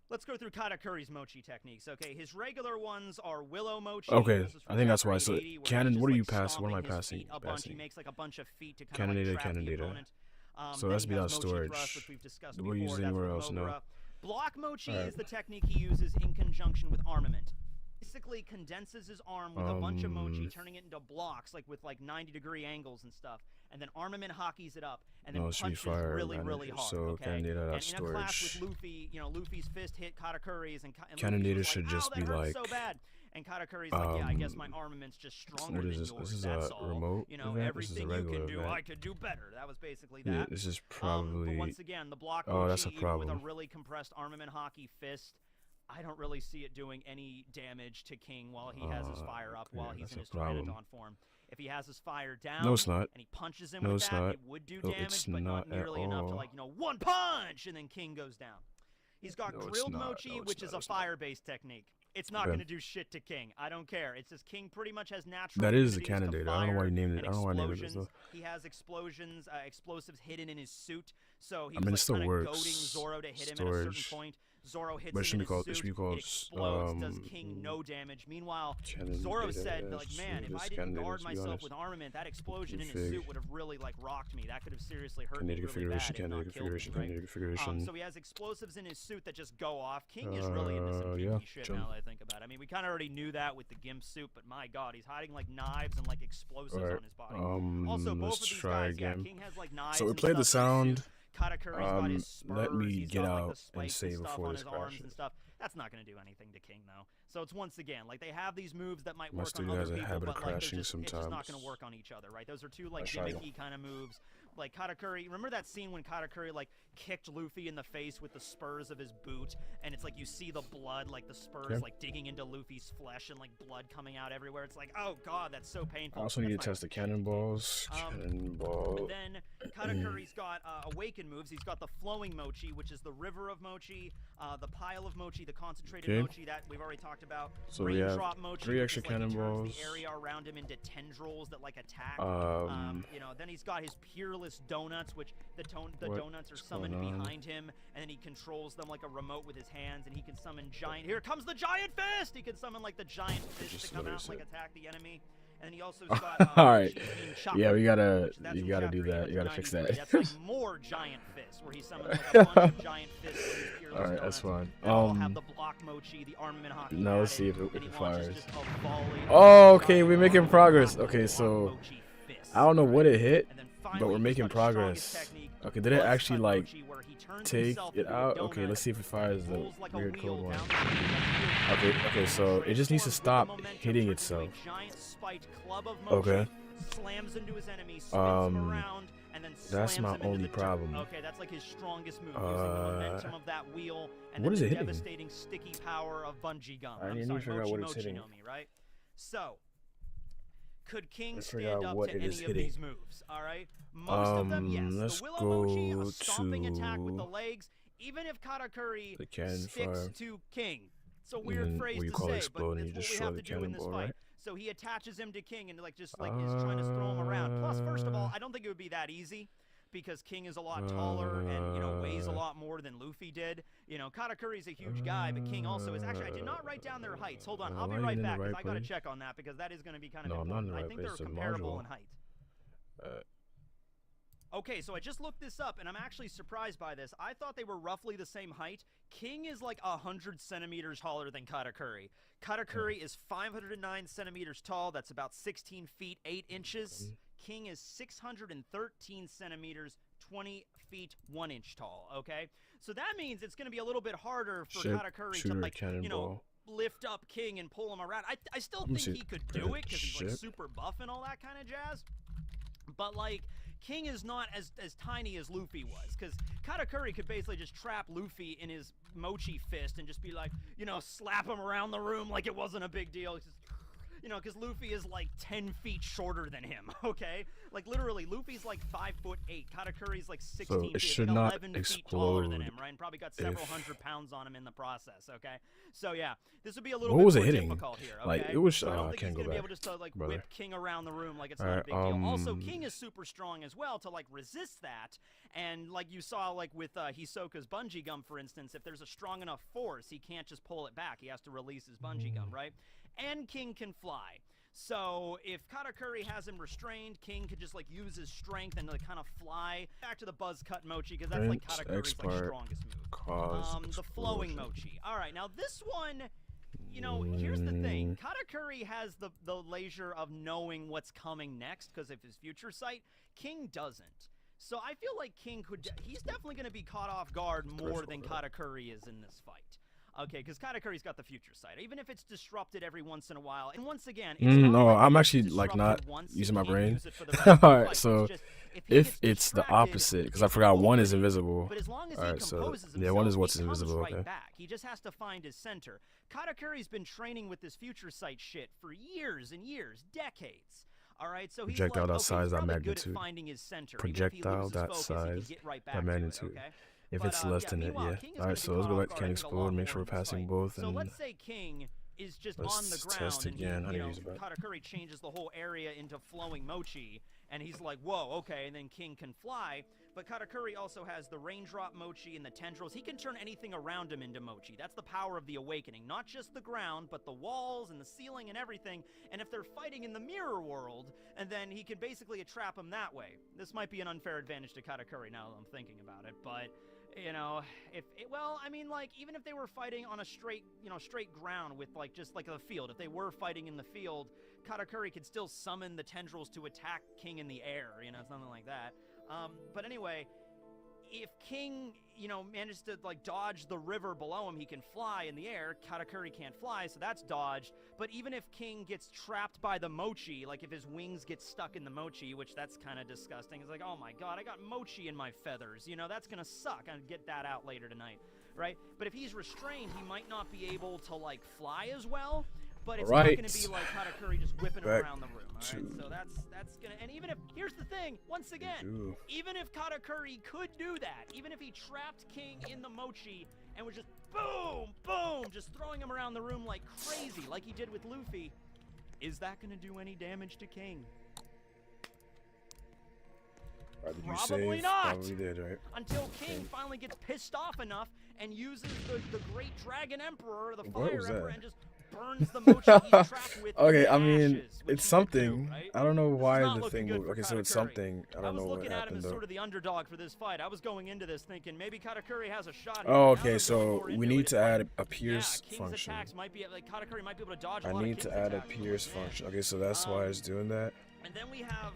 let's go through Katakuri's Mochi techniques. Okay, his regular ones are Willow Mochi. Okay, This is from I think that's chapter why. So 880, where cannon. he's What are just, you like, passing? What am I stomping his passing? feet a bunch. He makes like a bunch of feet to kind Cannonade, of like trap the Cannonade. opponent. So Then that's he be has that Mochi storage. Thrust, which we've discussed Do we before. use That's anywhere with else? No. Mogura. Block Mochi Alright. is the technique he uses in conjunction with armament. Basically condenses his arm with a bunch of Mochi, turning it into blocks, like with like 90-degree angles and stuff, and then armament hockeys it up, and then No, it should be punches fire really manager, hard. so Okay, Cannonade out of and in a clash storage. with Luffy, you know, Luffy's fist hit Katakuri's, and Cannonade Luffy was should like, just "Ow, be that hurts like, so bad." And Katakuri's like, yeah, I guess my armament's just stronger what is than this? yours. This is That's a all. remote You know, event? This is a everything you regular can do, event. I could do better. That was basically Yeah, that. this is But probably. once again, the block Oh, that's a Mochi, even with a problem. really compressed armament hockey fist, I don't really see it doing any damage to King while he has his fire up, while he's that's in a his problem. Pteranodon form. If he has his fire down, No, it's not. and he punches him No, with it's that, not. it would do No, damage, it's but not not at nearly enough to, all. like, you know, one punch, and then King goes down. He's got No, it's grilled not. Mochi, No, it's which not. is a It's not. fire-based technique. It's not Okay. going to do shit to King. I don't care. It's just King pretty much has natural That is a immunities to Cannonade. I don't know why you named it. fire I don't know why you named it this explosions. though. He has explosions, explosives hidden in his suit, so he I was mean, it like still kind of works. goading Zoro to hit him at a certain Storage. point. Zoro hits But it him should in be his called- suit, it should be called, it explodes, does King no damage. Meanwhile, Cannonade, Zoro said, yeah, like, it's man, if just I didn't Cannonade, guard to be myself honest. with armament, that explosion in his Config. suit would have really, like, rocked me. That could have seriously hurt me Cannonade really configuration, bad, if not Cannonade killed me, configuration, right? Cannonade configuration. So he has explosives in his suit that just go off. King is really into some kinky yeah, shit jump. now that I think about it. I mean, we kind of already knew that with the Gimp suit, but my god, he's hiding, like, knives and, like, explosives Alright, on his body. Also, both let's of these try guys, again. yeah, King has, like, knives So we and played the stuff in his sound. suit. Katakuri's got his spurs, Let me he's get got, like, the out spikes and save stuff before on this his arms crashes. and stuff. That's not going to do anything to King, though. So it's once again, like, they have these moves that might My work on studio other has a people, habit of but, like, crashing it's just not sometimes. going to work on each other, right? Those are two, like, I'll try. gimmicky kind of moves. Like, Katakuri, remember that scene when Katakuri, like, kicked Luffy in the face with the spurs of his boot, and it's like you see the blood, like, the spurs, Yeah. like, digging into Luffy's flesh and, like, blood coming out everywhere. It's like, oh, God, that's so painful. I also need to That's not test the cannonballs. Cannonball. then Katakuri's got Awaken moves. He's got the Flowing Mochi, which is the River of Mochi, the Pile of Mochi, the Concentrated Okay. Mochi that we've already talked about. So we have Raindrop Mochi, 3 which extra is, like, he turns cannonballs. the area around him into tendrils that, like, attack. You know, then he's got his Peerless Donuts, which the donuts are summoned going on? behind him, and then he controls them like a remote with his hands, and he can summon giant. Here comes the giant fist! He can summon, like, the giant fist Just to come out and, literally like, said. attack the enemy. And he also got Alright. Cheese Bean Yeah, we gotta, which that's you from gotta chapter do that. You gotta fix 893. that. That's like more giant fists, where he summons like a bunch of giant fists with his Peerless Alright, that's Donuts. fine. They all have the block Mochi, the armament hockey. Now let's added, see if and it he fires. launches just a volley of Oh, okay, giant we're making block progress. Mochi Okay, so fists. I don't know what it hit, And then but finally, we're making his strongest progress. technique Okay, did it was actually Cut like Mochi, where he turns take himself it into a out? Okay, donut let's see if it fires the rolls like a weird wheel cold one. down the Okay, so it just needs to stop hitting itself. Okay. Slams into his enemy, spins him around, and then That's slams my him into only the dirt. problem. Okay, that's like his strongest move, using the momentum of that wheel and what then is the it hitting? devastating sticky power of bungee gum. I I'm need to sorry, figure out Mochi what it's Mochi hitting. no Mi, right? So, could King Let's figure stand out up what to it any is of hitting. these moves? All right, most of them, yes. Let's The Willow Mochi, go a stomping attack with the to legs. Even if Katakuri the cannon sticks fire. to King, it's a And weird then phrase what you to call say, explode, but and it's you just what we throw have the to do in this cannonball, fight. right? So he attaches him to King and is trying to throw him around. Plus, first of all, I don't think it would be that easy because King is a lot taller and weighs a lot more than Luffy did. Katakuri's a huge guy, but King also is. Actually, I did not write down their heights. Hold on, I'll be right back because I gotta check on that because that is going to be kind of important. I'm not in the right I think place. they're It's a comparable module. in height. Okay, so I just looked this up, and I'm actually surprised by this. I thought they were roughly the same height. King is like 100 centimeters taller than Katakuri. Katakuri is 509 centimeters tall. That's about 16 feet 8 inches. King is 613 centimeters, 20 feet 1 inch tall. Okay, so that means it's going to be a little bit harder for Katakuri to, like, lift up King and pull him around. I still think he could do it because he's like super buff and all that kind of jazz. But like, King is not as tiny as Luffy was, because Katakuri could basically just trap Luffy in his Mochi fist and just be like, slap him around the room like it wasn't a big deal. It's just, because Luffy is like 10 feet shorter than him, okay? Like, literally, Luffy's like 5'8". Katakuri's like 16 So it feet, should like not 11 feet taller than explode him, right? And probably got several hundred pounds on him in the process, okay? So yeah, this would be a What little was bit it more hitting? difficult here, okay? Like, it was. So I don't I think can't he's go gonna be back. able just to like brother. whip King around the room like it's All not a right, big deal. Also, King is super strong as well to like resist that, and like you saw like with Hisoka's bungee gum, for instance, if there's a strong enough force, he can't just pull it back. He has to release his bungee gum, right? And King can fly. So if Katakuri has him restrained, King could just like use his strength and like kind of fly back to the buzz cut Mochi, because that's like Katakuri's like strongest move. The flowing Mochi. All right, now this one, here's the thing. Katakuri has the leisure of knowing what's coming next because of his future sight. King doesn't. So I feel like King he's definitely going to be caught off guard more than Katakuri is in this fight. Okay, because Katakuri's got the future sight, even if it's disrupted every once in a while. And once again, no, I'm actually like not using my brain. All right, so if it's the opposite, because I forgot one is invisible. But as long as all he right, so composes himself, yeah, one is what's he comes invisible. right Okay. back. He just has to find his center. Katakuri's been training with this future sight shit for years and years, decades. All right, so he's Projectile like, that size, he's that probably good magnitude. at finding his center. Projectile that size, that magnitude. If it's less than it, yeah. All right, so let's go back to Can Explode. Make sure we're passing both. So and let's say King is just on the ground, test again. and Katakuri changes the whole area into flowing Mochi, and he's like, whoa, okay, and then King can fly. But Katakuri also has the raindrop Mochi and the tendrils. He can turn anything around him into Mochi. That's the power of the awakening. Not just the ground, but the walls and the ceiling and everything. And if they're fighting in the mirror world, and then he can basically trap him that way. This might be an unfair advantage to Katakuri now that I'm thinking about it, but even if they were fighting on a straight ground with just like the field, if they were fighting in the field, Katakuri could still summon the tendrils to attack King in the air, something like that. But anyway, if King, manages to dodge the river below him, he can fly in the air. Katakuri can't fly, so that's dodged. But even if King gets trapped by the Mochi, like if his wings get stuck in the Mochi, which that's kind of disgusting. It's like, oh my god, I got Mochi in my feathers. That's gonna suck. I'll get that out later tonight, right? But if he's restrained, he might not be able to fly as well. But it's not going to be like Katakuri just whipping him around the room. All right, so that's gonna. And even if here's the thing, once again, even if Katakuri could do that, even if he trapped King in the Mochi and was just boom, boom, just throwing him around the room like crazy, like he did with Luffy, is that going to do any damage to King? Probably not. Probably did, right? Until King finally gets pissed off enough and uses the Great Dragon Emperor, the Fire Emperor, and just burns the Mochi he's trapped with. Okay, I mean, ashes, it's something. Do, right? I don't know why the thing moved. Okay, so it's something. I don't know what happened. I was looking at him as though. Sort of the underdog for this fight. I was going into this thinking maybe Katakuri has a shot. Oh, okay, so we need to add a Pierce function. Might be, Katakuri might be able to dodge I need to add a Pierce function. Okay, so that's why it's doing that. And then we have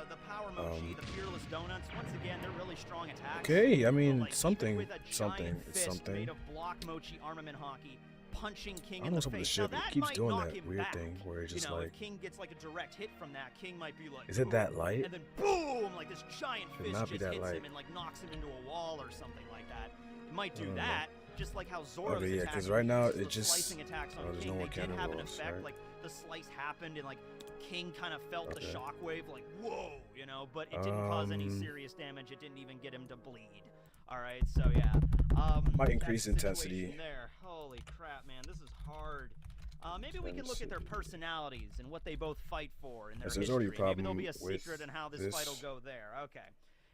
the Power Mochi, the Fearless Donuts. Once again, they're really strong attacks. Okay, I mean, like, something with a giant fist made of block mochi armament hockey, punching King in the face. Now, that keeps might doing knock that him weird back. thing where it's just you know, like, if King gets like a direct hit from that, King might be like, is it that light? And then boom, like this giant Should fist not just be that hits light. him and like knocks him into a wall or something like that. It might do that, just like how Zoro's okay, yeah, because right now the it just slicing attacks on there's King, no more they did cannon have an rolls, effect. right? Like the slice happened and like King kind of felt the shockwave, like whoa, you know, but it didn't cause any serious damage. It didn't even get him to bleed. All right, so yeah. Might increase intensity. There. Holy crap, man, this is hard. Maybe we can look at their personalities and what they both fight for in their history. Already a Maybe there'll be a with secret in how this fight will go there. Okay.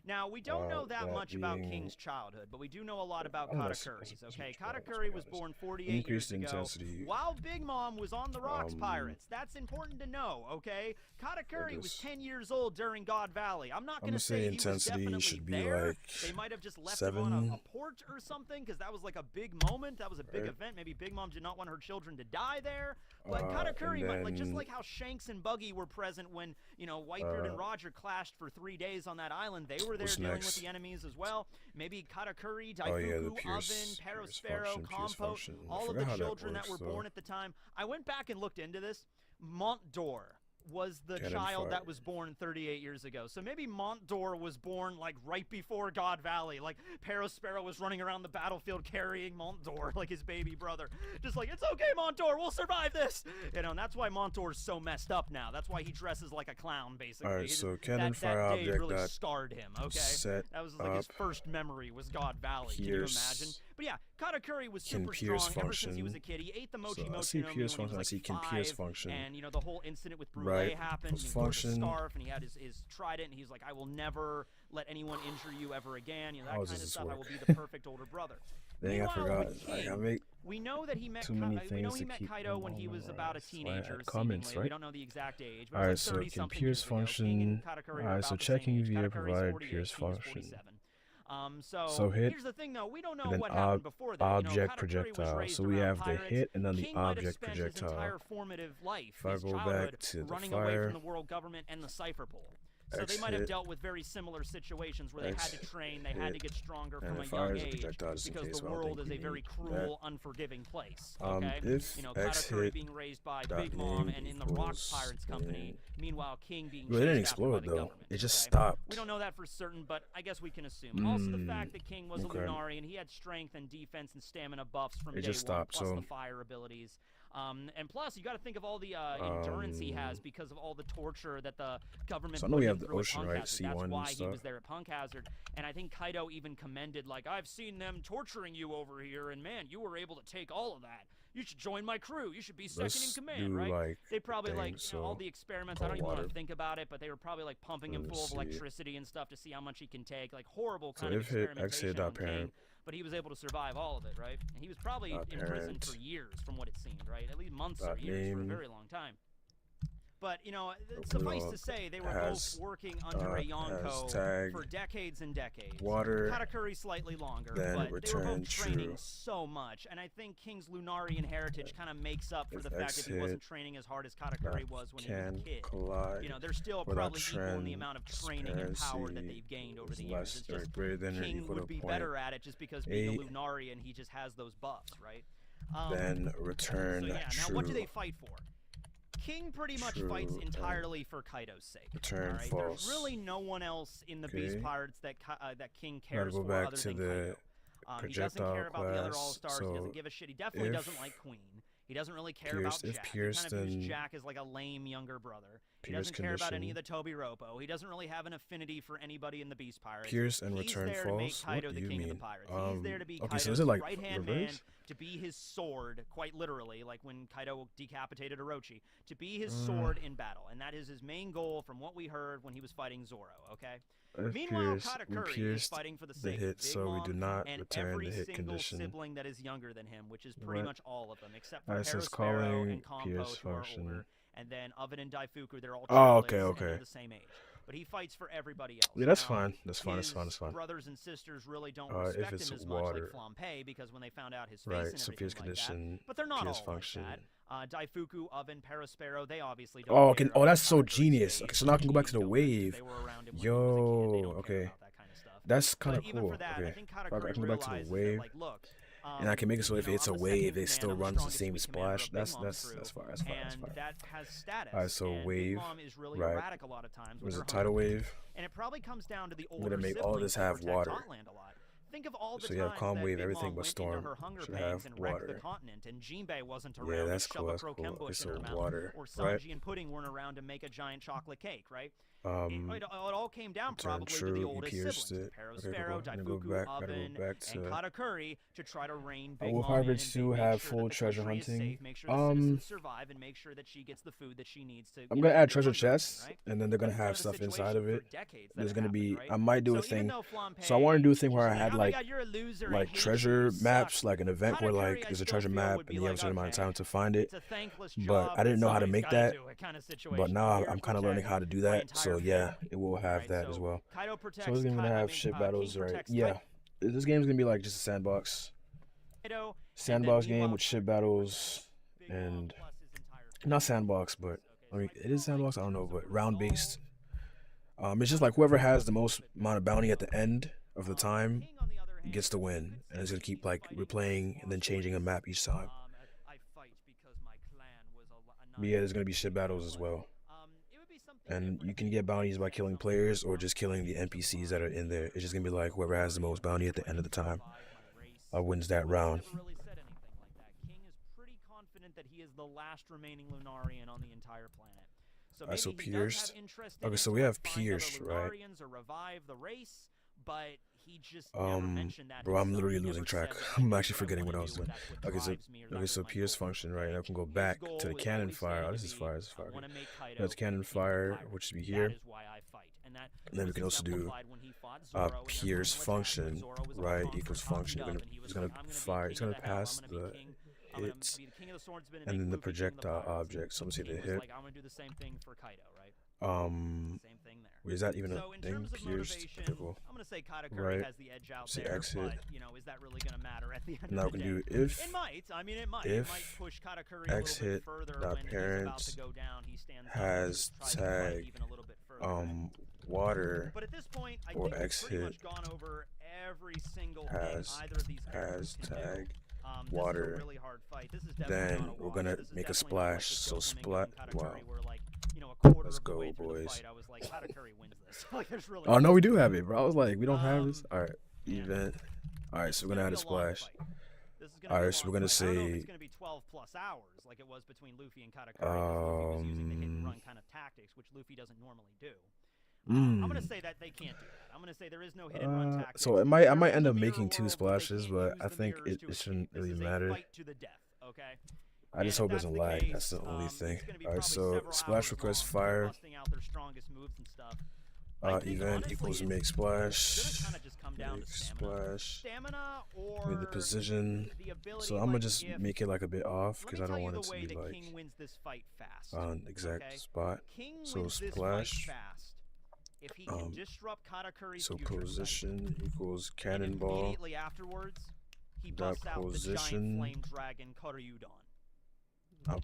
Now, we don't know that much about King's childhood, but we do know a lot about Katakuri's, okay? Katakuri was born 48 years ago while Big Mom was on the Rocks Pirates. That's important to know, okay? Katakuri was 10 years old during God Valley. I'm not going to say he was definitely should be there. like They might have just left 7. him on a port or something, because that was like a big moment. That was a big event. Maybe Big Mom did not want her children to die there. But Katakuri might, like, just like how Shanks and Buggy were present when, you know, Whitebeard and Roger clashed for 3 days on that island. They were there dealing with the enemies as well. Maybe Katakuri, Daifuku, Oven, Perospero, Compote, all of the children that were born at the time. I went back and looked into this. Montdor was the child that was born 38 years ago. So maybe Montdor was born like right before God Valley. Like Perospero was running around the battlefield carrying Montdor like his baby brother. Just like, it's okay, Montdor, we'll survive this. You know, and that's why Montdor's so messed up now. That's why he dresses like a clown, basically. Alright, so cannon fire that day object really that scarred him, okay? set That was like his first memory was God Valley. Can you imagine? But yeah, Katakuri was super strong ever since he was a kid. He ate the Mochi Mochi no Mi when he was like 5, and you know the whole incident with Brule happened. He wore the scarf and he had his trident, and he's like, I will never let anyone injure you ever again. You know, that kind of stuff. I will be the perfect older brother. Dang, I forgot. We know that he met Kaido when he was about a teenager. Comments, right? We don't know the exact age. All right, so can Pierce function? All right, so checking via provide Pierce function. So hit, here's the thing, though. We don't know and then what happened before that. Object projectile. So we have the hit and then the object projectile. His entire formative life, if I go back to the running fire, away from the world government and the Cypher Pole. So they might have dealt with very similar situations where they had to train, they had to get stronger from a young age because the world is a very cruel, unforgiving place. Okay, you know, Katakuri being raised by Big Mom and in the Rocks Pirates Company, meanwhile King being chased it didn't after by explode the though. government. It just stopped. We don't know that for certain, but I guess we can assume. Also, the fact that King was a Lunari and he had strength and defense and stamina buffs from day one, plus the fire abilities. And plus, you got to think of all the endurance he has because of all the torture that the government put him through at Punk Hazard. That's why he was there at Punk Hazard. And I think Kaido even commended, like, I've seen them torturing you over here, and man, you were able to take all of that. You should join my crew. You should be second in command, right? Like they probably, like, you know, all the experiments, I don't even want to think about it, but they were probably, like, pumping him full of electricity and stuff to see how much he can take. Like, horrible kind of experimentation on King. But he was able to survive all of it, right? And he was probably in prison for years, from what it seemed, right? At least months or years, for a very long time. But, you know, suffice to say, they were both working under a Yonko for decades and decades. Katakuri slightly longer, but they were both training so much. And I think King's Lunarian heritage kind of makes up for the fact that he wasn't training as hard as Katakuri was when he was a kid. You know, they're still probably equal in the amount of training and power that they've gained over the years. It's just King would be better at it just because being a Lunarian, he just has those buffs, right? Then return so yeah, now what do they fight for? King pretty much fights entirely for Kaido's sake. Return false. There's really no one else in the Beast Pirates that King cares for other than Kaido. He doesn't care about the other All-Stars. He doesn't give a shit. He definitely doesn't like Queen. He doesn't really care about Jack. He kind of views Jack as like a lame younger brother. He doesn't care about any of the Toby Roppo. He doesn't really have an affinity for anybody in the Beast Pirates. Pierce and return false? He's there to make Kaido the king of the pirates. He's there to be Kaido's right-hand man, to be his sword, quite literally, like when Kaido decapitated Orochi, to be his sword in battle. And that is his main goal from what we heard when he was fighting Zoro, okay? Meanwhile, Katakuri is fighting for the sake of Big Mom and every single sibling that is younger than him, which is pretty much all of them, except for Perospero and Compote, who are older. And then Oven and Daifuku, they're all childless and they're the same age. but he fights for everybody else. Yeah, that's fine. That's fine. That's fine. That's fine. Brothers and sisters really don't respect him as much like Flampe, because when they found out his face and so everything Pierce like condition, that. But they're not Pierce all function. like that. Daifuku, Oven, Perispero, they obviously don't. Oh, okay. Oh, that's so genius. Okay, so now I can go back to the wave. Yo, okay. That's kind of cool. Okay, I can go back to the wave. And I can make it so if it's a wave, it still runs the same splash. That's fine. That's fine. That has status. All right, so wave, right? There's a tidal wave. And it probably comes down to the older I'm gonna make all of this have water. Think of all the so you have calm wave, Big everything Mom but went storm into her hunger should pangs have and wrecked water. the continent, and Jinbei wasn't around Yeah, to that's shove cool. a That's cool. Croquembouche Okay, in so her mouth, water, or right? Sanji and Pudding weren't around to make a giant chocolate cake, right? It all came down probably to the oldest siblings, Perispero, Daifuku, Oven, and Katakuri, to try to rein Big will Mom Pirates in and 2 make have sure full that the treasure country is hunting? safe, make sure the citizens survive, and make sure that she gets the food that she needs to. I'm gonna add treasure chests, and then they're gonna have stuff inside of it. There's gonna be. I might do a thing. So I want to do a thing where I had like treasure maps, like an event where like there's a treasure map and you have a certain amount of time to find it. But I didn't know how to make that. But now I'm kind of learning how to do that. So yeah, it will have that as well. So it's gonna have ship battles, right? Yeah, this game's gonna be like just a sandbox game with ship battles, and not sandbox, but I mean it is sandbox. I don't know, but round based. It's just like whoever has the most amount of bounty at the end of the time gets to win, and it's gonna keep like replaying and then changing a map each time. But yeah, there's gonna be ship battles as well. And you can get bounties by killing players or just killing the NPCs that are in there. It's just gonna be like whoever has the most bounty at the end of the time wins that round. King is pretty confident that he is the last remaining Lunarian on the entire planet. So pierced. Okay, so we have pierced, right? Or revive the race, but he just never mentioned that. Bro, I'm literally losing track. I'm actually forgetting what I was doing. Okay, so pierce function, right? Now I can go back to the cannon fire. Oh, this is fire. This is fire. Okay. That's cannon fire, which should be here. And then we can also do pierce function, right? Equals function. It's gonna fire. It's gonna pass the hits, and then the projectile object. So I'm gonna say the hit. I'm gonna do the same thing for Kaido, right? Same thing there. Is that even a thing? Pierced. Okay, cool. I'm gonna say Katakuri has the edge out there, X hit. but you know, is that really gonna matter at the end now of the we day? can do if. It might. I mean, it might. If it might push Katakuri a X little hit bit further dot when parents he's about to go down. He stands has up and tries to fight tag even a little bit further. Water But at this point, I or think X we've pretty hit much gone over every single has thing either of these characters can do. tag This water. is a really hard fight. This is definitely Then not a we're wash. gonna This is make a definitely not like splash. with So Gosling splat. and Katakuri, Wow. where, like, you know, a quarter Let's of the go, way through the boys. fight, I was like, Katakuri wins this. Like, there's really Oh no, we do have it, bro. I was like, we don't have this. All right, event. All right, so we're gonna add a splash. All right, so we're gonna I don't know if say. it's gonna be 12 plus hours like it was between Luffy and Katakuri. Luffy was using the hit and run kind of tactics, which Luffy doesn't normally do. I'm gonna say that they can't do that. I'm gonna say there is no hit and run tactics. So I might end up making 2 splashes, but I think it shouldn't really matter. I just hope it doesn't lag. That's the only thing. All right, so splash request fire. Event equals make splash. Make splash. With the position. So I'm gonna just make it like a bit off because I don't want it to be like on exact spot. So splash. If he can disrupt Katakuri's So future position sight, equals cannonball. immediately afterwards, he busts out the giant flame dragon Koryudon.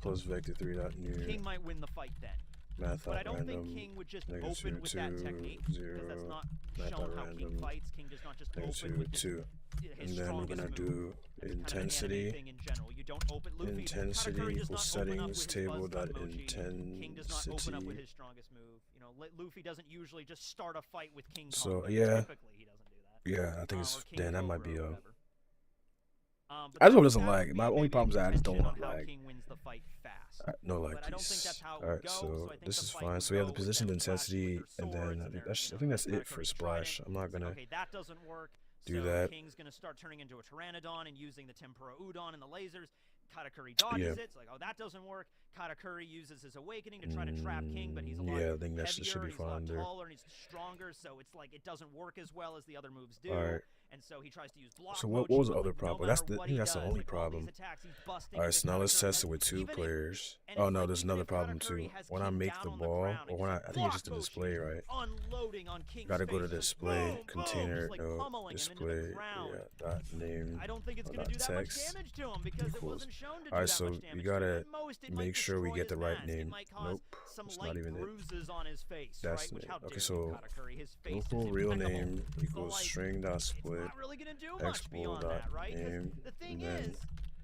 Plus vector 3 dot new. King might win the fight then. Math But I don't random, think King would just negative open with that 2, technique, 0, because that's not math shown how random, King fights. King does not just negative open with 2. his And then we're gonna strongest do move. That's kind of an anime intensity. thing in general. You don't open Luffy. Intensity Katakuri does equals not open up with settings his table buzz dot cut mochi. King does not open up with intensity. his strongest move. You know, Luffy doesn't usually just start a fight with King Kong. So Like, yeah, typically he doesn't do that. yeah, I think it's damn. That might be But I just hope it doesn't that would lag. be My a only big problem is I just don't intention want on how lag. King wins the fight fast. No lag, But I don't think please. that's how it would Alright, go, so I think this the is fight fine. would So we have the go with position them clashing intensity, with their and then swords I and think their, that's you I think that's know, it for Katakuri splash. trident. I'm not gonna Okay, that doesn't work. do So that. King's gonna start turning into a Pteranodon and using the Tempura Udon and the lasers. Katakuri dodges it. It's like, oh, that doesn't work. Katakuri uses his awakening to try to trap King, but he's a lot I think that should heavier, be he's a lot fine there. taller, and he's stronger, so it's like it doesn't work as well as the other moves do. Alright. And so he tries to use block. So what was the other problem? I think that's the only problem. Alright, so now let's test it with 2 players. Oh no, there's another problem too. When I make the ball, or when I think it's just a display, right? Gotta go to display, container, no, display, yeah, dot name, I don't think it's dot gonna do that much text. damage to him because it wasn't shown to do Alright, that so much damage you to him. gotta At most, it make might sure we destroy get the his right mask. name. It might cause Nope, some it's light not even it. bruises on his face, That's right? Which, it. how Okay, dare so you, Katakuri? His face is local real impeccable. name So, equals like, string dot split not really gonna do much export beyond dot that, right? 'Cause name, the thing and then is,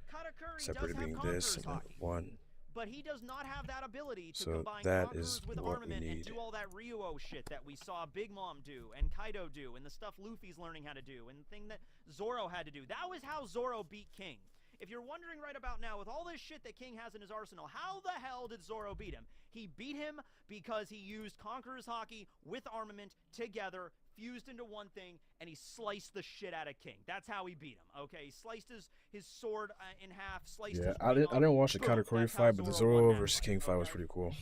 Katakuri separate does being have this Conqueror's and then Hockey, 1. but he does not have that ability to So combine that Conquerors is with what we armament and need. do all that Ryuo shit that we saw Big Mom do and Kaido do and the stuff Luffy's learning how to do and the thing that Zoro had to do. That was how Zoro beat King. If you're wondering right about now, with all this shit that King has in his arsenal, how the hell did Zoro beat him? He beat him because he used Conqueror's Hockey with armament together, fused into one thing, and he sliced the shit out of King. That's how he beat him, okay? He sliced his sword in half, sliced his I didn't watch the Katakuri fight, but the Zoro versus King fight was pretty cool.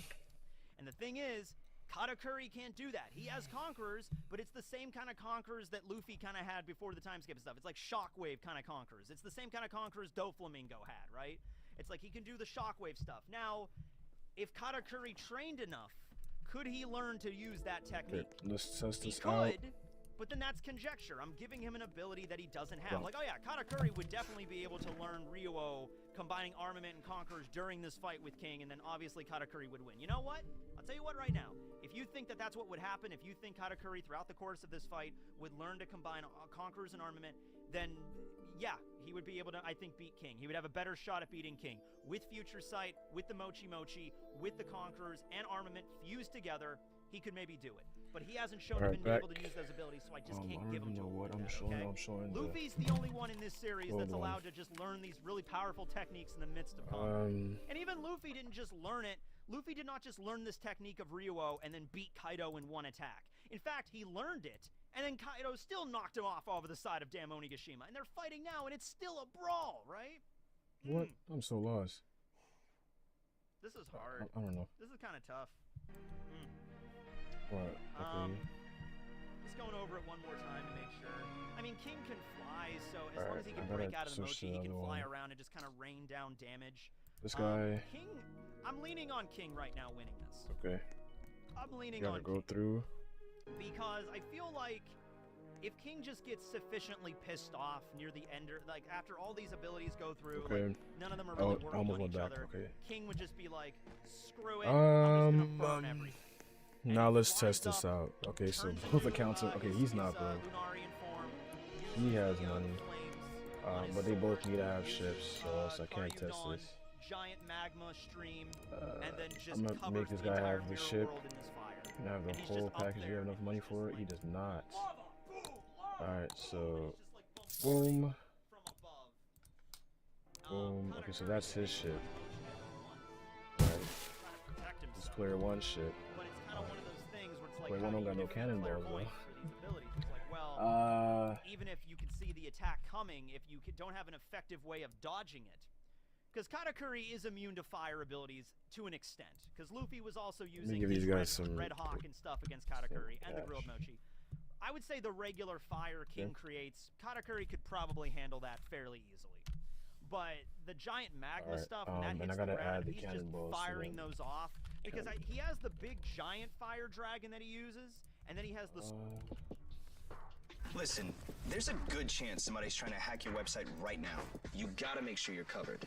And the thing is, Katakuri can't do that. He has Conquerors, but it's the same kind of Conquerors that Luffy kind of had before the time skip and stuff. It's like Shockwave kind of Conquerors. It's the same kind of Conquerors Doflamingo had, right? It's like he can do the Shockwave stuff. Now, if Katakuri trained enough, could he learn to use that technique? Let's test this he could, but then that's conjecture. I'm giving him an ability that he doesn't have. Like, oh yeah, Katakuri would definitely be able to learn Ryuo combining armament and Conquerors during this fight with King, and then obviously Katakuri would win. You know what? I'll tell you what right now. If you think that that's what would happen, if you think Katakuri throughout the course of this fight would learn to combine Conquerors and armament, then yeah, he would be able to, I think, beat King. He would have a better shot at beating King. With Future Sight, with the Mochi Mochi, with the Conquerors and armament fused together, he could maybe do it. But he hasn't shown to be able to use those abilities, so I just can't give him to him. I'm showing Luffy's the only one in this series that's allowed to just learn these really powerful techniques in the midst of combat. And even Luffy didn't just learn it. Luffy did not just learn this technique of Ryuo and then beat Kaido in one attack. In fact, he learned it, and then Kaido still knocked him off over the side of Damn Onigashima. And they're fighting now, and it's still a brawl, right? What? I'm so lost. This is hard. I don't know. This is kind of tough. What? Okay. Just going over it one more time to make sure. I mean, King can fly, so as long as he can break out of the Mochi, he can fly around and just kind of rain down damage. This guy. King, I'm leaning on King right now winning this. Okay. I'm leaning on King. Gotta go through. Because I feel like if King just gets sufficiently pissed off near the end, like after all these abilities go through, like none of them are really working on each other. King would just be like, screw it, I'm just gonna burn everything. Now let's test this out. Okay, so both accounts are, okay, he's not broke. He has money. But they both need to have ships, so else I can't test this. Giant magma stream, and then just I'm gonna make this guy have the ship. And have the whole package. You have enough money for it? He does not. Alright, so boom. Boom. Okay, so that's his ship. Alright. This player 1 ship. Player 1 don't got no cannonballs though. Even if you can see the attack coming, if you don't have an effective way of dodging it. Because Katakuri is immune to fire abilities to an extent. Because Luffy was also using his Red Hawk and stuff against Katakuri and the Grilled Mochi. I would say the regular fire King creates, Katakuri could probably handle that fairly easily. But the giant magma stuff, when that hits the ground, he's just firing those off. Because he has the big giant fire dragon that he uses, and then he has the... Listen, there's a good chance somebody's trying to hack your website right now. You gotta make sure you're covered.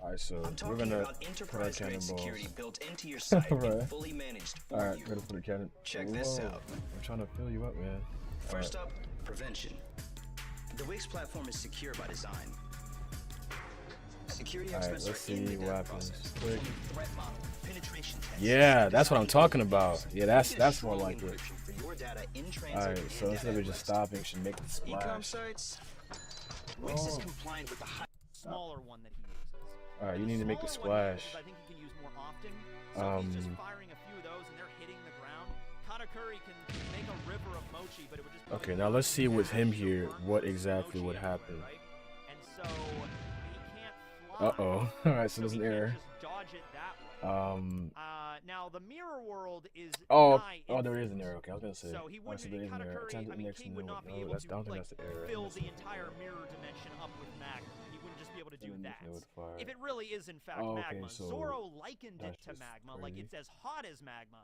Alright, so we're gonna put our cannonballs. Security built into your site and fully managed for Alright, you. we're gonna put a cannon. Check this out. I'm trying to fill you up, man. First up, prevention. The Wix platform is secure by design. Security experts let's see what happens. Quick. Threat model, penetration test. Yeah, that's what I'm talking about. Yeah, that's more like it. Alright, so instead of just stopping, should make the splash. E-com sites. Wix is compliant with the smaller one that he uses. Alright, you need to make the splash. I think he can use more often. So he's just firing a few of those and they're hitting the ground. Katakuri can make a river of Mochi, but it would just okay, now let's see with him here what exactly would happen. And so he can't Uh-oh. Alright, so there's an error. Just dodge it that way. Now the mirror world is oh, there is an error. Okay, I was gonna say. So he wouldn't. King would not be able to like fill the entire mirror dimension up with magma. He wouldn't just be able to do that. If it really is in fact magma, so Zoro likened it to magma, like it's as hot as magma.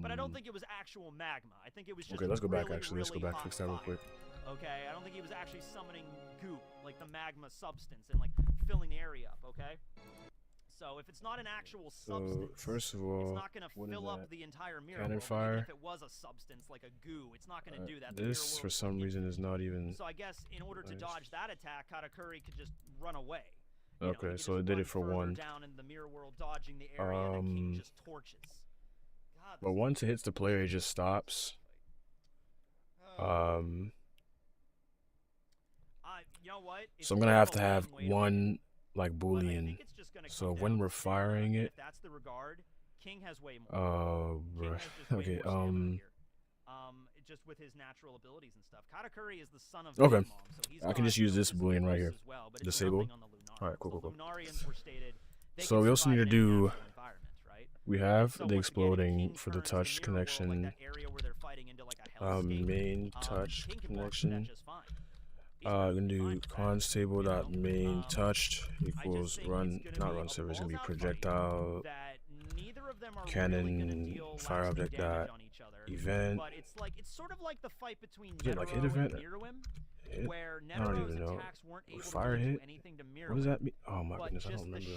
But I don't think it was actual magma. I think it was just. Okay, let's go back. Really, actually, let's go back. Fix that real quick. Okay, I don't think he was actually summoning goop, like the magma substance, and like filling the area up. Okay. So if it's not an actual substance, first of all, it's not going to fill up the entire mirror. Cannon fire. If it was a substance like a goo, it's not going to do that. This, for some reason, is not even. So I guess in order to dodge that attack, Katakuri could just run away. Okay, so it did it for one. Down in the mirror world, dodging the area, and the king just torches. God, but once it hits the player, it just stops. You know what? So I'm gonna have to have one like Boolean. So when we're firing it, that's the regard. King has way more. Okay. Just with his natural abilities and stuff. Katakuri is the son of okay. Mom, so I can just use this Boolean right here. Well, Disabled. All right, cool. Stated, so we also need to do. We have the exploding for the touch connection. Main touch connection. I'm gonna do cons table dot main touched equals not run server. It's gonna be projectile cannon fire object dot event. But it's sort of like the fight between is it like hit event? Hit? Where I don't even know. Fire hit? What does that mean? Oh my goodness, I don't remember.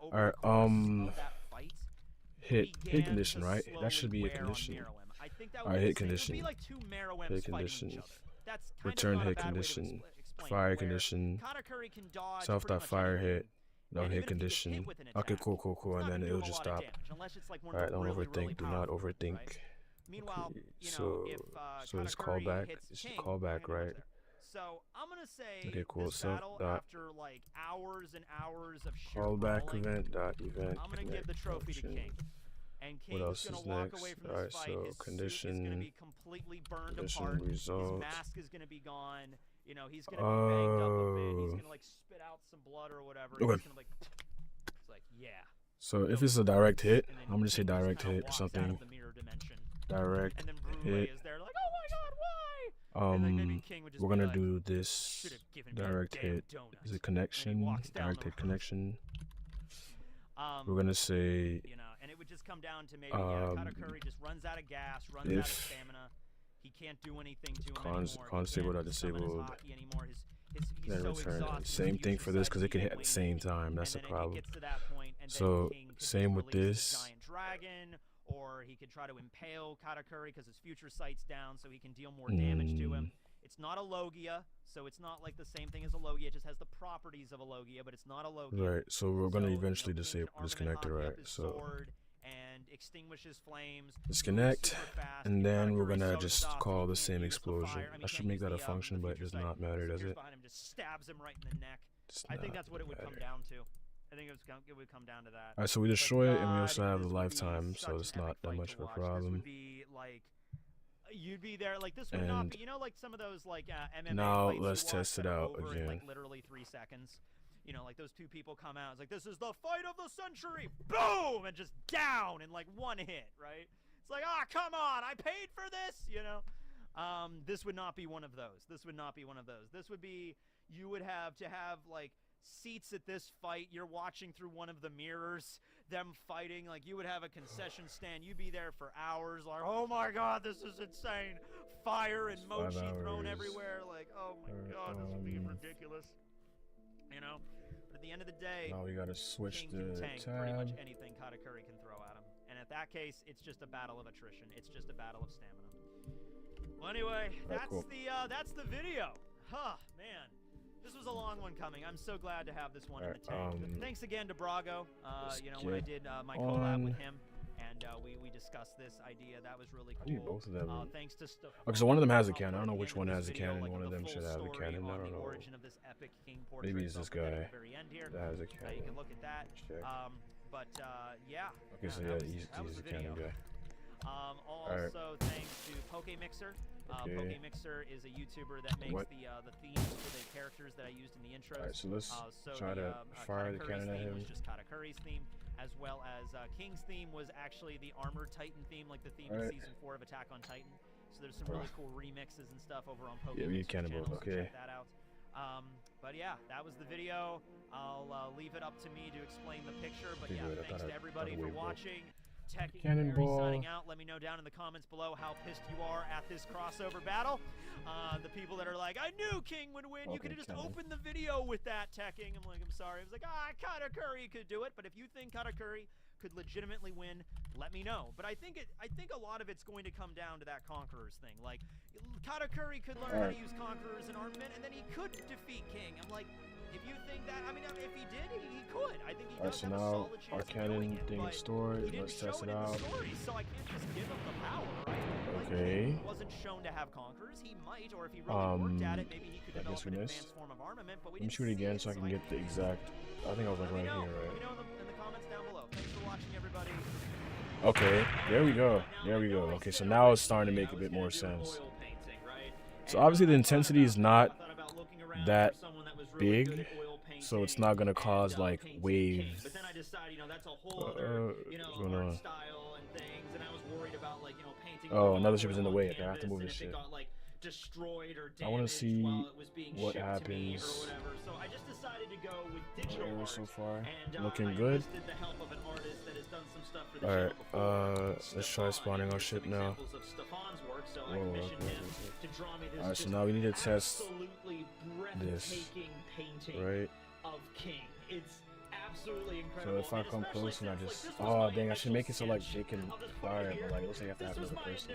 Alright, hit condition, right? That should be a condition. Alright, hit condition. Hit condition. Return hit condition. Fire condition. Self.fire hit. No hit condition. Okay, cool. And then it'll just stop. Alright, don't overthink. Do not overthink. Okay, so it's callback. It's callback, right? So I'm gonna say okay, cool. this battle after like hours and hours of callback event dot event. I'm gonna give the trophy to King. And King what else is next? Alright, so condition. Gonna be completely burned apart. Result. His mask is gonna be gone. You know, he's gonna be banged up a bit. He's gonna like spit out some blood or whatever. Okay. He's gonna like, it's like yeah. So if it's a direct hit, I'm gonna say direct hit or something. Direct hit. Is there, like, oh my God, why? We're gonna do this direct hit. Is it connection? Direct hit connection. We're gonna say. You know, and it would just come down to maybe Katakuri just runs out of gas, runs out of stamina. He can't do anything to him anymore. Constable not disabled. Then return. Same thing for this because it can hit at the same time. That's the problem. So same with this. Or he could try to impale Katakuri because his future sight's down, so he can deal more damage to him. It's not a Logia, so it's not like the same thing as a Logia. It just has the properties of a Logia, but it's not a Logia. Right. So we're gonna eventually disable this connector, right? So and extinguishes flames. Disconnect, and then we're gonna just call the same explosion. I should make that a function, but it does not matter, does it? Just stabs him right in the neck. I think that's what it would come down to. I think it would come down to that. Alright, so we destroy it, and we also have the lifetime, so it's not that much of a problem. This would be like, you'd be there, like this would not be, you know, like some of those like MMA now fights let's test it out again. In, like literally 3 seconds. You know, like those two people come out. It's like, this is the fight of the century. Boom, and just down in like 1 hit, right? It's like, come on, I paid for this, you know. This would not be one of those. This would not be one of those. This would be, you would have to have like seats at this fight. You're watching through one of the mirrors, them fighting. Like, you would have a concession stand. You'd be there for hours, like, oh my God, this is insane. Fire and mochi thrown everywhere. Like, oh my God, this would be ridiculous. You know? But at the end of the day, now we gotta switch the tank pretty much anything Katakuri can throw at him. And at that case, it's just a battle of attrition. It's just a battle of stamina. Well, anyway, that's the video. Huh, man. This was a long one coming. I'm so glad to have this one in the tank. Thanks again to Brago. You know, when I did my collab with him, and we discussed this idea. That was really cool. I need both of them. Thanks to okay, so one of them has a cannon. I don't know which one has a cannon. One of them should have a cannon. I don't know. Maybe it's this guy that has a cannon. You can look at that. But yeah. Okay, so yeah, he's a cannon guy. Also, thanks to PokeMixer. PokeMixer is a YouTuber that makes the themes for the characters that I used in the intros. Alright, so let's try to fire the cannon at him. Was just Katakuri's theme, as well as King's theme was actually the Armored Titan theme, like the theme in Season 4 of Attack on Titan. So there's some really cool remixes and stuff over on PokeMixer's channel, so check that out. But yeah, that was the video. I'll leave it up to me to explain the picture, but yeah, thanks to everybody for watching. Cannonball. Signing out. Let me know down in the comments below how pissed you are at this crossover battle. The people that are like, I knew King would win. You could have just opened the video with that, Tekking. I'm like, I'm sorry. I was like, Katakuri could do it. But if you think Katakuri could legitimately win, let me know. But I think a lot of it's going to come down to that Conquerors thing. Like, Katakuri could learn how to use Conquerors and Armament, and then he could defeat King. I'm like, if you think that, I mean, if he did, he could. I think he does have a solid chance of doing it, thing but stored. he didn't Let's show test it it in out. the story, so I can't just give him the power, right? Okay. He wasn't shown to have Conquerors. He might, or if he really worked at it, maybe he could develop an advanced form of armament, but we Let me shoot it again so I can get the exact. I think I was like right here, right? Let me know in the comments down below. Thanks for watching, everybody. Okay, there we go. There we go. Okay, so now it's starting to make a bit more sense. So obviously the intensity is not that big, so it's not gonna cause like waves. But then I decided, you know, that's a whole other, you know, art style and things, and I was worried about, like, you know, painting. Oh, another ship is in the way. Okay, I have to move this shit. Destroyed or I want to see what happens. happens. So I just decided to go with digital art. So far, and, looking good. The help of an artist that has done some stuff for the Alright, let's try spawning our ship now. Alright, so now we need to test this. Right? Of King. It's absolutely incredible. So if I come close and I just, oh dang, I should make it so like they can fire it, but like looks like I have to have another person.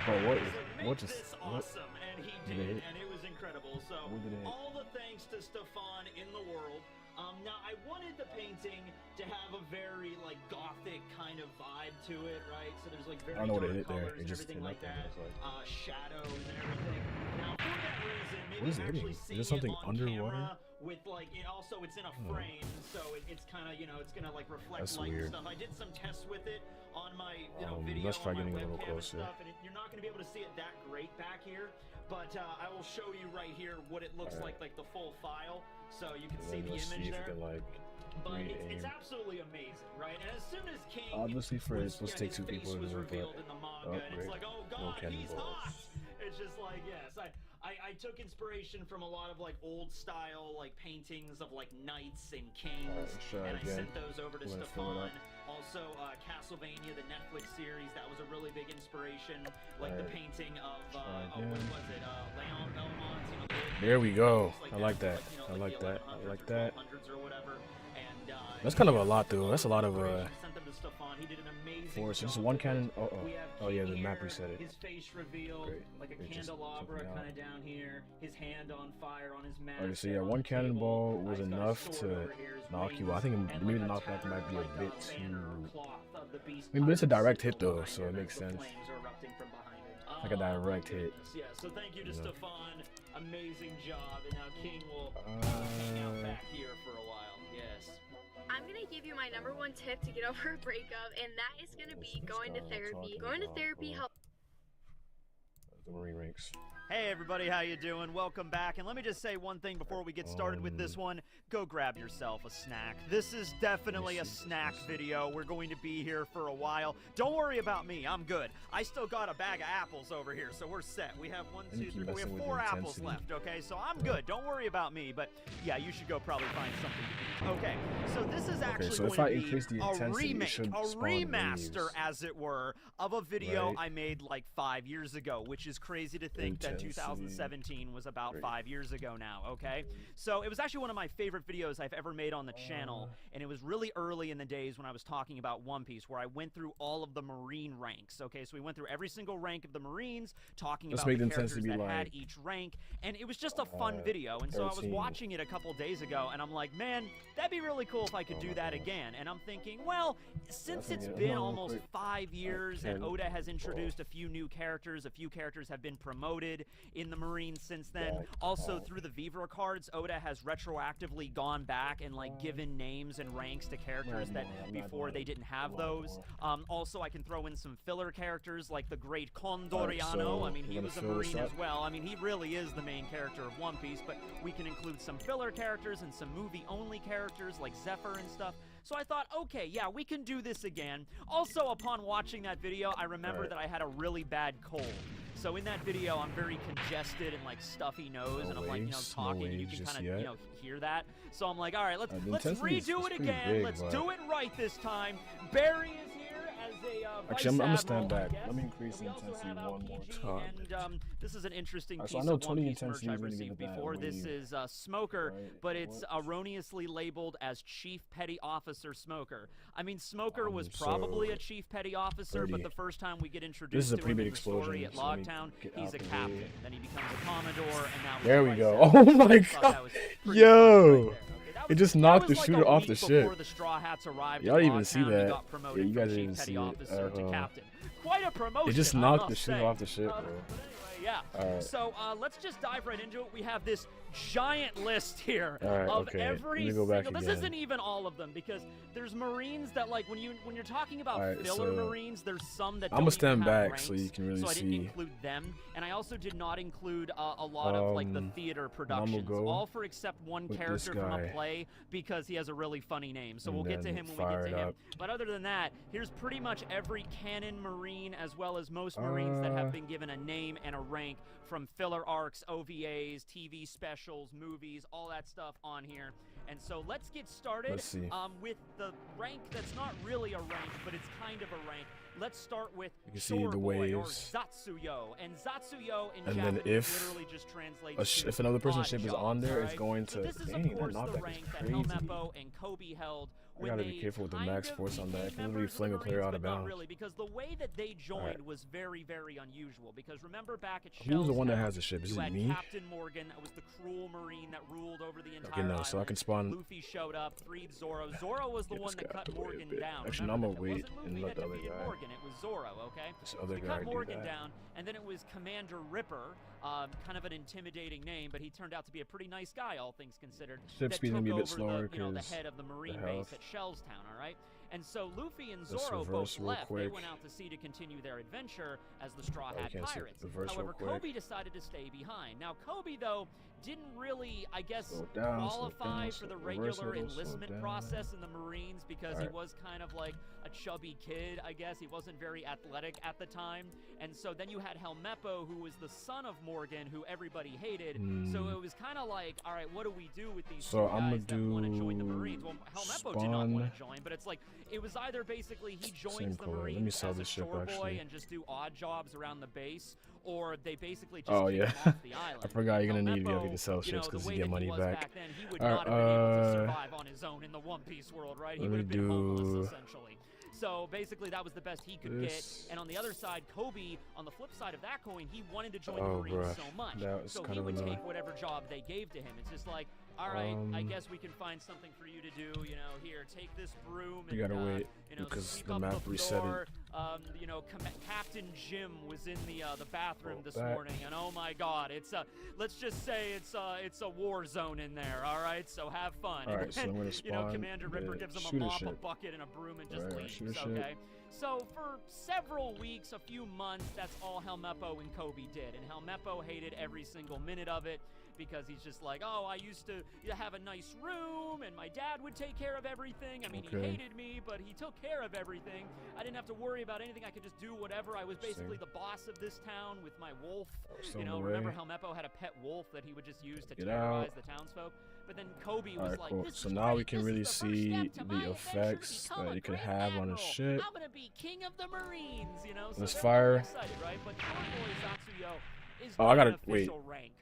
But what just, what? And he did, and it was incredible. So all the thanks to Stefan in the world. Now I wanted the painting to have a very like gothic kind of vibe to it, right? So there's like very dark colors and everything like that, shadows and everything. Now for that reason, maybe what is it hitting? Is there something underwater? With like it's in a frame, so it's kind of, you know, it's gonna like reflect light and stuff. I did some tests with it on my video. Let's try on my getting a little closer. And stuff, and you're not gonna be able to see it that great back here, but I will show you right here what it looks like the full file, so you can see the image there. But it's absolutely amazing, right? And as soon as King, obviously for it's supposed to take two people to do it, but in the manga, and it's like, oh god, he's hot. It's just like, yes, I took inspiration from a lot of like old style like paintings of like knights and kings, and I sent those over to Stefan. Also, Castlevania, the Netflix series, that was a really big inspiration. Like the painting of what was it, Leon Belmont. You know, there we go. I like that. I like that. I like that. That's kind of a lot, though. That's a lot of force. Just one cannon. Oh yeah, the map reset it. His face revealed, like a candelabra kind of down here. His hand on fire on his mask. Okay, so yeah, one cannonball was enough to knock you out. I think maybe the knockback might be a bit too. I mean, but it's a direct hit though, so it makes sense. Like a direct hit. Yeah, so thank you to Stefan. Amazing job, and now King will hang out back here for a while. Yes. I'm gonna give you my #1 tip to get over a breakup, and that is gonna be going to therapy. Going to therapy helps. The Marine ranks. Hey everybody, how you doing? Welcome back. And let me just say one thing before we get started with this one. Go grab yourself a snack. This is definitely a snack video. We're going to be here for a while. Don't worry about me. I'm good. I still got a bag of apples over here, so we're set. We have 1, 2, 3, 4. We have 4 apples left, okay? So I'm good. Don't worry about me. But yeah, you should go probably find something to eat. Okay, so this is actually going to be a remake, a remaster, as it were, of a video I made like 5 years ago, which is crazy to think that 2017 was about 5 years ago now, okay? So it was actually one of my favorite videos I've ever made on the channel, and it was really early in the days when I was talking about One Piece, where I went through all of the Marine ranks, okay? So we went through every single rank of the Marines, talking about the characters that had each rank, and it was just a fun video. And so I was watching it a couple days ago, and I'm like, man, that'd be really cool if I could do that again. And I'm thinking, well, since it's been almost 5 years and Oda has introduced a few new characters, a few characters have been promoted, in the Marines since then. Also, through the Vivre cards, Oda has retroactively gone back and like given names and ranks to characters that before they didn't have those. Also, I can throw in some filler characters like the Great Condoriano. I mean, he was a Marine as well. I mean, he really is the main character of One Piece, but we can include some filler characters and some movie-only characters like Zephyr and stuff. So I thought, okay, yeah, we can do this again. Also, upon watching that video, I remember that I had a really bad cold. So in that video, I'm very congested and like stuffy nose, and I'm like, you know, talking, and you can kind of, you know, hear that. So I'm like, all right, let's redo it again. Let's do it right this time. Barry is here as a actually, I'm gonna stand back. Let me increase the intensity one more time. And this is an interesting piece so I know of 20 One Piece merch intensity I've received before. This is Smoker, but it's erroneously labeled as Chief Petty Officer Smoker. I mean, Smoker was probably a Chief Petty Officer, but the first time we get introduced to him in the story at Logtown, he's a captain. Then he becomes a Commodore, and now there we go. Oh my god. Yo! It just knocked the shooter off the ship. Y'all even see that? Yeah, you guys didn't even see it. Quite a promotion. It just knocked the shooter off the ship, bro. Yeah. Right. So let's just dive right into it. We have this giant list here of every go back single. This again. isn't even all of them because there's Marines that like when you're talking about filler Marines, there's some that I'm gonna stand back ranks, so you can really so I see. didn't include them, and I also did not include a lot of like the theater productions, all for except one character from a play because he has a really funny name. So we'll get to him when we get to him. But other than that, here's pretty much every canon Marine as well as most Marines that have been given a name and a rank from filler arcs, OVAs, TV specials, movies, all that stuff on here. And so let's get started with the rank that's not really a rank, but it's kind of a rank. Let's start with Shoreboy or Zatsuyo. And Zatsuyo in Japanese literally just translates if another person's ship is on there, it's going to. This is of course the rank that Helmeppo and Kobe held. I gotta be careful with the max force on that. I can literally fling a player out of bounds. Not really, because the way that they joined was very, very unusual. Because remember back at who's the one that has the ship? Is it me? Captain Morgan, that was the cruel Marine that ruled over the entire island. So I can spawn. Luffy showed up, freed Zoro. Zoro was the one that cut Morgan down. Actually, I'm gonna wait and let the other guy. Morgan, it was Zoro, okay? This other guy cut Morgan down, and then it was Commander Ripper, kind of an intimidating name, but he turned out to be a pretty nice guy, all things considered. Ship speed's gonna be a bit slower because the head of the Marine base at Shellstown, all right? And so Luffy and Zoro both left. They went out to sea to continue their adventure as the Straw Hat Pirates. However, Kobe decided to stay behind. Now, Kobe, though, didn't really, I guess, qualify for the regular enlistment process in the Marines because he was kind of like a chubby kid, I guess. He wasn't very athletic at the time. And so then you had Helmeppo, who was the son of Morgan, who everybody hated. So it was kind of like, all right, what do we do with these two guys that want to join the Marines? Well, Helmeppo did not want to join, but it's like, it was either basically he joins the Marines as a shore boy and just do odd jobs around the base, or they basically just kick him off the island. I forgot you're gonna need to sell ships because you get money back. Then, he would not have been able to survive on his own in the One Piece world, right? He would have been homeless, essentially. So basically, that was the best he could get. And on the other side, Kobe, on the flip side of that coin, he wanted to join the Marines so much. So he would take whatever job they gave to him. It's just like, all right, I guess we can find something for you to do. You know, here, take this broom and you gotta wait because the map reset it. You know, Captain Jim was in the bathroom this morning, and oh my God, it's let's just say it's a war zone in there. All right, so have fun. All right, so I'm gonna spawn. You know, Commander Ripper gives him a mop, a bucket, and a broom, and just leaves. Okay. So for several weeks, a few months, that's all Helmeppo and Kobe did, and Helmeppo hated every single minute of it. Because he's just like, oh, I used to have a nice room, and my dad would take care of everything. I mean, he hated me, but he took care of everything. I didn't have to worry about anything. I could just do whatever. I was basically the boss of this town with my wolf. You know, remember Helmeppo had a pet wolf that he would just use to terrorize the townsfolk? But then Kobe was like, this so now we can really see the effects that you could have on a ship. I'm going to be king of the Marines, you know? So let's fire. Excited, right? But Shoreboy Zatsuyo is I gotta wait. Rank.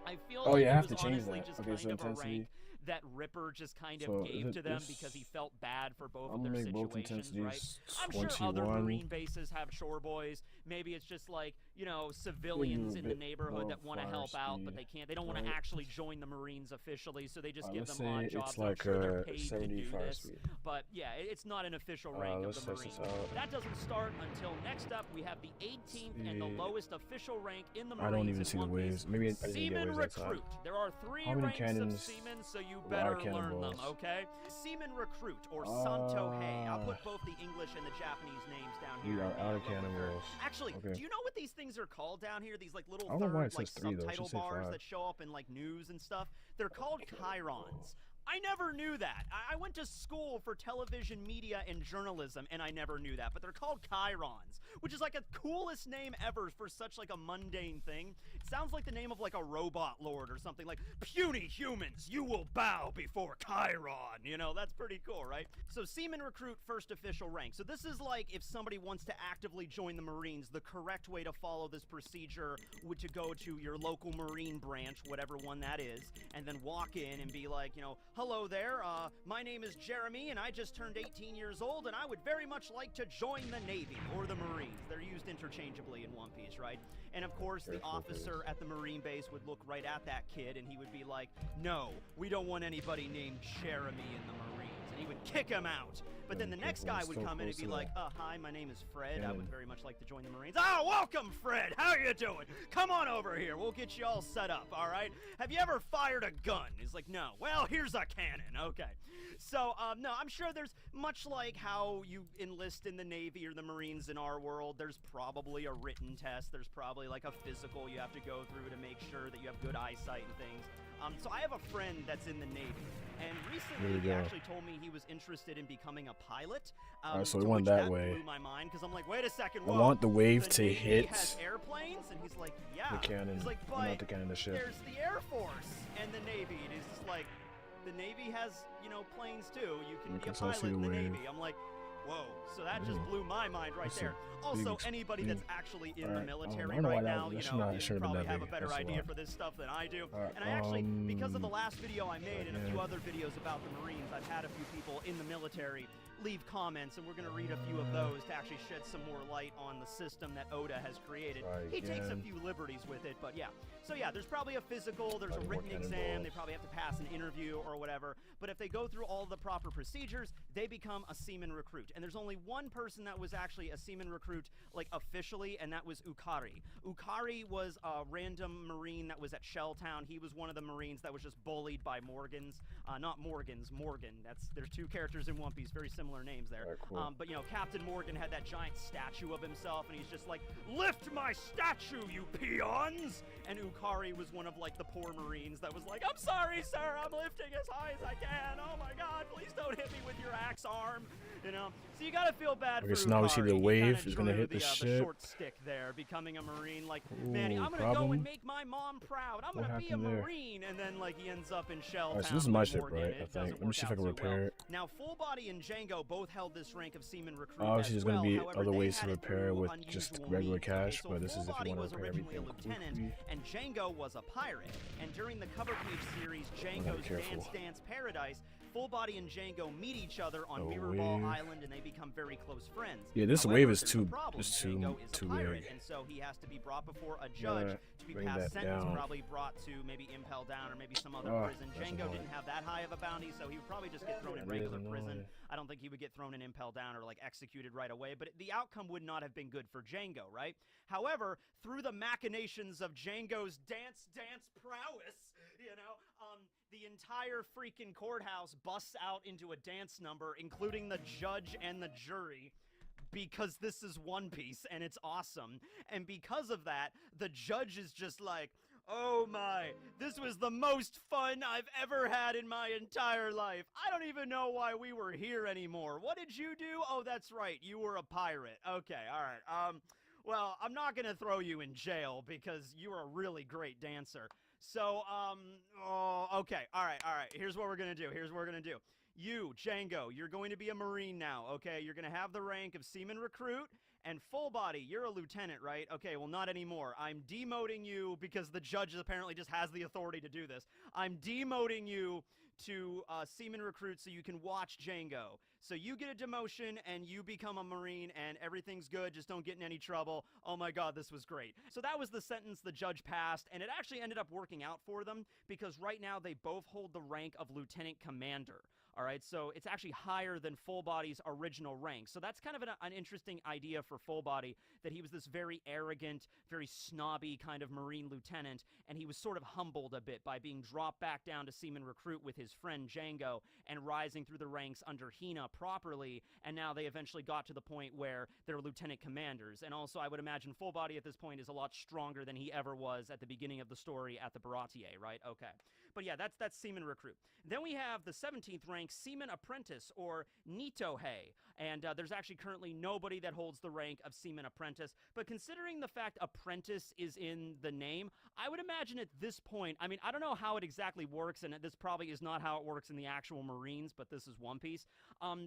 I feel I have to change that. Okay, so intensity. that Ripper just kind of gave to them because he felt bad for both of their situations, right? I'm sure other Marine bases have chore boys. Maybe it's just like, you know, civilians in the neighborhood that want to help out, but they can't. They don't want to actually join the Marines officially, so they just give them odd jobs. I'm sure they're paid to do this. But yeah, it's not an official rank of the Marines. That doesn't start until next up. We have the 18th and the lowest official rank in the Marines. I don't even see the waves. Maybe I didn't get waves that time. There are 3 ranks of Seamen, so you better learn them, okay? Seaman Recruit, or Santo Hei. I'll put both the English and the Japanese names down here. You are out of cannonballs. Actually, do you know what these things are called down here? These like little third, like subtitle bars that show up in like news and stuff? They're called chyrons. I never knew that. I went to school for television media and journalism, and I never knew that. But they're called chyrons, which is like a coolest name ever for such like a mundane thing. It sounds like the name of like a robot lord or something, like puny humans, you will bow before Chiron. You know, that's pretty cool, right? So Seaman Recruit, first official rank. So this is like if somebody wants to actively join the Marines, the correct way to follow this procedure would to go to your local Marine branch, whatever one that is, and then walk in and be like, you know, hello there, my name is Jeremy, and I just turned 18 years old, and I would very much like to join the Navy or the Marines. They're used interchangeably in One Piece, right? And of course, the officer at the Marine base would look right at that kid, and he would be like, no, we don't want anybody named Jeremy in the Marines. And he would kick him out. But then the next guy would come in and be like, hi, my name is Fred. I would very much like to join the Marines. Oh, welcome, Fred. How you doing? Come on over here. We'll get you all set up, all right? Have you ever fired a gun? He's like, no. Well, here's a cannon. Okay. So, no, I'm sure there's much like how you enlist in the Navy or the Marines in our world, there's probably a written test. There's probably like a physical you have to go through to make sure that you have good eyesight and things. So I have a friend that's in the Navy, and recently he actually told me he was interested in becoming a pilot. So we went that way. Blew my mind because I'm like, wait a second. I want the wave to Navy hit has airplanes, and he's like, yeah. The cannon, he's like, not the cannon, the ship. There's the Air Force and the Navy, and he's just like, the Navy has, you know, planes too. You can be a pilot in the Navy. I'm like, whoa, so that just blew my mind right there. Also, anybody that's actually in the military right now, you know, you probably have a better idea for this stuff than I do. And I actually, because of the last video I made and a few other videos about the Marines, I've had a few people in the military leave comments, and we're going to read a few of those to actually shed some more light on the system that Oda has created. He takes a few liberties with it, but yeah. So yeah, there's probably a physical, there's a written exam, they probably have to pass an interview or whatever, but if they go through all the proper procedures, they become a Seaman Recruit. And there's only one person that was actually a Seaman Recruit, like officially, and that was Ukari. Ukari was a random Marine that was at Shelltown. He was one of the Marines that was just bullied by Morgans. Not Morgans, Morgan. There's two characters in One Piece, very similar names there. But you know, Captain Morgan had that giant statue of himself, and he's just like, lift my statue, you peons! And Ukari was one of like the poor Marines that was like, I'm sorry, sir, I'm lifting as high as I can. Oh my God, please don't hit me with your axe arm. You know, so you gotta feel bad for so now we see the wave is gonna hit the ship. Short stick there, becoming a Marine. Like, man, I'm gonna go and make my mom proud. I'm gonna be a Marine, and then like he ends up in Shelltown. So this is my ship, right? I think. Let me see if I can repair it. Now, Full Body and Django both held this rank of Seaman Recruit. Obviously, there's gonna be other ways to repair with just regular cash, but this is if you want to repair everything. And Django was a pirate. And during the cover page series, Django's Dance Paradise, Full Body and Django meet each other on Mirrorball Island, and they become very close friends. Yeah, this wave is too big. And so he has to be brought before a judge to be passed sentence, probably brought to maybe Impel Down or maybe some other prison. Django didn't have that high of a bounty, so he would probably just get thrown in regular prison. I don't think he would get thrown in Impel Down or like executed right away, but the outcome would not have been good for Django, right? However, through the machinations of Django's dance prowess, you know, the entire freaking courthouse busts out into a dance number, including the judge and the jury, because this is One Piece and it's awesome. And because of that, the judge is just like, oh my, this was the most fun I've ever had in my entire life. I don't even know why we were here anymore. What did you do? Oh, that's right, you were a pirate. Okay, all right. Well, I'm not gonna throw you in jail because you're a really great dancer. So, okay, all right, here's what we're gonna do, You, Django, you're going to be a Marine now, okay? You're gonna have the rank of Seaman Recruit, and Full Body, you're a lieutenant, right? Okay, well, not anymore. I'm demoting you, because the judge apparently just has the authority to do this. I'm demoting you to seaman recruits so you can watch Django. So you get a demotion and you become a Marine and everything's good, just don't get in any trouble. Oh my God, this was great. So that was the sentence the judge passed, and it actually ended up working out for them because right now they both hold the rank of Lieutenant Commander. All right, so it's actually higher than Full Body's original rank. So that's kind of an interesting idea for Full Body, that he was this very arrogant, very snobby kind of Marine lieutenant, and he was sort of humbled a bit by being dropped back down to seaman recruit with his friend Django and rising through the ranks under Hina properly, and now they eventually got to the point where they're lieutenant commanders. And also, I would imagine Full Body at this point is a lot stronger than he ever was at the beginning of the story at the Baratier, right? Okay. But yeah, that's seaman recruit. Then we have the 17th rank, Seaman Apprentice, or Nitohei, and there's actually currently nobody that holds the rank of Seaman Apprentice, but considering the fact apprentice is in the name, I would imagine at this point, I mean, I don't know how it exactly works, and this probably is not how it works in the actual Marines, but this is One Piece.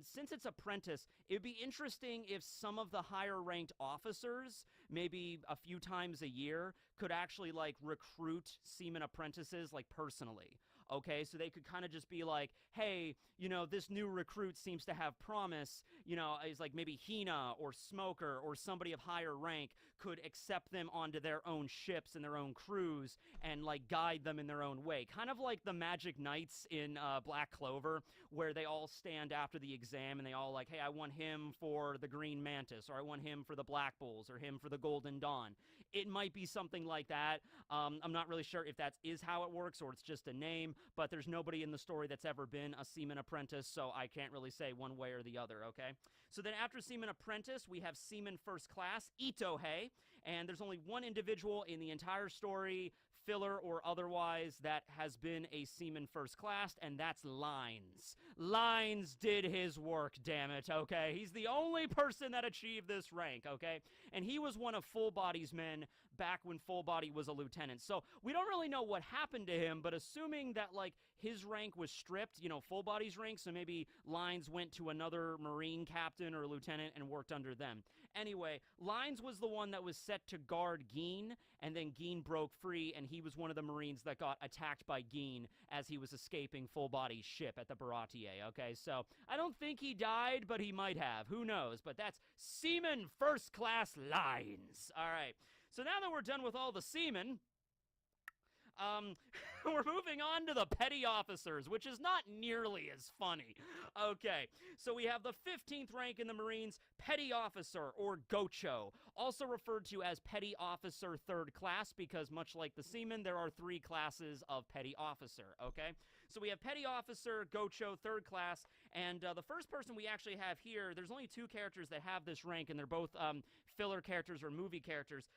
Since it's apprentice, it'd be interesting if some of the higher ranked officers, maybe a few times a year, could actually, like, recruit seaman apprentices, like, personally. Okay, so they could kind of just be like, hey, you know, this new recruit seems to have promise, you know, is like maybe Hina or Smoker or somebody of higher rank could accept them onto their own ships and their own crews and, like, guide them in their own way. Kind of like the Magic Knights in Black Clover, where they all stand after the exam and they all like, hey, I want him for the Green Mantis, or I want him for the Black Bulls, or him for the Golden Dawn. It might be something like that. I'm not really sure if that is how it works or it's just a name, but there's nobody in the story that's ever been a seaman apprentice, so I can't really say one way or the other, okay? So then after seaman apprentice, we have seaman first class, Itohei, and there's only one individual in the entire story, filler or otherwise, that has been a seaman first class, and that's Lines. Lines did his work, damn it, okay? He's the only person that achieved this rank, okay? And he was one of Full Body's men back when Full Body was a lieutenant. So we don't really know what happened to him, but assuming that, like, his rank was stripped, you know, Full Body's rank, so maybe Lines went to another Marine captain or lieutenant and worked under them. Anyway, Lines was the one that was set to guard Gin, and then Gin broke free, and he was one of the Marines that got attacked by Gin as he was escaping Full Body's ship at the Baratier, okay? So I don't think he died, but he might have. Who knows? But that's Seaman First Class Lines. All right. So now that we're done with all the seamen, we're moving on to the petty officers, which is not nearly as funny. Okay, so we have the 15th rank in the Marines, Petty Officer, or Gocho, also referred to as Petty Officer Third Class, because much like the Seamen, there are 3 classes of Petty Officer, okay? So we have Petty Officer, Gocho, Third Class, and the first person we actually have here, there's only 2 characters that have this rank, and they're both filler characters or movie characters.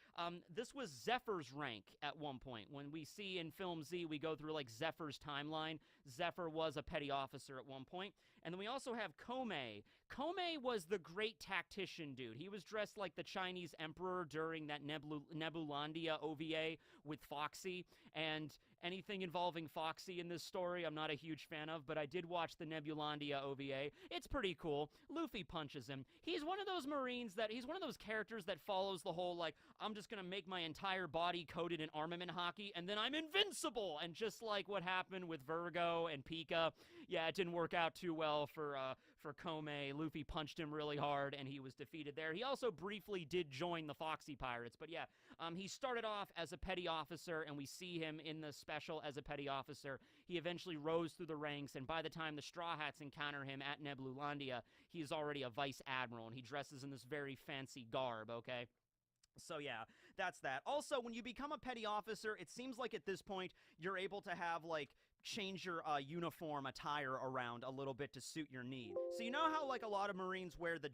This was Zephyr's rank at one point. When we see in Film Z, we go through, like, Zephyr's timeline. Zephyr was a petty officer at one point. And then we also have Komei. Komei was the great tactician dude. He was dressed like the Chinese emperor during that Nebulandia OVA with Foxy. And anything involving Foxy in this story, I'm not a huge fan of, but I did watch the Nebulandia OVA. It's pretty cool. Luffy punches him. He's one of those Marines that, he's one of those characters that follows the whole, like, I'm just gonna make my entire body coated in armament hockey, and then I'm invincible! And just like what happened with Virgo and Pika, yeah, it didn't work out too well for Komei. Luffy punched him really hard, and he was defeated there. He also briefly did join the Foxy Pirates, but yeah, he started off as a petty officer, and we see him in the special as a petty officer. He eventually rose through the ranks, and by the time the Straw Hats encounter him at Nebulandia, he's already a vice admiral, and he dresses in this very fancy garb, okay? So yeah, that's that. Also, when you become a petty officer, it seems like at this point, you're able to have, like, change your uniform attire around a little bit to suit your needs. So you know how, like, a lot of Marines wear the